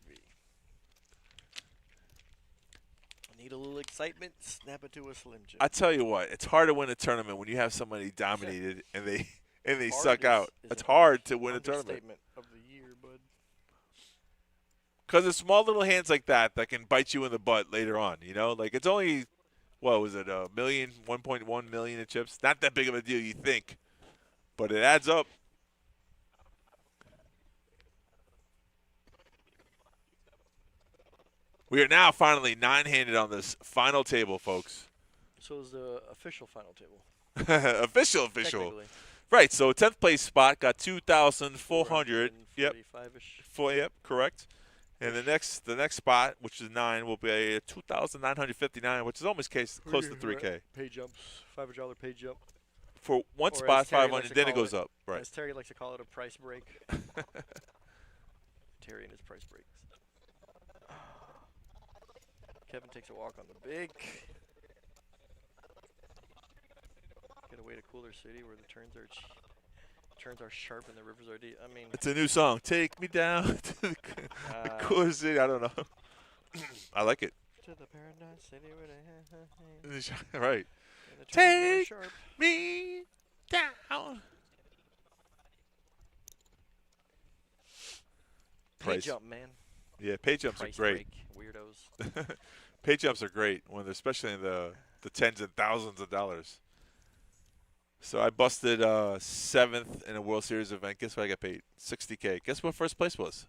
Need a little excitement? Snap it to a Slim Jim. I tell you what, it's hard to win a tournament when you have somebody dominated and they Hard suck out. is It's an hard to win a tournament. understatement of the year, bud. Because it's small little hands like that can bite you in the butt later on, you know? Like, it's only, what was it, 1.1 million in chips? Not that big of a deal, you think. But it adds up. We are now finally nine-handed on this final table, folks. So is the official final table. Official. Technically. Right, so 10th place spot got 2,400. Yep. 445-ish. Yep, correct. And the next spot, which is 9, will be 2,959, which is almost close to 3K. Pay jumps. $500 pay jump. For one Or spot, as Terry 500, likes to then it call goes up. Right. As Terry likes to call it, a price break. Terry and his price breaks. Kevin takes a walk on the big. Get away to Cooler City where the turns are sharp and the rivers are deep. I mean, It's a new song. Take me down to the Cooler City. I don't know. I like it. to the paradise city where they Right. and the turns are Take sharp. me down. Pay Price. jump, man. Yeah, pay jumps Price are great. break, weirdos. Pay jumps are great, when they're especially in the tens and thousands of dollars. So I busted 7th in a World Series event. Guess what I got paid? $60K. Guess what first place was?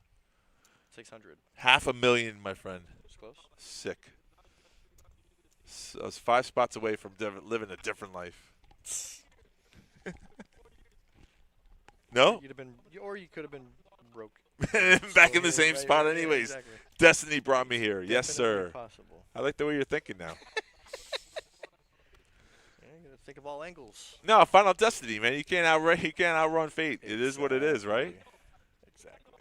600. $500,000, my friend. It's close. Sick. So I was 5 spots away from living a different life. No? You'd have been, or you could have been broke. Back in the Yeah, same right, spot right, yeah, anyways. exactly. Destiny brought me here. Yes, Definitely sir. Possible. I like the way you're thinking now. Yeah, you gotta think of all angles. No, Final Destiny, man. You can't outrun fate. It is what it is, right? Exactly.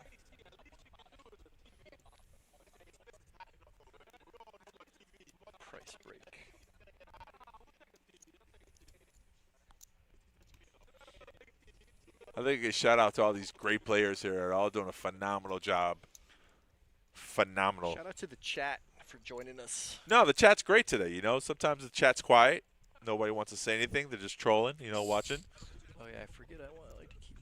Price break. I think a shout out to all these great players here. They're all doing a phenomenal job. Phenomenal. Shout out to the chat for joining us. No, the chat's great today. You know, sometimes the chat's quiet. Nobody wants to say anything. They're just trolling, you know, watching. Oh yeah, I forget. I like to keep.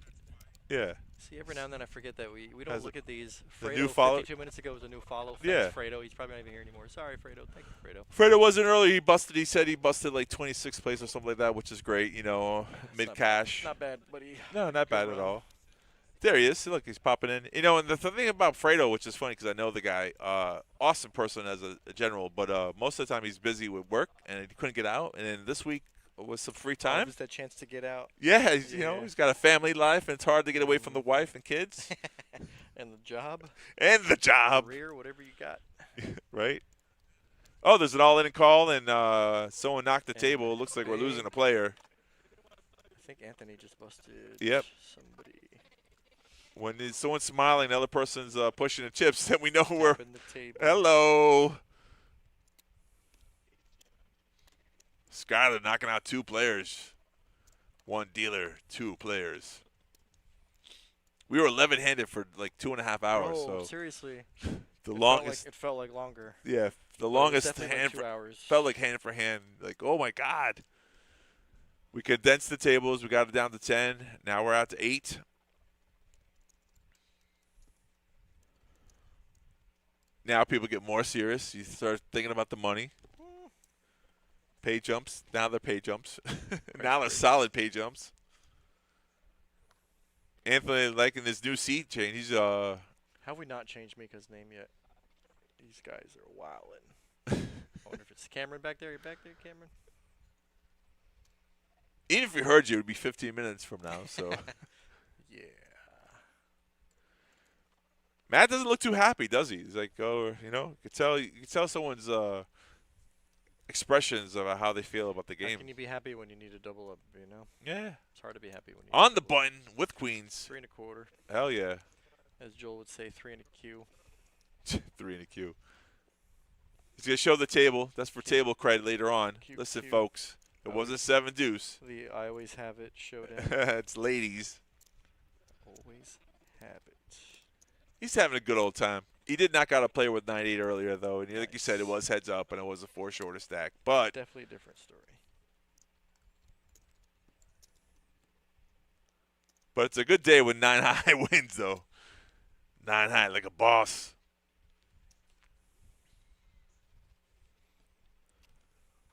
Yeah. See, every now and then I forget that we don't Has look at these. the Fredo, new follow- 52 minutes ago was a new follow. Thanks, Yeah. Fredo. He's probably not even here anymore. Sorry, Fredo. Thank you, Fredo. Fredo wasn't early. He said he busted like 26th place or something like that, which is great. You know, It's mid not cash. bad. Not bad, buddy. No, not bad at run. all. There he is. Look, he's popping in. You know, and the thing about Fredo, which is funny because I know the guy, awesome person as a general, but most of the time he's busy with work and he couldn't get out. And then this week was some free time. Just that chance to get out. Yeah, you know, he's got a family life and it's hard to get away from the wife and kids. And the job. And the job. Career, whatever you got. Right? Oh, there's an all-in call, and someone knocked the table. It looks like we're losing a player. I think Anthony just busted somebody. When someone's smiling, the other person's pushing the chips, then we know we're Tapping the table. hello. Skyler knocking out 2 players. 1 dealer, 2 players. We were 11-handed for like 2.5 hours. Oh, so seriously. the longest. It felt like longer. Yeah, the But it was longest definitely hand like 2 hours. felt like hand for hand. Like, oh my God. We condensed the tables. We got it down to 10. Now we're out to 8. Now people get more serious. You start thinking about the money. Pay jumps. Now they're pay jumps. Now they're solid pay jumps. Anthony liking this new seat change. He's How have we not changed Mika's name yet? These guys are wildin'. I wonder if it's Cameron back there. You back there, Cameron? even if we heard you, it would be 15 minutes from now. So Yeah. Matt doesn't look too happy, does he? He's like, oh, you know, you can tell someone's expressions of how they feel about the How game. can you be happy when you need a double up, you know? Yeah. It's hard to be happy when you On need the a double up. button with queens. 3 1/4. Hell yeah. As Joel would say, 3 and a Q. 3 in a queue. He's going to show the table. That's for table credit later on. Q, Listen, Q. folks, it wasn't 7 deuce. The I always have it showdown. It's ladies. Always have it. He's having a good old time. He did knock out a player with 9-8 earlier, though. And like you said, it was heads up, and it was a 4 shorter stack. But Definitely a different story. it's a good day when 9 high wins, though. 9 high, like a boss.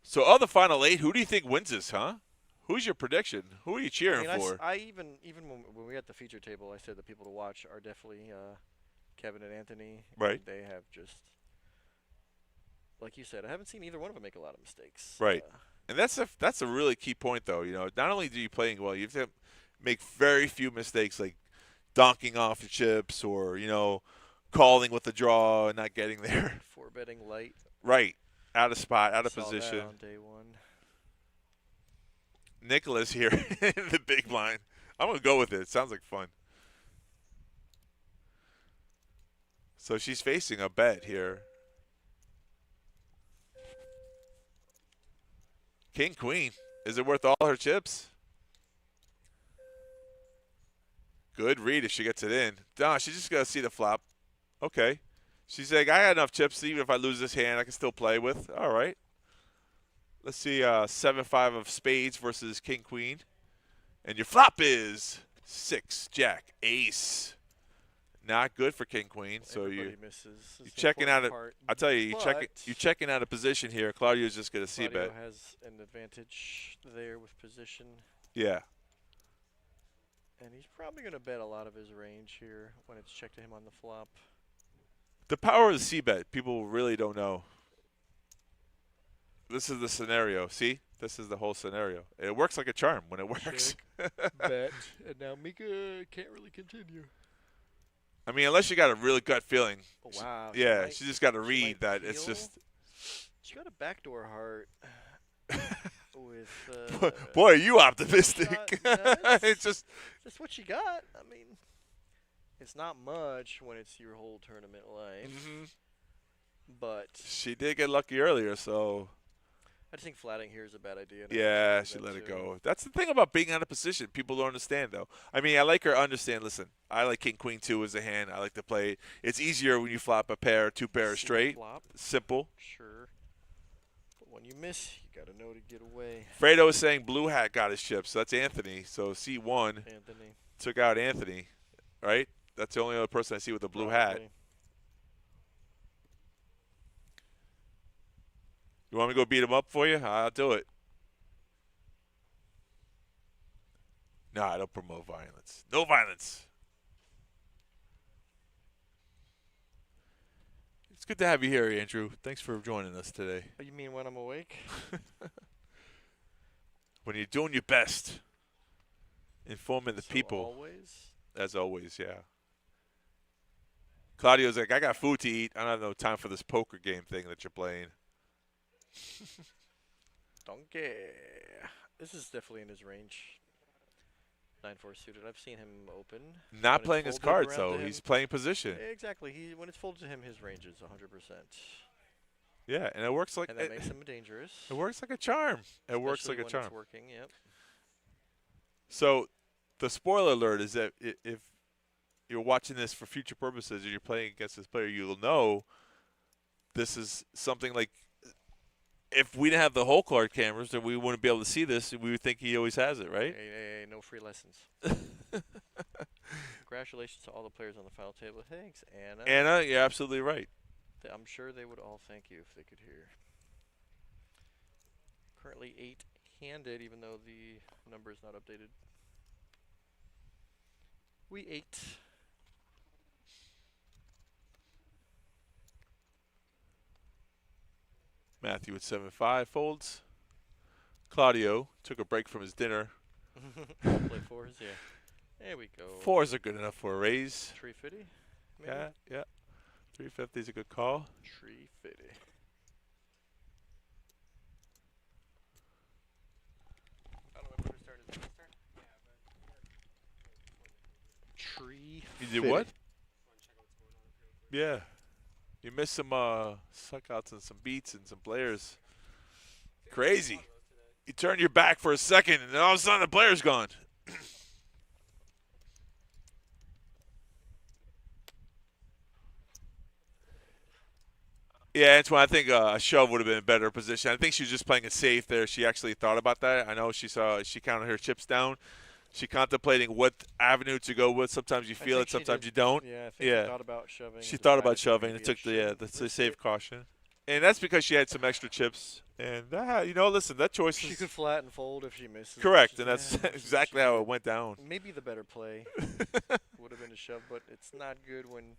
So, of the final 8, who do you think wins this, huh? Who's your prediction? Who are you cheering for? I even when we were at the feature table, I said the people to watch are definitely Kevin and Anthony. Right. They have just, like you said, I haven't seen either one of them make a lot of mistakes. Right. And that's a really key point, though. You know, not only do you playing well, you have to make very few mistakes, like donking off your chips or, you know, calling with the draw and not getting there. 4 betting light. Right. Out of spot, out of Saw that position. on day 1. Nicholas here in the big blind. I'm going to go with it. It sounds like fun. So she's facing a bet here. King, queen. Is it worth all her chips? Good read if she gets it in. Nah, she's just going to see the flop. Okay. She's like, I got enough chips. Even if I lose this hand, I can still play with. All right. Let's see 7-5 of spades versus king, queen. And your flop is 6, jack, ace. Not good for king, queen. So Everybody misses. you're checking out. I'll tell you, you're checking out a position here. Claudio's just going to see Claudio bet. has an advantage there with position. Yeah. And he's probably going to bet a lot of his range here when it's checked to him on the flop. The power of the C-bet, people really don't know. This is the scenario. See? This is the whole scenario. It works like a charm when it works. Bet. And now Mika can't really continue. I mean, unless you got a really gut feeling. Oh, wow. Yeah, she just got to she read might that it's feel- just. She got a backdoor heart with. Boy, are you optimistic. That's It's just. That's what she got. I mean, it's not much when it's your whole tournament life. But She did get lucky earlier, so. I just think flatting here is a bad idea. and I Yeah, think she that let it too. go. That's the thing about being out of position. People don't understand, though. I mean, I like her understand. Listen, I like king, queen, 2 as a hand. I like to play it. It's easier when you flop a pair, 2 pairs See straight. Flop, Simple. sure. But when you miss, you got to know to get away. Fredo is saying blue hat got his chips. So that's Anthony. So C1 Anthony. took out Anthony, right? That's the only other person I see with a blue hat. Probably. You want me to go beat him up for you? I'll do it. No, I don't promote violence. No violence. It's good to have you here, Andrew. Thanks for joining us today. Oh, you mean when I'm awake? When you're doing your best, informing the So people. Always. As always, yeah. Claudio's like, I got food to eat. I don't have no time for this poker game thing that you're playing. Donkey. This is definitely in his range. 9-4 suited. I've seen him open. Not When playing it's his folded cards, around though. to He's him- playing position. Exactly. When it's folded to him, his range is 100%. Yeah, and it works like And that makes him dangerous. it works like a charm. It works Especially like a when charm. It's working, yep. So, the spoiler alert is that if you're watching this for future purposes or you're playing against this player, you'll know this is something like if we didn't have the whole card cameras, then we wouldn't be able to see this. We would think he always has it, right? Hey, no free lessons. Congratulations to all the players on the final table. Thanks, Anna. Anna, you're absolutely right. I'm sure they would all thank you if they could hear. Currently 8-handed, even though the number is not updated. We 8. Matthew at 7-5 folds. Claudio took a break from his dinner. Play 4s, yeah. There we go. 4s are good enough for a raise. 350? Maybe? Yeah, yeah. 350 is a good call. 350. I don't remember whose turn is it. Tree. You did what? Yeah. You missed some suckouts and some beats and some players. Crazy. You turn your back for a second and then all of a sudden the player's gone. Yeah, Antoine, I think a shove would have been a better position. I think she was just playing it safe there. She actually thought about that. I know she counted her chips down. She contemplating what avenue to go with. Sometimes you I feel think it, she sometimes did- you don't. Yeah, I think Yeah. she thought about shoving. She and thought about decided shoving maybe and took I the should safe risk it. caution. And that's because she had some extra chips. And, listen, that choice She is could flat and fold if she misses. correct. which And is- that's yeah, which is exactly what how she it went down. did. Maybe the better play would have been to shove, but it's not good when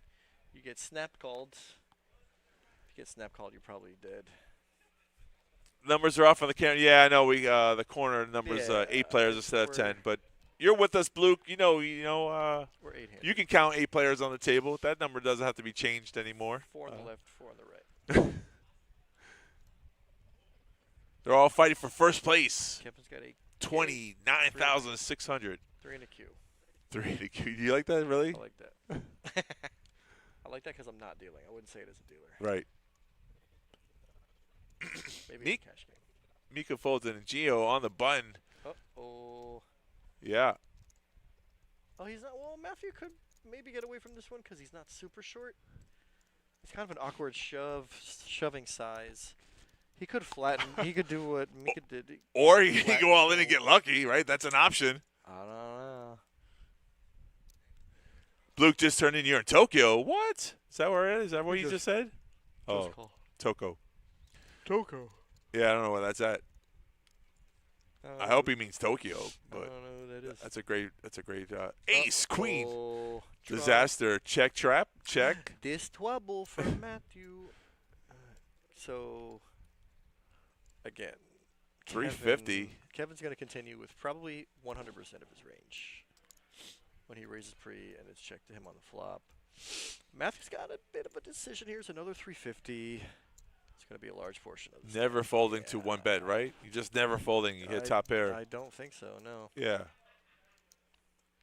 you get snap called. If you get snap called, you're probably dead. Numbers are off on the camera. Yeah, I know. We the corner numbers Yeah, 8 players instead of we're- 10. But you're with us, Luke. You know. We're 8-handed. You can count 8 players on the table. That number doesn't have to be changed anymore. 4 on the left, 4 on the right. They're all fighting for first place. Kevin's got 29,600. 3 in a queue. 3 to Q. Do you like that, really? I like that. I like that because I'm not dealing. I wouldn't say it as a dealer. Right. Maybe Meek? it's a cash game. Mika folds in and Gio on the button. Uh-oh. Yeah. Oh, he's not. Well, Matthew could maybe get away from this one because he's not super short. It's kind of an awkward shoving size. He could flatten. He could do what Mika did. Or you can Flatten go all in and fold. get lucky, right? That's an option. I don't know. Luke just turned in. You're in Tokyo. What? Is that where it is? Is that what He you just said? Close Oh, call. Toko. Toko. Yeah, I don't know where that's at. I hope he means Tokyo, I but don't know who that is. that's a great ace, queen, Uh-oh. disaster, check, trap, check. This trouble from Matthew. So, again, 350. Kevin's going to continue with probably 100% of his range when he raises pre and it's checked to him on the flop. Matthew's got a bit of a decision here. It's another 350. It's going to be a large portion of this. Never folding to one bet, right? You just never folding. You hit top pair. I don't think so, no. Yeah.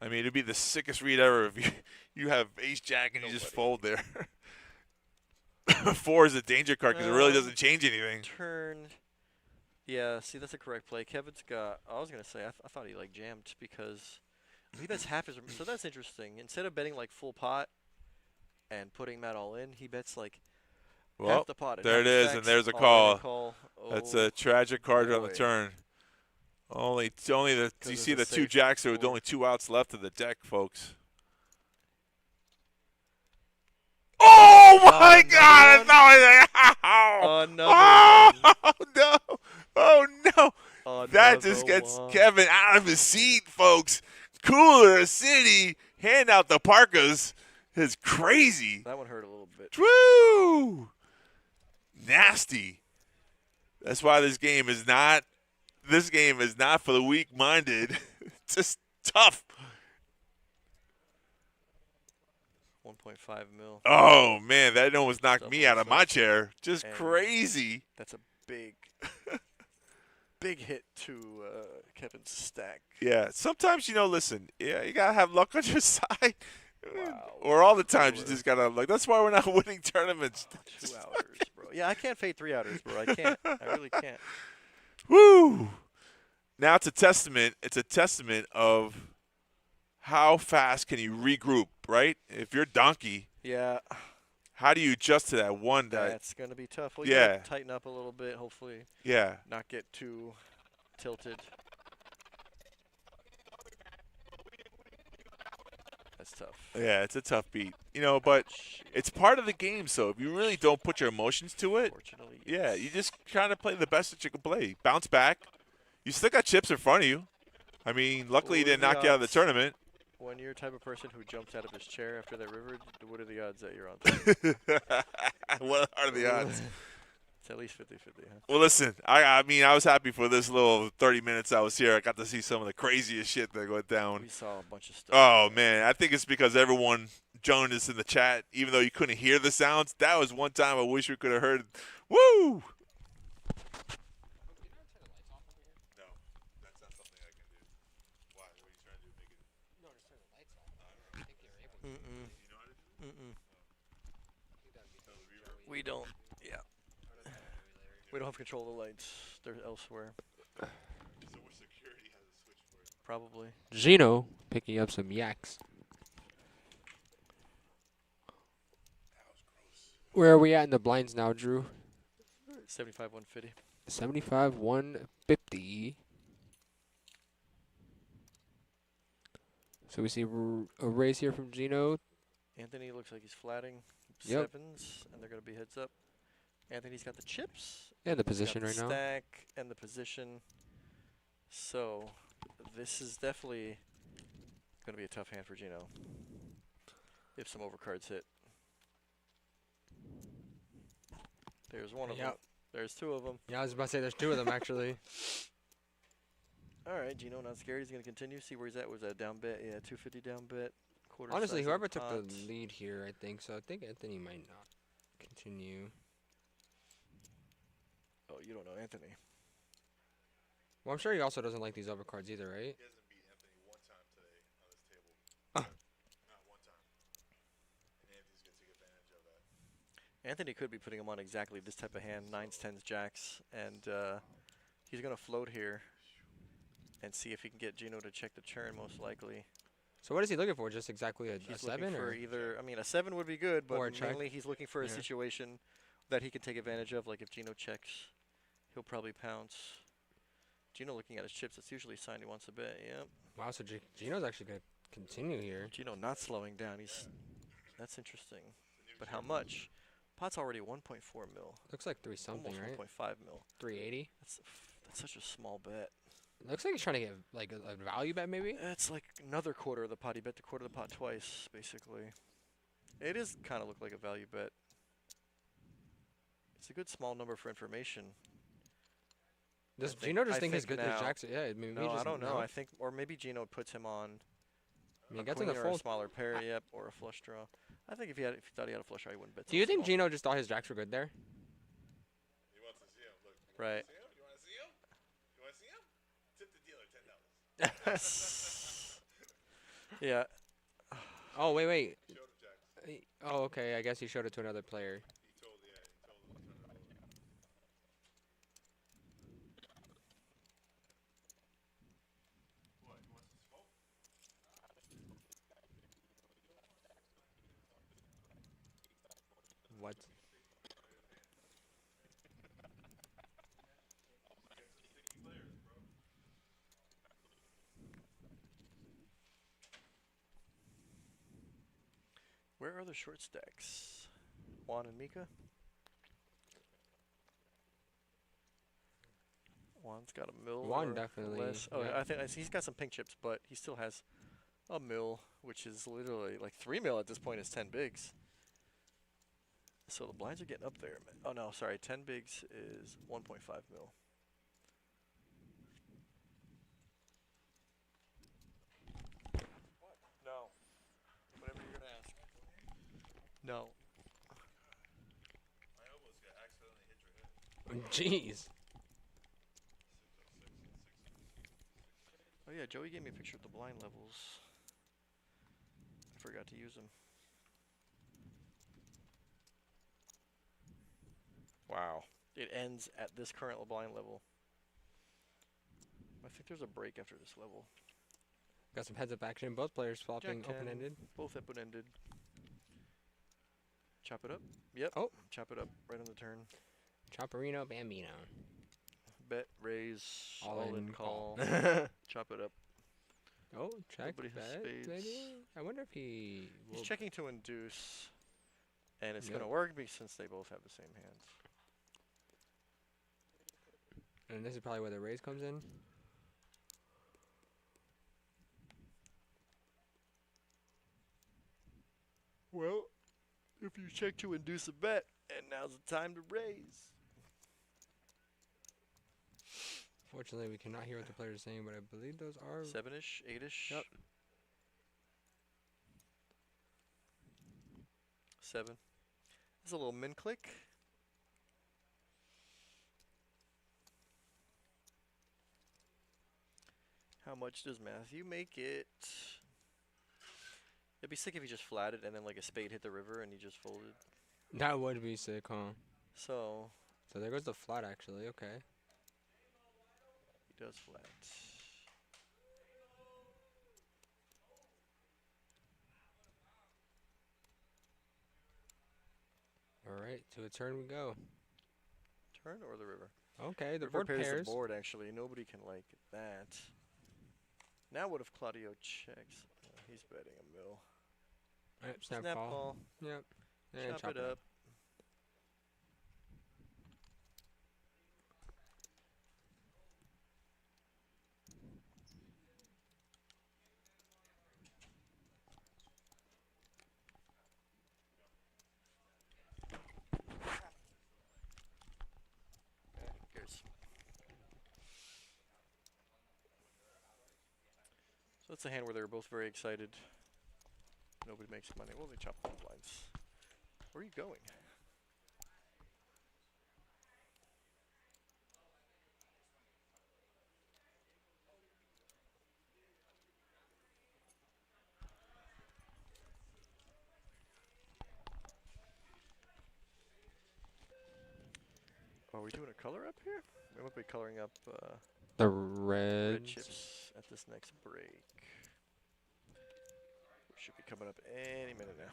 I mean, it'd be the sickest read ever if you have ace jack and you just fold there. 4 is a danger card because it really doesn't change anything. Turn. Yeah, see, that's a correct play. Kevin's got, I was going to say, I thought he like jammed because he bets half his, so that's interesting. Instead of betting like full pot and putting that all in, he bets like Well, half the pot. there it is, and there's a call. That's a tragic card on the boy. turn. Only the. Do you it's see a the 2 safe jacks? There were fold. only 2 outs left of the deck, folks. Oh my God! Another Oh no! Oh no! one. That just gets Kevin out of his seat, folks. Cooler City, hand out the parkas. It's crazy. That one hurt a little bit. Woo! Nasty. That's why this game is not for the weak-minded. It's just tough. 1.5 mil. Oh, man, that almost knocked me out of my Double chair. Just And crazy. That's a big, big hit to Kevin's stack. Yeah, sometimes, listen, yeah, you got to have luck on your side. Wow. Or all the times you Lord. just got to have luck. That's why we're not winning tournaments. 2 hours, bro. Yeah, I can't fade 3 outers, bro. I can't. I really can't. Woo! Now it's a testament. It's a testament of how fast can you regroup, right? If you're Donkey, Yeah, how do you adjust to that one? that's going to be tough. Well, you Yeah. gotta tighten up a little bit, hopefully Yeah. not get too tilted. That's tough. Yeah, it's a tough beat. But it's part of the game, so if you really don't put your emotions to it, Fortunately, yeah, you just try to play the best that you can play. Bounce back. You still got chips in front of you. I mean, luckily he What are didn't the knock you out of the odds? tournament. When you're the type of person who jumps out of his chair after that river, what are the odds that you're on top? What are the odds? It's at least 50-50, huh? Well, listen, I mean, I was happy for this little 30 minutes I was here. I got to see some of the craziest shit that went down. We saw a bunch of stuff. Oh, man, I think it's because everyone joined us in the chat, even though you couldn't hear the sounds. That was one time I wish we could have heard. Woo! No, that's not something I can do. Why? What are you trying to do? Make it? No, just turn the lights off. I think you're able to. Mm-mm. You know how to do it? Mm-mm. I think that'd be We don't. Yeah. We don't have control of the lights. They're elsewhere. So what security has a switch for it? Probably. Gino picking up some yaks. That was gross. Where are we at in the blinds now, Drew? 75, 150. 75, 150. So we see a raise here from Gino. Anthony looks like he's flatting Yep. sevens, and they're going to be heads up. Anthony's got the chips. And the He's position got right the now. stack and the position. So this is definitely going to be a tough hand for Gino if some overcards hit. There's one of them. Yep. There's two of them. Yeah, I was about to say there's two of them actually. All right, Gino not scared. He's going to continue. See where he's at. Was that down bet? Yeah, 250 down bet. Quarter Honestly, size of whoever took the pot. lead here, I think. So I think Anthony might not continue. Oh, you don't know Anthony. Well, I'm sure he also doesn't like these overcards either, right? He hasn't beat Anthony one time today on this table. Not one time. And Anthony's going to take advantage of that. Anthony could be putting him on exactly this type of hand, 9s, 10s, jacks, and he's going to float here and see if he can get Gino to check the turn, most likely. So what is he looking for? Just exactly a He's 7 looking for or? either, I mean, a 7 would be good, but Or a check. mainly he's looking for a Yeah. situation that he can take advantage of. Like if Gino checks, he'll probably pounce. Gino looking at his chips, that's usually a sign he wants to bet, yep. Wow, so Gino's actually going to continue here. Gino not slowing down, that's interesting. But how much? Pot's already 1.4 mil. Looks like 3 something, Almost right? 1.5 mil. 380. That's such a small bet. Looks like he's trying to get like a value bet maybe. It's like another quarter of the pot. He bet the quarter of the pot twice, basically. It is kind of look like a value bet. It's a good small number for information. Does think- Gino just I think his think good his now- jacks? Yeah, maybe No, just I don't know. no? I think, or maybe Gino puts him on I mean, a gets in queen the or a fold. smaller pair, yep, or a flush draw. I think if he thought he had a flush draw, he wouldn't bet. Do you so think small. Gino just thought his jacks were good there? He wants to see him. Look. Right. See him? You want to see him? You want to see him? Tip the dealer $10. Yeah. Oh wait. Showed him jacks. Oh okay. I guess he showed it to another player. He told him to turn it over. What? He wants to smoke? What? Where are the short stacks? Juan and Mika? Juan's got a mil. Juan or definitely, less. Oh, yeah. I think he's got some pink chips, but he still has a mil, which is literally like 3 mil at this point is 10 bigs. So the blinds are getting up there. Oh no, sorry, 10 bigs is 1.5 mil. No. Whatever you're gonna ask. No. I almost got accidentally hit your head. Jeez. Oh yeah, Joey gave me a picture of the blind levels. I forgot to use them. Wow. It ends at this current blind level. I think there's a break after this level. Got some heads-up action. Both players flopping Jack 10, open-ended. both open-ended. Chop it up. Yep. Oh. Chop it up right on the turn. Chopperino Bambino. Bet, raise, All all in in call. Chop it up. Oh, check Nobody has bet, spades. maybe? I wonder if he He's will... checking to induce. And it's Yep. going to work since they both have the same hands. And this is probably where the raise comes in. Well, if you check to induce a bet, and now's the time to raise. Fortunately, we cannot hear what the players are saying, but I believe those are... 7-ish, 8-ish. Yep. 7. There's a little min click. How much does Matthew make it? It'd be sick if he just flatted and then like a spade hit the river and he just folded. That would be sick, huh? So So there goes the flat, actually. Okay. he does flat. All right, to a turn we go. Turn or the river? Okay, the River board pairs pairs. the board actually. Nobody can like that. Now what if Claudio checks? He's betting a mil. Yep, snap, call. Yep. And Chop it up. Who cares? So that's a hand where they're both very excited. Nobody makes money. Well, they chop the blinds. Where are you going? Are we doing a color up here? We might be coloring up The red red. chips at this next break. We should be coming up any minute now.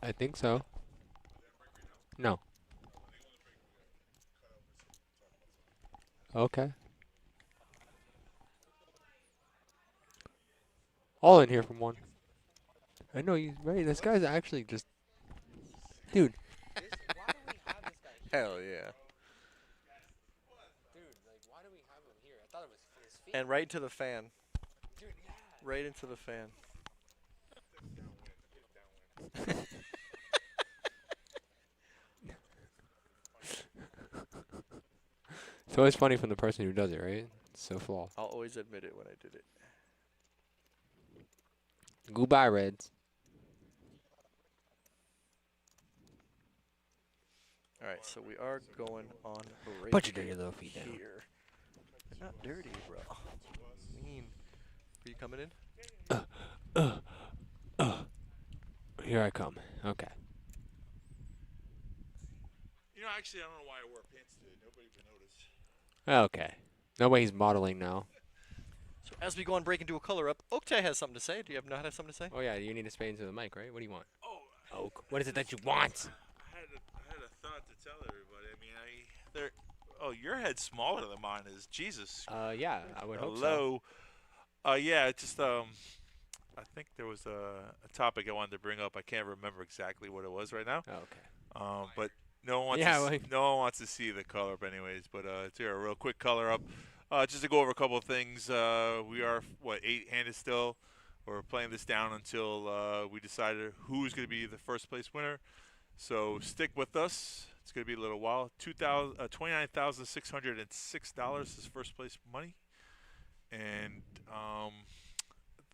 I think so. No. Okay. All in here from one. I know you right. This guy's actually just, dude. Why do we have this guy? Hell yeah. Dude, like, why do we have him here? I thought it was his feet. And right into the fan. Dude, yeah. Right into the fan. It's always funny from the person who does it, right? It's so flawed. I'll always admit it when I did it. Goodbye, Reds. Alright, so we are going on break. Put your dirty little feet down. Here. They're not dirty, bro. Mean. Are you coming in? Here I come. Okay. You know, actually, I don't know why I wore pants today. Nobody even noticed. Okay. Nobody's modeling now. So as we go on break into a color up, Oktay has something to say. Do you not have something to say? Oh yeah, you need to spade into the mic, right? What do you want? Oh, Oak. What is it that you want? I had a thought to tell everybody. I mean, they're. Oh, your head's smaller than mine is. Jesus. Yeah, I would hope so. Hello. Yeah, just I think there was a topic I wanted to bring up. I can't remember exactly what it was right now. Oh, okay. But no one wants Yeah, to like- no one wants to see the color up anyways. But it's here a real quick color up. Just to go over a couple of things. We are 8-handed still. We're playing this down until we decide who's going to be the first place winner. So stick with us. It's going to be a little while. $29,606 is first place money. And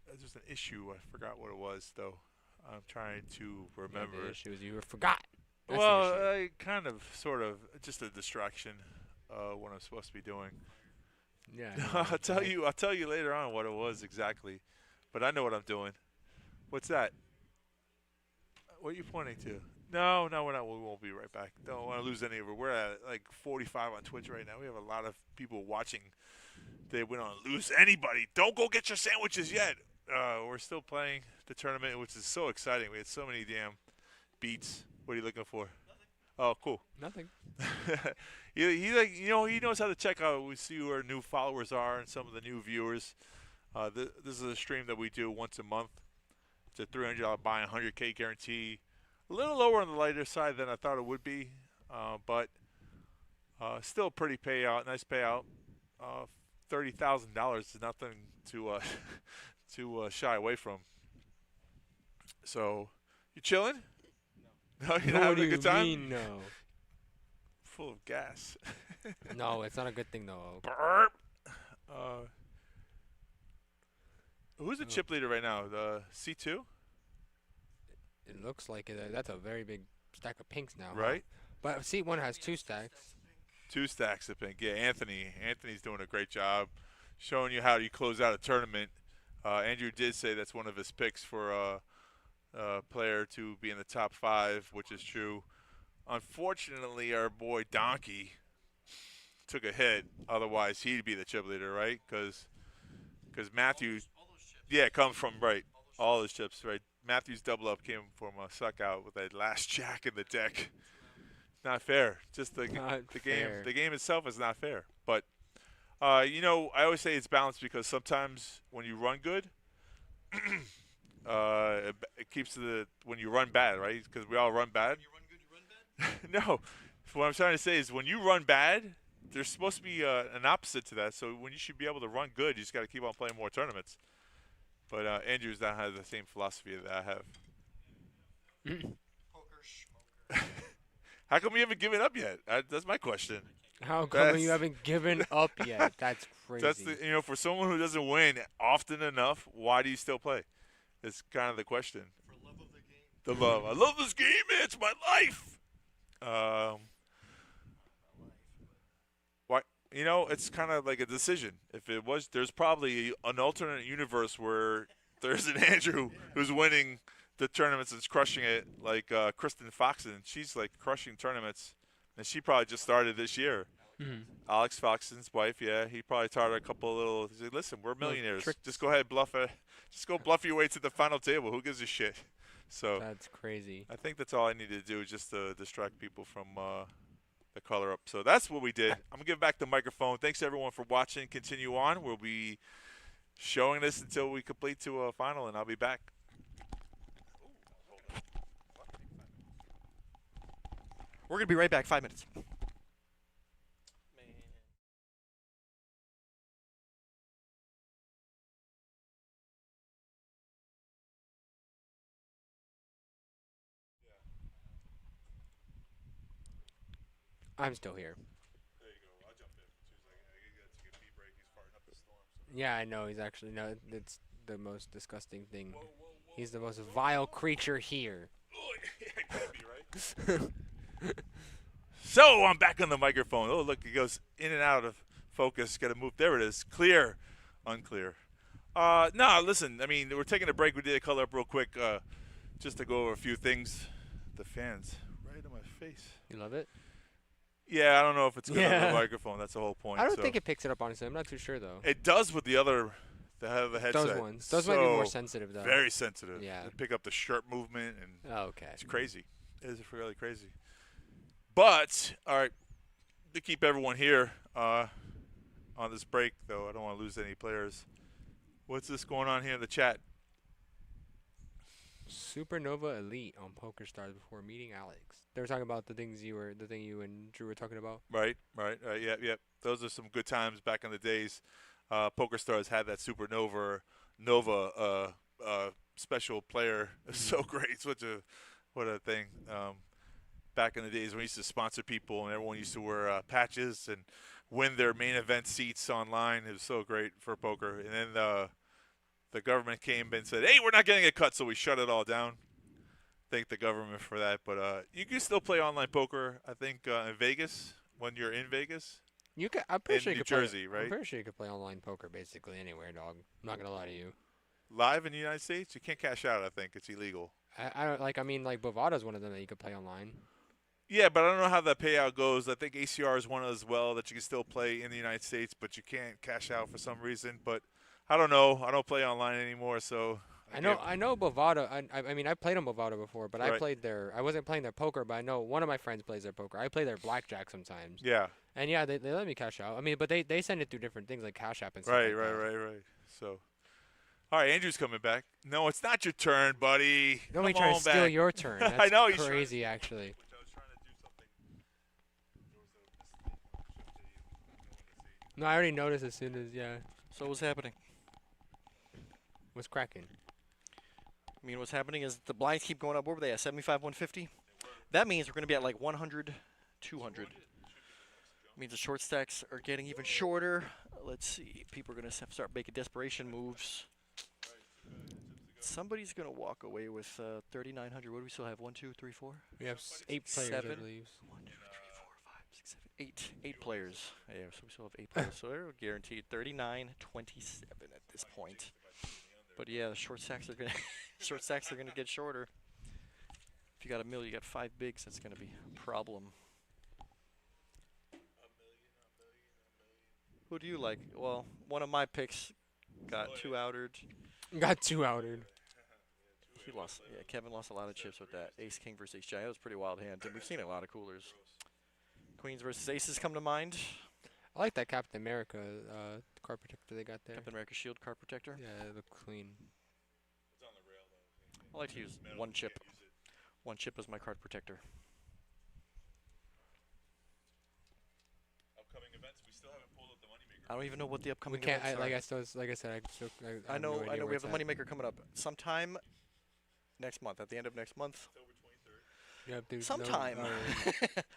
there's an issue. I forgot what it was, though. I'm trying to remember. Yeah, the issue is you forgot. That's the Well, issue. I kind of, sort of, just a distraction. What I'm supposed to be doing. Yeah. I'll tell you later on what it was exactly. But I know what I'm doing. What's that? What are you pointing to? No, we're not. We won't be right back. Don't want to lose any of it. We're at like 45 on Twitch right now. We have a lot of people watching. We don't lose anybody. Don't go get your sandwiches yet. We're still playing the tournament, which is so exciting. We had so many damn beats. What are you looking for? Nothing. Oh, cool. Nothing. he knows how to check out. We see who our new followers are and some of the new viewers. This is a stream that we do once a month. It's a $300 buy, 100K guarantee. A little lower on the lighter side than I thought it would be, but still pretty payout. Nice payout. $30,000 is nothing to to shy away from. So, you chilling? No, you're not having a good time. Mean, no. Full of gas. No, it's not a good thing though. Burp. Who's the chip leader right now? The C2, It looks like it. That's a very big stack of pinks now. huh? right? But C1 has 2 stacks. 2 stacks of pink. Yeah, Anthony's doing a great job showing you how you close out a tournament. Andrew did say that's one of his picks for a player to be in the top 5, which is true. Unfortunately, our boy Donkey took a hit. Otherwise, he'd be the chip leader, right? Because Matthew, yeah, comes from, right, all his chips, right? Matthew's double up came from a suck out with that last jack in the deck. Not fair. Just the fair. game itself is not fair. But I always say it's balanced because sometimes when you run good, it keeps when you run bad, right? Because we all run bad. You run good, you run bad? No, what I'm trying to say is when you run bad, there's supposed to be an opposite to that. So when you should be able to run good, you just got to keep on playing more tournaments. But Andrew's not have the same philosophy that I have. Poker, schmoker. How come you haven't given up yet? That's my question. How come you haven't given up yet? That's crazy. That's for someone who doesn't win often enough, why do you still play? It's kind of the question. For love of the game. The love. I love this game, man. It's my life. Why? It's kind of like a decision. If it was, there's probably an alternate universe where there's an Andrew who's winning the tournaments and crushing it, like Kristen Foxen. She's like crushing tournaments, and she probably just started this year. Mhm. Alex Foxen's wife, yeah, he probably taught her a couple of little. He said, "Listen, we're millionaires. tricks. Just go ahead, bluff it. Just go bluff your way to the final table. Who gives a shit?" So That's crazy. I think that's all I need to do, just to distract people from the color up. So that's what we did. I'm gonna give back the microphone. Thanks everyone for watching. Continue on. We'll be showing this until we complete to a final, and I'll be back. We're going to be right back. 5 minutes. I'm still here. There you go. I'll jump in. I get a pee break. He's farting up the storm. Yeah, I know. He's actually no. It's the most disgusting thing. He's the most vile creature here. It could be, right? So I'm back on the microphone. Oh, look, it goes in and out of focus. Got to move. There it is. Clear. Unclear. No, listen. I mean, we're taking a break. We did a color up real quick just to go over a few things. The fans right in my face. You love it? Yeah, I don't know if it's good on Yeah. the microphone. That's the whole point. I don't so. think it picks it up, honestly. I'm not too sure, though. It does with the headset. Those ones. Those might be more sensitive, though. Very sensitive. Yeah. They pick up the shirt movement, and Oh, okay. it's crazy. It is really crazy. But, all right, to keep everyone here on this break, though, I don't want to lose any players. What's this going on here in the chat? Supernova Elite on PokerStars before meeting Alex. They were talking about the thing you and Drew were talking about. Right. Yep. Those are some good times back in the days. PokerStars had that Nova special player. So great. What a thing. Back in the days when we used to sponsor people and everyone used to wear patches and win their main event seats online. It was so great for poker. And then the government came and said, hey, we're not getting a cut, so we shut it all down. Thank the government for that. But you can still play online poker, I think, in Vegas when you're in Vegas. You can. I'm pretty In sure you New could play. Jersey, right? I'm pretty sure you could play online poker basically anywhere, dog. I'm not gonna lie to you. Live in the United States? You can't cash out, I think. It's illegal. I don't like. I mean, like Bovada's one of them that you could play online. Yeah, but I don't know how that payout goes. I think ACR is one as well that you can still play in the United States, but you can't cash out for some reason. But I don't know. I don't play online anymore, so I know Bovada. I mean, I played on Bovada before, but I Right. played their. I wasn't playing their poker, but I know one of my friends plays their poker. I play their blackjack sometimes. yeah. And yeah, they let me cash out. I mean, but they send it through different things like Cash App and stuff. Right. like that. So, all right, Andrew's coming back. No, it's not your turn, buddy. Nobody Come trying on to steal back. your turn. That's I know, he's trying- crazy, actually. No, I already noticed as soon as So what's happening? what's cracking. I mean, what's happening is the blinds keep going up. What were they at? 75, 150? That means we're going to be at like 100, 200. Means the short stacks are getting even shorter. Let's see. People are going to start making desperation moves. Somebody's going to walk away with 3,900. What do we still have? 1, 2, 3, 4? We have 8 players, I 7. believe. 1, 2, 3, 4, 5, 6, 7, 8. 8 players. Yeah, so we still have 8 players. So they're guaranteed 39, 27 at this point. But yeah, the short stacks are going to get shorter. If you got a mill, you got 5 bigs. That's going to be a problem. Who do you like? Well, one of my picks got 2 outered. Got 2 outed. He lost. Yeah, Kevin lost a lot of chips with that. Ace King versus Ace Jack. That was a pretty wild hand. And we've seen a lot of coolers. Queens versus Aces come to mind. I like that Captain America card protector they got there. Captain America Shield card protector. Yeah, it looked clean. I like to use 1 chip. 1 chip as my card protector. Upcoming events, we still haven't pulled up the moneymaker. I don't even know what the We upcoming can't. events are. Like I said, I I have no know. idea I know. where We have it's a at. moneymaker coming up sometime next month. At the end of next month. Yeah, dude, Sometime.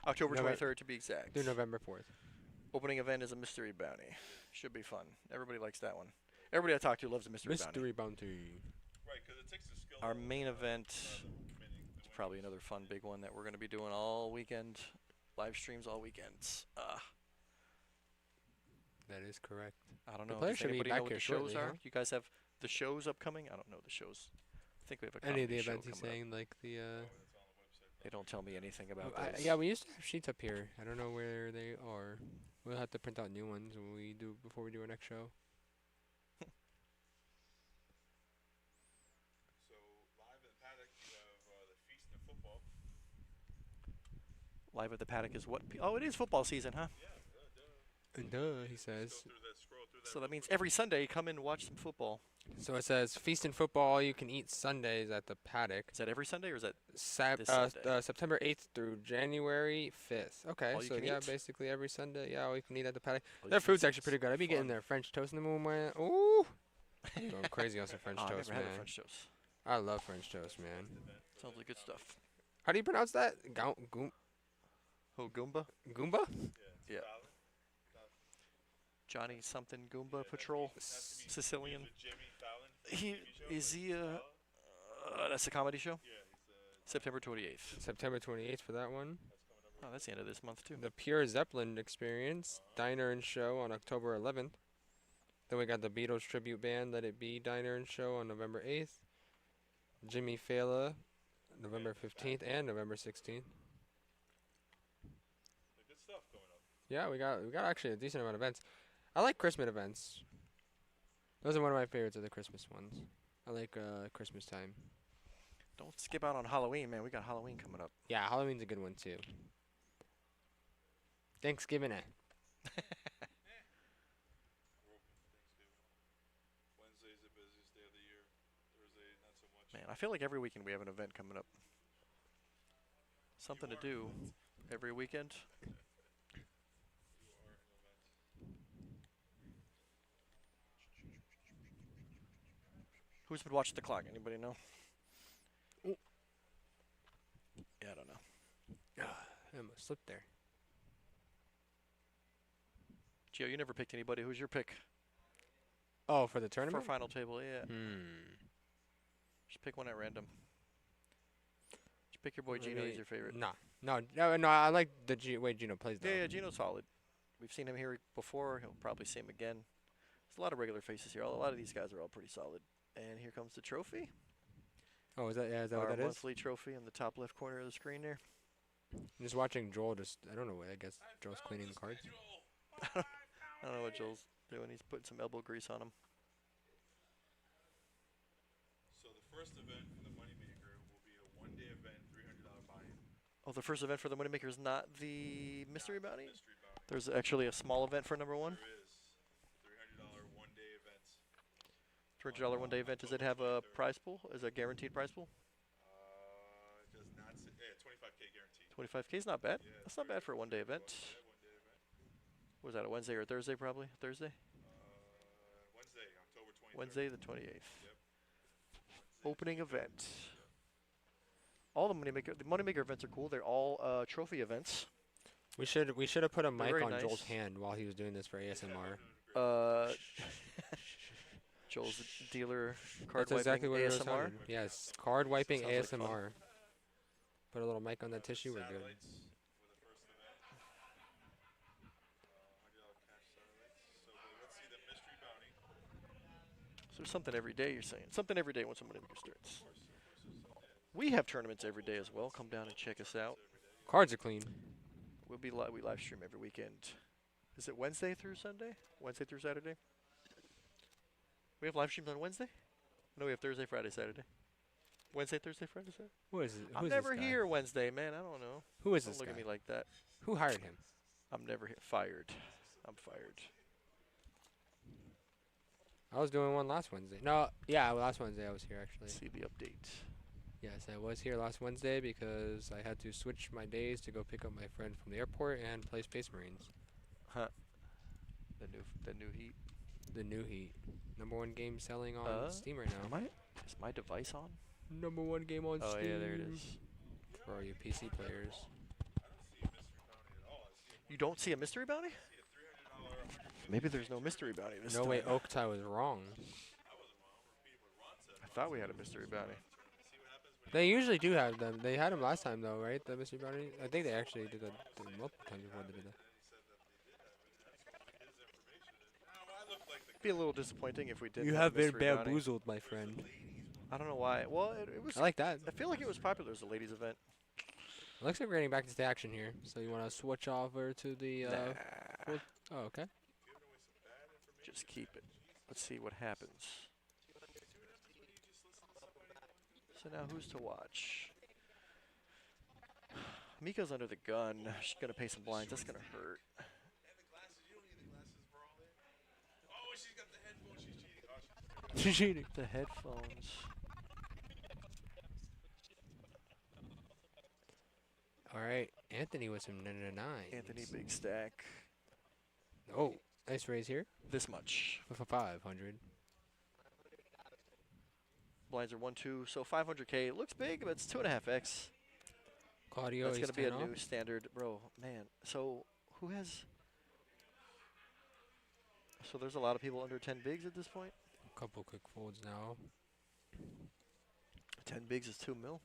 October November- 23rd to be exact. through November 4th. Opening event is a mystery bounty. Should be fun. Everybody likes that one. Everybody I talk to loves a mystery bounty. Mystery bounty. Right, because it takes a skill. Our main event is probably another fun big one that we're going to be doing all weekend. Live streams all weekends. That is correct. I don't The know. players Does should be anybody back know what here the shows shortly, are? huh? You guys have the shows upcoming? I don't know the shows. I think we have a Any of comedy the show events he's coming up. saying, like the. They don't tell me anything about those. Yeah, we used to have sheets up here. I don't know where they are. We'll have to print out new ones when we do before we do our next show. So, live in the paddock, you have the Feast and Football. Live at the paddock is what? Oh, it is football season, huh? Duh, he says. Scroll through that. So that means every Sunday come in and watch some football. So it says feast and football. All you can eat Sundays at the paddock. Is that every Sunday or is that this September 8th through January 5th. Okay, All you so can yeah, eat? basically every Sunday. Yeah, all you can eat at the paddock. All you Their can food's eat actually pretty is good. I'd be getting fun. their French toast in the moment. Ooh, I'm going crazy on some French Oh, I've toast, never man. had a French toast. I love French toast, man. Sounds like good stuff. How do you pronounce that? Oh, Goomba? Goomba? Yeah. Johnny something Goomba Patrol? Sicilian? Jimmy Fallon. Is he that's a comedy show? September 28th. September 28th for that one. Oh, that's the end of this month too. The Pure Zeppelin Experience Diner and Show on October 11th. Then we got the Beatles tribute band Let It Be Diner and Show on November 8th. Jimmy Fallon November 15th and November 16th. Good stuff going up. Yeah, we got actually a decent amount of events. I like Christmas events. Those are one of my favorites of the Christmas ones. I like Christmas time. Don't skip out on Halloween, man. We got Halloween coming up. Yeah, Halloween's a good one too. Thanksgiving it. Wednesday's the busiest day of the year. Man, I feel like every weekend we have an event coming up. Something to do every weekend. Who's been watching the clock? Anybody know? Ooh. Yeah, I don't know. I almost slipped there. Gio, you never picked anybody. Who's your pick Oh, for the for tournament? final table? Yeah. Hmm. Just pick one at random. Just pick your boy Gino. He's your favorite. No, I like the way Gino plays though. Yeah, Gino's solid. We've seen him here before. He'll probably see him again. There's a lot of regular faces here. A lot of these guys are all pretty solid. And here comes the trophy. Oh, is that what Our that is? monthly trophy in the top left corner of the screen there. I'm just watching Joel. I don't know what. I guess Joel's cleaning the cards. I don't know what Joel's doing. He's putting some elbow grease on him. So the first event for the Moneymaker will be a one-day event, $300 buy-in. Oh, the first event for the Moneymaker is not the Mystery Bounty? Mystery bounty. There's actually a small event for number one. There is $300 one-day events. $200 one-day event. Does it have a prize pool? Is it a guaranteed prize pool? It does not say, yeah, 25K guaranteed. 25K is not bad. Yeah, That's not bad for a one-day event. One-day event. Was that a Wednesday or Thursday probably? Thursday? Wednesday, October 23rd. Wednesday the 28th. Yep. Opening event. All the Moneymaker events are cool. They're all trophy events. We should have put a mic very on nice. Joel's hand while he was doing this for ASMR. Joel's dealer card That's exactly wiping what it ASMR. sounded. Yes, card wiping Sounds like fun. ASMR. Put a little mic on that tissue. We're good. Satellites for the first event. $100 cash satellites. So let's see the mystery bounty. So there's something every day, you're saying. Something every day when somebody starts. We have tournaments every day as well. Come down and check us out. Cards are clean. We live stream every weekend. Is it Wednesday through Sunday? Wednesday through Saturday? We have live streams on Wednesday? No, we have Thursday, Friday, Saturday. Wednesday, Thursday, Friday, Saturday? Who is it? I'm never here Wednesday, man. I don't know. Who is Don't this look guy? at me like that. Who hired him? I'm never fired. I'm fired. I was doing one last Wednesday. No, yeah, last Wednesday I was here actually. Let's see the update. Yes, I was here last Wednesday because I had to switch my days to go pick up my friend from the airport and play Space Marines. Huh. The new heat. The new Heat. #1 game selling on Steam right now. Is my device on? #1 game on Oh Steam. yeah, there it is. For all you PC players. You don't see a mystery bounty? Maybe there's no mystery bounty this No time. way, Oaktai was wrong. I thought we had a mystery bounty. They usually do have them. They had them last time though, right? The mystery bounty. I think they actually did that multiple times before they did that. It'd be a little disappointing if we didn't. You have have a been mystery bounty. bamboozled, my friend. I don't know why. Well, it was. I like that. I feel like it was popular as a ladies' event. Looks like we're getting back to the action here. So you want to switch over to the? Nah, Oh, okay. just keep it. Let's see what happens. So now who's to watch? Mika's under the gun. She's gonna pay some blinds. That's gonna hurt. She's cheating. The headphones. All right, Anthony with some 9. Anthony Big Stack. Oh, nice raise here. This much. For 500. Blinds are 1-2, so 500K. It looks big, but it's 2.5x. Claudio That's is gonna be a 10 off. new standard, bro. Man, so who has? So there's a lot of people under 10 bigs at this point. Couple quick folds now. 10 bigs is 2 mil.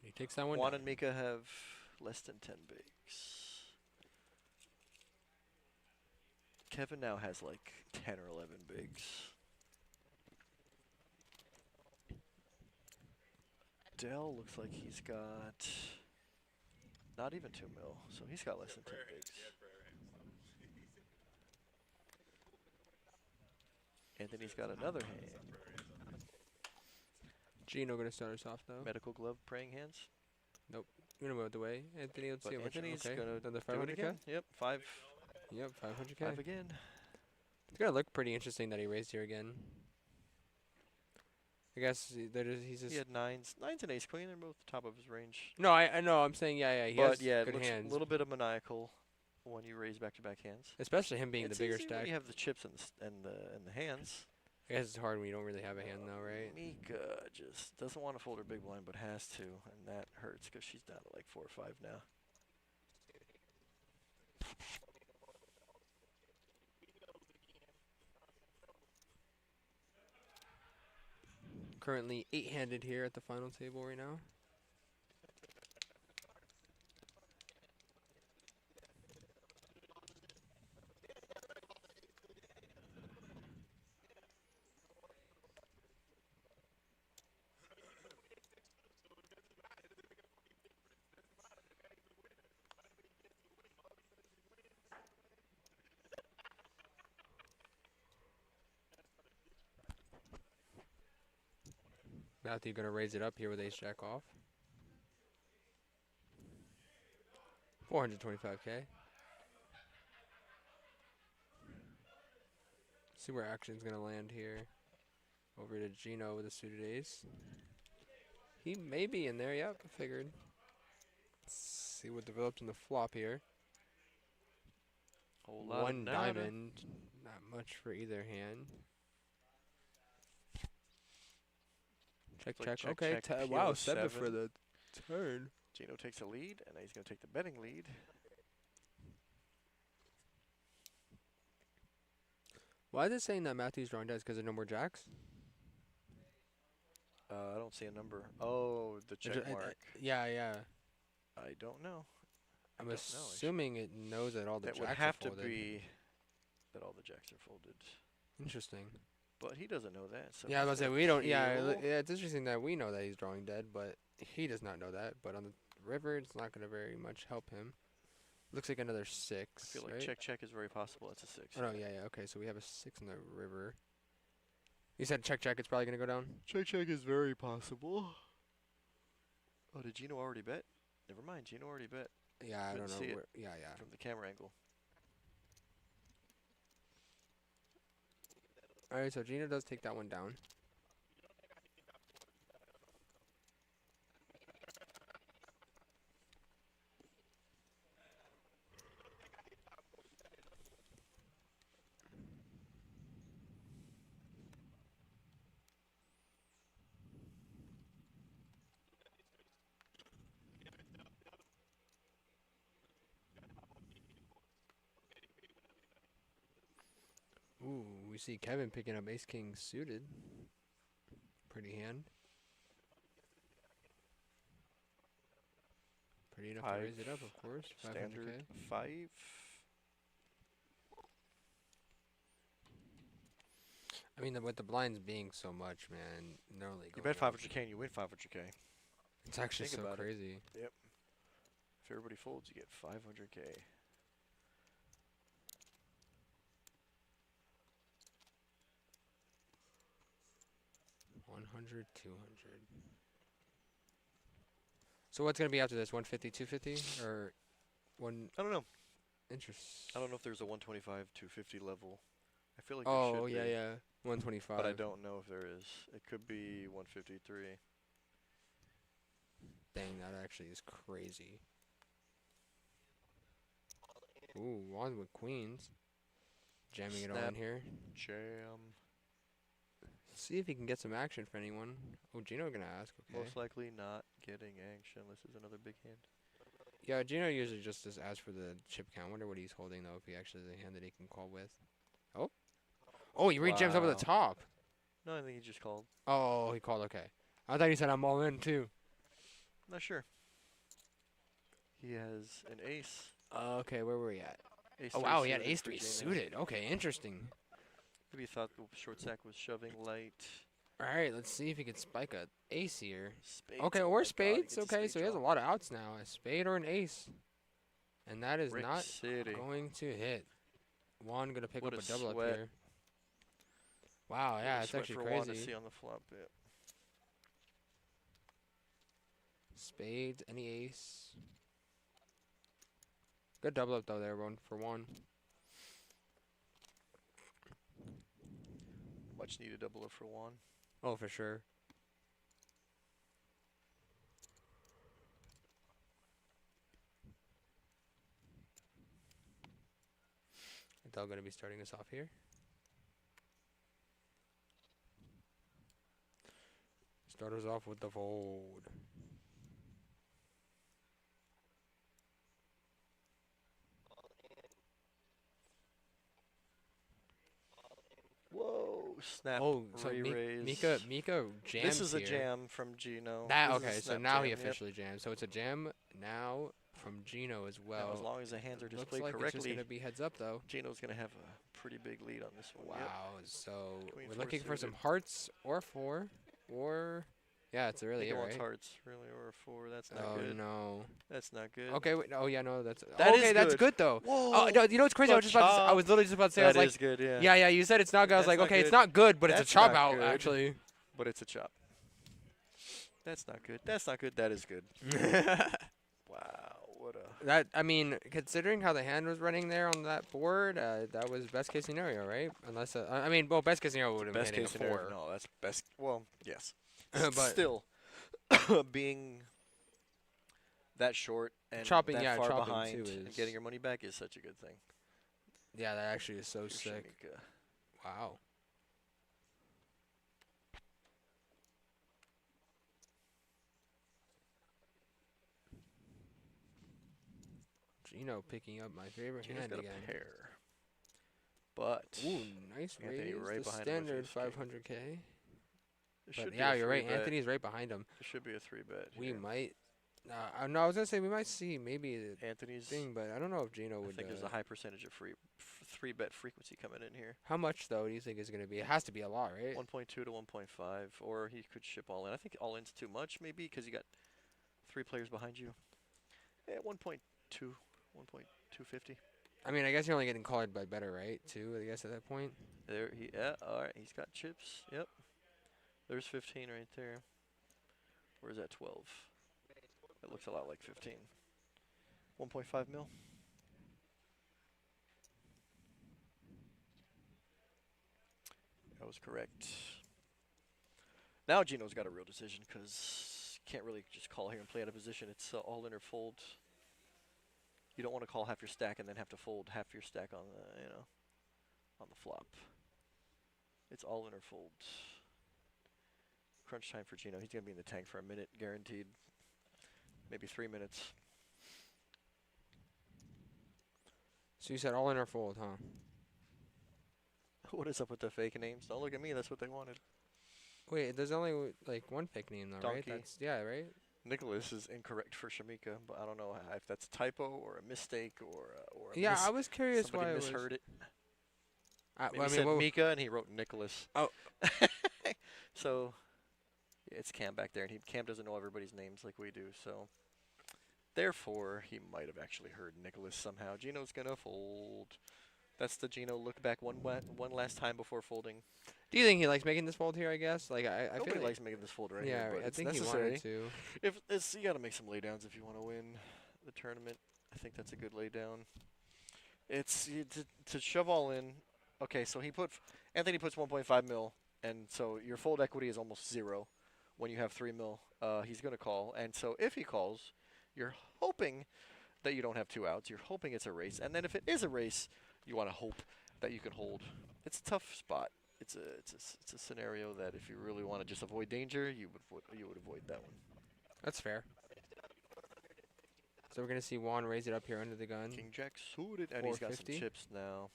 He takes that one. Juan down. and Mika have less than 10 bigs. Kevin now has like 10 or 11 bigs. Adell looks like he's got not even 2 mil, so he's got less than 10 bigs. Anthony's got another hand. Gino gonna start us off though. Medical glove praying hands. You're gonna move out the way. Anthony, let's But see how much. Anthony's Okay. gonna Another do it 500K. again. Yep, 5 Yep, 500K. again. It's gonna look pretty interesting that he raised here again. I guess he's just. He had nines. Nines and ace queen. They're both top of his range. No, I know. I'm saying yeah. He But has yeah, it good looks hands, a little bit of maniacal when you raise back-to-back hands. especially him being It's the bigger easy when stack. you have the chips and the hands. I guess it's hard when you don't really have a hand though, right? Mika just doesn't want to fold her big blind, but has to, and that hurts because she's down to like 4 or 5 now. Currently 8-handed here at the final table right now. Matthew gonna raise it up here with ace jack off. 425k. See where action's gonna land here. Over to Gino with a suited ace. He may be in there. Yep, I figured. Let's see what develops in the flop here. Whole lot One of nada. diamond. Not much for either hand. Check, It's like check. check, Okay, check, wow, PO 7 for 7. the turn. Gino takes a lead, and now he's going to take the betting lead. Why is it saying that Matthew's drawing dice? Because there are no more jacks? I don't see a number. Oh, the check mark. Yeah. I don't know. I'm don't know, assuming it knows that all the That jacks would have are to folded. be that all the jacks are folded. Interesting. But he doesn't know that. So Yeah, I was he's gonna say gonna we don't. Yeah, peel. it's interesting that we know that he's drawing dead, but he does not know that. But on the river, it's not gonna very much help him. Looks like another 6. I feel like right? check, check is very possible. It's a 6. Oh no, yeah. Okay, so we have a 6 in the river. You said check. It's probably gonna go down. Check, check is very possible. Oh, did Gino already bet? Never mind. Gino already bet Yeah, I Couldn't don't know. see it Where, yeah. from the camera angle. All right, so Gino does take that one down. Ooh, we see Kevin picking up ace king suited. Pretty hand. Pretty enough to raise it up, of course. 500K. Standard 5. I mean, with the blinds being so much, man, no legal. You bet 500K and you win 500K. It's actually Think so about it. crazy. If everybody folds, you get 500K. $100, $200. So what's gonna be after this? 150, 250, or one I don't know. interest? I don't know if there's a 125, 250 level. I feel like there Oh should yeah, be, yeah. 125. but I don't know if there is. It could be 153. Dang, that actually is crazy. Ooh, one with queens. Jamming it all in Snap. here. Jam. See if he can get some action for anyone. Oh, Gino gonna ask. Okay. Most likely not getting action. This is another big hand. Yeah, Gino usually just asks for the chip count. Wonder what he's holding though. If he actually has a hand that he can call with. Oh. Oh, he re-jams over the Wow. top. No, I think he just called. Oh, he called. Okay. I thought he said I'm all in too. Not sure. He has an ace. Okay, where were we at? Ace Oh three wow, he had suited ace for 3 Gino. suited. Okay, interesting. Maybe he thought the short stack was shoving light. All right, let's see if he can spike a ace here. Spades. Okay, oh or my God, he spades. gets a Okay, spade so he has a draw. lot of outs now. A spade or an ace. And that is Brick not City. going to hit. Juan gonna pick What up a a double up sweat. here. Wow, What a yeah, it's sweat actually for Juan to crazy. see on the flop. Yeah. Spades, any ace. Good double up though there, one for one. Much needed double up for Juan. Oh, for sure. Adell going to be starting us off here. Start us off with the fold. Whoa! Snap. Oh, so Re-raise. Mika jams This is a here. jam from Gino. That, This is a okay, so snap now he jam, yep. officially jams. So it's a jam now from Gino as well. Now, as long as the hands are Looks displayed like it's just correctly, going to be heads up, though. Gino's going to have a pretty big lead on this one. Wow, Yep. so Queen we're four looking for some suited. hearts or 4, or... Yeah, it's I really think it, it wants right? hearts, really, or a 4. That's not Oh, good. no. That's not good. Okay, wait, oh, yeah, no, that's... That okay, is that's good. good, though. Whoa! Oh, no, you know what's crazy? I was, A just about to say, I chop. was literally just about to say, I was That like... is good, yeah. Yeah, you said it's not good. I was That's like, not okay, it's good. not good, but it's a That's chop not out, good. actually. But it's a chop. That's not good. That's not good. That is good. Wow, what a... That, I mean, considering how the hand was running there on that board, that was best case scenario, right? Unless, I mean, well, best case scenario would have been Best hitting case a scenario. 4. No, that's best. Well, yes. But Still, being that short and Chopping, that yeah, far chopping behind too and is- getting your money back is such a good thing. Yeah, that actually is so Your sick. Shamika. Wow. Gino picking up my favorite Gino's hand got again. a pair. But Ooh, nice Anthony raise. right The behind him with standard his king. 500K. it But should be yeah, a you're right. 3-bet. Anthony's right behind him. It should be a 3-bet. We here. might. No, I was gonna say we might see maybe the Anthony's. thing, but I don't know if Gino I would. think there's a high percentage of 3-bet frequency coming in here. How much though do you think is gonna be? It has to be a lot, right? 1.2 to 1.5, or he could ship all in. I think all in's too much, maybe, because you got 3 players behind you. Yeah, 1.2, 1.250. I mean, I guess you're only getting called by better, right? Too, I guess at that point. There, yeah, all right, he's got chips. Yep. There's 15 right there. Where's that 12? It looks a lot like 15. 1.5 mil. That was correct. Now Gino's got a real decision because can't really just call here and play out of position. It's all in or fold. You don't want to call half your stack and then have to fold half your stack on the, on the flop. It's all in or fold. Crunch time for Gino. He's gonna be in the tank for a minute, guaranteed. Maybe 3 minutes. So you said all in or fold, huh? What is up with the fake names? Don't look at me. That's what they wanted. Wait, there's only like one pick name though, right? Donkey. That's right. Nicholas is incorrect for Shamika, but I don't know if that's a typo or a mistake or a Yeah, I was curious somebody why misheard it. Maybe well, I he mean, said what- Mika and he wrote Nicholas. Oh. So yeah, it's Cam back there, and Cam doesn't know everybody's names like we do. So therefore, he might have actually heard Nicholas somehow. Gino's gonna fold. That's the Gino look back one last time before folding. do you think he likes making this fold here? I guess. Like I feel Nobody like, likes making this fold right yeah, here, but I it's think necessary. he wanted to. If it's, you got to make some laydowns if you want to win the tournament. I think that's a good laydown. It's to shove all in. Okay, so Anthony puts 1.5 mil, and so your fold equity is almost 0 when you have 3 mil. He's gonna call, and so if he calls, you're hoping that you don't have 2 outs. You're hoping it's a race, and then if it is a race, you want to hope that you can hold. It's a tough spot. It's a scenario that if you really want to just avoid danger, you would avoid that one. That's fair. So we're gonna see Juan raise it up here under the gun. King Jack suited, and he's got some 450. chips now.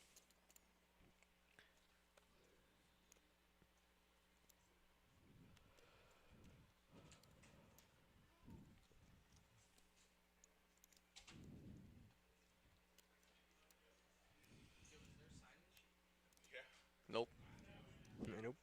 Nope. Nope.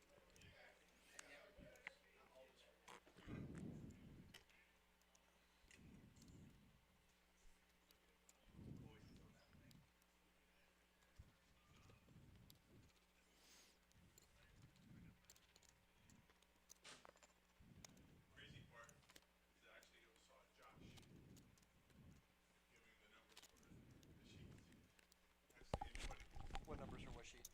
What numbers are what sheet?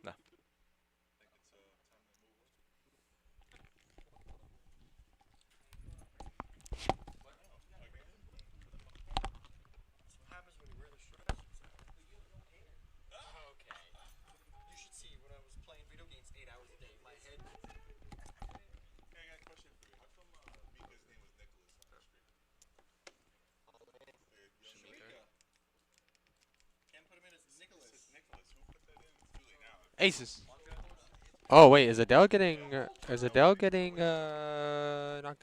No. Aces. Oh wait, is Adell getting knocked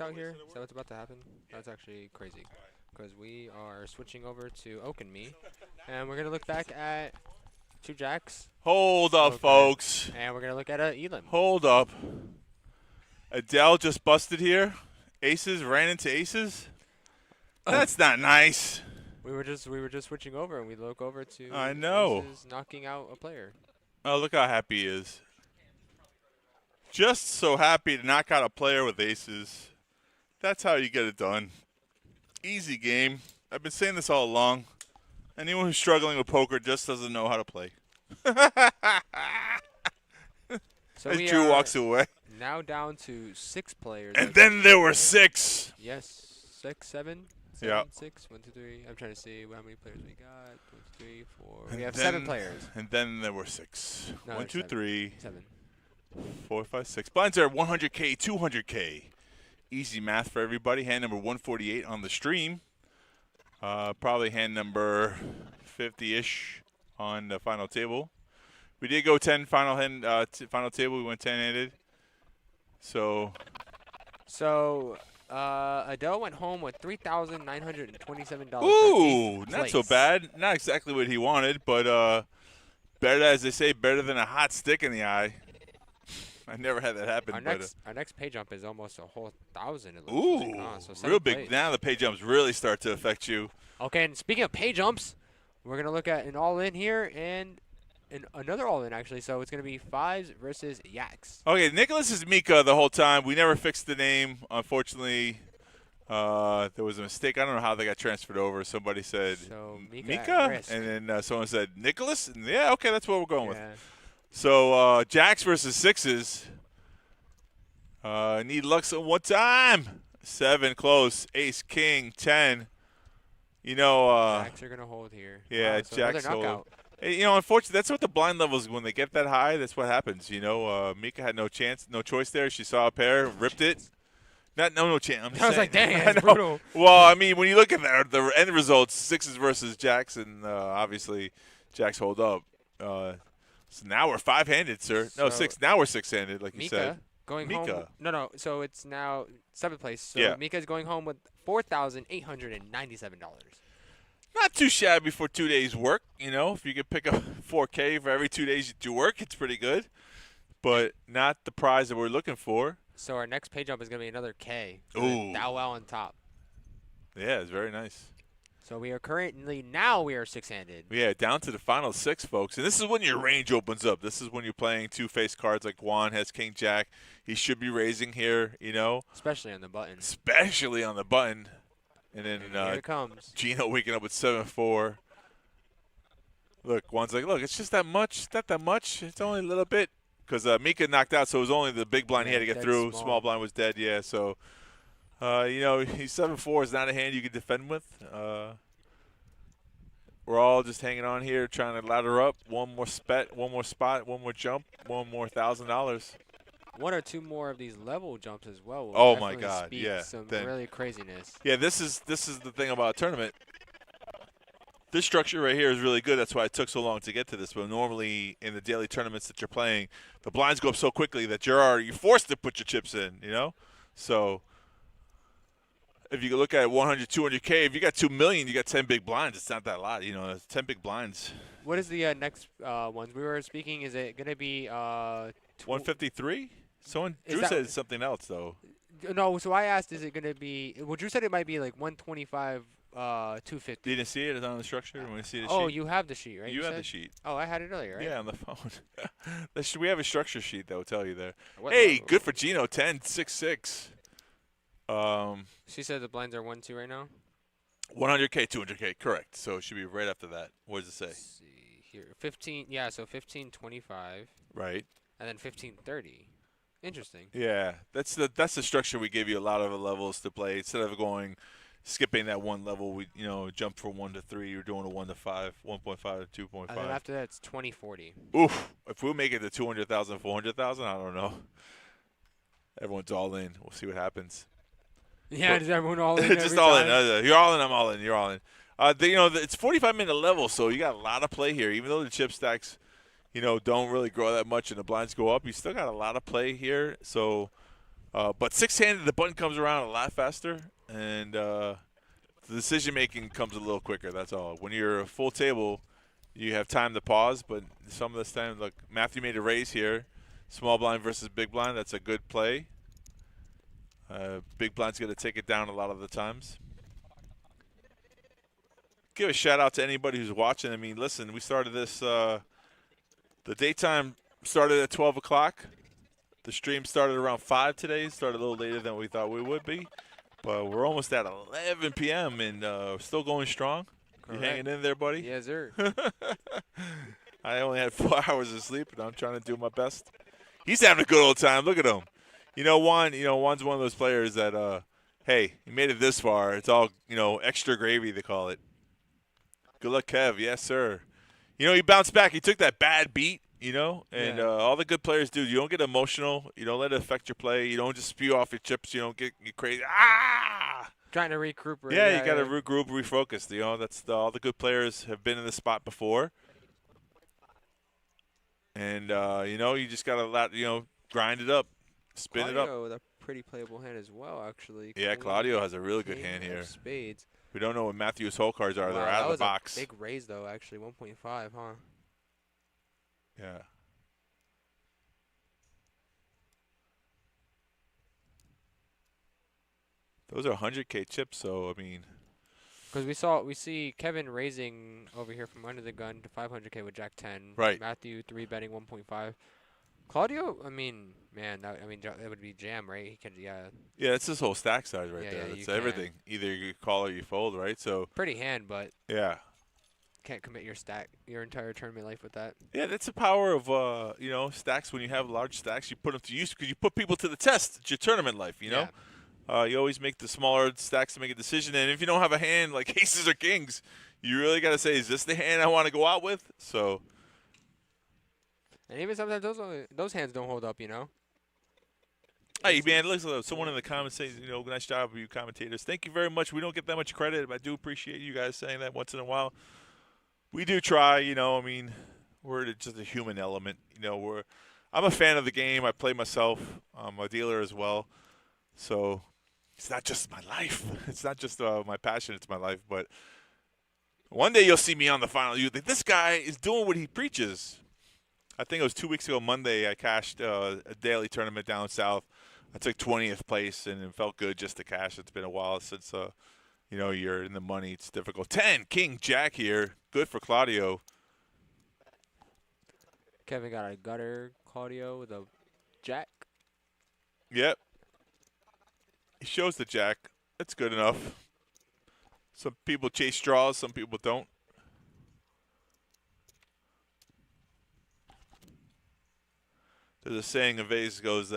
out here? Is that what's about to happen? That's actually crazy, because we are switching over to Oak and me, and we're gonna look back at 2 jacks, Hold up, Okay. folks. and we're gonna look at Elam. Hold up. Adell just busted here. Aces ran into aces. That's not nice. We were just switching over, and we look over to I know. Aces knocking out a player. Oh, look how happy he is. Just so happy to knock out a player with aces. That's how you get it done. Easy game. I've been saying this all along. Anyone who's struggling with poker just doesn't know how to play. So As we Drew are walks away. now down to 6 players. And then there were 6. Yes, 6, 7. Yeah. 6, 1, 2, 3. I'm trying to see how many players we got. 1, 2, 3, 4. And We have then- 7 players. And then there were 6. No, 1, there's 2, seven. 3, 7. 4, 5, 6. Blinds are 100K, 200K. Easy math for everybody. Hand number 148 on the stream. Probably hand number 50-ish on the final table. We did go 10 final hand, final table. We went 10-handed. So Adell went home with $3,927. ooh, not so bad. Not exactly what he wanted, but better, as they say, better than a hot stick in the eye. I never had that happen. Our next pay jump is almost a whole 1,000. It looks Ooh, like. So 7 real big. plays. Now the pay jumps really start to affect you. Okay, and speaking of pay jumps, we're gonna look at an all-in here and another all-in actually. So it's gonna be 5s versus Yaks. Okay, Nicholas is Mika the whole time. We never fixed the name. Unfortunately, there was a mistake. I don't know how they got transferred over. Somebody said So Mika, Mika, at risk. and then someone said Nicholas. And yeah, okay, that's what we're going with. Yeah. So Jacks versus 6s. Need luck one time. 7 close. Ace, King, 10. You know, Jacks are gonna hold here. yeah, Wow, so another Jacks hold. knockout. You know, unfortunately, that's what the blind levels, when they get that high, that's what happens. You know, Mika had no choice there. She saw a pair, ripped it. No chance. I'm just I was saying. like, dang, I that's know. brutal. Well, I mean, when you look at the end results, 6s versus Jacks, and obviously Jacks hold up. So now we're 5-handed, sir. No, So 6. Now we're 6-handed, like you said. Mika going home. Mika. No. So it's now 7th place. So Yeah. Mika's going home with $4,897. Not too shabby for 2 days' work. You know, if you could pick up 4K for every 2 days you do work, it's pretty good. But not the prize that we're looking for. So our next pay jump is gonna be another K. Ooh. Dowell on top. Yeah, it's very nice. So we are currently now we are 6-handed. Yeah, down to the final 6, folks. And this is when your range opens up. This is when you're playing 2-face cards like Juan has King Jack. He should be raising here, you know. Especially on the button. Especially on the button. And then And here it comes. Gino waking up with 7-4. Look, Juan's like, look, it's just that much. It's not that much. It's only a little bit. Because Mika knocked out, so it was only the big blind he had to get dead through. small. Small blind was dead, yeah. So, you know, he's 7-4 is not a hand you can defend with. We're all just hanging on here, trying to ladder up. One more spot, one more jump, one more $1,000. 1 or 2 more of these level jumps as well. Will Oh my definitely God, speak yeah, Some then- really craziness. Yeah, this is the thing about a tournament. This structure right here is really good. That's why it took so long to get to this. But normally in the daily tournaments that you're playing, the blinds go up so quickly that you're forced to put your chips in, you know? So if you look at 100, 200K, if you got 2 million, you got 10 big blinds. It's not that lot, you know. It's 10 big blinds. What is the next ones we were speaking? Is it gonna be 153? Someone Is Drew that- said something else though. No, so I asked, is it gonna be? Well, Drew said it might be like 125, 250. You didn't see it? It's on the structure. You want to see the Oh, sheet? you have the sheet, right? You have the said? sheet. Oh, I had it earlier, right? Yeah, on the phone. We have a structure sheet that will tell you there. What Hey, level? good for Gino. 10, 6, 6. She said the blinds are 1-2 right now. 100K, 200K. Correct. So it should be right after that. What does it say? Let's see here, 15. Yeah, so 1525, Right. and then 1530. Interesting. Yeah, that's the structure we give you a lot of levels to play. Instead of skipping that one level, we jump from 1 to 3. You're doing a 1 to 5, 1.5 to 2.5. And then after that, it's 2040. Oof! If we make it to 200,000, 400,000, I don't know. Everyone's all in. We'll see what happens. Yeah, does everyone all in? Just every all time? in. You're all in. I'm all in. You're all in. It's 45-minute level, so you got a lot of play here. Even though the chip stacks, don't really grow that much and the blinds go up, you still got a lot of play here. So, but six-handed, the button comes around a lot faster, and the decision-making comes a little quicker. That's all. When you're a full table, you have time to pause, but some of this time, look, Matthew made a raise here. Small blind versus big blind, that's a good play. Big blind's going to take it down a lot of the times. Give a shout-out to anybody who's watching. I mean, listen, we started this the daytime started at 12 o'clock. The stream started around 5 today. Started a little later than we thought we would be. But we're almost at 11 p.m. and still going strong. You hanging in there, buddy? Yes, sir. I only had 4 hours of sleep, and I'm trying to do my best. He's having a good old time. Look at him. Juan's one of those players that, hey, he made it this far. It's all, extra gravy, they call it. Good luck, Kev. Yes, sir. He bounced back. He took that bad beat, and all the good players do. You don't get emotional. You don't let it affect your play. You don't just spew off your chips. You don't get crazy. Trying to regroup. Yeah, you got to regroup, refocus. All the good players have been in this spot before. And, you just got to grind it up, spin it up. Claudio with a pretty playable hand as well, actually. Yeah, Claudio has a really good hand here. Spades. We don't know what Matthew's hole cards are. Wow, They're out of the box. A big raise, though, actually. 1.5, huh? Yeah. Those are 100K chips, so, I mean. Because we see Kevin raising over here from under the gun to 500K with Jack 10. Right. Matthew 3 betting 1.5. Claudio, I mean, man, that would be jam, right? He could, yeah. Yeah, that's his whole stack size right there. Yeah, That's everything. Either you call or you fold, right? So. Pretty hand, but. Yeah. Can't commit your entire tournament life with that. Yeah, that's the power of stacks. When you have large stacks, you put them to use because you put people to the test. It's your tournament life, Yeah. You always make the smaller stacks to make a decision. And if you don't have a hand like aces or kings, you really got to say, is this the hand I want to go out with? So. And even sometimes those hands don't hold up, Hey, man, listen, someone in the comments says, nice job, you commentators. Thank you very much. We don't get that much credit, but I do appreciate you guys saying that once in a while. We do try, we're just a human element. I'm a fan of the game. I play myself. I'm a dealer as well. So it's not just my life. It's not just my passion. It's my life. But one day you'll see me on the final. You think this guy is doing what he preaches. I think it was 2 weeks ago, Monday, I cashed a daily tournament down south. I took 20th place, and it felt good just to cash. It's been a while since, you're in the money. It's difficult. 10, King, Jack here. Good for Claudio. Kevin got a gutter, Claudio with a jack. Yep. He shows the jack. That's good enough. Some people chase straws, some people don't. There's a saying in Vegas goes,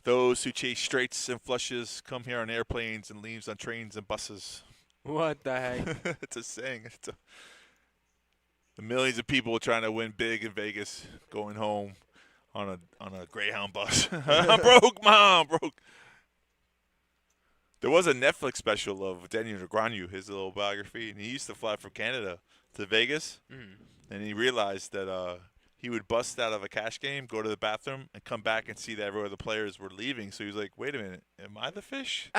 those who chase straights and flushes come here on airplanes and leaves on trains and buses. What the heck? It's a saying. The millions of people trying to win big in Vegas going home on a Greyhound bus. I'm broke, Mom, broke. There was a Netflix special of Daniel Negreanu, his little biography, and he used to fly from Canada to Vegas, and he realized that he would bust out of a cash game, go to the bathroom, and come back and see that everywhere the players were leaving. So he was like, wait a minute, am I the fish?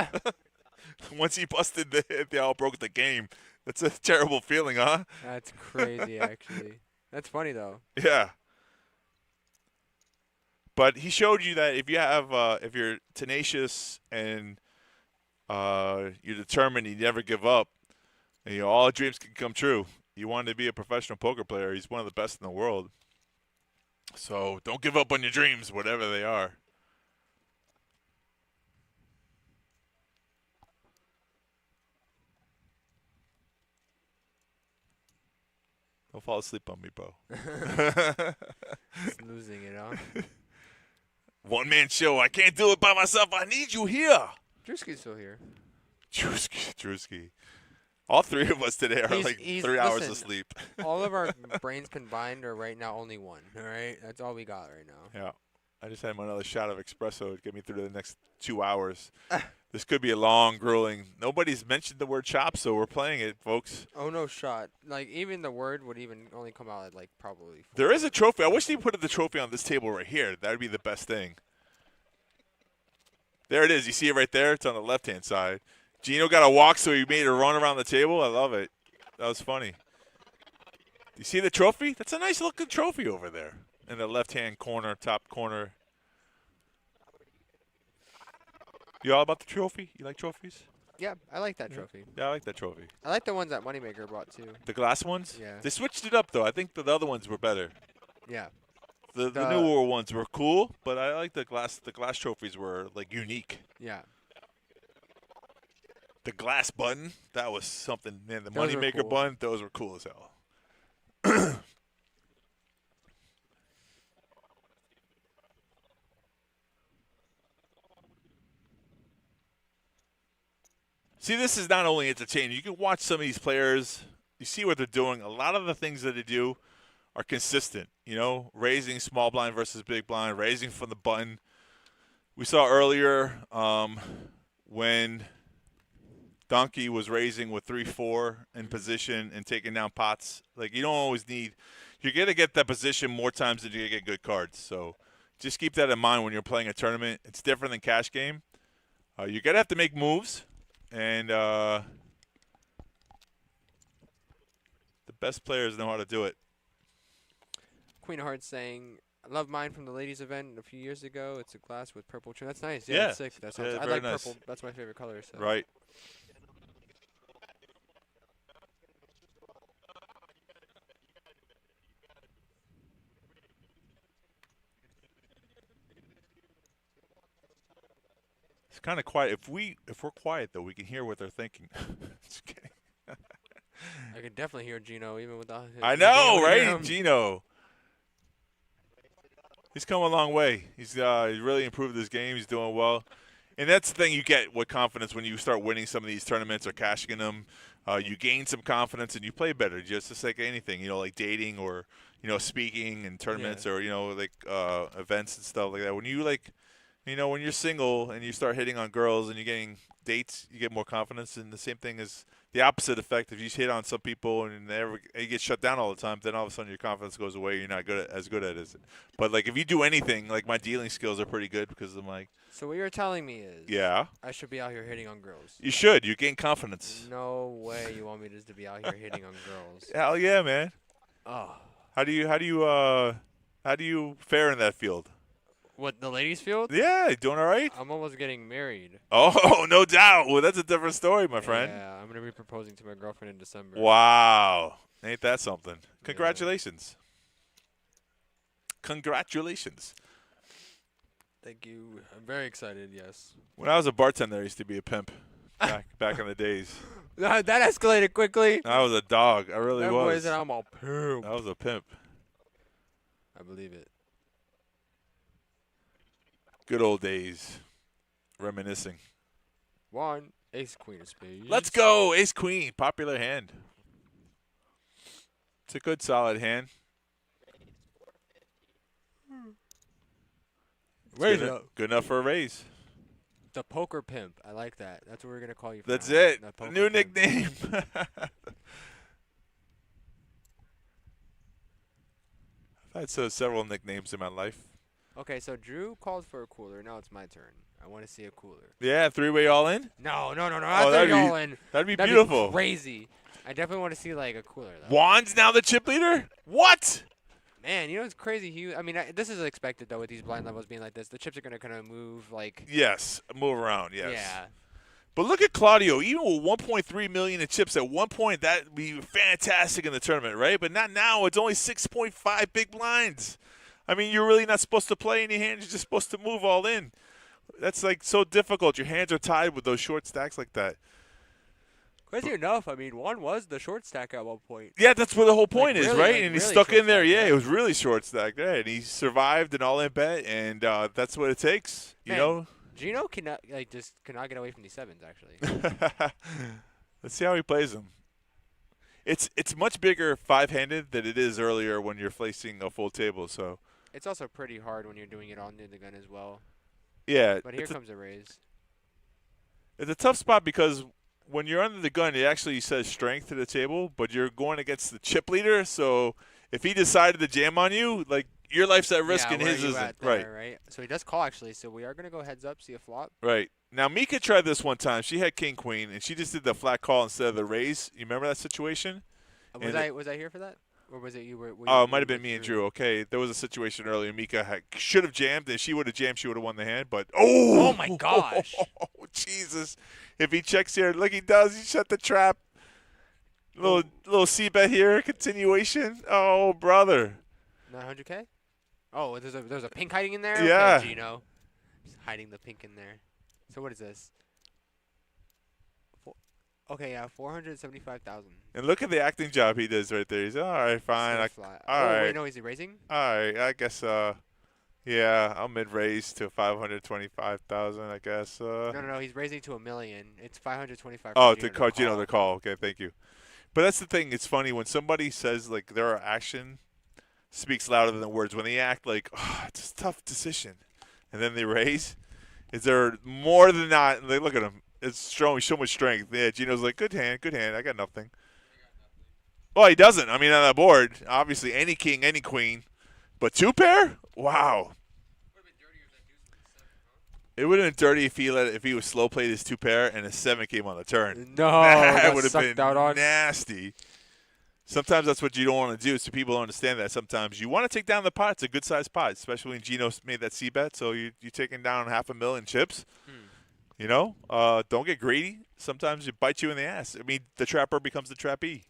Once he busted, they all broke the game. That's a terrible feeling, huh? That's crazy, actually. That's funny, though. Yeah. But he showed you that if you have, if you're tenacious and you're determined, you never give up, and all dreams can come true. You want to be a professional poker player. He's one of the best in the world. So don't give up on your dreams, whatever they are. Don't fall asleep on me, bro. Just losing it, huh? One-man show. I can't do it by myself. I need you here. Drewski's still here. Drewski. All three of us today are like 3 hours of sleep. All of our brains combined are right now only one, all right? That's all we got right now. Yeah. I just had another shot of espresso to get me through the next 2 hours. This could be a long, grueling. Nobody's mentioned the word chop, so we're playing it, folks. Oh, no shot. Like, even the word would even only come out at, like, probably 4. There is a trophy. I wish they put the trophy on this table right here. That would be the best thing. There it is. You see it right there? It's on the left-hand side. Gino got a walk, so he made a run around the table. I love it. That was funny. Do you see the trophy? That's a nice-looking trophy over there in the left-hand corner, top corner. You all about the trophy? You like trophies? Yeah, I like that trophy. Yeah, I like that trophy. I like the ones that Moneymaker brought, too. The glass ones? Yeah. They switched it up, though. I think the other ones were better. Yeah. The newer ones were cool, but I like the glass. The glass trophies were, like, unique. Yeah. The glass button, that was something. Man, the Those were Moneymaker cool. button, those were cool as hell. See, this is not only entertaining. You can watch some of these players. You see what they're doing. A lot of the things that they do are consistent. You know, raising small blind versus big blind, raising from the button. We saw earlier when Donkey was raising with 3-4 in position and taking down pots. Like, you don't always need – you're going to get that position more times than you're going to get good cards. So just keep that in mind when you're playing a tournament. It's different than cash game. You're going to have to make moves. And the best players know how to do it. Queen of Hearts saying, I love mine from the ladies' event a few years ago. It's a glass with purple trim. That's nice. Yeah, Yeah. that's sick. That sounds, I very like nice. purple. That's my favorite color. So. Right. It's kind of quiet. If we're quiet though, we can hear what they're thinking. Just kidding. I can definitely hear Gino even without his I know, his right? name. Gino. He's come a long way. He's really improved his game. He's doing well. And that's the thing you get with confidence when you start winning some of these tournaments or cashing in them. You gain some confidence and you play better, just like anything, you know, like dating or, you know, speaking in tournaments or, you know, like events and stuff like that. When you, like, you know, when you're single and you start hitting on girls and you're getting dates, you get more confidence. And the same thing is the opposite effect. If you hit on some people and you get shut down all the time, then all of a sudden your confidence goes away. You're not as good at it. But, like, if you do anything, like my dealing skills are pretty good because I'm like. So what you're telling me is Yeah. I should be out here hitting on girls. You should. You gain confidence. No way you want me just to be out here hitting on girls. Hell yeah, man. Oh. How do you fare in that field? What, the ladies' field? Yeah, you doing all right? I'm almost getting married. Oh, no doubt. Well, that's a different story, my friend. Yeah, I'm going to be proposing to my girlfriend in December. Wow. Ain't that something? Congratulations. Congratulations. Thank you. I'm very excited, yes. When I was a bartender, I used to be a pimp back in the days. That escalated quickly. I was a dog. I really That boy was. said I'm a pimp. I was a pimp. I believe it. Good old days. Reminiscing. One, ace, queen of spades. Let's go. Ace, queen. Popular hand. It's a good, solid hand. Raise Good, it up. good enough for a raise. The poker pimp. I like that. That's what we're going to call you. That's from now on. it. The poker New pimp. nickname. I've had several nicknames in my life. Okay, so Drew called for a cooler. Now it's my turn. I want to see a cooler. Yeah, three-way all in. No. Not that'd that be- all in. That'd be That'd beautiful. be crazy. I definitely want to see like a cooler though. Wands now the chip leader? What? Man, you know what's crazy? I mean, this is expected though with these blind levels being like this. The chips are gonna kind of move like. Yes, move around. Yes. Yeah. But look at Claudio. Even with 1.3 million in chips at one point, that'd be fantastic in the tournament, right? But not now. It's only 6.5 big blinds. I mean, you're really not supposed to play in your hand. You're just supposed to move all in. That's like so difficult. Your hands are tied with those short stacks like that. Crazy enough, I mean, one was the short stack at one point. Yeah, that's what the whole point is, really, right? like And he really stuck in short there. stack, Yeah, yeah. it was really short stack there, and he survived an all-in bet, and that's what it takes. You Man. know. Gino cannot get away from these sevens actually. Let's see how he plays them. It's much bigger five-handed than it is earlier when you're facing a full table. So It's also pretty hard when you're doing it on the gun as well. Yeah, But here comes a raise. it's a tough spot because when you're under the gun, it actually says strength to the table, but you're going against the chip leader. So if he decided to jam on you, like your life's at risk Yeah, and where his you isn't. at there, right? So he does call actually. So we are gonna go heads up, see a flop. Right. Now Mika tried this one time. She had king queen and she just did the flat call instead of the raise. You remember that situation? Was I here for that, or was it you? Oh, it might have been me and Drew. Okay, there was a situation earlier. Mika should have jammed, and she would have jammed. She would have won the hand. But Oh my gosh! Oh, Jesus! If he checks here, look, he does. He shut the trap. Little C bet here. Continuation. Oh, brother. 900K. Oh, there's a pink hiding in there. Yeah. Okay, Gino, just hiding the pink in there. So what is this? Okay, yeah, 475,000. And look at the acting job he does right there. He's all right, fine. All Oh right. wait, no, is he raising? All right. I guess. Yeah, I'll mid raise to 525,000. I guess. No, he's raising to $1 million. It's 525. Oh, for to call Gino the call. Okay, thank you. But that's the thing. It's funny when somebody says like their action speaks louder than the words. When they act like, oh, it's a tough decision, and then they raise, is there more than not? And they look at him. It's showing so much strength. Yeah, Gino's like, good hand. I got nothing. Well, he doesn't. I mean, on the board, obviously, any king, any queen. But two pair? Wow. It would have been dirty if he was slow played his two pair and a 7 came on the turn. No, that would have been out on. nasty. Sometimes that's what you don't want to do, so people don't understand that. Sometimes you want to take down the pot. It's a good-sized pot, especially when Gino made that C-bet. So you're taking down 500,000 chips. You know, don't get greedy. Sometimes it bites you in the ass. I mean, the trapper becomes the trappee.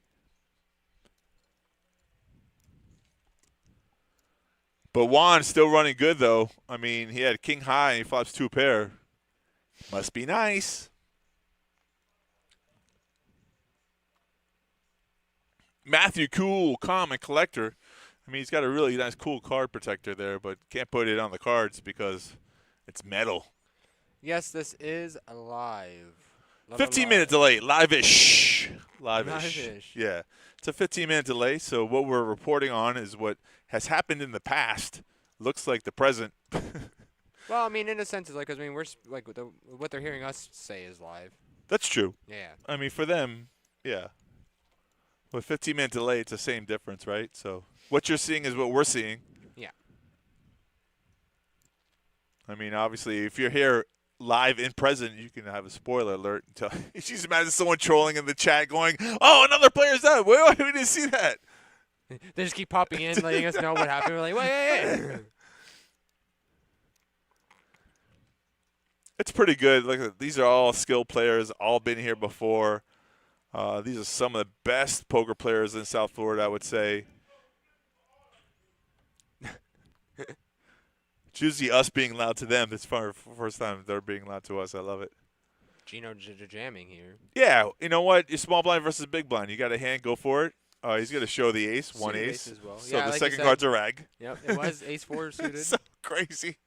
But Juan's still running good, though. I mean, he had king high and he flops two pair. Must be nice. Matthew, cool, calm, and collector. I mean, he's got a really nice, cool card protector there, but can't put it on the cards because it's metal. Yes, this is live. 15-minute delay, live-ish. Live-ish. Yeah. It's a 15-minute delay, so what we're reporting on is what has happened in the past. Looks like the present. Well, I mean, in a sense, it's like, 'cause, I mean, we're like what they're hearing us say is live. That's true. Yeah. I mean, for them, yeah. With 15-minute delay, it's the same difference, right? So what you're seeing is what we're seeing. Yeah. I mean, obviously, if you're here live in present, you can have a spoiler alert. You just imagine someone trolling in the chat going, oh, another player's out. Wait, we didn't see that. They just keep popping in, letting us know what happened. We're like, wait. It's pretty good. Look, these are all skilled players, all been here before. These are some of the best poker players in South Florida, I would say. It's usually us being loud to them. It's the first time they're being loud to us. I love it. Gino jamming here. Yeah, you know what? You're small blind versus big blind. You got a hand, go for it. He's going to show the ace, one Suited ace. as well. So Yeah, the like second you card's said. a rag. Yep, it was ace-4 suited. So crazy.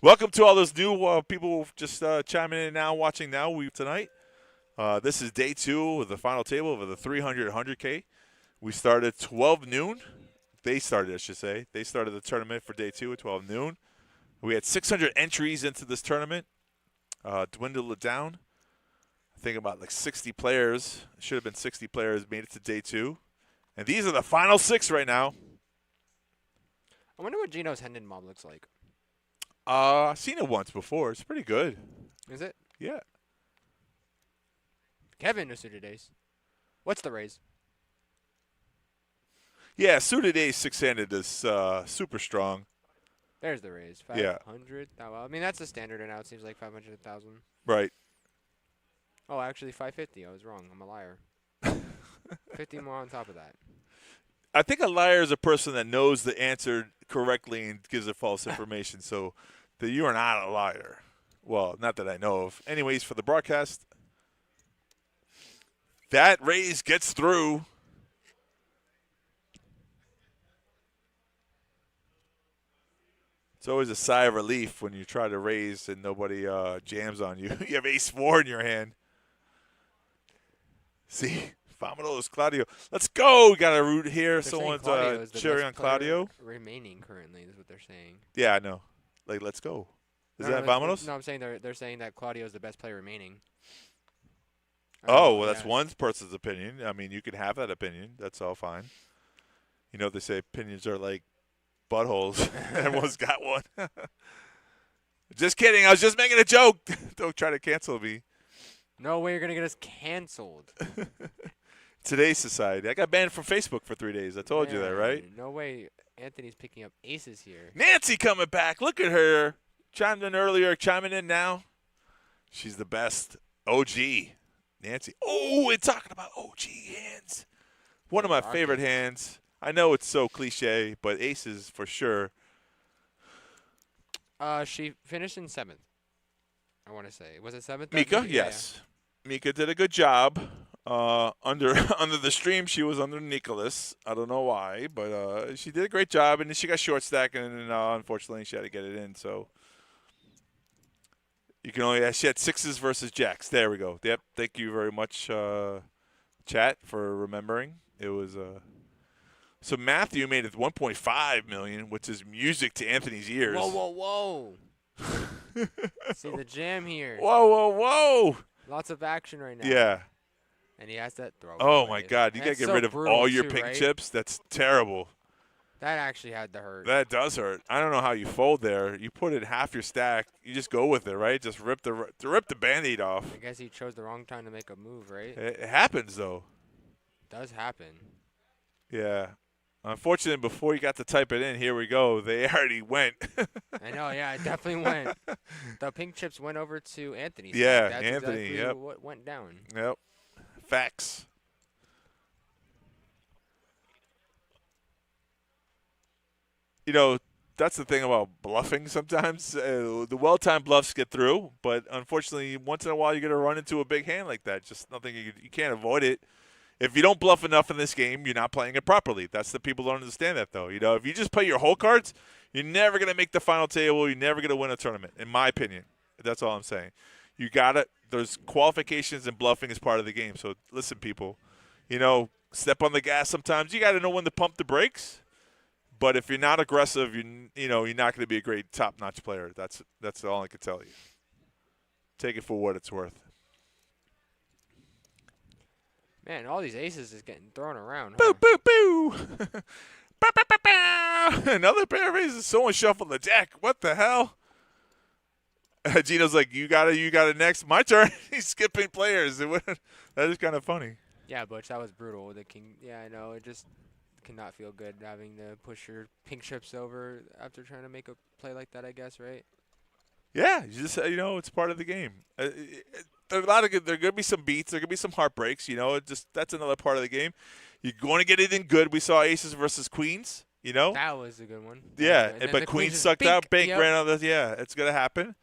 Welcome to all those new people just chiming in now, watching now tonight. This is day 2 of the final table of the 300 100K. We started 12 noon. They started, I should say. They started the tournament for day 2 at 12 noon. We had 600 entries into this tournament. Dwindled it down. I think about like 60 players. Should have been 60 players made it to day 2. And these are the final 6 right now. I wonder what Gino's Hendon mob looks like. I've seen it once before. It's pretty good. Is it? Yeah. Kevin is suited ace. What's the raise? Yeah, suited ace 6-handed is super strong. There's the raise. Yeah. 500. Oh, well, I mean, that's the standard, and now it seems like 500,000. Right. Oh, actually, 550. I was wrong. I'm a liar. 50 more on top of that. I think a liar is a person that knows the answer correctly and gives it false information. So that you are not a liar. Well, not that I know of. Anyways, for the broadcast, that raise gets through. It's always a sigh of relief when you try to raise and nobody jams on you. You have ace-4 in your hand. See, Vamonos, Claudio. Let's go. We got a root here. They're saying Someone's Claudio is the cheering best on player Claudio. remaining currently is what they're saying. Yeah, I know. Like, let's go. Is that no, Vamonos? No, I'm saying they're saying that Claudio is the best player remaining. Oh, well, that's one person's opinion. I mean, you can have that opinion. That's all fine. You know, they say opinions are like buttholes. Everyone's got one. Just kidding. I was just making a joke. Don't try to cancel me. No way you're going to get us canceled. Today's society. I got banned from Facebook for 3 days. I told you that, right? No way Anthony's picking up aces here. Nancy coming back. Look at her. Chimed in earlier, chiming in now. She's the best. OG. Nancy. Oh, we're talking about OG hands. One of my favorite hands. I know it's so cliche, but aces for sure. She finished in 7th. I want to say. Was it 7th? Mika, yes. Yeah. Mika did a good job. Under the stream, she was under Nicholas. I don't know why, but she did a great job, and then she got short stack, and unfortunately, she had to get it in. So you can only she had sixes versus jacks. There we go. Yep. Thank you very much, chat, for remembering. It was so Matthew made it 1.5 million, which is music to Anthony's ears. Whoa. See the jam here. Whoa. Lots of action right now. Yeah. And he has that throw. Oh, my God. You got to get rid of all your pink chips? That's terrible. That actually had to hurt. That does hurt. I don't know how you fold there. You put it half your stack. You just go with it, right? Just rip the Band-Aid off. I guess he chose the wrong time to make a move, right? It happens, though. It does happen. Yeah. Unfortunately, before you got to type it in, here we go. They already went. I know, yeah, it definitely went. The pink chips went over to Anthony. Yeah, That's Anthony, exactly yep. what went down. Yep. Facts. You know, that's the thing about bluffing sometimes. The well-timed bluffs get through, but unfortunately, once in a while, you're going to run into a big hand like that. Just nothing you can't avoid it. If you don't bluff enough in this game, you're not playing it properly. That's the people don't understand that, though. You know, if you just play your whole cards, you're never going to make the final table. You're never going to win a tournament, in my opinion. That's all I'm saying. You got to – there's qualifications, and bluffing is part of the game. So, listen, people. You know, step on the gas sometimes. You got to know when to pump the brakes. But if you're not aggressive, you're not going to be a great top-notch player. That's all I can tell you. Take it for what it's worth. Man, all these aces is getting thrown around. Boo, boo, boo. Bow, bow, bow, bow. Another pair of aces. Someone shuffled the deck. What the hell? Gino's like, you got it next. My turn. He's skipping players. That is kind of funny. Yeah, Butch, that was brutal. The king. Yeah, I know. It just cannot feel good having to push your pink chips over after trying to make a play like that, I guess, right? Yeah, you just it's part of the game. There are going to be some beats. There are going to be some heartbreaks. That's another part of the game. You're going to get anything good. We saw aces versus queens. That was a good one. Yeah, and but queens sucked out. Bank ran out of yeah, it's going to happen.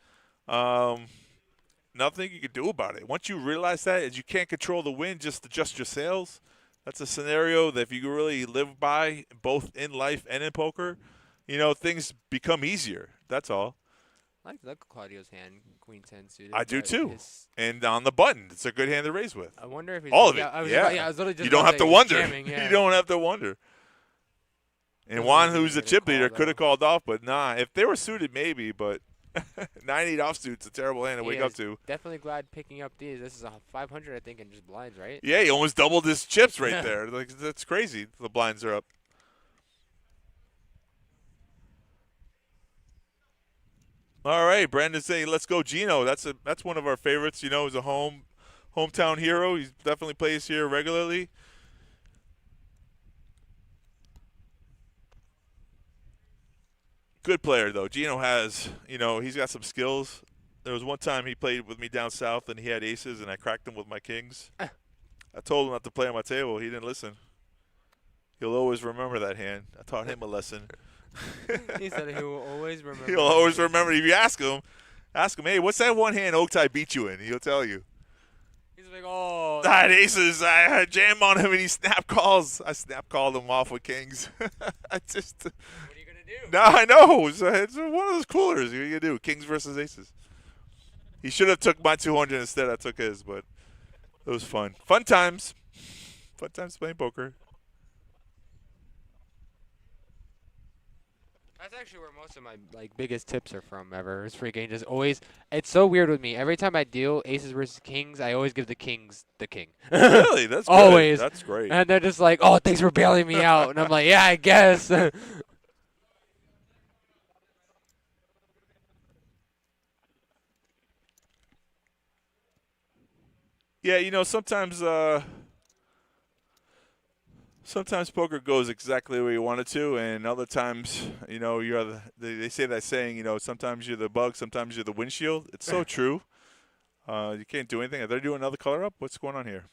Nothing you can do about it. Once you realize that, is you can't control the wind, just adjust your sails. That's a scenario that if you really live by, both in life and in poker, things become easier. That's all. I like Claudio's hand, Queen 10 suited. I do too. And on the button, it's a good hand to raise with. I wonder if he's all of it. I was literally just you don't have to wonder. Jamming, yeah. You don't have to wonder. And Juan, who's a chip leader, could have called off, but nah. If they were suited, maybe. But 9-8 offsuit's a terrible hand to wake up to. Definitely glad picking up these. This is a 500, I think, and just blinds, right? Yeah, he almost doubled his chips right there. Like that's crazy. The blinds are up. All right, Brandon's saying, let's go, Gino. That's one of our favorites. He's a hometown hero. He definitely plays here regularly. Good player, though. Gino has, he's got some skills. There was one time he played with me down south, and he had aces, and I cracked him with my kings. I told him not to play on my table. He didn't listen. He'll always remember that hand. I taught him a lesson. He said he will always remember. He'll always remember. If you ask him, hey, what's that one hand Oaktai beat you in? He'll tell you. He's like, oh. I had aces. I jammed on him, and he snap calls. I snap called him off with kings. I just. What are you going to do? No, I know. It's one of those coolers. What are you going to do? Kings versus aces. He should have took my 200 instead. I took his, but it was fun. Fun times. Fun times playing poker. That's actually where most of my biggest tips are from ever. Is freaking just always. It's so weird with me. Every time I deal aces versus kings, I always give the kings the king. Really? That's good. Always. That's great. And they're just like, "Oh, thanks for bailing me out," and I'm like, "Yeah, I guess." Yeah, sometimes poker goes exactly the way you want it to, and other times, you're they say that saying, sometimes you're the bug, sometimes you're the windshield. It's so true. You can't do anything. Are they doing another color up? What's going on here?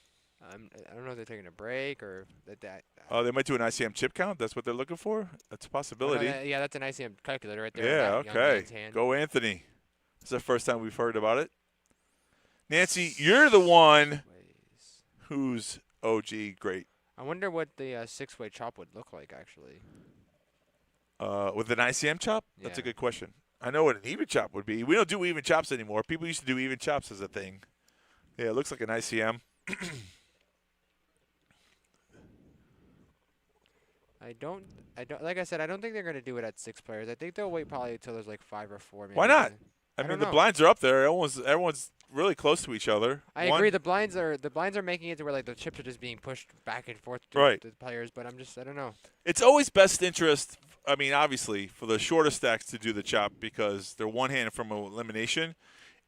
I don't know if they're taking a break or that. Oh, they might do an ICM chip count. That's what they're looking for. That's a possibility. Yeah, that's an ICM calculator right there. Yeah, on that young okay. man's hand. Go Anthony. This is the first time we've heard about it. Nancy, you're the one who's OG great. I wonder what the six-way chop would look like, actually. With an ICM chop? That's a Yeah. good question. I know what an even chop would be. We don't do even chops anymore. People used to do even chops as a thing. Yeah, it looks like an ICM. I don't. Like I said, I don't think they're gonna do it at 6 players. I think they'll wait probably until there's like 5 or 4. Maybe. Why not? I don't mean, the know. blinds are up there. Everyone's really close to each other. I agree. The blinds are making it to where like the chips are just being pushed back and forth to Right. the players. But I don't know. It's always best interest, I mean, obviously, for the shorter stacks to do the chop because they're one-handed from elimination.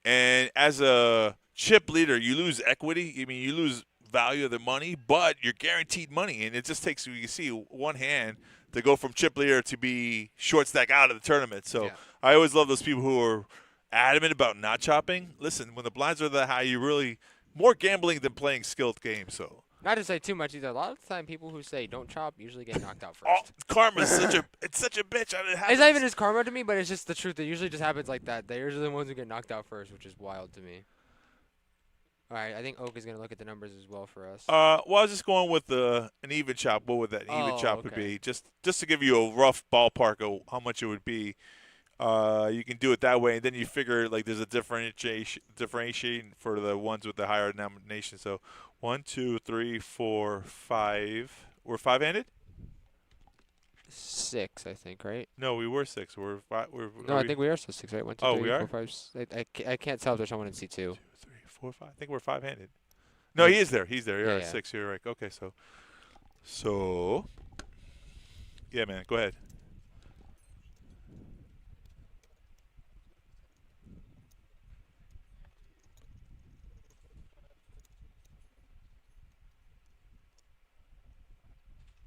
And as a chip leader, you lose equity. I mean, you lose value of the money, but you're guaranteed money. And it just takes, you can see, one hand to go from chip leader to be short stack out of the tournament. So Yeah. I always love those people who are adamant about not chopping. Listen, when the blinds are that high, you're really more gambling than playing skilled games. So. Not to say too much either. A lot of the time, people who say don't chop usually get knocked out first. Oh, karma's such a bitch. It's not even as karma to me, but it's just the truth. It usually just happens like that. They're usually the ones who get knocked out first, which is wild to me. All right, I think Oak is going to look at the numbers as well for us. Well, I was just going with an even chop. What would that even chop would be? Just to give you a rough ballpark of how much it would be. You can do it that way, and then you figure like there's a differentiation for the ones with the higher denomination. So 1, 2, 3, 4, 5. We're 5-handed? 6, I think, right? No, we were 6. We're 5. No, I think we are still 6, right? 1, 2, Oh, 3, we 4, are? 5, 6. I can't tell if there's someone in C2. 2, 3, 4, 5. I think we're 5-handed. No, he is there. He's there. You're Yeah, right. yeah. 6. You're right. Okay, so yeah, man. Go ahead.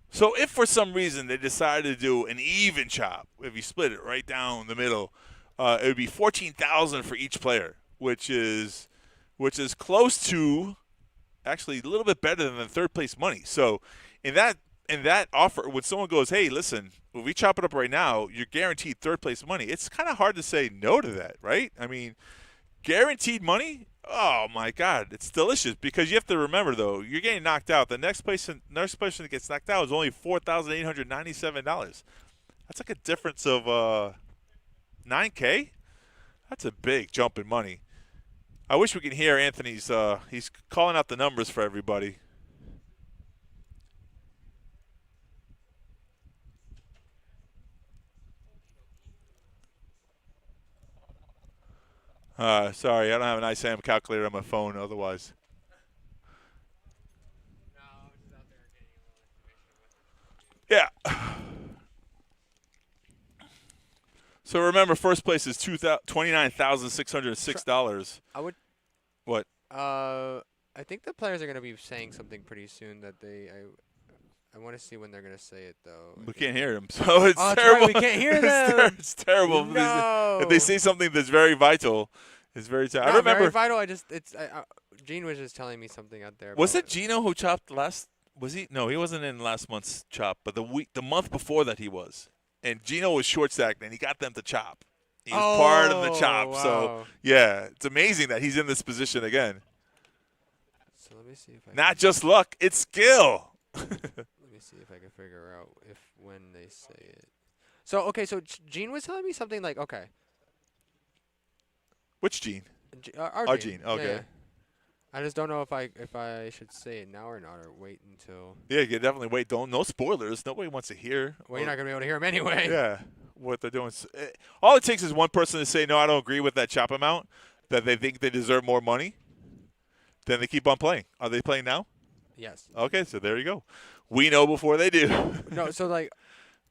So if for some reason they decided to do an even chop, if you split it right down the middle, it would be $14,000 for each player, which is close to, actually a little bit better than the third place money. So in that offer, when someone goes, hey, listen, if we chop it up right now, you're guaranteed third place money. It's kind of hard to say no to that, right? I mean, guaranteed money. Oh my God, it's delicious because you have to remember though, you're getting knocked out. The next person that gets knocked out is only $4,897. That's like a difference of $9K. That's a big jump in money. I wish we could hear Anthony's. He's calling out the numbers for everybody. Sorry, I don't have an ISAM calculator on my phone otherwise. Yeah. So remember, first place is $29,606. I would. What? I think the players are going to be saying something pretty soon that they. I want to see when they're going to say it though. We can't hear them, so it's that's terrible. right, we can't hear them. It's terrible. No. If they say something that's very vital, it's very terrible. I Not remember. very vital. Gene was just telling me something out there. Was about it Gino who chopped last? Was he? No, he wasn't in last month's chop, but the month before that he was. And Gino was short stacked, and he got them to chop. He was part of the chop. Wow. So yeah, it's amazing that he's in this position again. So let me see if I. Not just luck, it's skill. Let me see if I can figure out when they say it. So okay, so Gene was telling me something like Which Gene? Our Our Gene. Gene, okay. Yeah. I just don't know if I should say it now or not, or wait until. Yeah, you definitely wait. No spoilers. Nobody wants to hear. Well, you're not gonna be able to hear him anyway. Yeah, what they're doing. All it takes is one person to say, no, I don't agree with that chop amount, that they think they deserve more money. Then they keep on playing. Are they playing now? Yes. Okay, so there you go. We know before they do. No, so like.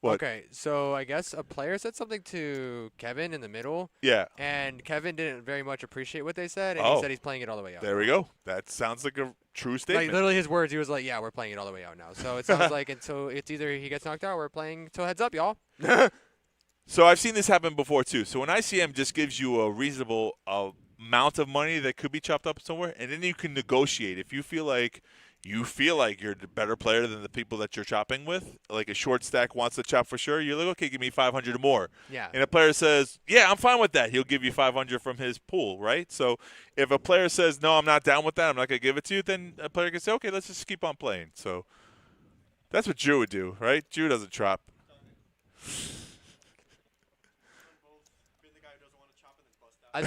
What? Okay, so I guess a player said something to Kevin in the middle, Yeah, and Kevin didn't very much appreciate what they said, and Oh. he said he's playing it all the way out. there we go. That sounds like a true statement. Like literally his words, he was like, "Yeah, we're playing it all the way out now." So it sounds like until it's either he gets knocked out, or we're playing till heads up, y'all. So I've seen this happen before too. So when ICM just gives you a reasonable amount of money that could be chopped up somewhere, and then you can negotiate. If you feel like you're the better player than the people that you're chopping with, like a short stack wants to chop for sure, you're like, okay, give me 500 more. Yeah. And a player says, yeah, I'm fine with that. He'll give you 500 from his pool, right? So if a player says, no, I'm not down with that, I'm not going to give it to you, then a player can say, okay, let's just keep on playing. So that's what Drew would do, right? Drew doesn't chop. I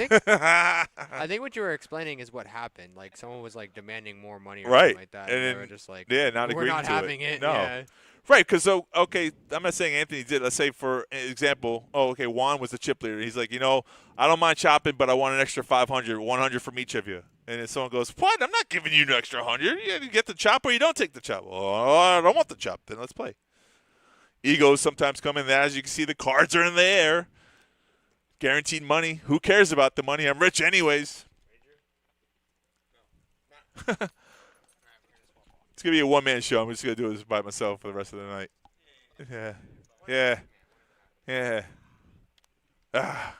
think what you were explaining is what happened. Like someone was like demanding more money or Right. something like that, And and they then- were just like, yeah, not we're agreeing not to having it. it. No. Yeah. Right, because okay, I'm not saying Anthony did. Let's say for example, Juan was the chip leader. He's like, I don't mind chopping, but I want an extra 500, 100 from each of you. And then someone goes, what? I'm not giving you an extra 100. You get the chop or you don't take the chop. Oh, I don't want the chop. Then let's play. Egos sometimes come in there. As you can see, the cards are in the air. Guaranteed money. Who cares about the money? I'm rich anyways. It's going to be a one-man show. I'm just going to do this by myself for the rest of the night. Yeah. Ah.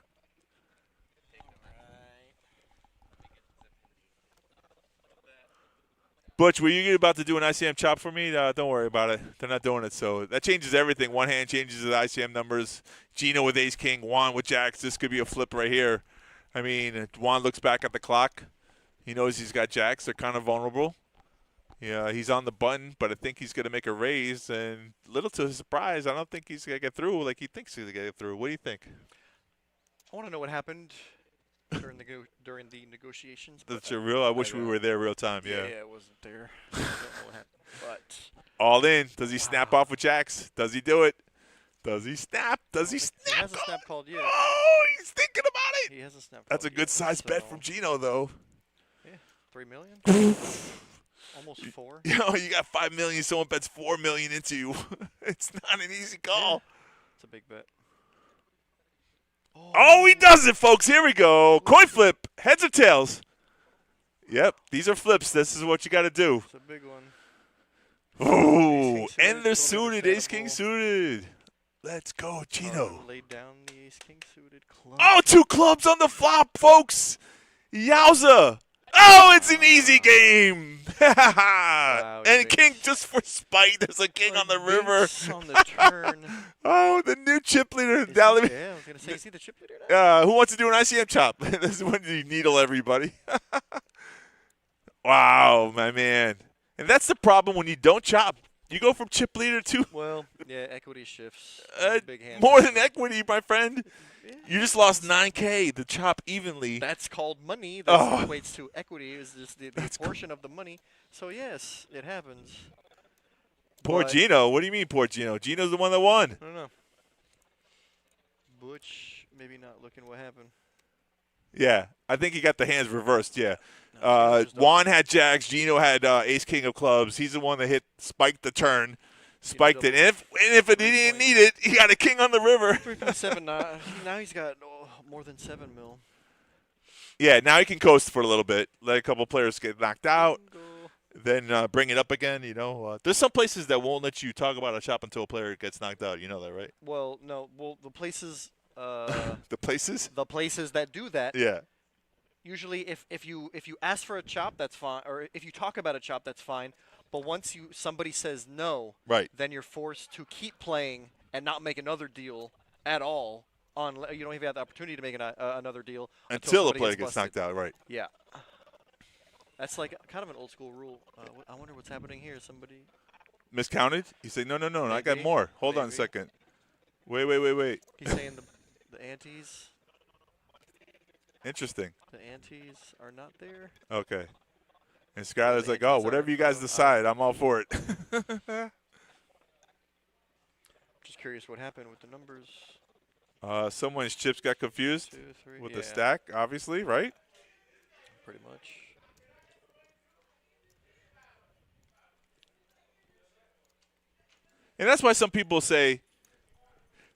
Butch, were you about to do an ICM chop for me? Don't worry about it. They're not doing it, so that changes everything. One hand changes the ICM numbers. Gino with ace-king, Juan with jacks. This could be a flip right here. I mean, Juan looks back at the clock. He knows he's got jacks. They're kind of vulnerable. Yeah, he's on the button, but I think he's going to make a raise. And little to his surprise, I don't think he's going to get through like he thinks he's going to get through. What do you think? I want to know what happened during the negotiations. That's your real. I wish we were there real time. Yeah, Yeah. I wasn't there. I don't know what happened, but All in. Does he snap off with jacks? Does he do it? Does he snap? Does he he snap? hasn't snapped called yet. Oh, he's thinking about it. He hasn't snapped. That's a called good yet, size bet so- from Gino, though. Yeah, 3 million. Almost 4. You got 5 million. Someone bets 4 million into you. It's not an easy call. It's a big bet. Oh, he does it, folks. Here we go. Coin flip. Heads or tails? Yep, these are flips. This is what you got to do. It's a big one. Ooh, Ace-king and they're suited, suited. Ace-king understandable. suited. Let's go, Gino. Laid down the ace-king suited club. Oh, 2 clubs on the flop, folks. Yowza. Oh, it's an easy game. Wow, And big. king just for spite. There's a king on the river. Binks on the turn. Oh, the new chip leader. Is he- Now let me- yeah, I was gonna say, is he the chip leader now? Who wants to do an ICM chop? This is when you needle everybody. Wow, my man. And that's the problem when you don't chop. You go from chip leader to Well, yeah, equity shifts. Big hand. more than equity, my friend. Yeah. You just lost 9K to chop evenly. That's called money. That Oh. equates to equity. Is just the portion of the money. So yes, it happens. Poor but- Gino. What do you mean, poor Gino? Gino's the one that won. I don't know. Butch, maybe not looking what happened. Yeah, I think he got the hands reversed, yeah. No, Gino's just Juan had jacks. Gino had ace-king of clubs. He's the one that spiked the turn. Spiked it. And if it didn't need it, he got a king on the river. 3.7 now he's got more than 7 mil. Yeah, now he can coast for a little bit. Let a couple players get knocked out. Bingo. Then bring it up again, There's some places that won't let you talk about a chop until a player gets knocked out. You know that, right? Well, no. Well, the places The places? that do that, Yeah. usually if you ask for a chop, that's fine, or if you talk about a chop, that's fine. But once somebody says no, Right. then you're forced to keep playing and not make another deal at all. You don't even have the opportunity to make another deal Until a somebody player gets busted. knocked out, right. Yeah. That's like kind of an old school rule. I wonder what's happening here. Somebody. Miscounted? You say, no, I got Maybe. more. Hold on a Maybe. second. Wait. He's saying the antes Interesting. are not there. Okay. And Skylar's the like, oh, hinges whatever are- you guys decide, I'm all for it. Just curious what happened with the numbers. Someone's chips got confused 2, 3. with yeah, the stack, obviously, right? pretty much. And that's why some people say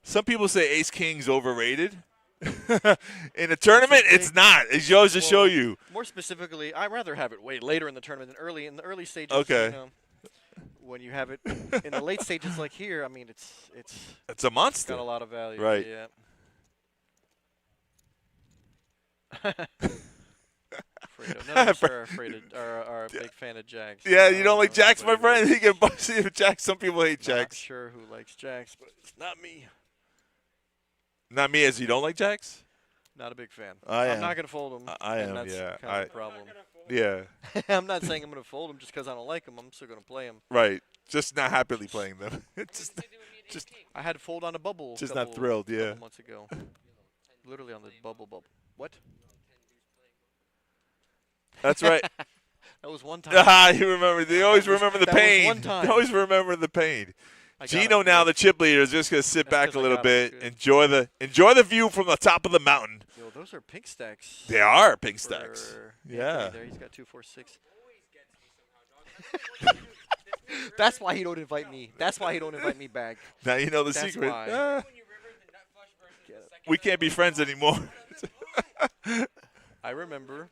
Ace King's overrated. In a tournament, it's not. It goes to show you. More specifically, I'd rather have it way later in the tournament than early. In the early stages, Okay. you know, when you have it in the late stages like here, I mean, It's a monster. got a lot of value. Right. Yeah. Fredo. None of us are a big fan of Jacks. Yeah, you don't like know Jacks, my anybody friend? who He can bust you with Jacks. Some people hate is. Not Jacks. sure who likes Jacks, but it's not me. Not me, as you don't like Jacks? Not a big fan. I am. I'm not gonna fold them. I am, That's yeah. Kind of the problem. Yeah, I'm not saying I'm gonna fold them just because I don't like them. I'm still gonna play them. right. Just not happily playing them. just I had to fold on a bubble. Just not thrilled, yeah. Couple months ago. Literally on the bubble. What? That's right. That was one time. Ah, you remember. They always remember the that was pain. one time. They always remember the pain. I got Gino it. now, the chip leader, is just gonna sit That's back 'cause a I little got it. bit, Good. enjoy the view from the top of the mountain. Yo, those are pink stacks. They are pink stacks. for Yeah. Anthony there. He's got 2, 4, 6. That's why he don't invite me. That's why he don't invite me back. Now you know the That's secret. why. Ah, we can't be friends anymore. I remember.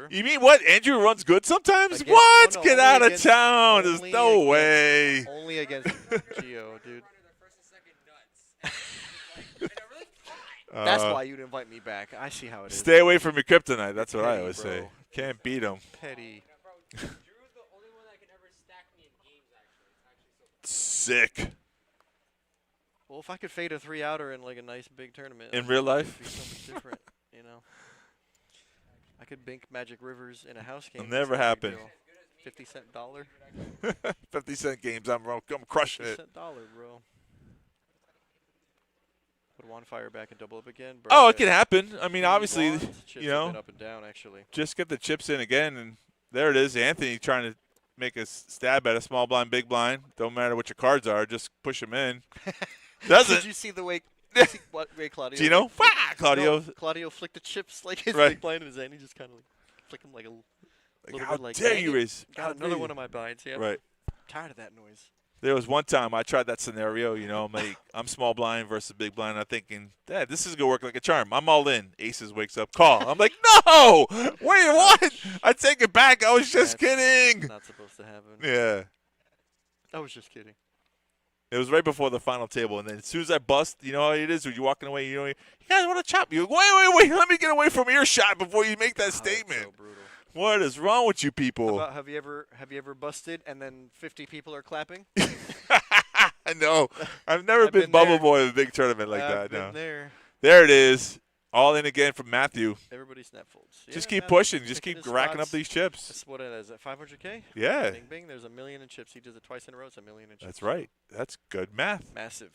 You mean what? Andrew runs good sometimes? Against- What? oh, no, Get only out of against- town. There's only no against- way. Only against Gio, dude. That's why you'd invite me back. I see how it is. Stay away from your kryptonite. That's what I Petty, always say. bro. Can't beat him. Petty. Sick. Well, if I could fade a 3-outer in like a nice big tournament. In real life? It'd be something different, you know. I could bink Magic Rivers in a house game. It'll never It's no happen. big deal. 50-cent dollar. 50-cent games. I'm crushing it. 50-cent dollar, bro. Would one fire back and double up again? Bro, Oh, I it can got happen. I mean, obviously, chips you have know, been up and down actually. just get the chips in again, and there it is. Anthony trying to make a stab at a small blind, big blind. Don't matter what your cards are, just push them in. Doesn't. Did you see the way? Did you see what way Claudio? Gino? Wah! Claudio. No, Claudio flicked the chips like his Right. big blind in his hand. He just kind of like flick him like a little How bit like. dare "Dang you it, raise? Got another one of my binds. Yeah. Right. Tired of that noise. There was one time I tried that scenario. You know, I'm small blind versus big blind. I'm thinking, Dad, this is gonna work like a charm. I'm all in. Aces wakes up, call. I'm like, no, wait, what? I take it back. I was just That's kidding. Not supposed to happen. Yeah. I was just kidding. It was right before the final table, and then as soon as I bust, you know how it is when you're walking away. You know, you guys want to chop? You wait. Let me get away from earshot before you make that Wow, that's statement. so brutal. What is wrong with you people? Have you ever busted and then 50 people are clapping? I know. I've never I've been been bubble there. boy in a big tournament like I've that. been No. there. There it is. All in again from Matthew. Everybody snap folds. Just Yeah, keep Matt, pushing. Just picking keep his racking up spots. these chips. That's what it is. At 500K? Yeah. Bing, bing. There's a million in chips. He does it twice in a row. It's a million in chips. That's right. That's good math. Massive.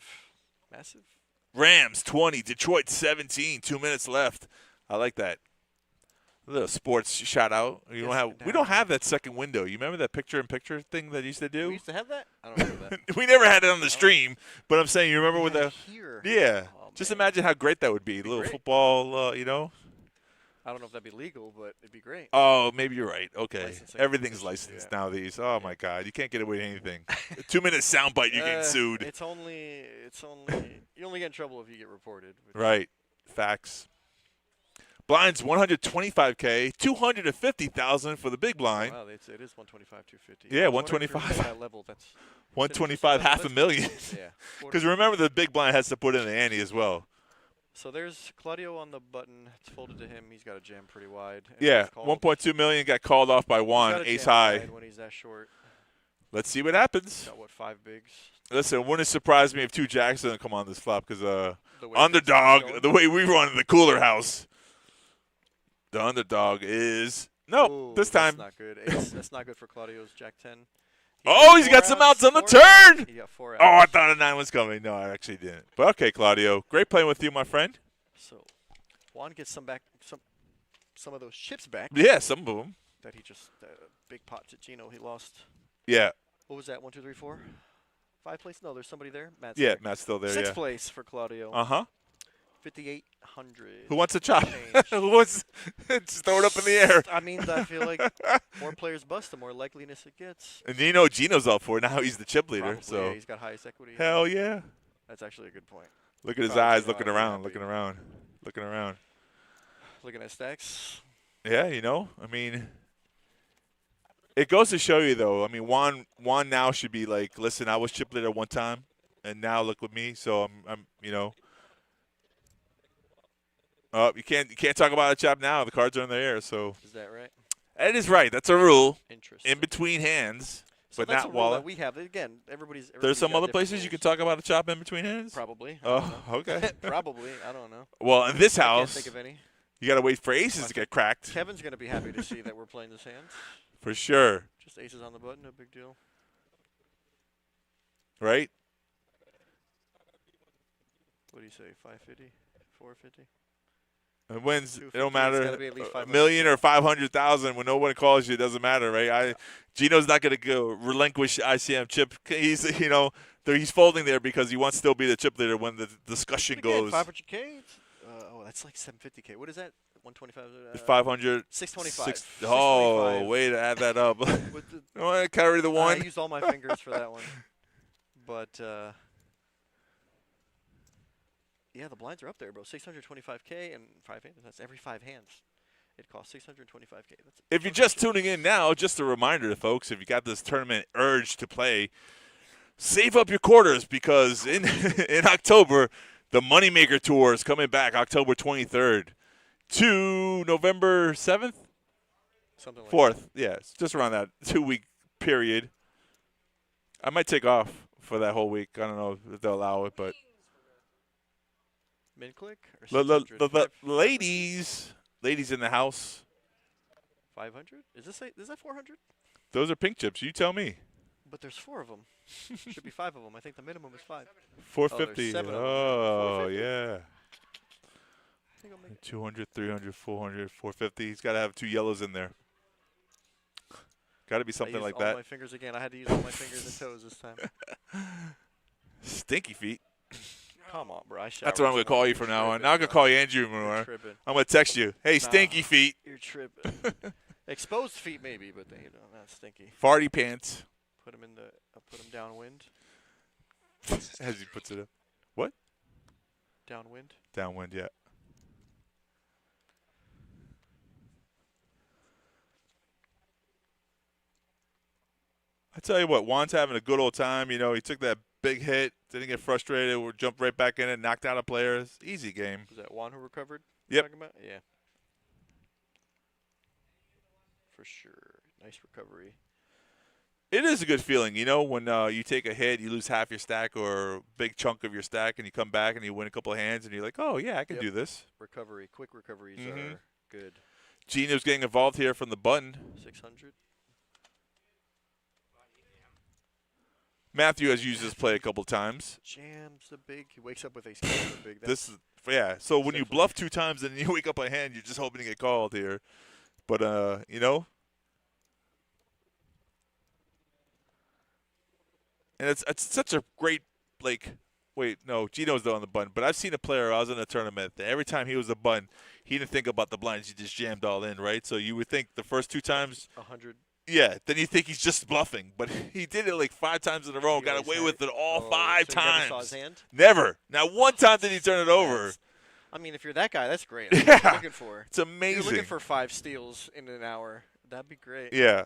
Rams 20, Detroit 17. 2 minutes left. I like that. A little sports shout out. We don't have that second window. You remember that picture-in-picture thing that used to We do? used to have that? I don't remember that. We never had it on the stream, but I'm saying you remember with Yeah, the here. yeah. Oh, Just man. imagine how great that would be. A little great. football, you know. I don't know if that'd be legal, but it'd be great. Oh, maybe you're right. Okay, Licensing everything's competition, licensed yeah. nowadays. Oh my God, you can't get away with anything. A 2-minute soundbite, you're getting sued. It's only you only get in trouble if you get reported. which- Right. Facts. Blinds 125K, 250,000 for the big blind. Wow, it is 125, 250. Yeah, I was wondering if 125. you're at that level. That's 125, half a million. yeah. Because remember, the big blind has to put in the ante as well. So there's Claudio on the button. It's folded to him. He's got a jam pretty wide. and Yeah, he's called. 1.2 million got called off by He's Juan, got a ace jam high. wide when he's that short. Let's see what happens. Got what, 5 bigs? Listen, wouldn't surprise me if 2 jacks didn't come on this flop because The way underdog, things are the way we run in the cooler house, the underdog is Ooh, this time. That's not good. That's not good for Claudio's Jack 10. Oh, he's got some outs on the turn. He got 4 Oh, I outs. thought a 9 was coming. No, I actually didn't. But okay, Claudio, great playing with you, my friend. So Juan gets some of those chips back. Yeah, some of them. that he just big pot to Gino. He lost. Yeah. What was that? 1, 2, 3, 4, 5 place? No, there's somebody there. Matt's Yeah, there. Matt's still there. Sixth Yeah. place for Claudio. 5,800. Who wants a chop? change. Who wants? Just throw it up in the air. I mean, I feel like more players bust, the more likeliness it gets. And you know Gino's up for it now. He's the chip leader. Probably, So yeah, he's got highest equity. hell yeah. That's actually a good point. Look at his Probably eyes, Gino looking ought to be around, happy. looking around, looking around. Looking at stacks. Yeah, you know, I mean, it goes to show you though. I mean, Juan now should be like, listen, I was chip leader one time, and now look with me. So I'm you know. You can't talk about a chop now. The cards are in the air. So Is that right? that is right. That's a rule. Interesting. In between hands, So but that's not a rule while. that we have. Again, everybody's There's some got other different places you can rules. talk about a chop in between hands. Probably. I don't Oh, know. okay. Probably. I don't know. Well, in this I can't house, think of any. you got to wait for aces to get cracked. Kevin's going to be happy to see that we're playing this hand. For sure, Just aces on the button, no big deal. right? What do you say, 550, 450? It wins. It 250, don't it's matter. gotta be at least A 500. million or 500,000 when no one calls you, it doesn't matter, right? Gino's not going to go relinquish ICM chip. He's he's folding there because he wants to still be the chip leader when the discussion Again, goes. 500K? That's like 750K. What is that? 125? 500. 625. Oh, 625. way to add that up. With the, I want to carry the I one. used all my fingers for that one. But, yeah, the blinds are up there, bro. 625K and 5 hands. That's every 5 hands. It costs 625K. That's If you're just tuning in now, just a reminder to folks, if you got this tournament urge to play, save up your quarters because in in October, the Moneymaker Tour is coming back October 23rd to November 7th? something like 4th. Yeah, it's just around that 2-week period. I might take off for that whole week. I don't know if they'll allow it, but Min click or the 600? ladies in the house, 500? Is that 400? those are pink chips. You tell me. But there's 4 of them. Should be 5 of them. I think the minimum is 5. 450. 7 of them. Oh, 450? yeah. I think I'll make 200, 300, 400, 450. He's got to have 2 yellows in there. Got to be I something used like all that. my fingers again. I had to use all my fingers and toes this time. Stinky feet. Come on, bro. That's what I'm going to call you from now on. Now I'm going to call you Andrew You're more. tripping. I'm going to text you. Hey, stinky feet. You're tripping. Exposed feet maybe, but not stinky. Farty pants. Put them put them downwind. As he puts it up. What? Downwind. Downwind, yeah. I tell you what, Juan's having a good old time. You know, he took that big hit, didn't get frustrated, jumped right back in it, knocked out a player. It's an easy game. Was that Juan who recovered? Yep. Talking about? Yeah. For sure. Nice recovery. It is a good feeling, you know, when you take a hit, you lose half your stack or a big chunk of your stack, and you come back and you win a couple of hands, and you're like, oh, yeah, I can Yep. do this. Recovery. Quick recoveries Mhm. are good. Gino's getting involved here from the button. 600. Matthew has used this play a couple times. Jams the big. He wakes up with ace king the big. This is, yeah, so when you Definitely. bluff 2 times and you wake up a hand, you're just hoping to get called here. But, you know. And it's such a great, like, wait, no, Gino's on the button. But I've seen a player, I was in a tournament, that every time he was a button, he didn't think about the blinds. He just jammed all in, right? So you would think the first 2 times, 100. yeah, then you think he's just bluffing. But he did it like 5 times in a row and He got always away had with it all 5 so you never times. saw his hand? Never. Now, 1 time did he turn it over. That's- I mean, if you're that guy, that's great. That's what Yeah. you're looking for. It's amazing. You're looking for 5 steals in an hour. That'd be great. Yeah.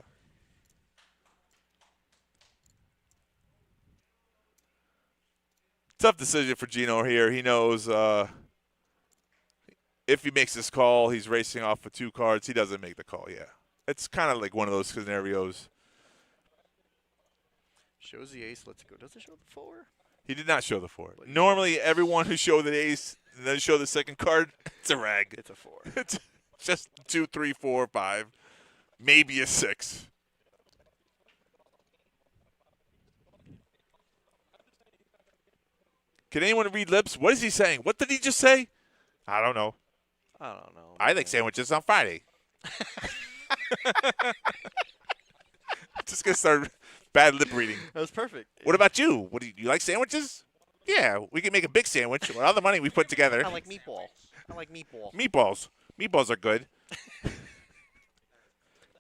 Tough decision for Gino here. He knows if he makes this call, he's racing off with 2 cards. He doesn't make the call, yeah. It's kind of like one of those scenarios. Shows the ace. Let's go. Does it show the 4? He did not show the 4. But he Normally, everyone who showed the ace and then show the second card, it's a rag. It's a 4. It's just 2, 3, 4, 5, maybe a 6. Can anyone read lips? What is he saying? What did he just say? I don't know. I don't know. I like man. sandwiches on Friday. Just gonna start bad lip reading. That was perfect. What about you? What do you like sandwiches? Yeah, we can make a big sandwich with all the money we put together. I like meatball. I like meatball. Meatballs. Meatballs are good.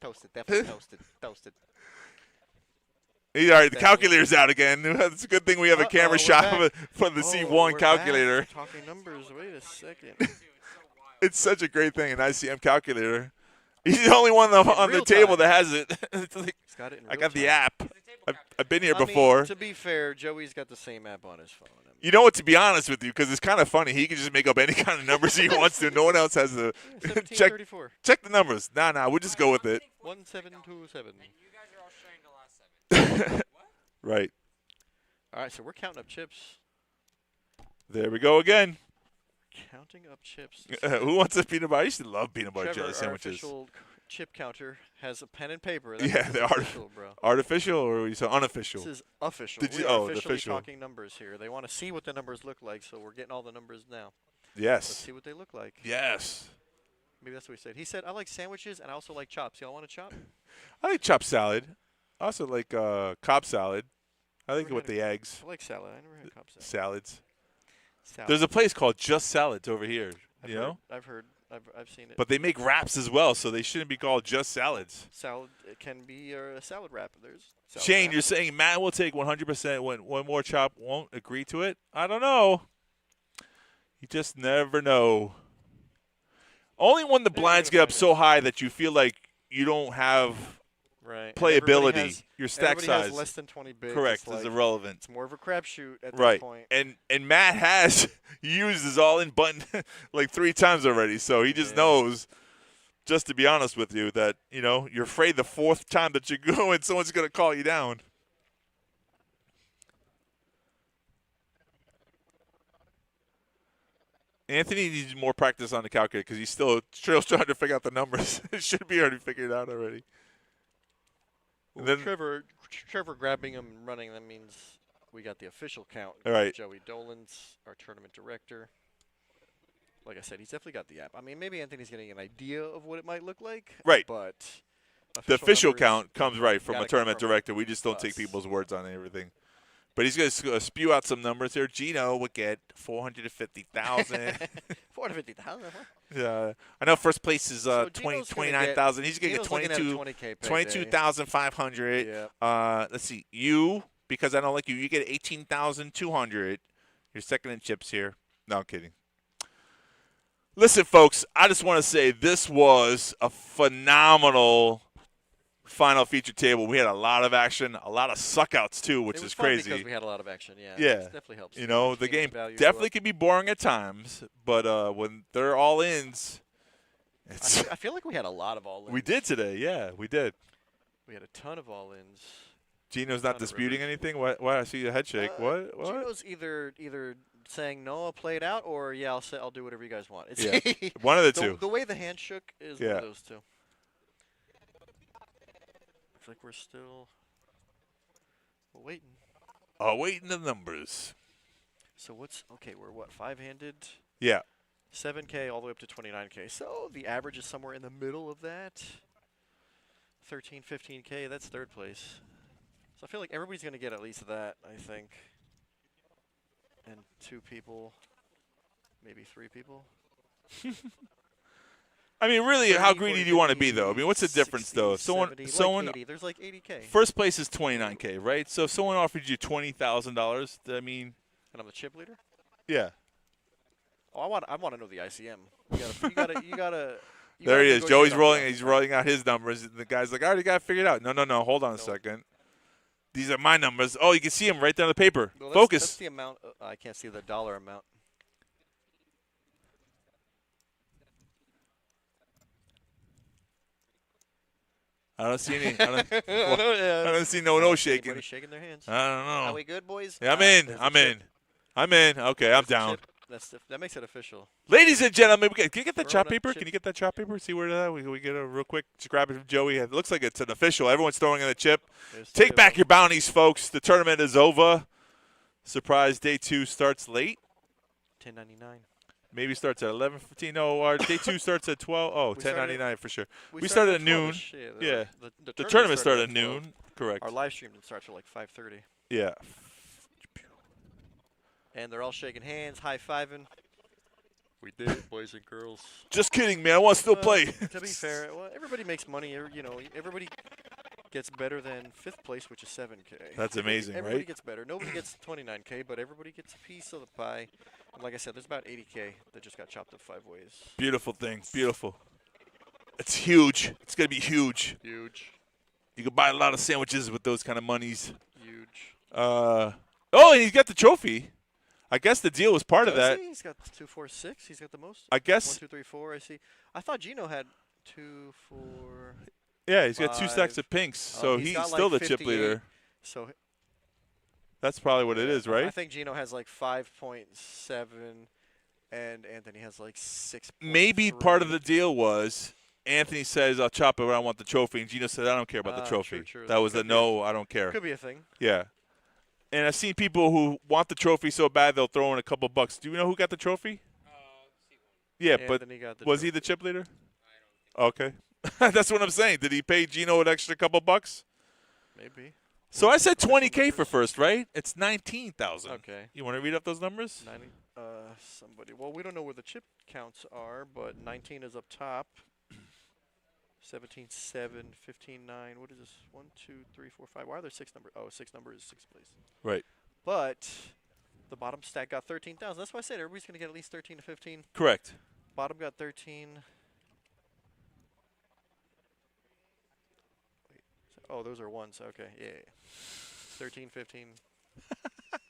Toasted, definitely toasted. Toasted. All right, the calculator's out again. It's a good thing we have a camera we're shot back. for the Oh, C1 we're calculator. back. Talking numbers. Wait a second. It's such a great thing, an ICM calculator. He's the only one on the real table time. that has it. It's like, He's got it in I real got the time. app. I've been here I mean, before. to be fair, Joey's got the same app on his phone. I mean, You know what, to be honest with you, because it's kind of funny. He can just make up any kind of numbers he wants to. No one else has the check 1734. check the numbers. Nah, we'll just go with it. 1727. Right. All right, so we're counting up chips. There we go again. Counting up chips. Who wants a peanut butter? I used to love peanut butter Trevor, jelly our sandwiches. official chip counter, has a pen and paper. That's Yeah, they are. official, bro. Artificial or you said unofficial? This is official. Did you- We are oh, the officially official. talking numbers here. They want to see what the numbers look like, so we're getting all the numbers now. Let's Yes. see what they look like. Yes. Maybe that's what he said. He said, I like sandwiches and I also like chops. Y'all want a chop? I like chopped salad. I also like Cobb salad. I like it Never with had the eggs. I like salad. I never had Cobb salad. Salads. Salad. There's a place called Just Salads over here. I've You heard, know? I've heard. I've seen it. But they make wraps as well, so they shouldn't be called Just Salads. Salad it can be a salad wrap. There's salad Shane, wrap. you're saying Matt will take 100% when one more chop won't agree to it? I don't know. You just never know. Only when the Maybe we're blinds gonna get up find so high that you feel like you don't have right. And everybody playability. has- Your stack everybody size. has less than 20 bigs. Correct. It's, Is like, irrelevant. it's more of a crapshoot at Right. that point. And Matt has used his all-in button like 3 times already, so he just Yeah. knows, just to be honest with you, that, you know, you're afraid the 4th time that you go and someone's going to call you down. Anthony needs more practice on the calculator because he's still trying to figure out the numbers. It should be already figured out already. And Well, then- Trevor grabbing him and running, that means we got the official count. All right. Joey Dolan's our tournament director. Like I said, he's definitely got the app. I mean, maybe Anthony's getting an idea of what it might look like. Right. But The official numbers, count comes right from gotta a come tournament from director. We just don't take us. people's words on everything. But he's going to spew out some numbers here. Gino would get 450,000. 450,000. Yeah, I know first place is So 20, Gino's gonna 29,000. He's going to Gino's get looking at a 22 20K payday. 22,500. Yeah. Let's see. You, because I don't like you, you get 18,200. You're second in chips here. No, I'm kidding. Listen, folks, I just want to say this was a phenomenal final feature table. We had a lot of action, a lot of suckouts too, which It was is fun crazy. because we had a lot of action. Yeah. Yeah. It definitely helps. You know, the game definitely can be boring at times, but when they're all ins, it's I feel like we had a lot of all-ins. we did today. Yeah, we did. We had a ton of all-ins. Gino's Ton not of disputing rivers. anything. What? I see a head shake. What? Gino's either saying no, I'll play it out, or yeah, I'll do whatever you guys want. It's Yeah. One of the the, two. the way the hand shook is one Yeah. of those two. Looks like we're still waiting. Waiting the numbers. So we're what, 5-handed? Yeah. 7K all the way up to 29K. So the average is somewhere in the middle of that. 13, 15K, that's third place. So I feel like everybody's going to get at least that, I think. And 2 people, maybe 3 people. I mean, really, how 30, greedy 40, do you want to be, 50, though? I mean, what's the difference, 60, though? If 70, someone, like 80. There's like 80K. first place is $29K, right? So if someone offered you $20,000, I mean, And I'm the chip leader? yeah. Oh, I want to know the ICM. You gotta. There he is. negotiate Joey's on rolling. that. He's rolling out his numbers. And the guy's like, I already got it figured out. No. Hold on a Nope. second. These are my numbers. Oh, you can see them right there on the paper. Well, Focus. That's the amount. I can't see the dollar amount. I don't see any. I don't, Yeah. I don't see no shaking. Anybody shaking their hands? I don't Are know. we good, boys? Yeah, I'm Ah, in. there's the I'm chip. in. I'm in. Okay, I'm There's the down. chip. That makes it official. Ladies and gentlemen, can you get that Throwing chop up paper? chip. Can you get that chop paper? See where that? We get a real quick. Just grab it from Joey. It looks like it's an official. Everyone's throwing in the chip. There's Take 2. back your bounties, folks. The tournament is over. Surprise day 2 starts late. 10.99. Maybe starts at 11:15. No, our day 2 starts at 12. Oh, We started 10:99 for sure. We started started at noon. 12-ish, Yeah. The The tournament started at 12. noon. Correct. Our live stream didn't start till like 5:30. Yeah. And they're all shaking hands, high-fiving. We did it, boys and girls. Just kidding, man. I want to still play. To be fair, well, everybody makes money. Everybody gets better than 5th place, which is 7K. That's amazing, Everybody right? gets better. Nobody gets 29K, but everybody gets a piece of the pie. And like I said, there's about 80K that just got chopped up 5 ways. Beautiful thing. Beautiful. It's huge. It's going to be huge. Huge. You can buy a lot of sandwiches with those kind of monies. Huge. Oh, and he's got the trophy. I guess the deal was part of that. He's got 2, 4, 6. He's got the most. I guess. 1, 2, 3, 4. I see. I thought Gino had 2, 4. Yeah, he's got 2 stacks 5. of pinks, Oh, so he's he's got, still like, the chip 58. leader. So That's probably what it is, I right? think Gino has like 5.7, and Anthony has like 6. Maybe part of the deal was Anthony says, I'll chop it when I want the trophy, and Gino said, I don't care about the trophy. True. That was a Could be no, I don't care. Could be a thing. Yeah. And I've seen people who want the trophy so bad they'll throw in a couple bucks. Do you know who got the trophy? Yeah, but Anthony got the was he trophy. the chip leader? Okay. That's what I'm saying. Did he pay Gino an extra couple bucks? Maybe. So I said Official 20K for numbers? first, right? It's 19,000. Okay. You want to read up those numbers? 90. Somebody. Well, we don't know where the chip counts are, but 19 is up top. 17, 7, 15, 9. What is this? 1, 2, 3, 4, 5. Why are there 6 numbers? Oh, 6 number is 6th place. Right. But the bottom stack got 13,000. That's why I said everybody's going to get at least 13 to 15. Correct. Bottom got 13. Wait. Oh, those are ones. Okay. Yeah. 13, 15,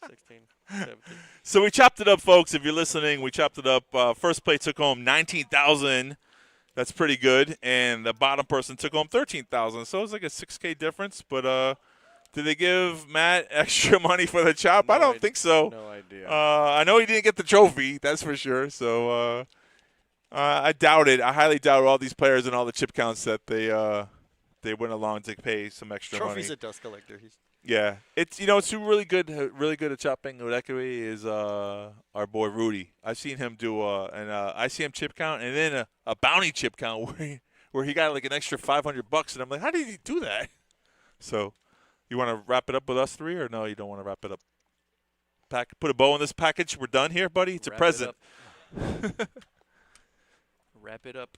16, 17. So we chopped it up, folks. If you're listening, we chopped it up. First place took home 19,000. That's pretty good. And the bottom person took home 13,000. So it was like a 6K difference. But did they give Matt extra money for the chop? I don't think so. No idea. I know he didn't get the trophy. That's for sure. So I doubt it. I highly doubt all these players and all the chip counts that they went along to pay some extra Trophy's money. a dust collector. Yeah, it's it's really good at chopping urekuri is our boy Rudy. I've seen him do an ICM chip count and then a bounty chip count where he got like an extra $500, and I'm like, how did he do that? So, you want to wrap it up with us 3, or no? You don't want to wrap it up? Put a bow on this package. We're done here, buddy. It's a present. Wrap it up.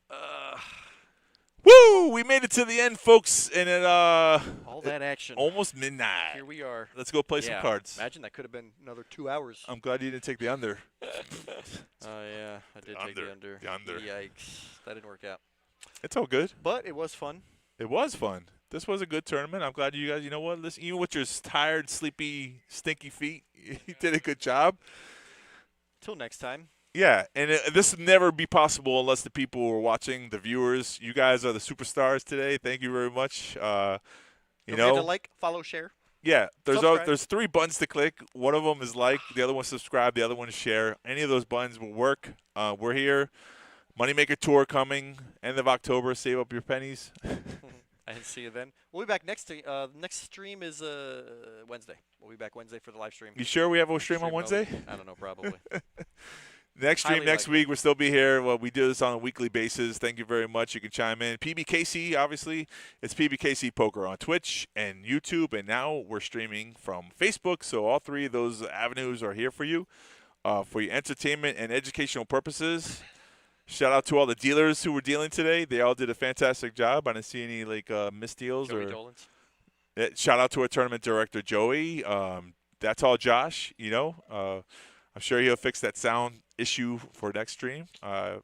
Woo! We made it to the end, folks, and it All that action. almost midnight. Here we are. Let's go play some cards. Imagine that could have been another 2 hours. I'm glad you didn't take the under. Oh, yeah. I did take the under. The under. Yikes. That didn't work out. It's all good. But it was fun. It was fun. This was a good tournament. I'm glad you guys, you know what, listen, even with your tired, sleepy, stinky feet, you did a good job. Till next time. Yeah, and this would never be possible unless the people who are watching, the viewers, you guys are the superstars today. Thank you very much. Don't forget to like, follow, share. Yeah, Subscribe. there's 3 buttons to click. One of them is like, the other one is subscribe, the other one is share. Any of those buttons will work. We're here. Moneymaker Tour coming, end of October. Save up your pennies. And see you then. We'll be back next stream is Wednesday. We'll be back Wednesday for the live stream. You sure we have a stream on Wednesday? I don't know, probably. Next stream Highly next likely. week. We'll still be here. Well, we do this on a weekly basis. Thank you very much. You can chime in. PBKC, obviously, it's PBKC Poker on Twitch and YouTube, and now we're streaming from Facebook. So all 3 of those avenues are here for you for your entertainment and educational purposes. Shout out to all the dealers who were dealing today. They all did a fantastic job. I didn't see any misdeals. Joey Dolan's. Shout out to our tournament director, Joey. That's all Josh, I'm sure he'll fix that sound issue for next stream. I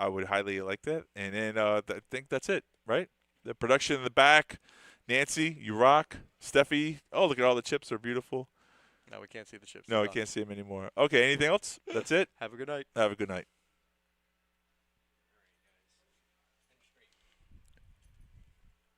would highly like that. And then I think that's it, right? The production in the back. Nancy, you rock. Steffi, oh, look at all the chips. They're beautiful. No, we can't see the chips. No, we can't see them anymore. Okay, anything else? That's it. Have a good night. Have a good night.